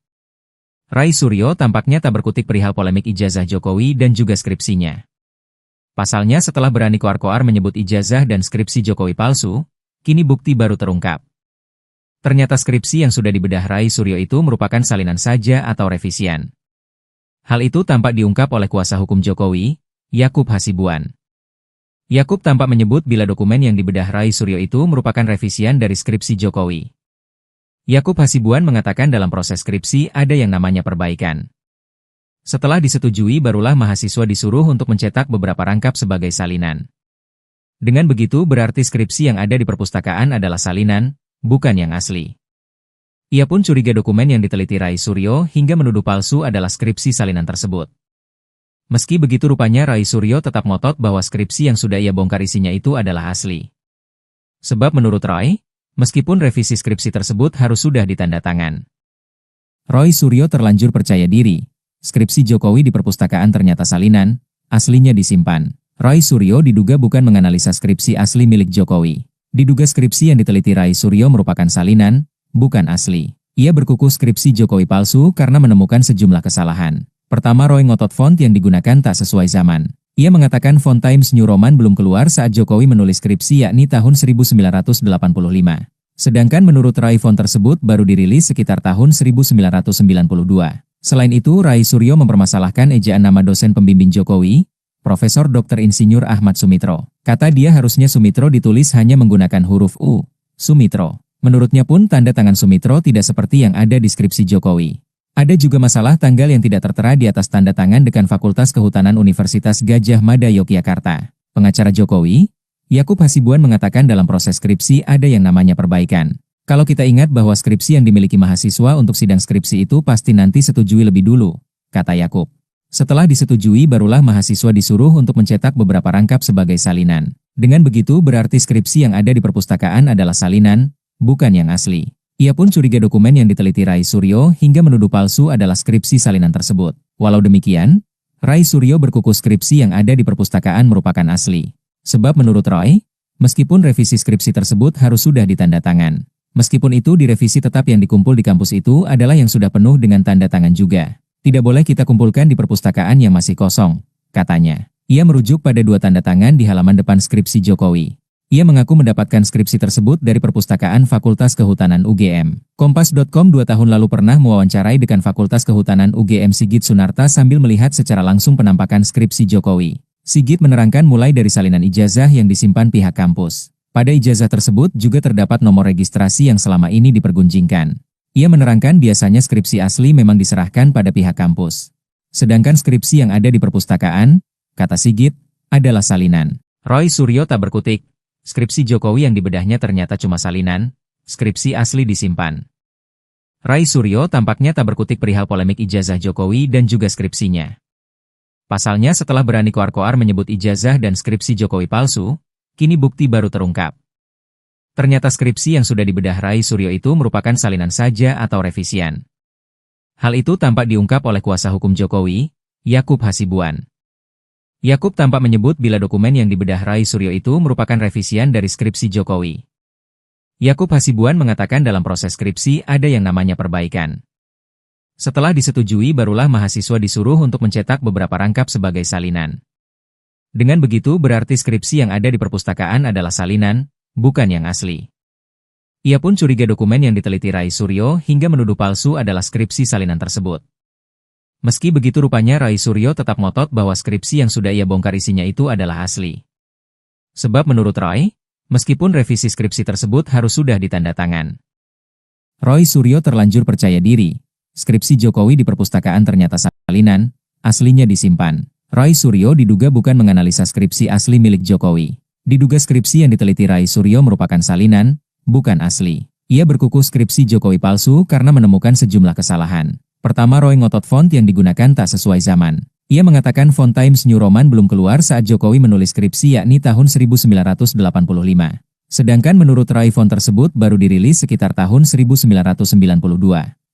Roy Suryo tampaknya tak berkutik perihal polemik ijazah Jokowi dan juga skripsinya. Pasalnya setelah berani koar-koar menyebut ijazah dan skripsi Jokowi palsu, kini bukti baru terungkap. Ternyata skripsi yang sudah dibedah Roy Suryo itu merupakan salinan saja atau revisian. Hal itu tampak diungkap oleh kuasa hukum Jokowi, Yakub Hasibuan. Yakub tampak menyebut bila dokumen yang dibedah Roy Suryo itu merupakan revisian dari skripsi Jokowi. Yakub Hasibuan mengatakan dalam proses skripsi ada yang namanya perbaikan. Setelah disetujui barulah mahasiswa disuruh untuk mencetak beberapa rangkap sebagai salinan. Dengan begitu berarti skripsi yang ada di perpustakaan adalah salinan, bukan yang asli. Ia pun curiga dokumen yang diteliti Roy Suryo hingga menuduh palsu adalah skripsi salinan tersebut. Meski begitu rupanya Roy Suryo tetap ngotot bahwa skripsi yang sudah ia bongkar isinya itu adalah asli. Sebab menurut Roy, Meskipun revisi skripsi tersebut harus sudah ditandatangan. Roy Suryo terlanjur percaya diri. Skripsi Jokowi di perpustakaan ternyata salinan, aslinya disimpan. Roy Suryo diduga bukan menganalisa skripsi asli milik Jokowi. Diduga skripsi yang diteliti Roy Suryo merupakan salinan, bukan asli. Ia berkukuh skripsi Jokowi palsu karena menemukan sejumlah kesalahan. Pertama, Roy ngotot font yang digunakan tak sesuai zaman. Ia mengatakan font Times New Roman belum keluar saat Jokowi menulis skripsi yakni tahun 1985. Sedangkan menurut Roy font tersebut baru dirilis sekitar tahun 1992. Selain itu, Roy Suryo mempermasalahkan ejaan nama dosen pembimbing Jokowi, Profesor Dr. Insinyur Ahmad Sumitro. Kata dia harusnya Sumitro ditulis hanya menggunakan huruf U, Sumitro. Menurutnya pun tanda tangan Sumitro tidak seperti yang ada di skripsi Jokowi. Ada juga masalah tanggal yang tidak tertera di atas tanda tangan Dekan Fakultas Kehutanan Universitas Gadjah Mada Yogyakarta. Pengacara Jokowi, Yakub Hasibuan mengatakan dalam proses skripsi ada yang namanya perbaikan. Kalau kita ingat bahwa skripsi yang dimiliki mahasiswa untuk sidang skripsi itu pasti nanti setujui lebih dulu, kata Yakub. Setelah disetujui barulah mahasiswa disuruh untuk mencetak beberapa rangkap sebagai salinan. Dengan begitu berarti skripsi yang ada di perpustakaan adalah salinan, bukan yang asli. Ia pun curiga dokumen yang diteliti Roy Suryo hingga menuduh palsu adalah skripsi salinan tersebut. Walau demikian, Roy Suryo berkukuh skripsi yang ada di perpustakaan merupakan asli. Sebab menurut Roy, meskipun revisi skripsi tersebut harus sudah ditanda tangan. Meskipun itu direvisi tetap yang dikumpul di kampus itu adalah yang sudah penuh dengan tanda tangan juga. Tidak boleh kita kumpulkan di perpustakaan yang masih kosong, katanya. Ia merujuk pada 2 tanda tangan di halaman depan skripsi Jokowi. Ia mengaku mendapatkan skripsi tersebut dari perpustakaan Fakultas Kehutanan UGM. Kompas.com 2 tahun lalu pernah mewawancarai Dekan Fakultas Kehutanan UGM Sigit Sunarta sambil melihat secara langsung penampakan skripsi Jokowi. Sigit menerangkan mulai dari salinan ijazah yang disimpan pihak kampus. Pada ijazah tersebut juga terdapat nomor registrasi yang selama ini dipergunjingkan. Ia menerangkan biasanya skripsi asli memang diserahkan pada pihak kampus. Sedangkan skripsi yang ada di perpustakaan, kata Sigit, adalah salinan. Roy Suryo tak berkutik. Skripsi Jokowi yang dibedahnya ternyata cuma salinan, skripsi asli disimpan. Roy Suryo tampaknya tak berkutik perihal polemik ijazah Jokowi dan juga skripsinya. Pasalnya setelah berani koar-koar menyebut ijazah dan skripsi Jokowi palsu, kini bukti baru terungkap. Ternyata skripsi yang sudah dibedah Roy Suryo itu merupakan salinan saja atau revisian. Hal itu tampak diungkap oleh kuasa hukum Jokowi, Yakub Hasibuan. Yakub tampak menyebut bila dokumen yang dibedah Roy Suryo itu merupakan revisian dari skripsi Jokowi. Yakub Hasibuan mengatakan dalam proses skripsi ada yang namanya perbaikan. Setelah disetujui barulah mahasiswa disuruh untuk mencetak beberapa rangkap sebagai salinan. Dengan begitu berarti skripsi yang ada di perpustakaan adalah salinan, bukan yang asli. Ia pun curiga dokumen yang diteliti Roy Suryo hingga menuduh palsu adalah skripsi salinan tersebut. Meski begitu rupanya Roy Suryo tetap ngotot bahwa skripsi yang sudah ia bongkar isinya itu adalah asli. Sebab menurut Roy, meskipun revisi skripsi tersebut harus sudah ditanda tangan. Roy Suryo terlanjur percaya diri. Skripsi Jokowi di perpustakaan ternyata salinan, aslinya disimpan. Roy Suryo diduga bukan menganalisa skripsi asli milik Jokowi. Diduga skripsi yang diteliti Roy Suryo merupakan salinan, bukan asli. Ia berkukuh skripsi Jokowi palsu karena menemukan sejumlah kesalahan. Pertama, Roy ngotot font yang digunakan tak sesuai zaman. Ia mengatakan font Times New Roman belum keluar saat Jokowi menulis skripsi yakni tahun 1985. Sedangkan menurut Roy font tersebut baru dirilis sekitar tahun 1992.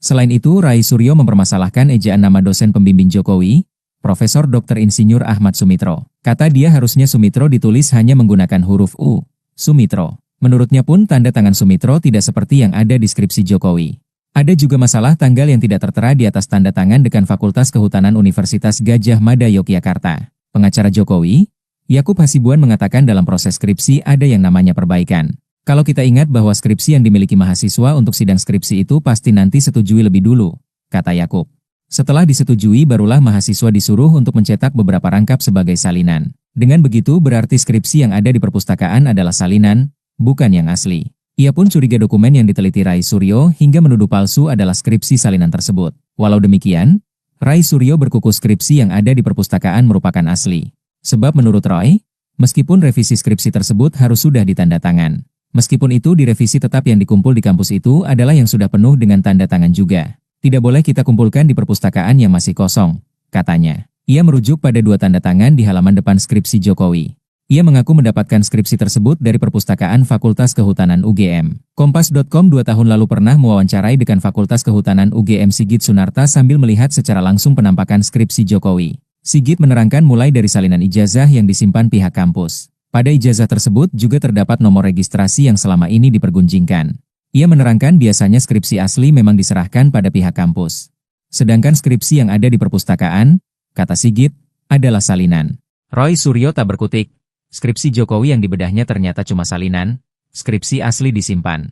Selain itu, Roy Suryo mempermasalahkan ejaan nama dosen pembimbing Jokowi, Profesor Dr. Insinyur Ahmad Sumitro. Kata dia harusnya Sumitro ditulis hanya menggunakan huruf U, Sumitro. Menurutnya pun tanda tangan Sumitro tidak seperti yang ada di skripsi Jokowi. Ada juga masalah tanggal yang tidak tertera di atas tanda tangan Dekan Fakultas Kehutanan Universitas Gadjah Mada Yogyakarta. Pengacara Jokowi, Yakub Hasibuan mengatakan dalam proses skripsi ada yang namanya perbaikan. Kalau kita ingat bahwa skripsi yang dimiliki mahasiswa untuk sidang skripsi itu pasti nanti setujui lebih dulu, kata Yakub. Setelah disetujui barulah mahasiswa disuruh untuk mencetak beberapa rangkap sebagai salinan. Dengan begitu berarti skripsi yang ada di perpustakaan adalah salinan, bukan yang asli. Ia pun curiga dokumen yang diteliti Roy Suryo hingga menuduh palsu adalah skripsi salinan tersebut. Walau demikian, Roy Suryo berkukuh skripsi yang ada di perpustakaan merupakan asli. Sebab menurut Roy, meskipun revisi skripsi tersebut harus sudah ditanda tangan. Meskipun itu direvisi tetap yang dikumpul di kampus itu adalah yang sudah penuh dengan tanda tangan juga. Tidak boleh kita kumpulkan di perpustakaan yang masih kosong, katanya. Ia merujuk pada 2 tanda tangan di halaman depan skripsi Jokowi. Ia mengaku mendapatkan skripsi tersebut dari Perpustakaan Fakultas Kehutanan UGM. Kompas.com 2 tahun lalu pernah mewawancarai Dekan Fakultas Kehutanan UGM Sigit Sunarta sambil melihat secara langsung penampakan skripsi Jokowi. Sigit menerangkan mulai dari salinan ijazah yang disimpan pihak kampus. Pada ijazah tersebut juga terdapat nomor registrasi yang selama ini dipergunjingkan. Ia menerangkan biasanya skripsi asli memang diserahkan pada pihak kampus. Sedangkan skripsi yang ada di perpustakaan, kata Sigit, adalah salinan. Roy Suryo tak berkutik. Skripsi Jokowi yang dibedahnya ternyata cuma salinan, skripsi asli disimpan.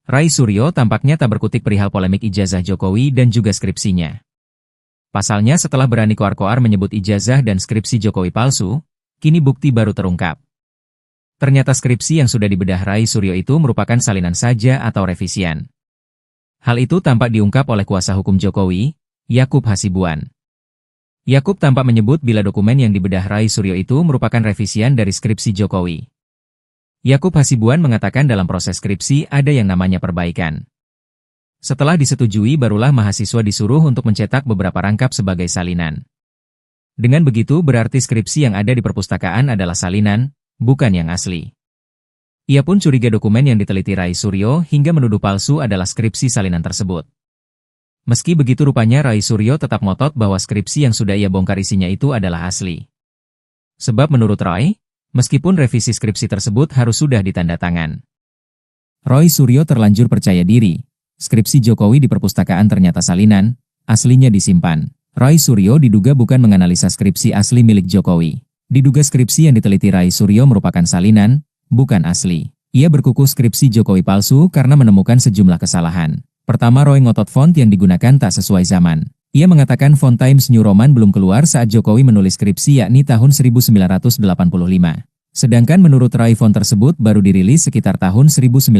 Rai Suryo tampaknya tak berkutik perihal polemik ijazah Jokowi dan juga skripsinya. Pasalnya setelah berani koar-koar menyebut ijazah dan skripsi Jokowi palsu, kini bukti baru terungkap. Ternyata skripsi yang sudah dibedah Rai Suryo itu merupakan salinan saja atau revisian. Hal itu tampak diungkap oleh kuasa hukum Jokowi, Yakub Hasibuan. Yakub tampak menyebut bila dokumen yang dibedah Rai Suryo itu merupakan revisian dari skripsi Jokowi. Yakub Hasibuan mengatakan dalam proses skripsi ada yang namanya perbaikan. Setelah disetujui barulah mahasiswa disuruh untuk mencetak beberapa rangkap sebagai salinan. Dengan begitu berarti skripsi yang ada di perpustakaan adalah salinan, bukan yang asli. Ia pun curiga dokumen yang diteliti Rai Suryo hingga menuduh palsu adalah skripsi salinan tersebut. Meski begitu rupanya Rai Suryo tetap ngotot bahwa skripsi yang sudah ia bongkar isinya itu adalah asli. Sebab menurut Roy, meskipun revisi skripsi tersebut harus sudah ditanda tangan. Roy Suryo terlanjur percaya diri. Skripsi Jokowi di perpustakaan ternyata salinan, aslinya disimpan. Roy Suryo diduga bukan menganalisa skripsi asli milik Jokowi. Diduga skripsi yang diteliti Rai Suryo merupakan salinan, bukan asli. Ia berkukuh skripsi Jokowi palsu karena menemukan sejumlah kesalahan. Pertama, Roy ngotot font yang digunakan tak sesuai zaman. Ia mengatakan font Times New Roman belum keluar saat Jokowi menulis skripsi yakni tahun 1985. Sedangkan menurut Roy font tersebut baru dirilis sekitar tahun 1992.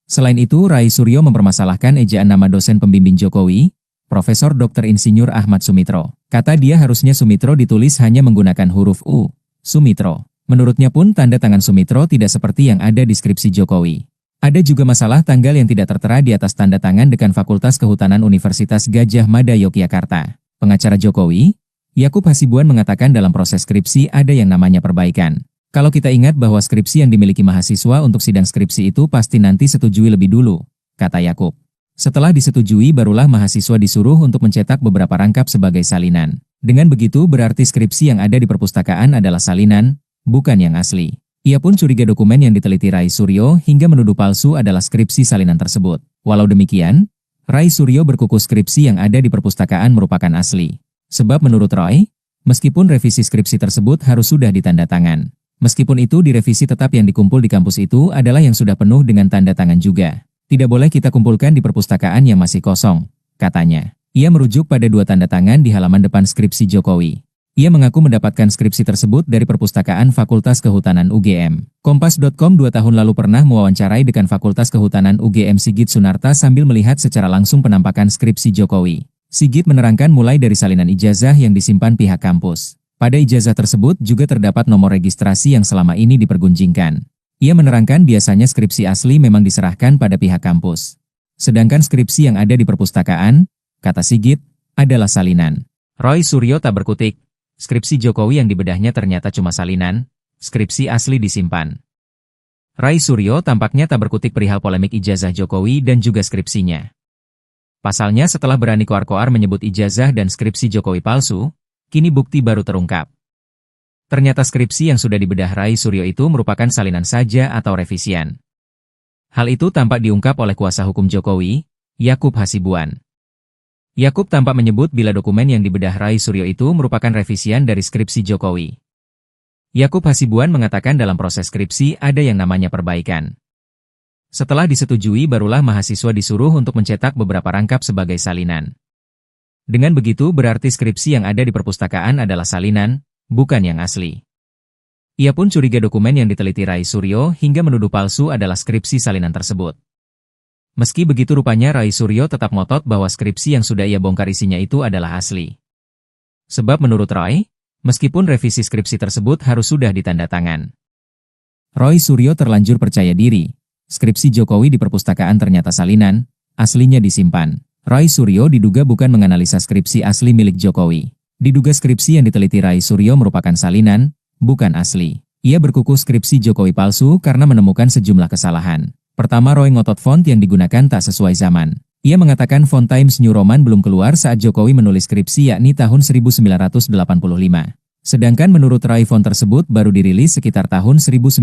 Selain itu, Rai Suryo mempermasalahkan ejaan nama dosen pembimbing Jokowi, Profesor Dr. Insinyur Ahmad Sumitro. Kata dia harusnya Sumitro ditulis hanya menggunakan huruf U, Sumitro. Menurutnya pun tanda tangan Sumitro tidak seperti yang ada di skripsi Jokowi. Ada juga masalah tanggal yang tidak tertera di atas tanda tangan Dekan Fakultas Kehutanan Universitas Gadjah Mada Yogyakarta. Pengacara Jokowi, Yakub Hasibuan mengatakan dalam proses skripsi ada yang namanya perbaikan. Kalau kita ingat bahwa skripsi yang dimiliki mahasiswa untuk sidang skripsi itu pasti nanti setujui lebih dulu, kata Yakub. Setelah disetujui barulah mahasiswa disuruh untuk mencetak beberapa rangkap sebagai salinan. Dengan begitu berarti skripsi yang ada di perpustakaan adalah salinan, bukan yang asli. Ia pun curiga dokumen yang diteliti Rai Suryo hingga menuduh palsu adalah skripsi salinan tersebut. Walau demikian, Rai Suryo berkukuh skripsi yang ada di perpustakaan merupakan asli. Sebab menurut Roy, meskipun revisi skripsi tersebut harus sudah ditanda tangan. Meskipun itu direvisi tetap yang dikumpul di kampus itu adalah yang sudah penuh dengan tanda tangan juga. Tidak boleh kita kumpulkan di perpustakaan yang masih kosong, katanya. Ia merujuk pada 2 tanda tangan di halaman depan skripsi Jokowi. Ia mengaku mendapatkan skripsi tersebut dari Perpustakaan Fakultas Kehutanan UGM. Kompas.com 2 tahun lalu pernah mewawancarai Dekan Fakultas Kehutanan UGM Sigit Sunarta sambil melihat secara langsung penampakan skripsi Jokowi. Sigit menerangkan mulai dari salinan ijazah yang disimpan pihak kampus. Pada ijazah tersebut juga terdapat nomor registrasi yang selama ini dipergunjingkan. Ia menerangkan biasanya skripsi asli memang diserahkan pada pihak kampus. Sedangkan skripsi yang ada di perpustakaan, kata Sigit, adalah salinan. Roy Suryo tak berkutik. Skripsi Jokowi yang dibedahnya ternyata cuma salinan, skripsi asli disimpan. Rai Suryo tampaknya tak berkutik perihal polemik ijazah Jokowi dan juga skripsinya. Pasalnya setelah berani koar-koar menyebut ijazah dan skripsi Jokowi palsu, kini bukti baru terungkap. Ternyata skripsi yang sudah dibedah Rai Suryo itu merupakan salinan saja atau revisian. Hal itu tampak diungkap oleh kuasa hukum Jokowi, Yakub Hasibuan. Yakub tampak menyebut bila dokumen yang dibedah Rai Suryo itu merupakan revisian dari skripsi Jokowi. Yakub Hasibuan mengatakan dalam proses skripsi ada yang namanya perbaikan. Setelah disetujui barulah mahasiswa disuruh untuk mencetak beberapa rangkap sebagai salinan. Dengan begitu berarti skripsi yang ada di perpustakaan adalah salinan, bukan yang asli. Ia pun curiga dokumen yang diteliti Rai Suryo hingga menuduh palsu adalah skripsi salinan tersebut. Meski begitu rupanya Rai Suryo tetap ngotot bahwa skripsi yang sudah ia bongkar isinya itu adalah asli. Sebab menurut Roy, meskipun revisi skripsi tersebut harus sudah ditanda tangan. Roy Suryo terlanjur percaya diri. Skripsi Jokowi di perpustakaan ternyata salinan, aslinya disimpan. Roy Suryo diduga bukan menganalisa skripsi asli milik Jokowi. Diduga skripsi yang diteliti Rai Suryo merupakan salinan, bukan asli. Ia berkuku skripsi Jokowi palsu karena menemukan sejumlah kesalahan. Pertama, Roy ngotot font yang digunakan tak sesuai zaman. Ia mengatakan font Times New Roman belum keluar saat Jokowi menulis skripsi yakni tahun 1985. Sedangkan menurut Roy font tersebut baru dirilis sekitar tahun 1992.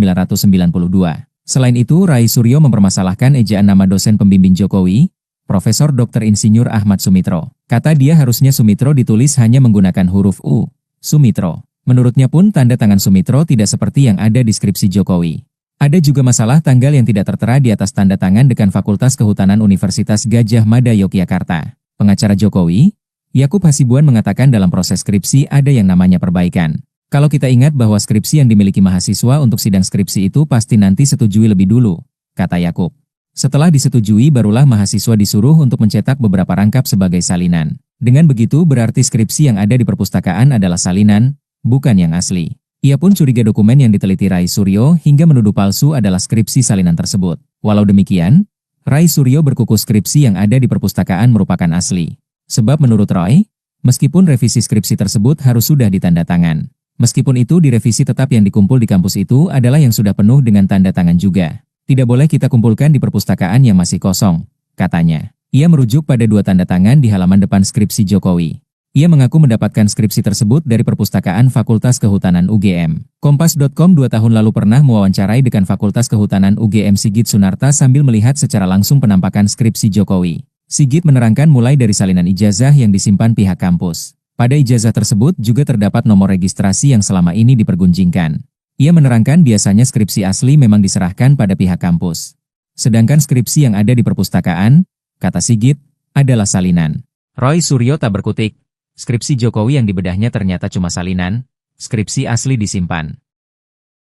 Selain itu, Rai Suryo mempermasalahkan ejaan nama dosen pembimbing Jokowi, Profesor Dr. Insinyur Ahmad Sumitro. Kata dia harusnya Sumitro ditulis hanya menggunakan huruf U, Sumitro. Menurutnya pun tanda tangan Sumitro tidak seperti yang ada di skripsi Jokowi. Ada juga masalah tanggal yang tidak tertera di atas tanda tangan Dekan Fakultas Kehutanan Universitas Gadjah Mada Yogyakarta. Pengacara Jokowi, Yakub Hasibuan mengatakan dalam proses skripsi ada yang namanya perbaikan. Kalau kita ingat bahwa skripsi yang dimiliki mahasiswa untuk sidang skripsi itu pasti nanti setujui lebih dulu, kata Yakub. Setelah disetujui barulah mahasiswa disuruh untuk mencetak beberapa rangkap sebagai salinan. Dengan begitu berarti skripsi yang ada di perpustakaan adalah salinan, bukan yang asli. Ia pun curiga dokumen yang diteliti Rai Suryo hingga menuduh palsu adalah skripsi salinan tersebut. Walau demikian, Rai Suryo berkuku skripsi yang ada di perpustakaan merupakan asli. Sebab menurut Roy, meskipun revisi skripsi tersebut harus sudah ditanda tangan. Meskipun itu direvisi tetap yang dikumpul di kampus itu adalah yang sudah penuh dengan tanda tangan juga. Tidak boleh kita kumpulkan di perpustakaan yang masih kosong, katanya. Ia merujuk pada 2 tanda tangan di halaman depan skripsi Jokowi. Ia mengaku mendapatkan skripsi tersebut dari perpustakaan Fakultas Kehutanan UGM. Kompas.com 2 tahun lalu pernah mewawancarai Dekan Fakultas Kehutanan UGM Sigit Sunarta sambil melihat secara langsung penampakan skripsi Jokowi. Sigit menerangkan mulai dari salinan ijazah yang disimpan pihak kampus. Pada ijazah tersebut juga terdapat nomor registrasi yang selama ini dipergunjingkan. Ia menerangkan biasanya skripsi asli memang diserahkan pada pihak kampus. Sedangkan skripsi yang ada di perpustakaan, kata Sigit, adalah salinan. Roy Suryo tak berkutik. Skripsi Jokowi yang dibedahnya ternyata cuma salinan, skripsi asli disimpan.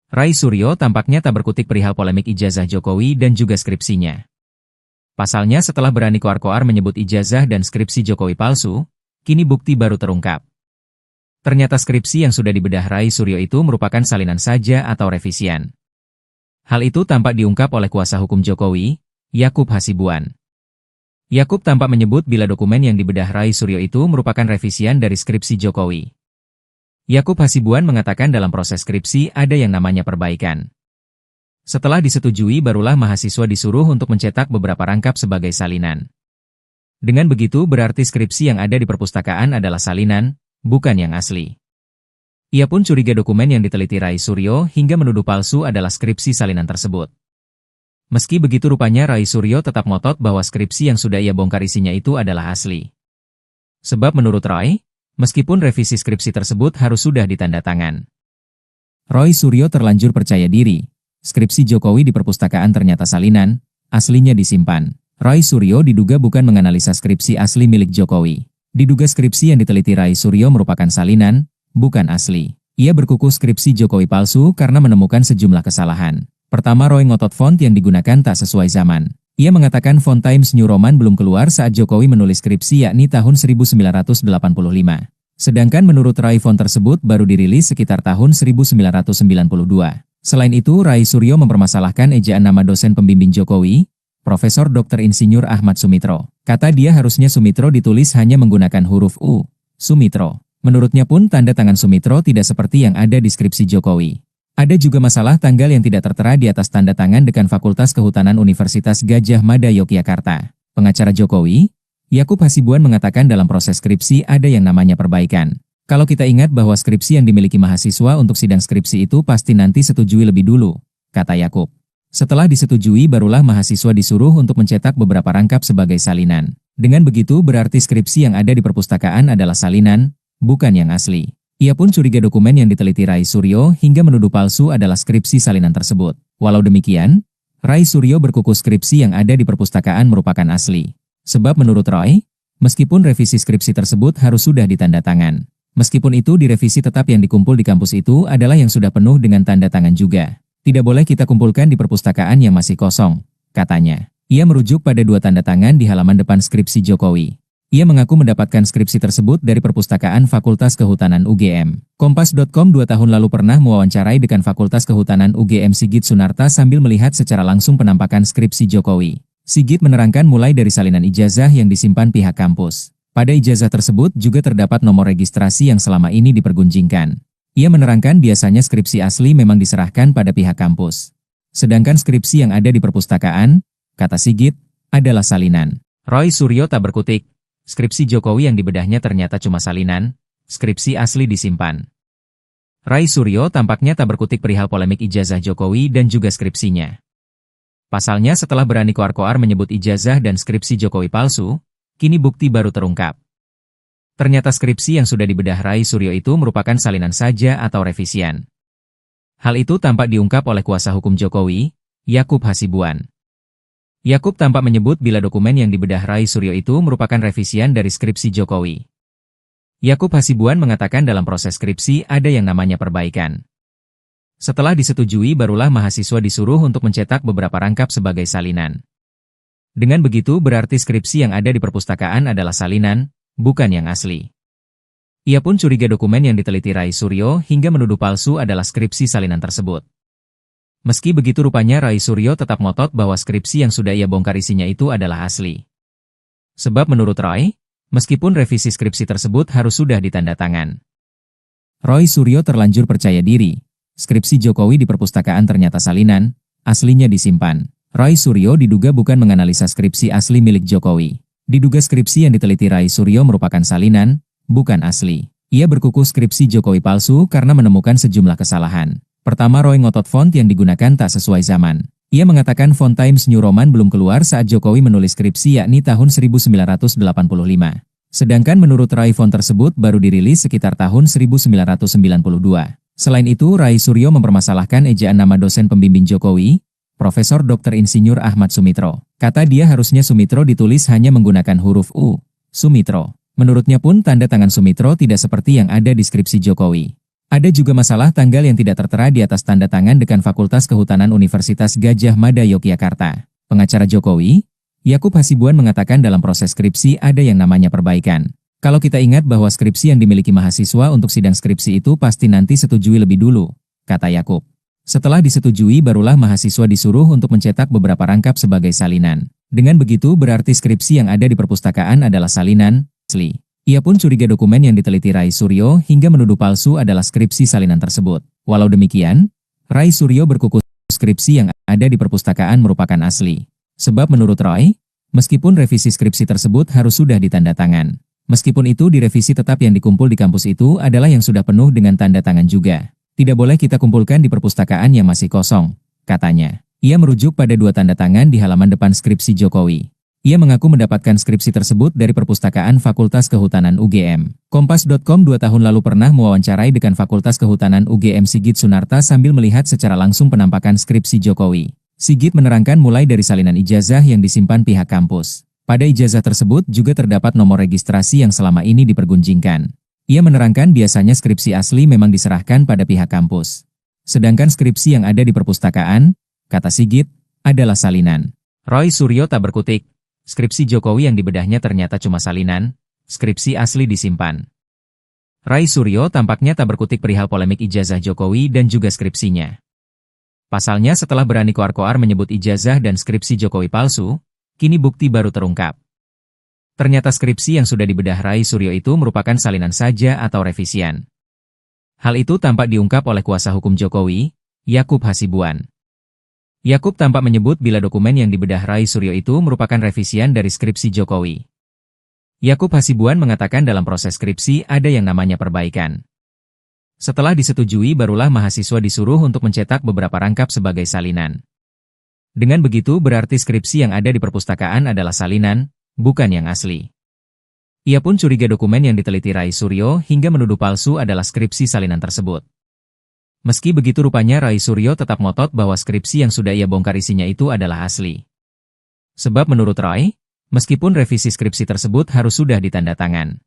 Rai Suryo tampaknya tak berkutik perihal polemik ijazah Jokowi dan juga skripsinya. Pasalnya setelah berani koar-koar menyebut ijazah dan skripsi Jokowi palsu, kini bukti baru terungkap. Ternyata skripsi yang sudah dibedah Rai Suryo itu merupakan salinan saja atau revisian. Hal itu tampak diungkap oleh kuasa hukum Jokowi, Yakub Hasibuan. Yakub tampak menyebut bila dokumen yang dibedah Rai Suryo itu merupakan revisian dari skripsi Jokowi. Yakub Hasibuan mengatakan dalam proses skripsi ada yang namanya perbaikan. Setelah disetujui barulah mahasiswa disuruh untuk mencetak beberapa rangkap sebagai salinan. Dengan begitu berarti skripsi yang ada di perpustakaan adalah salinan, bukan yang asli. Ia pun curiga dokumen yang diteliti Rai Suryo hingga menuduh palsu adalah skripsi salinan tersebut. Meski begitu rupanya Rai Suryo tetap ngotot bahwa skripsi yang sudah ia bongkar isinya itu adalah asli. Sebab menurut Roy, meskipun revisi skripsi tersebut harus sudah ditanda tangan. Roy Suryo terlanjur percaya diri. Skripsi Jokowi di perpustakaan ternyata salinan, aslinya disimpan. Roy Suryo diduga bukan menganalisa skripsi asli milik Jokowi. Diduga skripsi yang diteliti Rai Suryo merupakan salinan, bukan asli. Ia berkuku skripsi Jokowi palsu karena menemukan sejumlah kesalahan. Pertama, Roy ngotot font yang digunakan tak sesuai zaman. Ia mengatakan font Times New Roman belum keluar saat Jokowi menulis skripsi yakni tahun 1985. Sedangkan menurut Rai font tersebut baru dirilis sekitar tahun 1992. Selain itu, Rai Suryo mempermasalahkan ejaan nama dosen pembimbing Jokowi, Profesor Dr. Insinyur Ahmad Sumitro. Kata dia harusnya Sumitro ditulis hanya menggunakan huruf U, Sumitro. Menurutnya pun tanda tangan Sumitro tidak seperti yang ada di skripsi Jokowi. Ada juga masalah tanggal yang tidak tertera di atas tanda tangan Dekan Fakultas Kehutanan Universitas Gadjah Mada Yogyakarta. Pengacara Jokowi, Yakub Hasibuan mengatakan dalam proses skripsi ada yang namanya perbaikan. Kalau kita ingat bahwa skripsi yang dimiliki mahasiswa untuk sidang skripsi itu pasti nanti setujui lebih dulu, kata Yakub. Setelah disetujui barulah mahasiswa disuruh untuk mencetak beberapa rangkap sebagai salinan. Dengan begitu berarti skripsi yang ada di perpustakaan adalah salinan, bukan yang asli. Ia pun curiga dokumen yang diteliti Rai Suryo hingga menuduh palsu adalah skripsi salinan tersebut. Walau demikian, Rai Suryo berkuku skripsi yang ada di perpustakaan merupakan asli. Sebab menurut Roy, meskipun revisi skripsi tersebut harus sudah ditanda tangan. Meskipun itu direvisi tetap yang dikumpul di kampus itu adalah yang sudah penuh dengan tanda tangan juga. Tidak boleh kita kumpulkan di perpustakaan yang masih kosong, katanya. Ia merujuk pada 2 tanda tangan di halaman depan skripsi Jokowi. Ia mengaku mendapatkan skripsi tersebut dari perpustakaan Fakultas Kehutanan UGM. Kompas.com 2 tahun lalu pernah mewawancarai Dekan Fakultas Kehutanan UGM Sigit Sunarta sambil melihat secara langsung penampakan skripsi Jokowi. Sigit menerangkan mulai dari salinan ijazah yang disimpan pihak kampus. Pada ijazah tersebut juga terdapat nomor registrasi yang selama ini dipergunjingkan. Ia menerangkan biasanya skripsi asli memang diserahkan pada pihak kampus. Sedangkan skripsi yang ada di perpustakaan, kata Sigit, adalah salinan. Roy Suryo tak berkutik. Skripsi Jokowi yang dibedahnya ternyata cuma salinan, skripsi asli disimpan. Roy Suryo tampaknya tak berkutik perihal polemik ijazah Jokowi dan juga skripsinya. Pasalnya setelah berani koar-koar menyebut ijazah dan skripsi Jokowi palsu, kini bukti baru terungkap. Ternyata skripsi yang sudah dibedah Roy Suryo itu merupakan salinan saja atau revisian. Hal itu tampak diungkap oleh kuasa hukum Jokowi, Yakub Hasibuan. Yakub tampak menyebut bila dokumen yang dibedah Roy Suryo itu merupakan revisian dari skripsi Jokowi. Yakub Hasibuan mengatakan dalam proses skripsi ada yang namanya perbaikan. Setelah disetujui barulah mahasiswa disuruh untuk mencetak beberapa rangkap sebagai salinan. Dengan begitu berarti skripsi yang ada di perpustakaan adalah salinan, bukan yang asli. Ia pun curiga dokumen yang diteliti Roy Suryo hingga menuduh palsu adalah skripsi salinan tersebut. Meski begitu rupanya Roy Suryo tetap ngotot bahwa skripsi yang sudah ia bongkar isinya itu adalah asli. Sebab menurut Roy, meskipun revisi skripsi tersebut harus sudah ditanda tangan. Roy Suryo terlanjur percaya diri. Skripsi Jokowi di perpustakaan ternyata salinan, aslinya disimpan. Roy Suryo diduga bukan menganalisa skripsi asli milik Jokowi. Diduga skripsi yang diteliti Roy Suryo merupakan salinan, bukan asli. Ia berkukuh skripsi Jokowi palsu karena menemukan sejumlah kesalahan. Pertama, Roy ngotot font yang digunakan tak sesuai zaman. Ia mengatakan font Times New Roman belum keluar saat Jokowi menulis skripsi yakni tahun 1985. Sedangkan menurut Roy font tersebut baru dirilis sekitar tahun 1992. Selain itu, Roy Suryo mempermasalahkan ejaan nama dosen pembimbing Jokowi, Profesor Dr. Insinyur Ahmad Sumitro. Kata dia harusnya Sumitro ditulis hanya menggunakan huruf U, Sumitro. Menurutnya pun tanda tangan Sumitro tidak seperti yang ada di skripsi Jokowi. Ada juga masalah tanggal yang tidak tertera di atas tanda tangan Dekan Fakultas Kehutanan Universitas Gadjah Mada Yogyakarta. Pengacara Jokowi, Yakub Hasibuan mengatakan dalam proses skripsi ada yang namanya perbaikan. Kalau kita ingat bahwa skripsi yang dimiliki mahasiswa untuk sidang skripsi itu pasti nanti setujui lebih dulu, kata Yakub. Setelah disetujui barulah mahasiswa disuruh untuk mencetak beberapa rangkap sebagai salinan. Dengan begitu berarti skripsi yang ada di perpustakaan adalah salinan, asli. Ia pun curiga dokumen yang diteliti Roy Suryo hingga menuduh palsu adalah skripsi salinan tersebut. Walau demikian, Roy Suryo berkukuh skripsi yang ada di perpustakaan merupakan asli. Sebab menurut Roy, meskipun revisi skripsi tersebut harus sudah ditanda tangan. Meskipun itu direvisi tetap yang dikumpul di kampus itu adalah yang sudah penuh dengan tanda tangan juga. Tidak boleh kita kumpulkan di perpustakaan yang masih kosong, katanya. Ia merujuk pada 2 tanda tangan di halaman depan skripsi Jokowi. Ia mengaku mendapatkan skripsi tersebut dari perpustakaan Fakultas Kehutanan UGM. Kompas.com 2 tahun lalu pernah mewawancarai Dekan Fakultas Kehutanan UGM Sigit Sunarta sambil melihat secara langsung penampakan skripsi Jokowi. Sigit menerangkan mulai dari salinan ijazah yang disimpan pihak kampus. Pada ijazah tersebut juga terdapat nomor registrasi yang selama ini dipergunjingkan. Ia menerangkan biasanya skripsi asli memang diserahkan pada pihak kampus. Sedangkan skripsi yang ada di perpustakaan, kata Sigit, adalah salinan. Roy Suryo tak berkutik. Skripsi Jokowi yang dibedahnya ternyata cuma salinan, skripsi asli disimpan. Roy Suryo tampaknya tak berkutik perihal polemik ijazah Jokowi dan juga skripsinya. Pasalnya setelah berani koar-koar menyebut ijazah dan skripsi Jokowi palsu, kini bukti baru terungkap. Ternyata skripsi yang sudah dibedah Roy Suryo itu merupakan salinan saja atau revisian. Hal itu tampak diungkap oleh kuasa hukum Jokowi, Yakub Hasibuan. Yakub tampak menyebut bila dokumen yang dibedah Roy Suryo itu merupakan revisian dari skripsi Jokowi. Yakub Hasibuan mengatakan dalam proses skripsi ada yang namanya perbaikan. Setelah disetujui barulah mahasiswa disuruh untuk mencetak beberapa rangkap sebagai salinan. Dengan begitu berarti skripsi yang ada di perpustakaan adalah salinan, bukan yang asli. Ia pun curiga dokumen yang diteliti Roy Suryo hingga menuduh palsu adalah skripsi salinan tersebut. Meski begitu rupanya Roy Suryo tetap ngotot bahwa skripsi yang sudah ia bongkar isinya itu adalah asli. Sebab menurut Roy, meskipun revisi skripsi tersebut harus sudah ditanda tangan.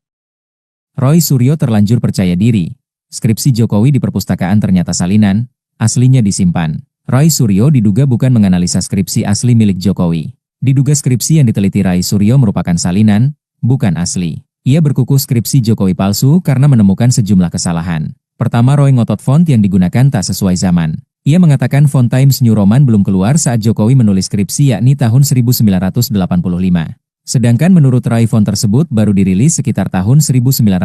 Roy Suryo terlanjur percaya diri. Skripsi Jokowi di perpustakaan ternyata salinan, aslinya disimpan. Roy Suryo diduga bukan menganalisa skripsi asli milik Jokowi. Diduga skripsi yang diteliti Roy Suryo merupakan salinan, bukan asli. Ia berkukuh skripsi Jokowi palsu karena menemukan sejumlah kesalahan. Pertama, Roy ngotot font yang digunakan tak sesuai zaman. Ia mengatakan font Times New Roman belum keluar saat Jokowi menulis skripsi yakni tahun 1985. Sedangkan menurut Roy font tersebut baru dirilis sekitar tahun 1992.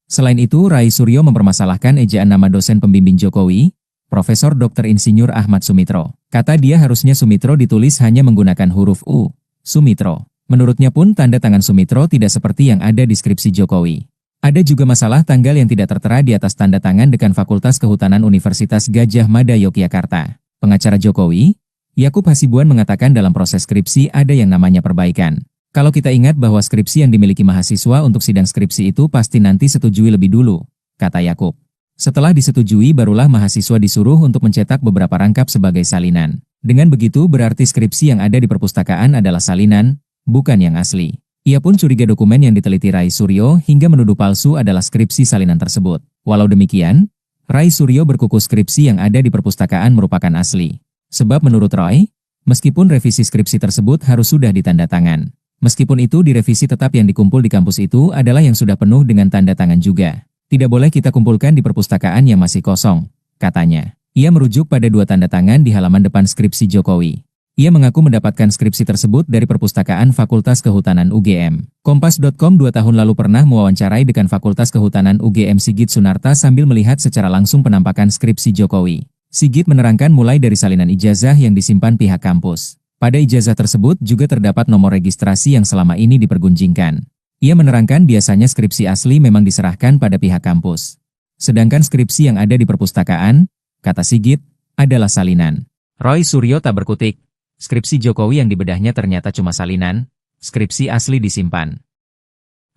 Selain itu, Rai Suryo mempermasalahkan ejaan nama dosen pembimbing Jokowi, Profesor Dr. Insinyur Ahmad Sumitro. Kata dia harusnya Sumitro ditulis hanya menggunakan huruf U, Sumitro. Menurutnya pun tanda tangan Sumitro tidak seperti yang ada di skripsi Jokowi. Ada juga masalah tanggal yang tidak tertera di atas tanda tangan Dekan Fakultas Kehutanan Universitas Gadjah Mada Yogyakarta. Pengacara Jokowi, Yakub Hasibuan mengatakan dalam proses skripsi ada yang namanya perbaikan. Kalau kita ingat bahwa skripsi yang dimiliki mahasiswa untuk sidang skripsi itu pasti nanti setujui lebih dulu, kata Yakub. Setelah disetujui barulah mahasiswa disuruh untuk mencetak beberapa rangkap sebagai salinan. Dengan begitu berarti skripsi yang ada di perpustakaan adalah salinan, bukan yang asli. Ia pun curiga dokumen yang diteliti Rai Suryo hingga menuduh palsu adalah skripsi salinan tersebut. Walau demikian, Rai Suryo berkuku skripsi yang ada di perpustakaan merupakan asli. Sebab menurut Roy, meskipun revisi skripsi tersebut harus sudah ditanda tangan. Meskipun itu direvisi tetap yang dikumpul di kampus itu adalah yang sudah penuh dengan tanda tangan juga. Tidak boleh kita kumpulkan di perpustakaan yang masih kosong, katanya. Ia merujuk pada 2 tanda tangan di halaman depan skripsi Jokowi. Ia mengaku mendapatkan skripsi tersebut dari perpustakaan Fakultas Kehutanan UGM. Kompas.com 2 tahun lalu pernah mewawancarai Dekan Fakultas Kehutanan UGM Sigit Sunarta sambil melihat secara langsung penampakan skripsi Jokowi. Sigit menerangkan mulai dari salinan ijazah yang disimpan pihak kampus. Pada ijazah tersebut juga terdapat nomor registrasi yang selama ini dipergunjingkan. Ia menerangkan biasanya skripsi asli memang diserahkan pada pihak kampus. Sedangkan skripsi yang ada di perpustakaan, kata Sigit, adalah salinan. Roy Suryo tak berkutik. Skripsi Jokowi yang dibedahnya ternyata cuma salinan, skripsi asli disimpan.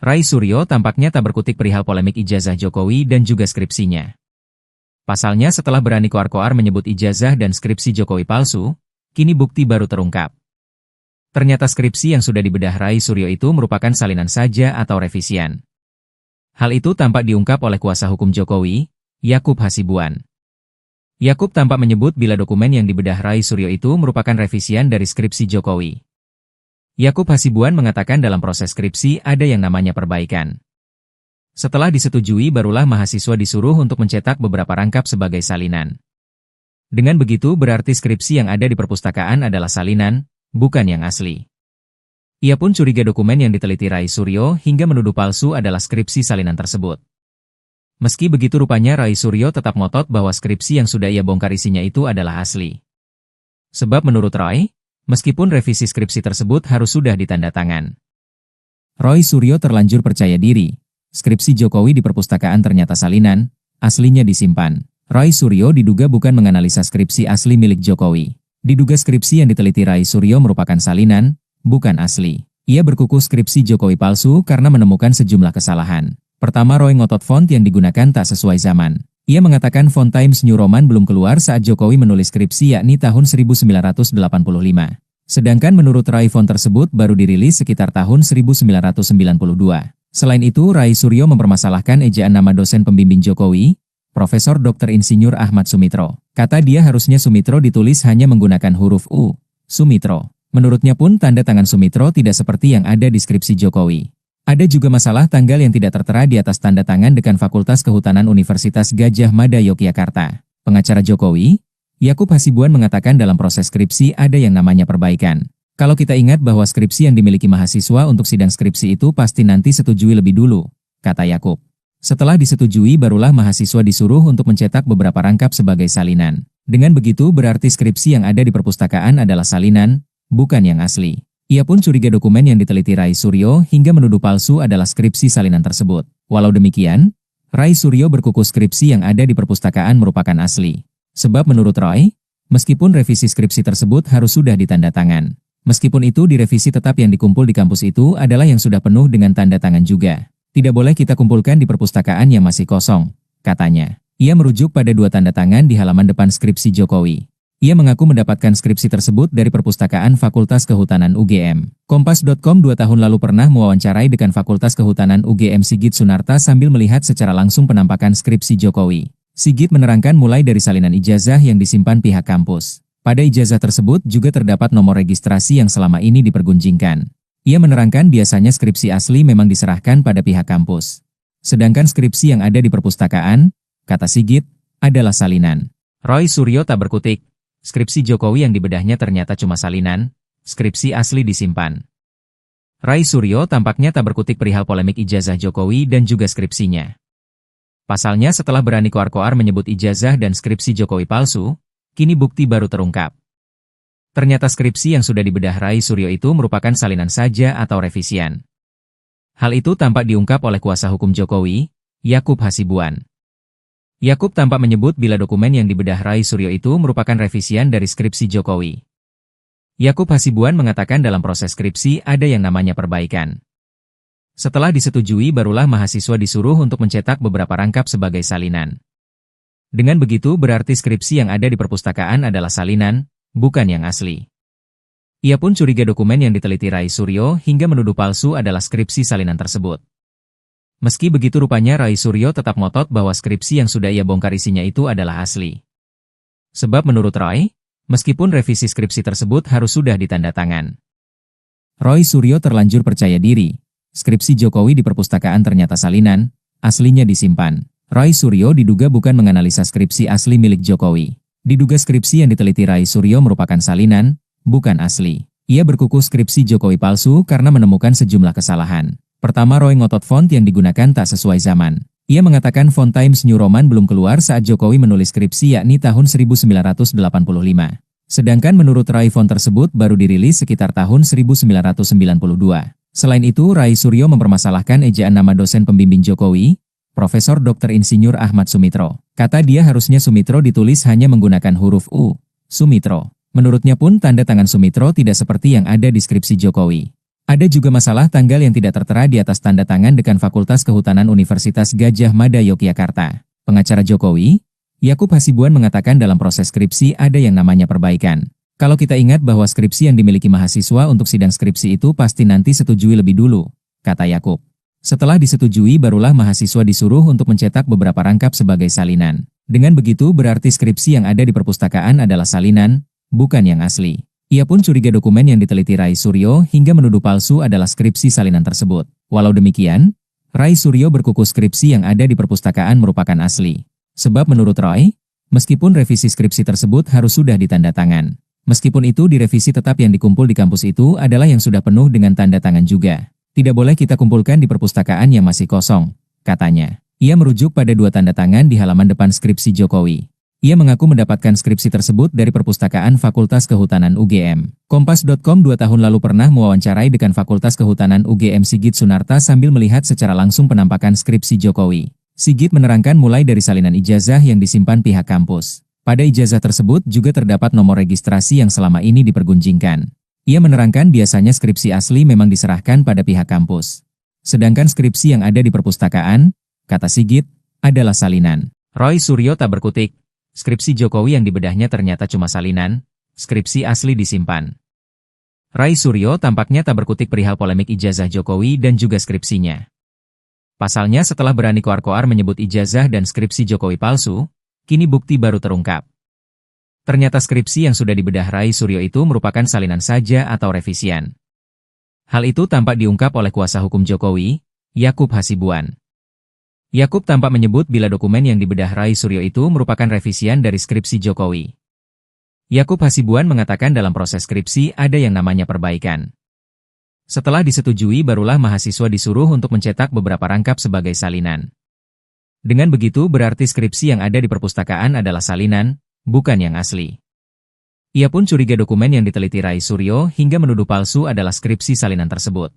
Rai Suryo tampaknya tak berkutik perihal polemik ijazah Jokowi dan juga skripsinya. Pasalnya setelah berani koar-koar menyebut ijazah dan skripsi Jokowi palsu, kini bukti baru terungkap. Ternyata skripsi yang sudah dibedah Rai Suryo itu merupakan salinan saja atau revisian. Hal itu tampak diungkap oleh kuasa hukum Jokowi, Yakub Hasibuan. Yakub tampak menyebut bila dokumen yang dibedah Rai Suryo itu merupakan revisian dari skripsi Jokowi. Yakub Hasibuan mengatakan dalam proses skripsi ada yang namanya perbaikan. Setelah disetujui barulah mahasiswa disuruh untuk mencetak beberapa rangkap sebagai salinan. Dengan begitu berarti skripsi yang ada di perpustakaan adalah salinan, bukan yang asli. Ia pun curiga dokumen yang diteliti Rai Suryo hingga menuduh palsu adalah skripsi salinan tersebut. Meski begitu rupanya Rai Suryo tetap ngotot bahwa skripsi yang sudah ia bongkar isinya itu adalah asli. Sebab menurut Roy, meskipun revisi skripsi tersebut harus sudah ditanda tangan. Roy Suryo terlanjur percaya diri. Skripsi Jokowi di perpustakaan ternyata salinan, aslinya disimpan. Roy Suryo diduga bukan menganalisa skripsi asli milik Jokowi. Diduga skripsi yang diteliti Rai Suryo merupakan salinan, bukan asli. Ia berkuku skripsi Jokowi palsu karena menemukan sejumlah kesalahan. Pertama, Roy ngotot font yang digunakan tak sesuai zaman. Ia mengatakan font Times New Roman belum keluar saat Jokowi menulis skripsi yakni tahun 1985. Sedangkan menurut Rai font tersebut baru dirilis sekitar tahun 1992. Selain itu, Rai Suryo mempermasalahkan ejaan nama dosen pembimbing Jokowi, Profesor Dr. Insinyur Ahmad Sumitro. Kata dia harusnya Sumitro ditulis hanya menggunakan huruf U, Sumitro. Menurutnya pun tanda tangan Sumitro tidak seperti yang ada di skripsi Jokowi. Ada juga masalah tanggal yang tidak tertera di atas tanda tangan Dekan Fakultas Kehutanan Universitas Gadjah Mada Yogyakarta. Pengacara Jokowi, Yakub Hasibuan mengatakan dalam proses skripsi ada yang namanya perbaikan. Kalau kita ingat bahwa skripsi yang dimiliki mahasiswa untuk sidang skripsi itu pasti nanti setujui lebih dulu, kata Yakub. Setelah disetujui barulah mahasiswa disuruh untuk mencetak beberapa rangkap sebagai salinan. Dengan begitu berarti skripsi yang ada di perpustakaan adalah salinan, bukan yang asli. Ia pun curiga dokumen yang diteliti Rai Suryo hingga menuduh palsu adalah skripsi salinan tersebut. Walau demikian, Rai Suryo berkuku skripsi yang ada di perpustakaan merupakan asli. Sebab menurut Roy, meskipun revisi skripsi tersebut harus sudah ditanda tangan. Meskipun itu direvisi tetap yang dikumpul di kampus itu adalah yang sudah penuh dengan tanda tangan juga. Tidak boleh kita kumpulkan di perpustakaan yang masih kosong, katanya. Ia merujuk pada 2 tanda tangan di halaman depan skripsi Jokowi. Ia mengaku mendapatkan skripsi tersebut dari perpustakaan Fakultas Kehutanan UGM. Kompas.com 2 tahun lalu pernah mewawancarai Dekan Fakultas Kehutanan UGM Sigit Sunarta sambil melihat secara langsung penampakan skripsi Jokowi. Sigit menerangkan mulai dari salinan ijazah yang disimpan pihak kampus. Pada ijazah tersebut juga terdapat nomor registrasi yang selama ini dipergunjingkan. Ia menerangkan biasanya skripsi asli memang diserahkan pada pihak kampus. Sedangkan skripsi yang ada di perpustakaan, kata Sigit, adalah salinan. Roy Suryo tak berkutik. Skripsi Jokowi yang dibedahnya ternyata cuma salinan, skripsi asli disimpan. Rai Suryo tampaknya tak berkutik perihal polemik ijazah Jokowi dan juga skripsinya. Pasalnya setelah berani koar-koar menyebut ijazah dan skripsi Jokowi palsu, kini bukti baru terungkap. Ternyata skripsi yang sudah dibedah Rai Suryo itu merupakan salinan saja atau revisian. Hal itu tampak diungkap oleh kuasa hukum Jokowi, Yakub Hasibuan. Yakub tampak menyebut bila dokumen yang dibedah Rai Suryo itu merupakan revisian dari skripsi Jokowi. Yakub Hasibuan mengatakan dalam proses skripsi ada yang namanya perbaikan. Setelah disetujui barulah mahasiswa disuruh untuk mencetak beberapa rangkap sebagai salinan. Dengan begitu berarti skripsi yang ada di perpustakaan adalah salinan, bukan yang asli. Ia pun curiga dokumen yang diteliti Rai Suryo hingga menuduh palsu adalah skripsi salinan tersebut. Meski begitu rupanya Rai Suryo tetap ngotot bahwa skripsi yang sudah ia bongkar isinya itu adalah asli. Sebab menurut Roy, meskipun revisi skripsi tersebut harus sudah ditanda tangan. Rai Suryo terlanjur percaya diri. Skripsi Jokowi di perpustakaan ternyata salinan, aslinya disimpan. Rai Suryo diduga bukan menganalisa skripsi asli milik Jokowi. Diduga skripsi yang diteliti Rai Suryo merupakan salinan, bukan asli. Ia berkukuh skripsi Jokowi palsu karena menemukan sejumlah kesalahan. Pertama, Roy ngotot font yang digunakan tak sesuai zaman. Ia mengatakan font Times New Roman belum keluar saat Jokowi menulis skripsi yakni tahun 1985. Sedangkan menurut Rai font tersebut baru dirilis sekitar tahun 1992. Selain itu, Rai Suryo mempermasalahkan ejaan nama dosen pembimbing Jokowi, Profesor Dr. Insinyur Ahmad Sumitro. Kata dia harusnya Sumitro ditulis hanya menggunakan huruf U, Sumitro. Menurutnya pun tanda tangan Sumitro tidak seperti yang ada di skripsi Jokowi. Ada juga masalah tanggal yang tidak tertera di atas tanda tangan Dekan Fakultas Kehutanan Universitas Gadjah Mada Yogyakarta. Pengacara Jokowi, Yakub Hasibuan mengatakan dalam proses skripsi ada yang namanya perbaikan. Kalau kita ingat bahwa skripsi yang dimiliki mahasiswa untuk sidang skripsi itu pasti nanti setujui lebih dulu, kata Yakub. Setelah disetujui barulah mahasiswa disuruh untuk mencetak beberapa rangkap sebagai salinan. Dengan begitu berarti skripsi yang ada di perpustakaan adalah salinan, bukan yang asli. Ia pun curiga dokumen yang diteliti Rai Suryo hingga menuduh palsu adalah skripsi salinan tersebut. Walau demikian, Rai Suryo berkukuh skripsi yang ada di perpustakaan merupakan asli. Sebab menurut Roy, meskipun revisi skripsi tersebut harus sudah ditanda tangan. Meskipun itu direvisi tetap yang dikumpul di kampus itu adalah yang sudah penuh dengan tanda tangan juga. Tidak boleh kita kumpulkan di perpustakaan yang masih kosong, katanya. Ia merujuk pada 2 tanda tangan di halaman depan skripsi Jokowi. Ia mengaku mendapatkan skripsi tersebut dari perpustakaan Fakultas Kehutanan UGM. Kompas.com 2 tahun lalu pernah mewawancarai Dekan Fakultas Kehutanan UGM Sigit Sunarta sambil melihat secara langsung penampakan skripsi Jokowi. Sigit menerangkan mulai dari salinan ijazah yang disimpan pihak kampus. Pada ijazah tersebut juga terdapat nomor registrasi yang selama ini dipergunjingkan. Ia menerangkan biasanya skripsi asli memang diserahkan pada pihak kampus. Sedangkan skripsi yang ada di perpustakaan, kata Sigit, adalah salinan. Rai Suryo tak berkutik. Skripsi Jokowi yang dibedahnya ternyata cuma salinan, skripsi asli disimpan. Rai Suryo tampaknya tak berkutik perihal polemik ijazah Jokowi dan juga skripsinya. Pasalnya setelah berani koar-koar menyebut ijazah dan skripsi Jokowi palsu, kini bukti baru terungkap. Ternyata skripsi yang sudah dibedah Rai Suryo itu merupakan salinan saja atau revisian. Hal itu tampak diungkap oleh kuasa hukum Jokowi, Yakub Hasibuan. Yakub tampak menyebut bila dokumen yang dibedah Rai Suryo itu merupakan revisian dari skripsi Jokowi. Yakub Hasibuan mengatakan dalam proses skripsi ada yang namanya perbaikan. Setelah disetujui barulah mahasiswa disuruh untuk mencetak beberapa rangkap sebagai salinan. Dengan begitu berarti skripsi yang ada di perpustakaan adalah salinan, bukan yang asli. Ia pun curiga dokumen yang diteliti Rai Suryo hingga menuduh palsu adalah skripsi salinan tersebut.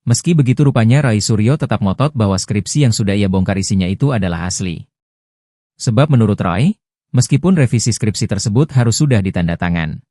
Meski begitu rupanya Rai Suryo tetap ngotot bahwa skripsi yang sudah ia bongkar isinya itu adalah asli. Sebab menurut Roy, meskipun revisi skripsi tersebut harus sudah ditanda tangan.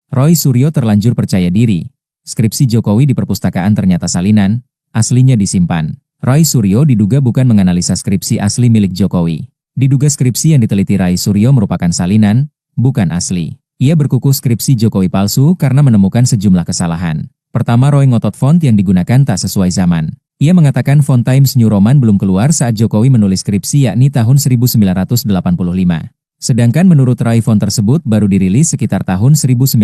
Rai Suryo terlanjur percaya diri. Skripsi Jokowi di perpustakaan ternyata salinan, aslinya disimpan. Rai Suryo diduga bukan menganalisa skripsi asli milik Jokowi. Diduga skripsi yang diteliti Rai Suryo merupakan salinan, bukan asli. Ia berkukuh skripsi Jokowi palsu karena menemukan sejumlah kesalahan. Pertama, Roy ngotot font yang digunakan tak sesuai zaman. Ia mengatakan font Times New Roman belum keluar saat Jokowi menulis skripsi yakni tahun 1985. Sedangkan menurut Rai font tersebut baru dirilis sekitar tahun 1992.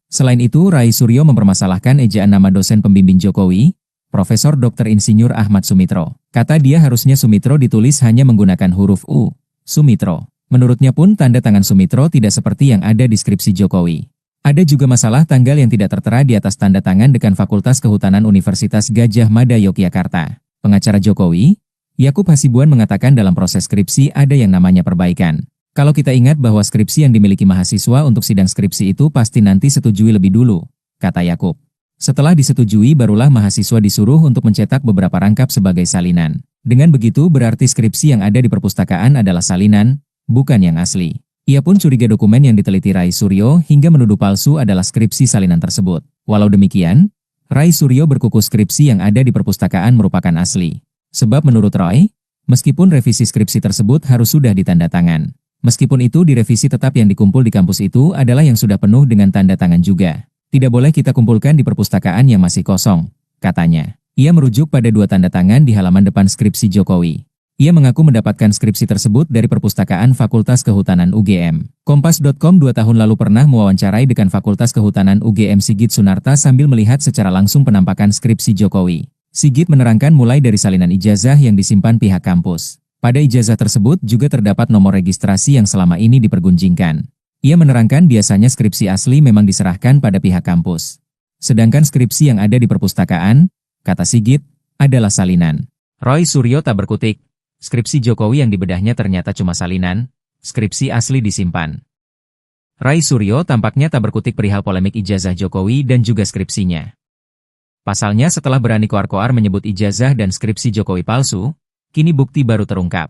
Selain itu, Rai Suryo mempermasalahkan ejaan nama dosen pembimbing Jokowi, Profesor Dr. Insinyur Ahmad Sumitro. Kata dia harusnya Sumitro ditulis hanya menggunakan huruf U, Sumitro. Menurutnya pun tanda tangan Sumitro tidak seperti yang ada di skripsi Jokowi. Ada juga masalah tanggal yang tidak tertera di atas tanda tangan Dekan Fakultas Kehutanan Universitas Gadjah Mada Yogyakarta. Pengacara Jokowi, Yakub Hasibuan mengatakan dalam proses skripsi ada yang namanya perbaikan. Kalau kita ingat bahwa skripsi yang dimiliki mahasiswa untuk sidang skripsi itu pasti nanti setujui lebih dulu, kata Yakub. Setelah disetujui barulah mahasiswa disuruh untuk mencetak beberapa rangkap sebagai salinan. Dengan begitu berarti skripsi yang ada di perpustakaan adalah salinan, bukan yang asli. Ia pun curiga dokumen yang diteliti Rai Suryo hingga menuduh palsu adalah skripsi salinan tersebut. Walau demikian, Rai Suryo berkukuh skripsi yang ada di perpustakaan merupakan asli. Sebab menurut Roy, meskipun revisi skripsi tersebut harus sudah ditanda tangan. Meskipun itu direvisi tetap yang dikumpul di kampus itu adalah yang sudah penuh dengan tanda tangan juga. Tidak boleh kita kumpulkan di perpustakaan yang masih kosong, katanya. Ia merujuk pada 2 tanda tangan di halaman depan skripsi Jokowi. Ia mengaku mendapatkan skripsi tersebut dari Perpustakaan Fakultas Kehutanan UGM. Kompas.com 2 tahun lalu pernah mewawancarai dekan Fakultas Kehutanan UGM Sigit Sunarta sambil melihat secara langsung penampakan skripsi Jokowi. Sigit menerangkan mulai dari salinan ijazah yang disimpan pihak kampus. Pada ijazah tersebut juga terdapat nomor registrasi yang selama ini dipergunjingkan. Ia menerangkan biasanya skripsi asli memang diserahkan pada pihak kampus. Sedangkan skripsi yang ada di perpustakaan, kata Sigit, adalah salinan. Roy Suryo tak berkutik. Skripsi Jokowi yang dibedahnya ternyata cuma salinan, skripsi asli disimpan. Rai Suryo tampaknya tak berkutik perihal polemik ijazah Jokowi dan juga skripsinya. Pasalnya setelah berani koar-koar menyebut ijazah dan skripsi Jokowi palsu, kini bukti baru terungkap.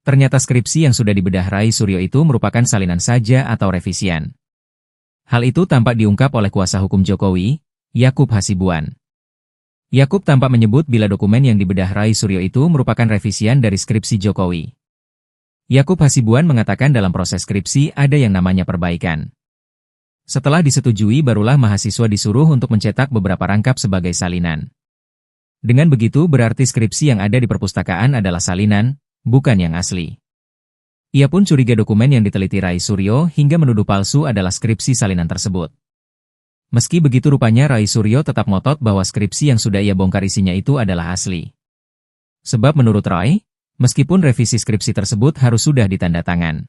Ternyata skripsi yang sudah dibedah Rai Suryo itu merupakan salinan saja atau revisian. Hal itu tampak diungkap oleh kuasa hukum Jokowi, Yakub Hasibuan. Yakub tampak menyebut bila dokumen yang dibedah Rai Suryo itu merupakan revisian dari skripsi Jokowi. Yakub Hasibuan mengatakan dalam proses skripsi ada yang namanya perbaikan. Setelah disetujui barulah mahasiswa disuruh untuk mencetak beberapa rangkap sebagai salinan. Dengan begitu berarti skripsi yang ada di perpustakaan adalah salinan, bukan yang asli. Ia pun curiga dokumen yang diteliti Rai Suryo hingga menuduh palsu adalah skripsi salinan tersebut. Meski begitu rupanya Rai Suryo tetap ngotot bahwa skripsi yang sudah ia bongkar isinya itu adalah asli. Sebab menurut Roy, meskipun revisi skripsi tersebut harus sudah ditanda tangan.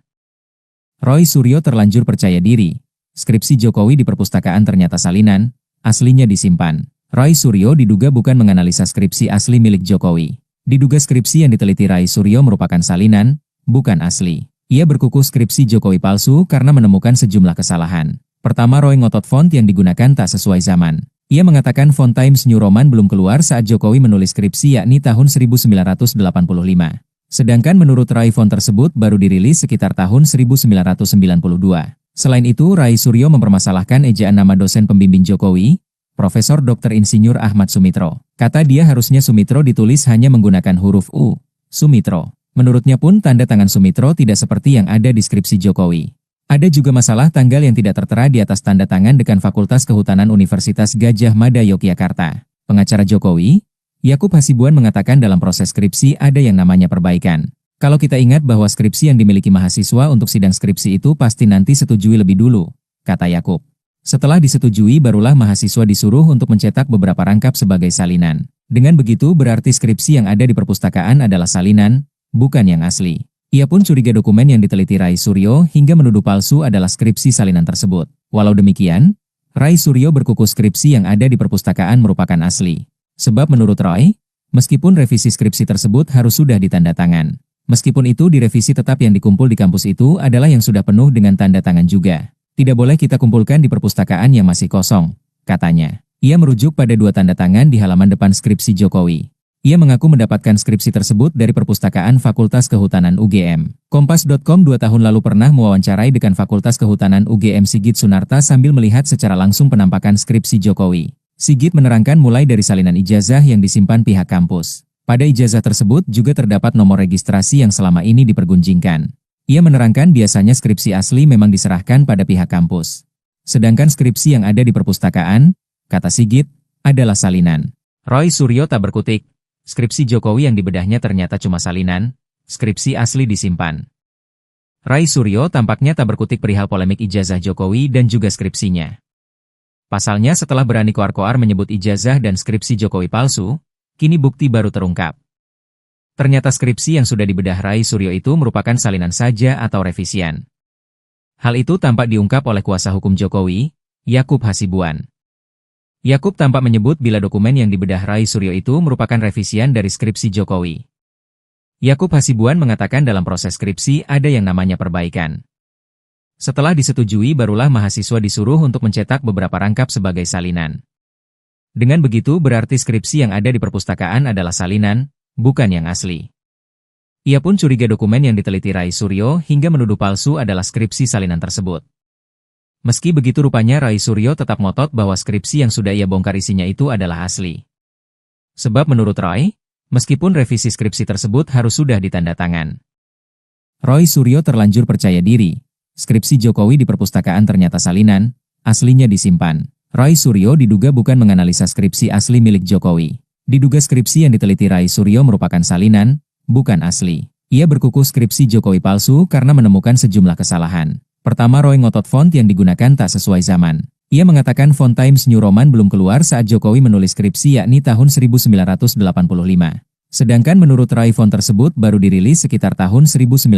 Roy Suryo terlanjur percaya diri. Skripsi Jokowi di perpustakaan ternyata salinan, aslinya disimpan. Rai Suryo diduga bukan menganalisa skripsi asli milik Jokowi. Diduga skripsi yang diteliti Rai Suryo merupakan salinan, bukan asli. Ia berkukuh skripsi Jokowi palsu karena menemukan sejumlah kesalahan. Pertama, Roy ngotot font yang digunakan tak sesuai zaman. Ia mengatakan font Times New Roman belum keluar saat Jokowi menulis skripsi yakni tahun 1985. Sedangkan menurut Rai font tersebut baru dirilis sekitar tahun 1992. Selain itu, Rai Suryo mempermasalahkan ejaan nama dosen pembimbing Jokowi, Profesor Dr. Insinyur Ahmad Sumitro. Kata dia harusnya Sumitro ditulis hanya menggunakan huruf U, Sumitro. Menurutnya pun tanda tangan Sumitro tidak seperti yang ada di skripsi Jokowi. Ada juga masalah tanggal yang tidak tertera di atas tanda tangan dekan Fakultas Kehutanan Universitas Gadjah Mada Yogyakarta. Pengacara Jokowi, Yakub Hasibuan mengatakan dalam proses skripsi ada yang namanya perbaikan. Kalau kita ingat bahwa skripsi yang dimiliki mahasiswa untuk sidang skripsi itu pasti nanti setujui lebih dulu, kata Yakub. Setelah disetujui barulah mahasiswa disuruh untuk mencetak beberapa rangkap sebagai salinan. Dengan begitu berarti skripsi yang ada di perpustakaan adalah salinan, bukan yang asli. Ia pun curiga dokumen yang diteliti Rai Suryo hingga menuduh palsu adalah skripsi salinan tersebut. Walau demikian, Rai Suryo berkukuh skripsi yang ada di perpustakaan merupakan asli. Sebab menurut Roy, meskipun revisi skripsi tersebut harus sudah ditanda tangan. Meskipun itu direvisi tetap yang dikumpul di kampus itu adalah yang sudah penuh dengan tanda tangan juga. Tidak boleh kita kumpulkan di perpustakaan yang masih kosong, katanya. Ia merujuk pada 2 tanda tangan di halaman depan skripsi Jokowi. Ia mengaku mendapatkan skripsi tersebut dari Perpustakaan Fakultas Kehutanan UGM. Kompas.com 2 tahun lalu pernah mewawancarai dekan Fakultas Kehutanan UGM Sigit Sunarta sambil melihat secara langsung penampakan skripsi Jokowi. Sigit menerangkan mulai dari salinan ijazah yang disimpan pihak kampus. Pada ijazah tersebut juga terdapat nomor registrasi yang selama ini dipergunjingkan. Ia menerangkan biasanya skripsi asli memang diserahkan pada pihak kampus. Sedangkan skripsi yang ada di perpustakaan, kata Sigit, adalah salinan. Roy Suryo tak berkutik. Skripsi Jokowi yang dibedahnya ternyata cuma salinan, skripsi asli disimpan. Rai Suryo tampaknya tak berkutik perihal polemik ijazah Jokowi dan juga skripsinya. Pasalnya setelah berani koar-koar menyebut ijazah dan skripsi Jokowi palsu, kini bukti baru terungkap. Ternyata skripsi yang sudah dibedah Rai Suryo itu merupakan salinan saja atau revisian. Hal itu tampak diungkap oleh kuasa hukum Jokowi, Yakub Hasibuan. Yakub tampak menyebut bila dokumen yang dibedah Rai Suryo itu merupakan revisian dari skripsi Jokowi. Yakub Hasibuan mengatakan dalam proses skripsi ada yang namanya perbaikan. Setelah disetujui barulah mahasiswa disuruh untuk mencetak beberapa rangkap sebagai salinan. Dengan begitu berarti skripsi yang ada di perpustakaan adalah salinan, bukan yang asli. Ia pun curiga dokumen yang diteliti Rai Suryo hingga menuduh palsu adalah skripsi salinan tersebut. Meski begitu rupanya Rai Suryo tetap ngotot bahwa skripsi yang sudah ia bongkar isinya itu adalah asli. Sebab menurut Roy, meskipun revisi skripsi tersebut harus sudah ditandatangan. Rai Suryo terlanjur percaya diri. Skripsi Jokowi di perpustakaan ternyata salinan, aslinya disimpan. Rai Suryo diduga bukan menganalisa skripsi asli milik Jokowi. Diduga skripsi yang diteliti Rai Suryo merupakan salinan, bukan asli. Ia berkukuh skripsi Jokowi palsu karena menemukan sejumlah kesalahan. Pertama, Roy ngotot font yang digunakan tak sesuai zaman. Ia mengatakan font Times New Roman belum keluar saat Jokowi menulis skripsi yakni tahun 1985. Sedangkan menurut Rai font tersebut baru dirilis sekitar tahun 1992.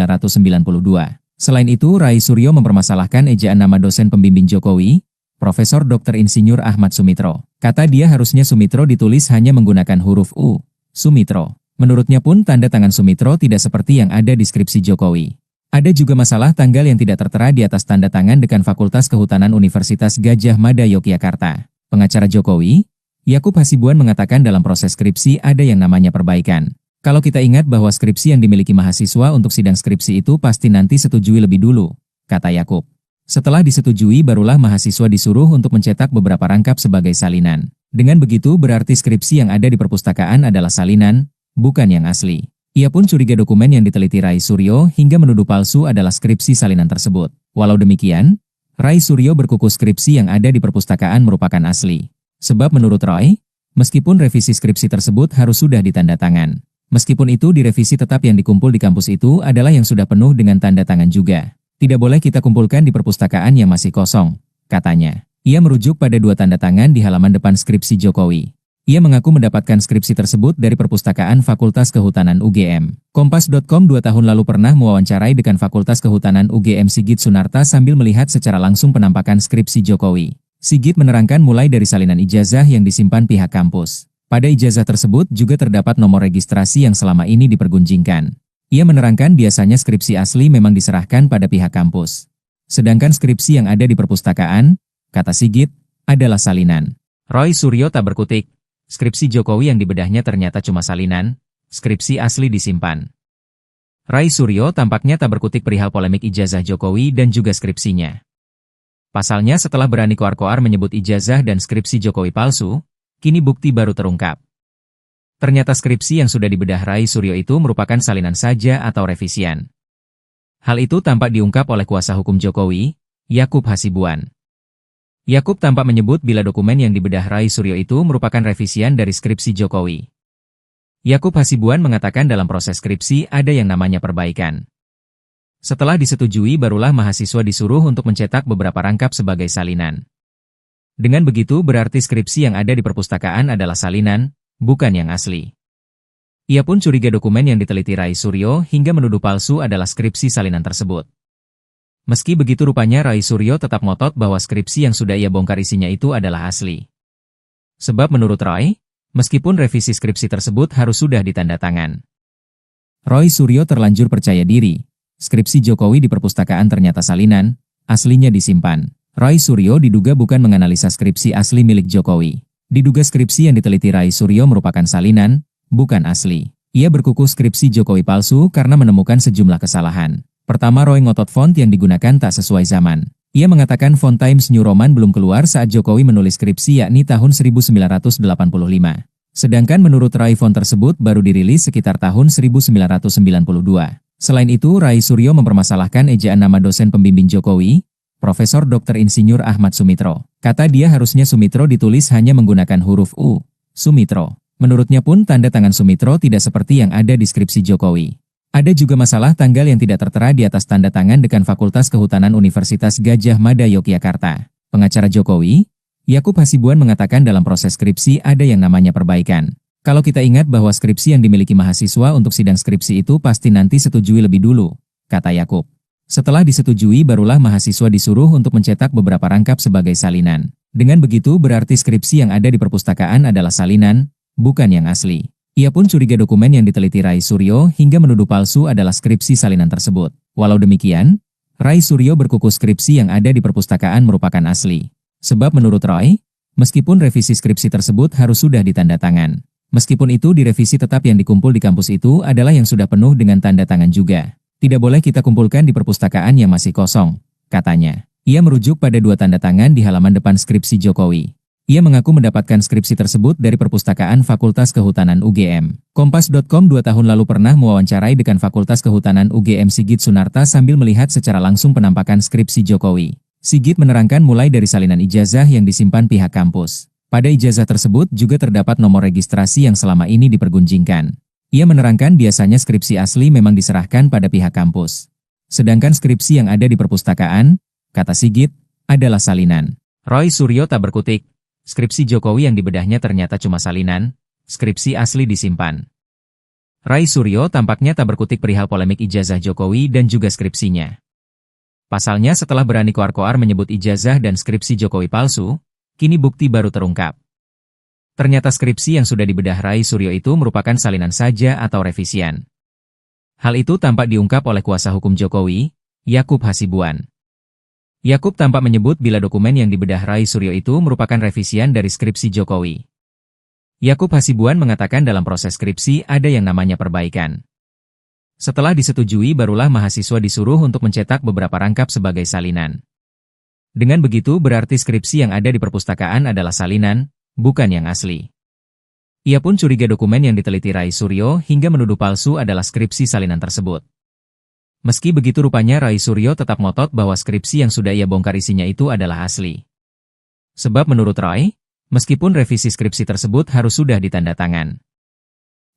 Selain itu, Rai Suryo mempermasalahkan ejaan nama dosen pembimbing Jokowi, Profesor Dr. Insinyur Ahmad Sumitro. Kata dia harusnya Sumitro ditulis hanya menggunakan huruf U, Sumitro. Menurutnya pun tanda tangan Sumitro tidak seperti yang ada di skripsi Jokowi. Ada juga masalah tanggal yang tidak tertera di atas tanda tangan Dekan Fakultas Kehutanan Universitas Gadjah Mada Yogyakarta. Pengacara Jokowi, Yakub Hasibuan mengatakan dalam proses skripsi ada yang namanya perbaikan. Kalau kita ingat bahwa skripsi yang dimiliki mahasiswa untuk sidang skripsi itu pasti nanti setujui lebih dulu, kata Yakub. Setelah disetujui barulah mahasiswa disuruh untuk mencetak beberapa rangkap sebagai salinan. Dengan begitu berarti skripsi yang ada di perpustakaan adalah salinan, bukan yang asli. Ia pun curiga dokumen yang diteliti Rai Suryo hingga menuduh palsu adalah skripsi salinan tersebut. Walau demikian, Rai Suryo berkukuh skripsi yang ada di perpustakaan merupakan asli. Sebab menurut Roy, meskipun revisi skripsi tersebut harus sudah ditandatangan. Meskipun itu direvisi tetap yang dikumpul di kampus itu adalah yang sudah penuh dengan tanda tangan juga. Tidak boleh kita kumpulkan di perpustakaan yang masih kosong, katanya. Ia merujuk pada 2 tanda tangan di halaman depan skripsi Jokowi. Ia mengaku mendapatkan skripsi tersebut dari perpustakaan Fakultas Kehutanan UGM. Kompas.com 2 tahun lalu pernah mewawancarai Dekan Fakultas Kehutanan UGM Sigit Sunarta sambil melihat secara langsung penampakan skripsi Jokowi. Sigit menerangkan mulai dari salinan ijazah yang disimpan pihak kampus. Pada ijazah tersebut juga terdapat nomor registrasi yang selama ini dipergunjingkan. Ia menerangkan biasanya skripsi asli memang diserahkan pada pihak kampus. Sedangkan skripsi yang ada di perpustakaan, kata Sigit, adalah salinan. Rai Suryo tak berkutik. Skripsi Jokowi yang dibedahnya ternyata cuma salinan, skripsi asli disimpan. Rai Suryo tampaknya tak berkutik perihal polemik ijazah Jokowi dan juga skripsinya. Pasalnya setelah berani koar-koar menyebut ijazah dan skripsi Jokowi palsu, kini bukti baru terungkap. Ternyata skripsi yang sudah dibedah Rai Suryo itu merupakan salinan saja atau revisian. Hal itu tampak diungkap oleh kuasa hukum Jokowi, Yakub Hasibuan. Yakub tampak menyebut bila dokumen yang dibedah Rai Suryo itu merupakan revisian dari skripsi Jokowi. Yakub Hasibuan mengatakan dalam proses skripsi ada yang namanya perbaikan. Setelah disetujui barulah mahasiswa disuruh untuk mencetak beberapa rangkap sebagai salinan. Dengan begitu berarti skripsi yang ada di perpustakaan adalah salinan, bukan yang asli. Ia pun curiga dokumen yang diteliti Rai Suryo hingga menuduh palsu adalah skripsi salinan tersebut. Meski begitu rupanya Rai Suryo tetap ngotot bahwa skripsi yang sudah ia bongkar isinya itu adalah asli. Sebab menurut Roy, meskipun revisi skripsi tersebut harus sudah ditandatangan. Rai Suryo terlanjur percaya diri. Skripsi Jokowi di perpustakaan ternyata salinan, aslinya disimpan. Rai Suryo diduga bukan menganalisa skripsi asli milik Jokowi. Diduga skripsi yang diteliti Rai Suryo merupakan salinan, bukan asli. Ia berkukuh skripsi Jokowi palsu karena menemukan sejumlah kesalahan. Pertama, Roy ngotot font yang digunakan tak sesuai zaman. Ia mengatakan font Times New Roman belum keluar saat Jokowi menulis skripsi yakni tahun 1985. Sedangkan menurut Rai font tersebut baru dirilis sekitar tahun 1992. Selain itu, Rai Suryo mempermasalahkan ejaan nama dosen pembimbing Jokowi, Profesor Dr. Insinyur Ahmad Sumitro. Kata dia harusnya Sumitro ditulis hanya menggunakan huruf U, Sumitro. Menurutnya pun tanda tangan Sumitro tidak seperti yang ada di skripsi Jokowi. Ada juga masalah tanggal yang tidak tertera di atas tanda tangan Dekan Fakultas Kehutanan Universitas Gadjah Mada Yogyakarta. Pengacara Jokowi, Yakub Hasibuan mengatakan dalam proses skripsi ada yang namanya perbaikan. Kalau kita ingat bahwa skripsi yang dimiliki mahasiswa untuk sidang skripsi itu pasti nanti setujui lebih dulu, kata Yakub. Setelah disetujui barulah mahasiswa disuruh untuk mencetak beberapa rangkap sebagai salinan. Dengan begitu berarti skripsi yang ada di perpustakaan adalah salinan, bukan yang asli. Ia pun curiga dokumen yang diteliti Rai Suryo hingga menuduh palsu adalah skripsi salinan tersebut. Walau demikian, Rai Suryo berkukuh skripsi yang ada di perpustakaan merupakan asli. Sebab menurut Roy, meskipun revisi skripsi tersebut harus sudah ditanda tangan. Meskipun itu direvisi tetap yang dikumpul di kampus itu adalah yang sudah penuh dengan tanda tangan juga. Tidak boleh kita kumpulkan di perpustakaan yang masih kosong, katanya. Ia merujuk pada 2 tanda tangan di halaman depan skripsi Jokowi. Ia mengaku mendapatkan skripsi tersebut dari Perpustakaan Fakultas Kehutanan UGM. Kompas.com 2 tahun lalu pernah mewawancarai Dekan Fakultas Kehutanan UGM Sigit Sunarta sambil melihat secara langsung penampakan skripsi Jokowi. Sigit menerangkan mulai dari salinan ijazah yang disimpan pihak kampus. Pada ijazah tersebut juga terdapat nomor registrasi yang selama ini dipergunjingkan. Ia menerangkan biasanya skripsi asli memang diserahkan pada pihak kampus. Sedangkan skripsi yang ada di perpustakaan, kata Sigit, adalah salinan. Roy Suryo tak berkutik. Skripsi Jokowi yang dibedahnya ternyata cuma salinan, skripsi asli disimpan. Rai Suryo tampaknya tak berkutik perihal polemik ijazah Jokowi dan juga skripsinya. Pasalnya setelah berani koar-koar menyebut ijazah dan skripsi Jokowi palsu, kini bukti baru terungkap. Ternyata skripsi yang sudah dibedah Rai Suryo itu merupakan salinan saja atau revisian. Hal itu tampak diungkap oleh kuasa hukum Jokowi, Yakub Hasibuan. Yakub tampak menyebut bila dokumen yang dibedah Rai Suryo itu merupakan revisian dari skripsi Jokowi. Yakub Hasibuan mengatakan dalam proses skripsi ada yang namanya perbaikan. Setelah disetujui barulah mahasiswa disuruh untuk mencetak beberapa rangkap sebagai salinan. Dengan begitu berarti skripsi yang ada di perpustakaan adalah salinan, bukan yang asli. Ia pun curiga dokumen yang diteliti Rai Suryo hingga menuduh palsu adalah skripsi salinan tersebut. Meski begitu rupanya Rai Suryo tetap ngotot bahwa skripsi yang sudah ia bongkar isinya itu adalah asli. Sebab menurut Roy, meskipun revisi skripsi tersebut harus sudah ditanda tangan.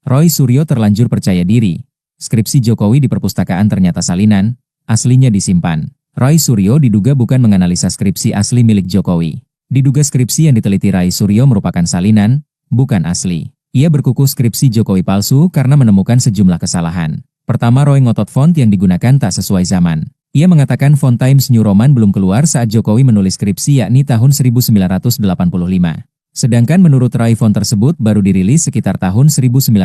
Roy Suryo terlanjur percaya diri. Skripsi Jokowi di perpustakaan ternyata salinan, aslinya disimpan. Roy Suryo diduga bukan menganalisa skripsi asli milik Jokowi. Diduga skripsi yang diteliti Rai Suryo merupakan salinan, bukan asli. Ia berkukuh skripsi Jokowi palsu karena menemukan sejumlah kesalahan. Pertama, Roy ngotot font yang digunakan tak sesuai zaman. Ia mengatakan font Times New Roman belum keluar saat Jokowi menulis skripsi yakni tahun 1985. Sedangkan menurut Roy font tersebut baru dirilis sekitar tahun 1992.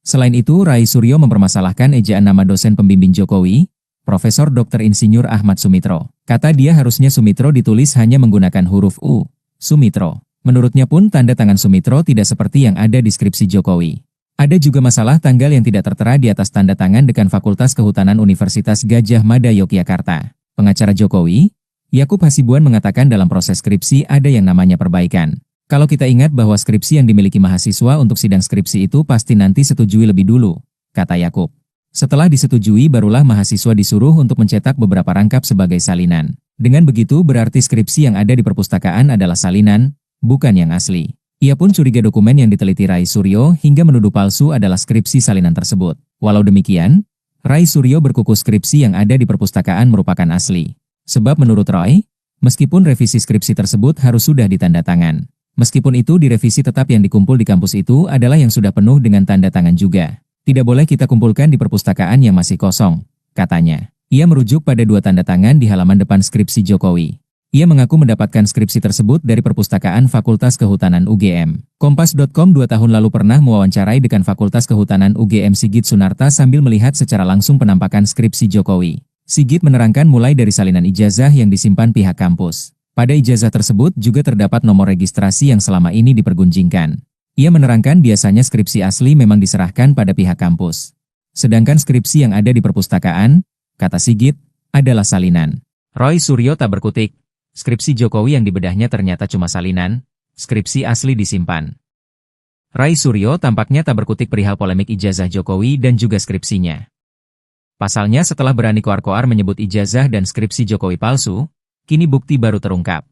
Selain itu, Rai Suryo mempermasalahkan ejaan nama dosen pembimbing Jokowi, Profesor Dr. Insinyur Ahmad Sumitro. Kata dia harusnya Sumitro ditulis hanya menggunakan huruf U, Sumitro. Menurutnya pun tanda tangan Sumitro tidak seperti yang ada di skripsi Jokowi. Ada juga masalah tanggal yang tidak tertera di atas tanda tangan Dekan Fakultas Kehutanan Universitas Gadjah Mada Yogyakarta. Pengacara Jokowi, Yakub Hasibuan mengatakan dalam proses skripsi ada yang namanya perbaikan. Kalau kita ingat bahwa skripsi yang dimiliki mahasiswa untuk sidang skripsi itu pasti nanti setujui lebih dulu, kata Yakub. Setelah disetujui barulah mahasiswa disuruh untuk mencetak beberapa rangkap sebagai salinan. Dengan begitu berarti skripsi yang ada di perpustakaan adalah salinan, bukan yang asli. Ia pun curiga dokumen yang diteliti Rai Suryo hingga menuduh palsu adalah skripsi salinan tersebut. Walau demikian, Rai Suryo berkukuh skripsi yang ada di perpustakaan merupakan asli. Sebab menurut Roy, meskipun revisi skripsi tersebut harus sudah ditanda tangan. Meskipun itu direvisi tetap yang dikumpul di kampus itu adalah yang sudah penuh dengan tanda tangan juga. Tidak boleh kita kumpulkan di perpustakaan yang masih kosong, katanya. Ia merujuk pada 2 tanda tangan di halaman depan skripsi Jokowi. Ia mengaku mendapatkan skripsi tersebut dari Perpustakaan Fakultas Kehutanan UGM. Kompas.com 2 tahun lalu pernah mewawancarai Dekan Fakultas Kehutanan UGM Sigit Sunarta sambil melihat secara langsung penampakan skripsi Jokowi. Sigit menerangkan mulai dari salinan ijazah yang disimpan pihak kampus. Pada ijazah tersebut juga terdapat nomor registrasi yang selama ini dipergunjingkan. Ia menerangkan biasanya skripsi asli memang diserahkan pada pihak kampus. Sedangkan skripsi yang ada di perpustakaan, kata Sigit, adalah salinan. Roy Suryo tak berkutik. Skripsi Jokowi yang dibedahnya ternyata cuma salinan, skripsi asli disimpan. Rai Suryo tampaknya tak berkutik perihal polemik ijazah Jokowi dan juga skripsinya. Pasalnya setelah berani koar-koar menyebut ijazah dan skripsi Jokowi palsu, kini bukti baru terungkap.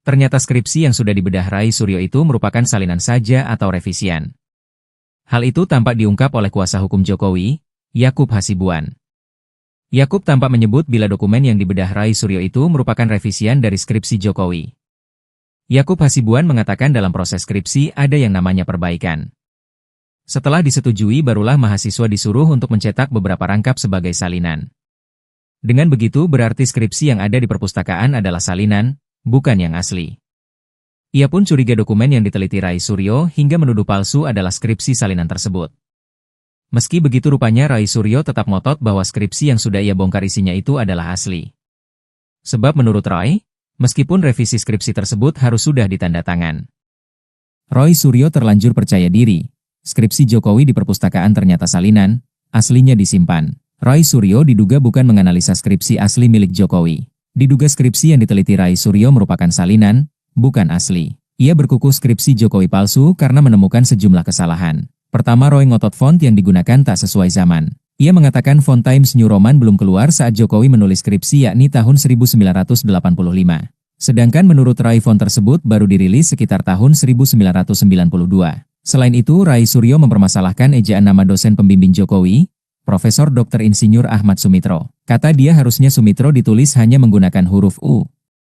Ternyata skripsi yang sudah dibedah Rai Suryo itu merupakan salinan saja atau revisian. Hal itu tampak diungkap oleh kuasa hukum Jokowi, Yakub Hasibuan. Yakub tampak menyebut bila dokumen yang dibedah Rai Suryo itu merupakan revisian dari skripsi Jokowi. Yakub Hasibuan mengatakan dalam proses skripsi ada yang namanya perbaikan. Setelah disetujui barulah mahasiswa disuruh untuk mencetak beberapa rangkap sebagai salinan. Dengan begitu berarti skripsi yang ada di perpustakaan adalah salinan, bukan yang asli. Ia pun curiga dokumen yang diteliti Rai Suryo hingga menuduh palsu adalah skripsi salinan tersebut. Meski begitu rupanya Rai Suryo tetap ngotot bahwa skripsi yang sudah ia bongkar isinya itu adalah asli. Sebab menurut Roy, meskipun revisi skripsi tersebut harus sudah ditandatangan. Roy Suryo terlanjur percaya diri. Skripsi Jokowi di perpustakaan ternyata salinan, aslinya disimpan. Roy Suryo diduga bukan menganalisa skripsi asli milik Jokowi. Diduga skripsi yang diteliti Rai Suryo merupakan salinan, bukan asli. Ia berkukuh skripsi Jokowi palsu karena menemukan sejumlah kesalahan. Pertama, Roy ngotot font yang digunakan tak sesuai zaman. Ia mengatakan font Times New Roman belum keluar saat Jokowi menulis skripsi yakni tahun 1985. Sedangkan menurut Roy font tersebut baru dirilis sekitar tahun 1992. Selain itu, Rai Suryo mempermasalahkan ejaan nama dosen pembimbing Jokowi, Profesor Dr. Insinyur Ahmad Sumitro. Kata dia harusnya Sumitro ditulis hanya menggunakan huruf U.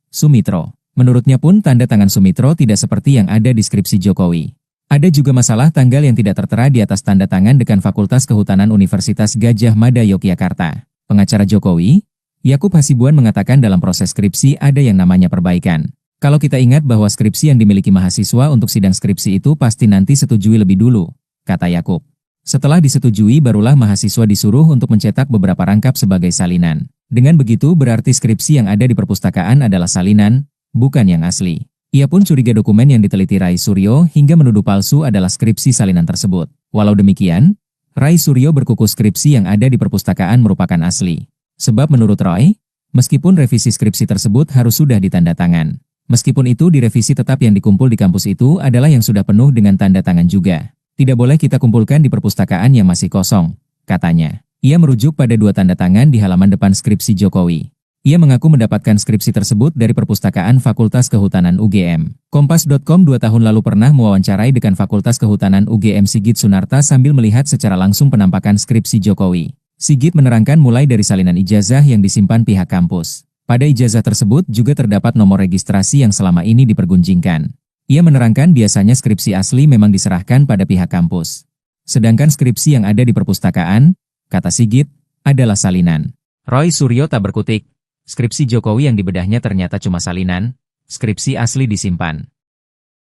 Sumitro. Menurutnya pun tanda tangan Sumitro tidak seperti yang ada di skripsi Jokowi. Ada juga masalah tanggal yang tidak tertera di atas tanda tangan Dekan Fakultas Kehutanan Universitas Gadjah Mada Yogyakarta. Pengacara Jokowi, Yakub Hasibuan mengatakan dalam proses skripsi ada yang namanya perbaikan. Kalau kita ingat bahwa skripsi yang dimiliki mahasiswa untuk sidang skripsi itu pasti nanti setujui lebih dulu, kata Yakub. Setelah disetujui barulah mahasiswa disuruh untuk mencetak beberapa rangkap sebagai salinan. Dengan begitu berarti skripsi yang ada di perpustakaan adalah salinan, bukan yang asli. Ia pun curiga dokumen yang diteliti Rai Suryo hingga menuduh palsu adalah skripsi salinan tersebut. Walau demikian, Rai Suryo berkukuh skripsi yang ada di perpustakaan merupakan asli. Sebab menurut Roy, meskipun revisi skripsi tersebut harus sudah ditandatangan. Meskipun itu direvisi tetap yang dikumpul di kampus itu adalah yang sudah penuh dengan tanda tangan juga. Tidak boleh kita kumpulkan di perpustakaan yang masih kosong, katanya. Ia merujuk pada 2 tanda tangan di halaman depan skripsi Jokowi. Ia mengaku mendapatkan skripsi tersebut dari perpustakaan Fakultas Kehutanan UGM. Kompas.com 2 tahun lalu pernah mewawancarai Dekan Fakultas Kehutanan UGM Sigit Sunarta sambil melihat secara langsung penampakan skripsi Jokowi. Sigit menerangkan mulai dari salinan ijazah yang disimpan pihak kampus. Pada ijazah tersebut juga terdapat nomor registrasi yang selama ini dipergunjingkan. Ia menerangkan biasanya skripsi asli memang diserahkan pada pihak kampus. Sedangkan skripsi yang ada di perpustakaan, kata Sigit, adalah salinan. Roy Suryo tak berkutik. Skripsi Jokowi yang dibedahnya ternyata cuma salinan, skripsi asli disimpan.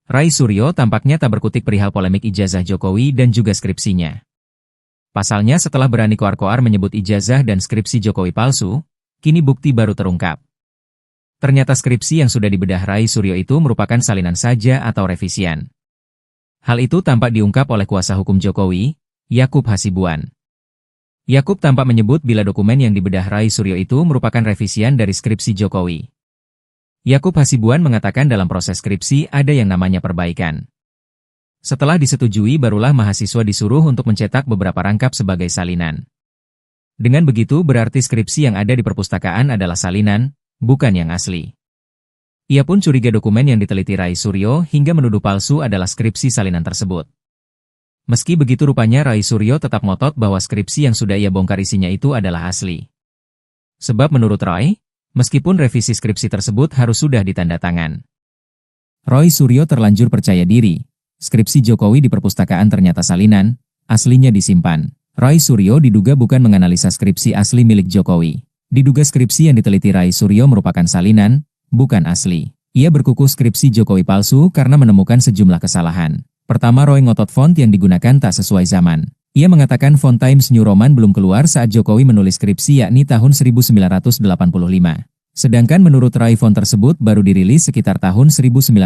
Rai Suryo tampaknya tak berkutik perihal polemik ijazah Jokowi dan juga skripsinya. Pasalnya setelah berani koar-koar menyebut ijazah dan skripsi Jokowi palsu, kini bukti baru terungkap. Ternyata skripsi yang sudah dibedah Rai Suryo itu merupakan salinan saja atau revisian. Hal itu tampak diungkap oleh kuasa hukum Jokowi, Yakub Hasibuan. Yakub tampak menyebut bila dokumen yang dibedah Rai Suryo itu merupakan revisian dari skripsi Jokowi. Yakub Hasibuan mengatakan dalam proses skripsi ada yang namanya perbaikan. Setelah disetujui barulah mahasiswa disuruh untuk mencetak beberapa rangkap sebagai salinan. Dengan begitu berarti skripsi yang ada di perpustakaan adalah salinan, bukan yang asli. Ia pun curiga dokumen yang diteliti Rai Suryo hingga menuduh palsu adalah skripsi salinan tersebut. Meski begitu rupanya Rai Suryo tetap ngotot bahwa skripsi yang sudah ia bongkar isinya itu adalah asli. Sebab menurut Roy, meskipun revisi skripsi tersebut harus sudah ditandatangan. Roy Suryo terlanjur percaya diri. Skripsi Jokowi di perpustakaan ternyata salinan, aslinya disimpan. Rai Suryo diduga bukan menganalisa skripsi asli milik Jokowi. Diduga skripsi yang diteliti Rai Suryo merupakan salinan, bukan asli. Ia berkukuh skripsi Jokowi palsu karena menemukan sejumlah kesalahan. Pertama, Roy ngotot font yang digunakan tak sesuai zaman. Ia mengatakan font Times New Roman belum keluar saat Jokowi menulis skripsi yakni tahun 1985. Sedangkan menurut Rai font tersebut baru dirilis sekitar tahun 1992.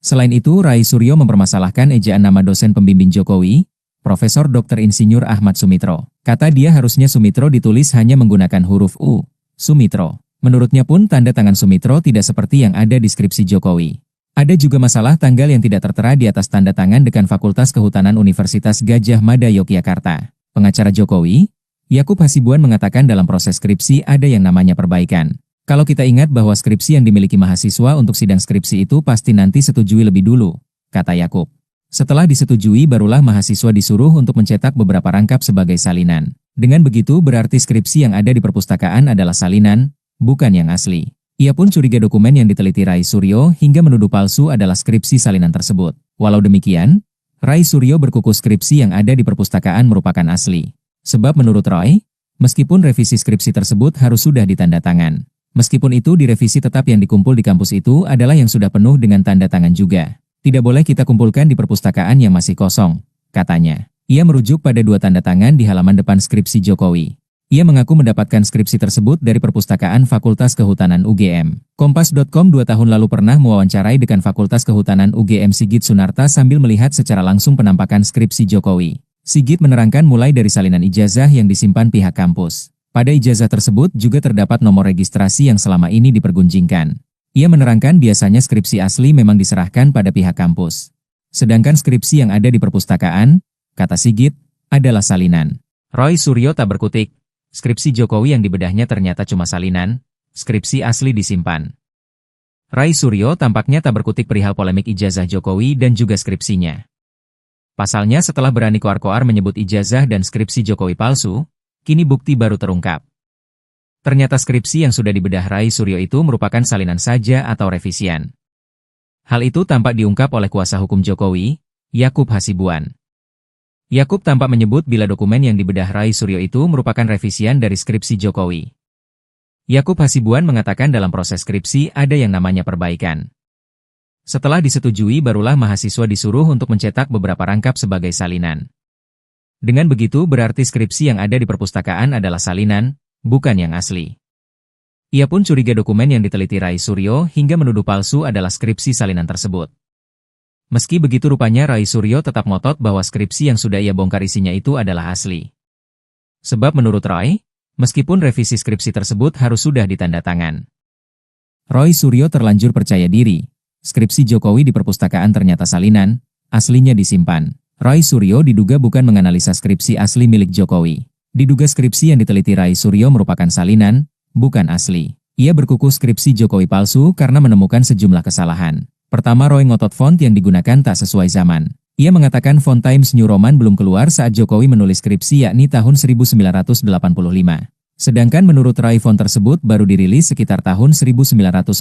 Selain itu, Rai Suryo mempermasalahkan ejaan nama dosen pembimbing Jokowi, Profesor Dr. Insinyur Ahmad Sumitro. Kata dia harusnya Sumitro ditulis hanya menggunakan huruf U. Sumitro. Menurutnya pun tanda tangan Sumitro tidak seperti yang ada di skripsi Jokowi. Ada juga masalah tanggal yang tidak tertera di atas tanda tangan Dekan Fakultas Kehutanan Universitas Gadjah Mada Yogyakarta. Pengacara Jokowi, Yakub Hasibuan mengatakan dalam proses skripsi ada yang namanya perbaikan. Kalau kita ingat bahwa skripsi yang dimiliki mahasiswa untuk sidang skripsi itu pasti nanti setujui lebih dulu, kata Yakub. Setelah disetujui barulah mahasiswa disuruh untuk mencetak beberapa rangkap sebagai salinan. Dengan begitu berarti skripsi yang ada di perpustakaan adalah salinan, bukan yang asli. Ia pun curiga dokumen yang diteliti Rai Suryo hingga menuduh palsu adalah skripsi salinan tersebut. Walau demikian, Rai Suryo berkukuh skripsi yang ada di perpustakaan merupakan asli. Sebab menurut Roy, meskipun revisi skripsi tersebut harus sudah ditandatangan. Meskipun itu direvisi tetap yang dikumpul di kampus itu adalah yang sudah penuh dengan tanda tangan juga. Tidak boleh kita kumpulkan di perpustakaan yang masih kosong, katanya. Ia merujuk pada 2 tanda tangan di halaman depan skripsi Jokowi. Ia mengaku mendapatkan skripsi tersebut dari Perpustakaan Fakultas Kehutanan UGM. Kompas.com 2 tahun lalu pernah mewawancarai dekan Fakultas Kehutanan UGM Sigit Sunarta sambil melihat secara langsung penampakan skripsi Jokowi. Sigit menerangkan mulai dari salinan ijazah yang disimpan pihak kampus. Pada ijazah tersebut juga terdapat nomor registrasi yang selama ini dipergunjingkan. Ia menerangkan biasanya skripsi asli memang diserahkan pada pihak kampus. Sedangkan skripsi yang ada di perpustakaan, kata Sigit, adalah salinan. Roy Suryo tak berkutik. Skripsi Jokowi yang dibedahnya ternyata cuma salinan, skripsi asli disimpan. Rai Suryo tampaknya tak berkutik perihal polemik ijazah Jokowi dan juga skripsinya. Pasalnya setelah berani koar-koar menyebut ijazah dan skripsi Jokowi palsu, kini bukti baru terungkap. Ternyata skripsi yang sudah dibedah Rai Suryo itu merupakan salinan saja atau revisian. Hal itu tampak diungkap oleh kuasa hukum Jokowi, Yakub Hasibuan. Yakub tampak menyebut bila dokumen yang dibedah Rai Suryo itu merupakan revisian dari skripsi Jokowi. Yakub Hasibuan mengatakan dalam proses skripsi ada yang namanya perbaikan. Setelah disetujui barulah mahasiswa disuruh untuk mencetak beberapa rangkap sebagai salinan. Dengan begitu berarti skripsi yang ada di perpustakaan adalah salinan, bukan yang asli. Ia pun curiga dokumen yang diteliti Rai Suryo hingga menuduh palsu adalah skripsi salinan tersebut. Meski begitu rupanya Rai Suryo tetap ngotot bahwa skripsi yang sudah ia bongkar isinya itu adalah asli. Sebab menurut Roy, meskipun revisi skripsi tersebut harus sudah ditanda tangan. Roy Suryo terlanjur percaya diri. Skripsi Jokowi di perpustakaan ternyata salinan, aslinya disimpan. Roy Suryo diduga bukan menganalisa skripsi asli milik Jokowi. Diduga skripsi yang diteliti Rai Suryo merupakan salinan, bukan asli. Ia berkukuh skripsi Jokowi palsu karena menemukan sejumlah kesalahan. Pertama, Roy ngotot font yang digunakan tak sesuai zaman. Ia mengatakan font Times New Roman belum keluar saat Jokowi menulis skripsi yakni tahun 1985. Sedangkan menurut Rai font tersebut baru dirilis sekitar tahun 1992.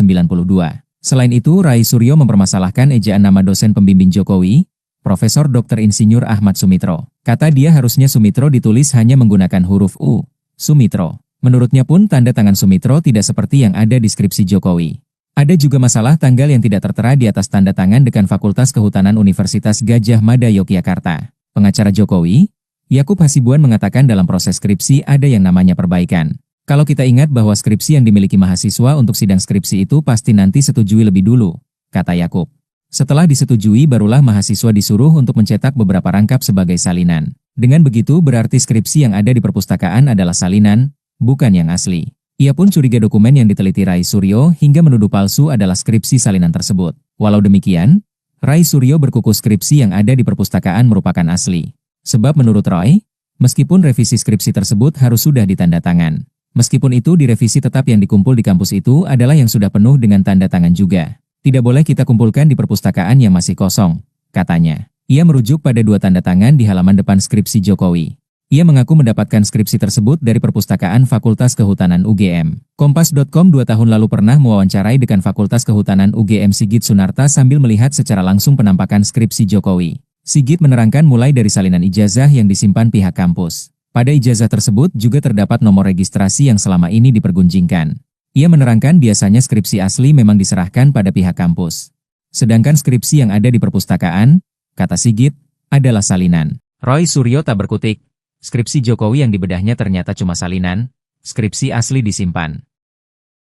Selain itu, Rai Suryo mempermasalahkan ejaan nama dosen pembimbing Jokowi, Profesor Dr. Insinyur Ahmad Sumitro. Kata dia harusnya Sumitro ditulis hanya menggunakan huruf U, Sumitro. Menurutnya pun tanda tangan Sumitro tidak seperti yang ada di skripsi Jokowi. Ada juga masalah tanggal yang tidak tertera di atas tanda tangan dekan Fakultas Kehutanan Universitas Gadjah Mada Yogyakarta. Pengacara Jokowi, Yakub Hasibuan mengatakan dalam proses skripsi ada yang namanya perbaikan. Kalau kita ingat bahwa skripsi yang dimiliki mahasiswa untuk sidang skripsi itu pasti nanti setujui lebih dulu, kata Yakub. Setelah disetujui barulah mahasiswa disuruh untuk mencetak beberapa rangkap sebagai salinan. Dengan begitu berarti skripsi yang ada di perpustakaan adalah salinan, bukan yang asli. Ia pun curiga dokumen yang diteliti Rai Suryo hingga menuduh palsu adalah skripsi salinan tersebut. Walau demikian, Rai Suryo berkukuh skripsi yang ada di perpustakaan merupakan asli. Sebab menurut Roy, meskipun revisi skripsi tersebut harus sudah ditanda tangan. Meskipun itu direvisi tetap yang dikumpul di kampus itu adalah yang sudah penuh dengan tanda tangan juga. Tidak boleh kita kumpulkan di perpustakaan yang masih kosong, katanya. Ia merujuk pada 2 tanda tangan di halaman depan skripsi Jokowi. Ia mengaku mendapatkan skripsi tersebut dari Perpustakaan Fakultas Kehutanan UGM. Kompas.com 2 tahun lalu pernah mewawancarai dekan Fakultas Kehutanan UGM Sigit Sunarta sambil melihat secara langsung penampakan skripsi Jokowi. Sigit menerangkan mulai dari salinan ijazah yang disimpan pihak kampus. Pada ijazah tersebut juga terdapat nomor registrasi yang selama ini dipergunjingkan. Ia menerangkan biasanya skripsi asli memang diserahkan pada pihak kampus. Sedangkan skripsi yang ada di perpustakaan, kata Sigit, adalah salinan. Roy Suryo tak berkutik. Skripsi Jokowi yang dibedahnya ternyata cuma salinan, skripsi asli disimpan.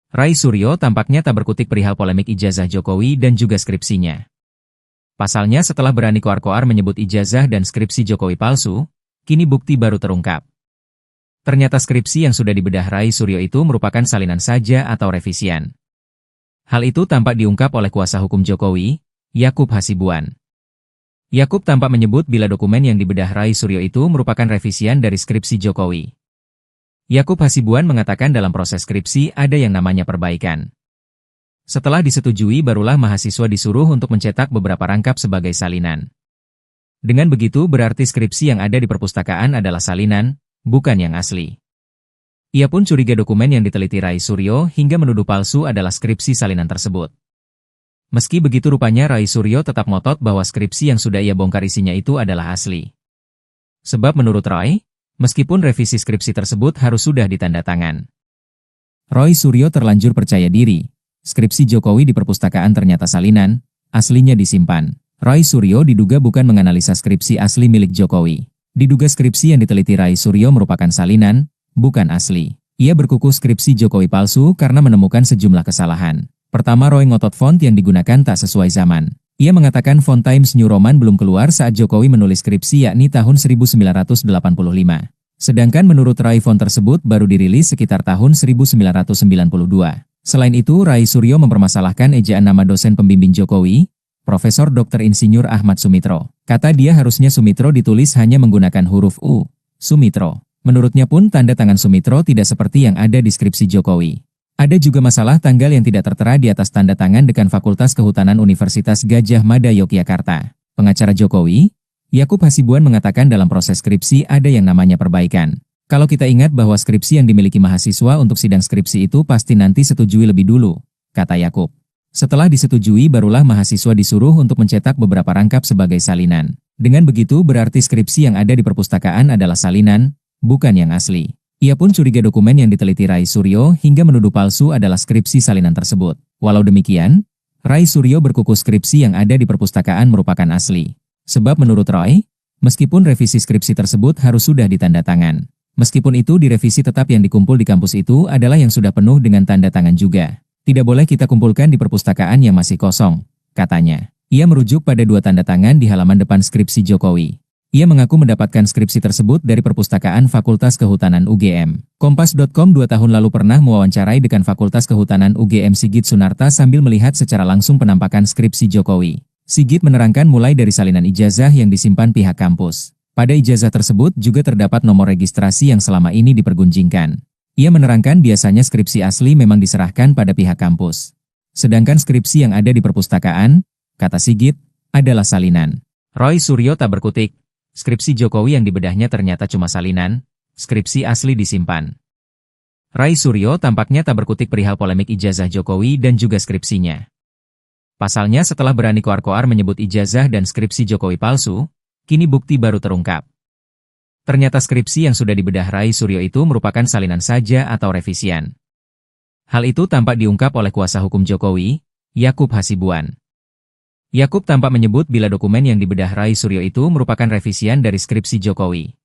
Rai Suryo tampaknya tak berkutik perihal polemik ijazah Jokowi dan juga skripsinya. Pasalnya setelah berani koar-koar menyebut ijazah dan skripsi Jokowi palsu, kini bukti baru terungkap. Ternyata skripsi yang sudah dibedah Rai Suryo itu merupakan salinan saja atau revisian. Hal itu tampak diungkap oleh kuasa hukum Jokowi, Yakub Hasibuan. Yakub tampak menyebut bila dokumen yang dibedah Rai Suryo itu merupakan revisian dari skripsi Jokowi. Yakub Hasibuan mengatakan dalam proses skripsi ada yang namanya perbaikan. Setelah disetujui barulah mahasiswa disuruh untuk mencetak beberapa rangkap sebagai salinan. Dengan begitu berarti skripsi yang ada di perpustakaan adalah salinan, bukan yang asli. Ia pun curiga dokumen yang diteliti Rai Suryo hingga menuduh palsu adalah skripsi salinan tersebut. Meski begitu rupanya Rai Suryo tetap ngotot bahwa skripsi yang sudah ia bongkar isinya itu adalah asli. Sebab menurut Roy, meskipun revisi skripsi tersebut harus sudah ditanda tangan. Roy Suryo terlanjur percaya diri. Skripsi Jokowi di perpustakaan ternyata salinan, aslinya disimpan. Roy Suryo diduga bukan menganalisa skripsi asli milik Jokowi. Diduga skripsi yang diteliti Roy Suryo merupakan salinan, bukan asli. Ia berkuku skripsi Jokowi palsu karena menemukan sejumlah kesalahan. Pertama, Roy ngotot font yang digunakan tak sesuai zaman. Ia mengatakan font Times New Roman belum keluar saat Jokowi menulis skripsi yakni tahun 1985. Sedangkan menurut Roy font tersebut baru dirilis sekitar tahun 1992. Selain itu, Roy Suryo mempermasalahkan ejaan nama dosen pembimbing Jokowi, Profesor Dr. Insinyur Ahmad Sumitro. Kata dia harusnya Sumitro ditulis hanya menggunakan huruf U, Sumitro. Menurutnya pun tanda tangan Sumitro tidak seperti yang ada di skripsi Jokowi. Ada juga masalah tanggal yang tidak tertera di atas tanda tangan Dekan Fakultas Kehutanan Universitas Gadjah Mada Yogyakarta. Pengacara Jokowi, Yakub Hasibuan mengatakan dalam proses skripsi ada yang namanya perbaikan. Kalau kita ingat bahwa skripsi yang dimiliki mahasiswa untuk sidang skripsi itu pasti nanti setujui lebih dulu, kata Yakub. Setelah disetujui barulah mahasiswa disuruh untuk mencetak beberapa rangkap sebagai salinan. Dengan begitu berarti skripsi yang ada di perpustakaan adalah salinan, bukan yang asli. Ia pun curiga dokumen yang diteliti Roy Suryo hingga menuduh palsu adalah skripsi salinan tersebut. Walau demikian, Roy Suryo berkuku skripsi yang ada di perpustakaan merupakan asli. Sebab menurut Roy, meskipun revisi skripsi tersebut harus sudah ditanda tangan. Meskipun itu direvisi tetap yang dikumpul di kampus itu adalah yang sudah penuh dengan tanda tangan juga. Tidak boleh kita kumpulkan di perpustakaan yang masih kosong, katanya. Ia merujuk pada 2 tanda tangan di halaman depan skripsi Jokowi. Ia mengaku mendapatkan skripsi tersebut dari perpustakaan Fakultas Kehutanan UGM. Kompas.com 2 tahun lalu pernah mewawancarai Dekan Fakultas Kehutanan UGM Sigit Sunarta sambil melihat secara langsung penampakan skripsi Jokowi. Sigit menerangkan mulai dari salinan ijazah yang disimpan pihak kampus. Pada ijazah tersebut juga terdapat nomor registrasi yang selama ini dipergunjingkan. Ia menerangkan biasanya skripsi asli memang diserahkan pada pihak kampus. Sedangkan skripsi yang ada di perpustakaan, kata Sigit, adalah salinan. Roy Suryo tak berkutik. Skripsi Jokowi yang dibedahnya ternyata cuma salinan, skripsi asli disimpan. Roy Suryo tampaknya tak berkutik perihal polemik ijazah Jokowi dan juga skripsinya. Pasalnya setelah berani koar-koar menyebut ijazah dan skripsi Jokowi palsu, kini bukti baru terungkap. Ternyata skripsi yang sudah dibedah Roy Suryo itu merupakan salinan saja atau revisian. Hal itu tampak diungkap oleh kuasa hukum Jokowi, Yakub Hasibuan. Yakub tampak menyebut bila dokumen yang dibedah Roy Suryo itu merupakan revisian dari skripsi Jokowi.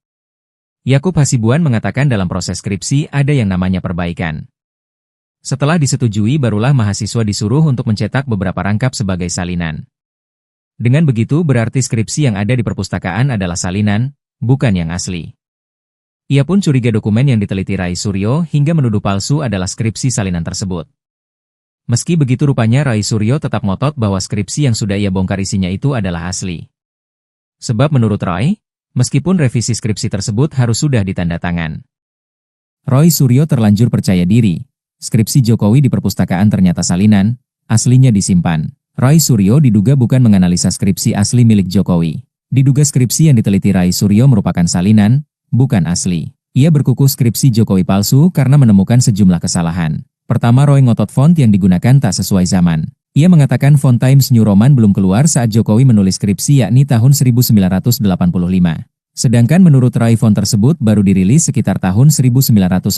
Yakub Hasibuan mengatakan dalam proses skripsi ada yang namanya perbaikan. Setelah disetujui barulah mahasiswa disuruh untuk mencetak beberapa rangkap sebagai salinan. Dengan begitu berarti skripsi yang ada di perpustakaan adalah salinan, bukan yang asli. Ia pun curiga dokumen yang diteliti Roy Suryo hingga menuduh palsu adalah skripsi salinan tersebut. Meski begitu rupanya Roy Suryo tetap ngotot bahwa skripsi yang sudah ia bongkar isinya itu adalah asli. Sebab menurut Roy, meskipun revisi skripsi tersebut harus sudah ditanda tangan. Roy Suryo terlanjur percaya diri. Skripsi Jokowi di perpustakaan ternyata salinan, aslinya disimpan. Roy Suryo diduga bukan menganalisa skripsi asli milik Jokowi. Diduga skripsi yang diteliti Roy Suryo merupakan salinan, bukan asli. Ia berkuku skripsi Jokowi palsu karena menemukan sejumlah kesalahan. Pertama, Roy ngotot font yang digunakan tak sesuai zaman. Ia mengatakan font Times New Roman belum keluar saat Jokowi menulis skripsi yakni tahun 1985. Sedangkan menurut Roy font tersebut baru dirilis sekitar tahun 1992.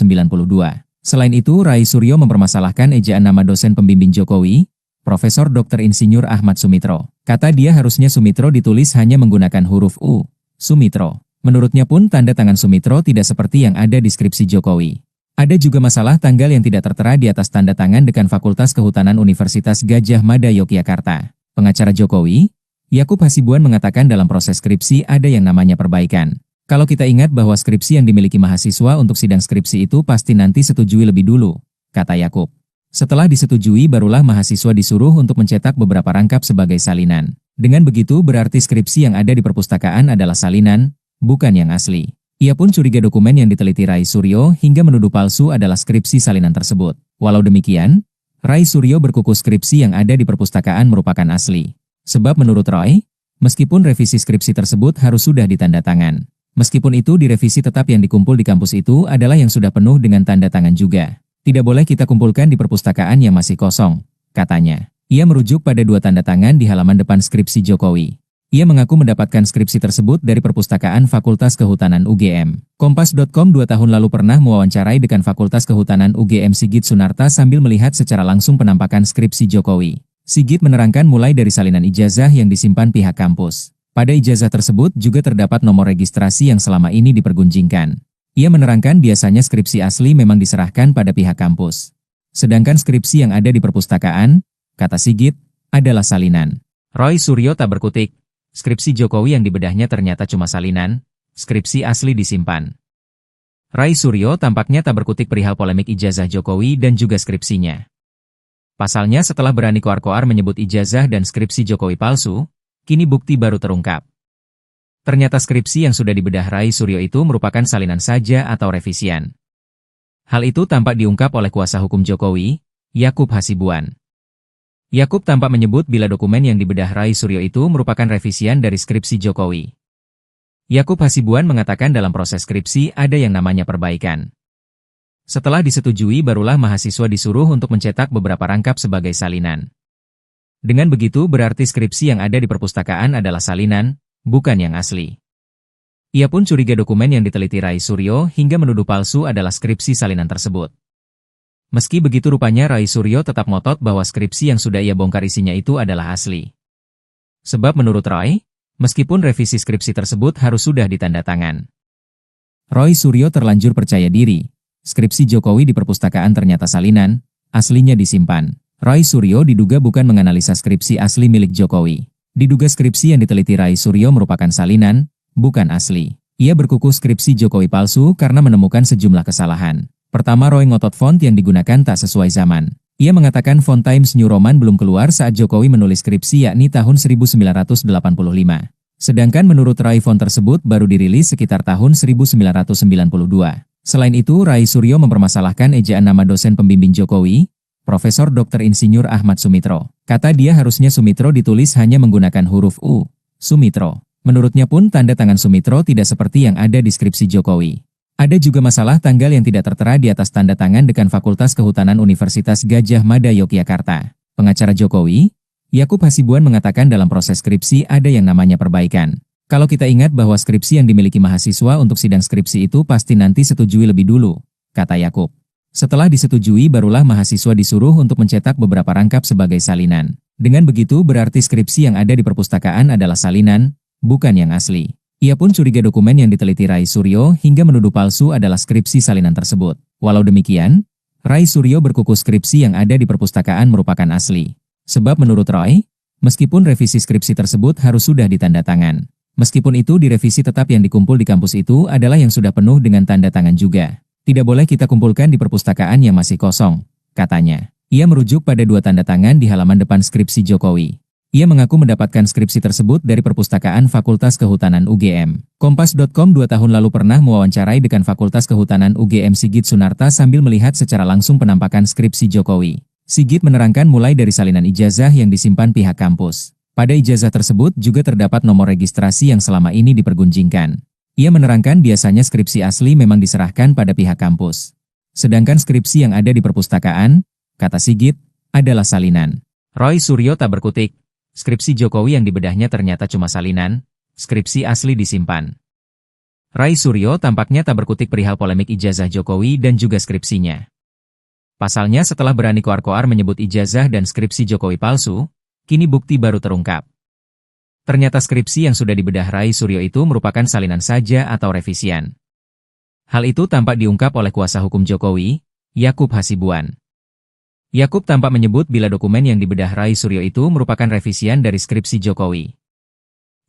Selain itu, Roy Suryo mempermasalahkan ejaan nama dosen pembimbing Jokowi, Profesor Dr. Insinyur Ahmad Sumitro. Kata dia harusnya Sumitro ditulis hanya menggunakan huruf U, Sumitro. Menurutnya pun tanda tangan Sumitro tidak seperti yang ada di skripsi Jokowi. Ada juga masalah tanggal yang tidak tertera di atas tanda tangan Dekan Fakultas Kehutanan Universitas Gadjah Mada Yogyakarta. Pengacara Jokowi, Yakub Hasibuan mengatakan dalam proses skripsi ada yang namanya perbaikan. Kalau kita ingat bahwa skripsi yang dimiliki mahasiswa untuk sidang skripsi itu pasti nanti setujui lebih dulu, kata Yakub. Setelah disetujui barulah mahasiswa disuruh untuk mencetak beberapa rangkap sebagai salinan. Dengan begitu berarti skripsi yang ada di perpustakaan adalah salinan, bukan yang asli. Ia pun curiga dokumen yang diteliti Roy Suryo hingga menuduh palsu adalah skripsi salinan tersebut. Walau demikian, Roy Suryo berkuku skripsi yang ada di perpustakaan merupakan asli. Sebab menurut Roy, meskipun revisi skripsi tersebut harus sudah ditanda tangan. Meskipun itu direvisi tetap yang dikumpul di kampus itu adalah yang sudah penuh dengan tanda tangan juga. Tidak boleh kita kumpulkan di perpustakaan yang masih kosong, katanya. Ia merujuk pada 2 tanda tangan di halaman depan skripsi Jokowi. Ia mengaku mendapatkan skripsi tersebut dari perpustakaan Fakultas Kehutanan UGM. Kompas.com 2 tahun lalu pernah mewawancarai Dekan Fakultas Kehutanan UGM Sigit Sunarta sambil melihat secara langsung penampakan skripsi Jokowi. Sigit menerangkan mulai dari salinan ijazah yang disimpan pihak kampus. Pada ijazah tersebut juga terdapat nomor registrasi yang selama ini dipergunjingkan. Ia menerangkan biasanya skripsi asli memang diserahkan pada pihak kampus. Sedangkan skripsi yang ada di perpustakaan, kata Sigit, adalah salinan. Roy Suryo tak berkutik. Skripsi Jokowi yang dibedahnya ternyata cuma salinan, skripsi asli disimpan. Roy Suryo tampaknya tak berkutik perihal polemik ijazah Jokowi dan juga skripsinya. Pasalnya setelah berani koar-koar menyebut ijazah dan skripsi Jokowi palsu, kini bukti baru terungkap. Ternyata skripsi yang sudah dibedah Roy Suryo itu merupakan salinan saja atau revisian. Hal itu tampak diungkap oleh kuasa hukum Jokowi, Yakub Hasibuan. Yakub tampak menyebut bila dokumen yang dibedah Roy Suryo itu merupakan revisian dari skripsi Jokowi. Yakub Hasibuan mengatakan dalam proses skripsi ada yang namanya perbaikan. Setelah disetujui barulah mahasiswa disuruh untuk mencetak beberapa rangkap sebagai salinan. Dengan begitu berarti skripsi yang ada di perpustakaan adalah salinan, bukan yang asli. Ia pun curiga dokumen yang diteliti Roy Suryo hingga menuduh palsu adalah skripsi salinan tersebut. Meski begitu rupanya Roy Suryo tetap ngotot bahwa skripsi yang sudah ia bongkar isinya itu adalah asli. Sebab menurut Roy, meskipun revisi skripsi tersebut harus sudah ditanda tangan. Roy Suryo terlanjur percaya diri. Skripsi Jokowi di perpustakaan ternyata salinan, aslinya disimpan. Roy Suryo diduga bukan menganalisa skripsi asli milik Jokowi. Diduga skripsi yang diteliti Roy Suryo merupakan salinan, bukan asli. Ia berkukuh skripsi Jokowi palsu karena menemukan sejumlah kesalahan. Pertama, Roy ngotot font yang digunakan tak sesuai zaman. Ia mengatakan font Times New Roman belum keluar saat Jokowi menulis skripsi yakni tahun 1985. Sedangkan menurut Roy font tersebut baru dirilis sekitar tahun 1992. Selain itu, Roy Suryo mempermasalahkan ejaan nama dosen pembimbing Jokowi, Profesor Dr. Insinyur Ahmad Sumitro. Kata dia harusnya Sumitro ditulis hanya menggunakan huruf U, Sumitro. Menurutnya pun tanda tangan Sumitro tidak seperti yang ada di skripsi Jokowi. Ada juga masalah tanggal yang tidak tertera di atas tanda tangan Dekan Fakultas Kehutanan Universitas Gadjah Mada Yogyakarta. Pengacara Jokowi, Yakub Hasibuan mengatakan dalam proses skripsi ada yang namanya perbaikan. Kalau kita ingat bahwa skripsi yang dimiliki mahasiswa untuk sidang skripsi itu pasti nanti setujui lebih dulu, kata Yakub. Setelah disetujui barulah mahasiswa disuruh untuk mencetak beberapa rangkap sebagai salinan. Dengan begitu berarti skripsi yang ada di perpustakaan adalah salinan, bukan yang asli. Ia pun curiga dokumen yang diteliti Roy Suryo hingga menuduh palsu adalah skripsi salinan tersebut. Walau demikian, Roy Suryo berkukuh skripsi yang ada di perpustakaan merupakan asli. Sebab menurut Roy, meskipun revisi skripsi tersebut harus sudah ditanda tangan. Meskipun itu direvisi tetap yang dikumpul di kampus itu adalah yang sudah penuh dengan tanda tangan juga. Tidak boleh kita kumpulkan di perpustakaan yang masih kosong, katanya. Ia merujuk pada 2 tanda tangan di halaman depan skripsi Jokowi. Ia mengaku mendapatkan skripsi tersebut dari perpustakaan Fakultas Kehutanan UGM. Kompas.com 2 tahun lalu pernah mewawancarai Dekan Fakultas Kehutanan UGM Sigit Sunarta sambil melihat secara langsung penampakan skripsi Jokowi. Sigit menerangkan mulai dari salinan ijazah yang disimpan pihak kampus. Pada ijazah tersebut juga terdapat nomor registrasi yang selama ini dipergunjingkan. Ia menerangkan biasanya skripsi asli memang diserahkan pada pihak kampus. Sedangkan skripsi yang ada di perpustakaan, kata Sigit, adalah salinan. Roy Suryo tak berkutik. Skripsi Jokowi yang dibedahnya ternyata cuma salinan, skripsi asli disimpan. Roy Suryo tampaknya tak berkutik perihal polemik ijazah Jokowi dan juga skripsinya. Pasalnya setelah berani koar-koar menyebut ijazah dan skripsi Jokowi palsu, kini bukti baru terungkap. Ternyata skripsi yang sudah dibedah Roy Suryo itu merupakan salinan saja atau revisian. Hal itu tampak diungkap oleh kuasa hukum Jokowi, Yakub Hasibuan. Yakub tampak menyebut bila dokumen yang dibedah Roy Suryo itu merupakan revisian dari skripsi Jokowi.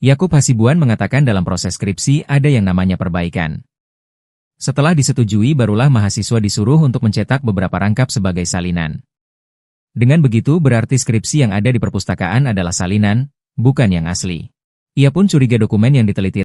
Yakub Hasibuan mengatakan dalam proses skripsi ada yang namanya perbaikan. Setelah disetujui barulah mahasiswa disuruh untuk mencetak beberapa rangkap sebagai salinan. Dengan begitu berarti skripsi yang ada di perpustakaan adalah salinan, bukan yang asli. Ia pun curiga dokumen yang diteliti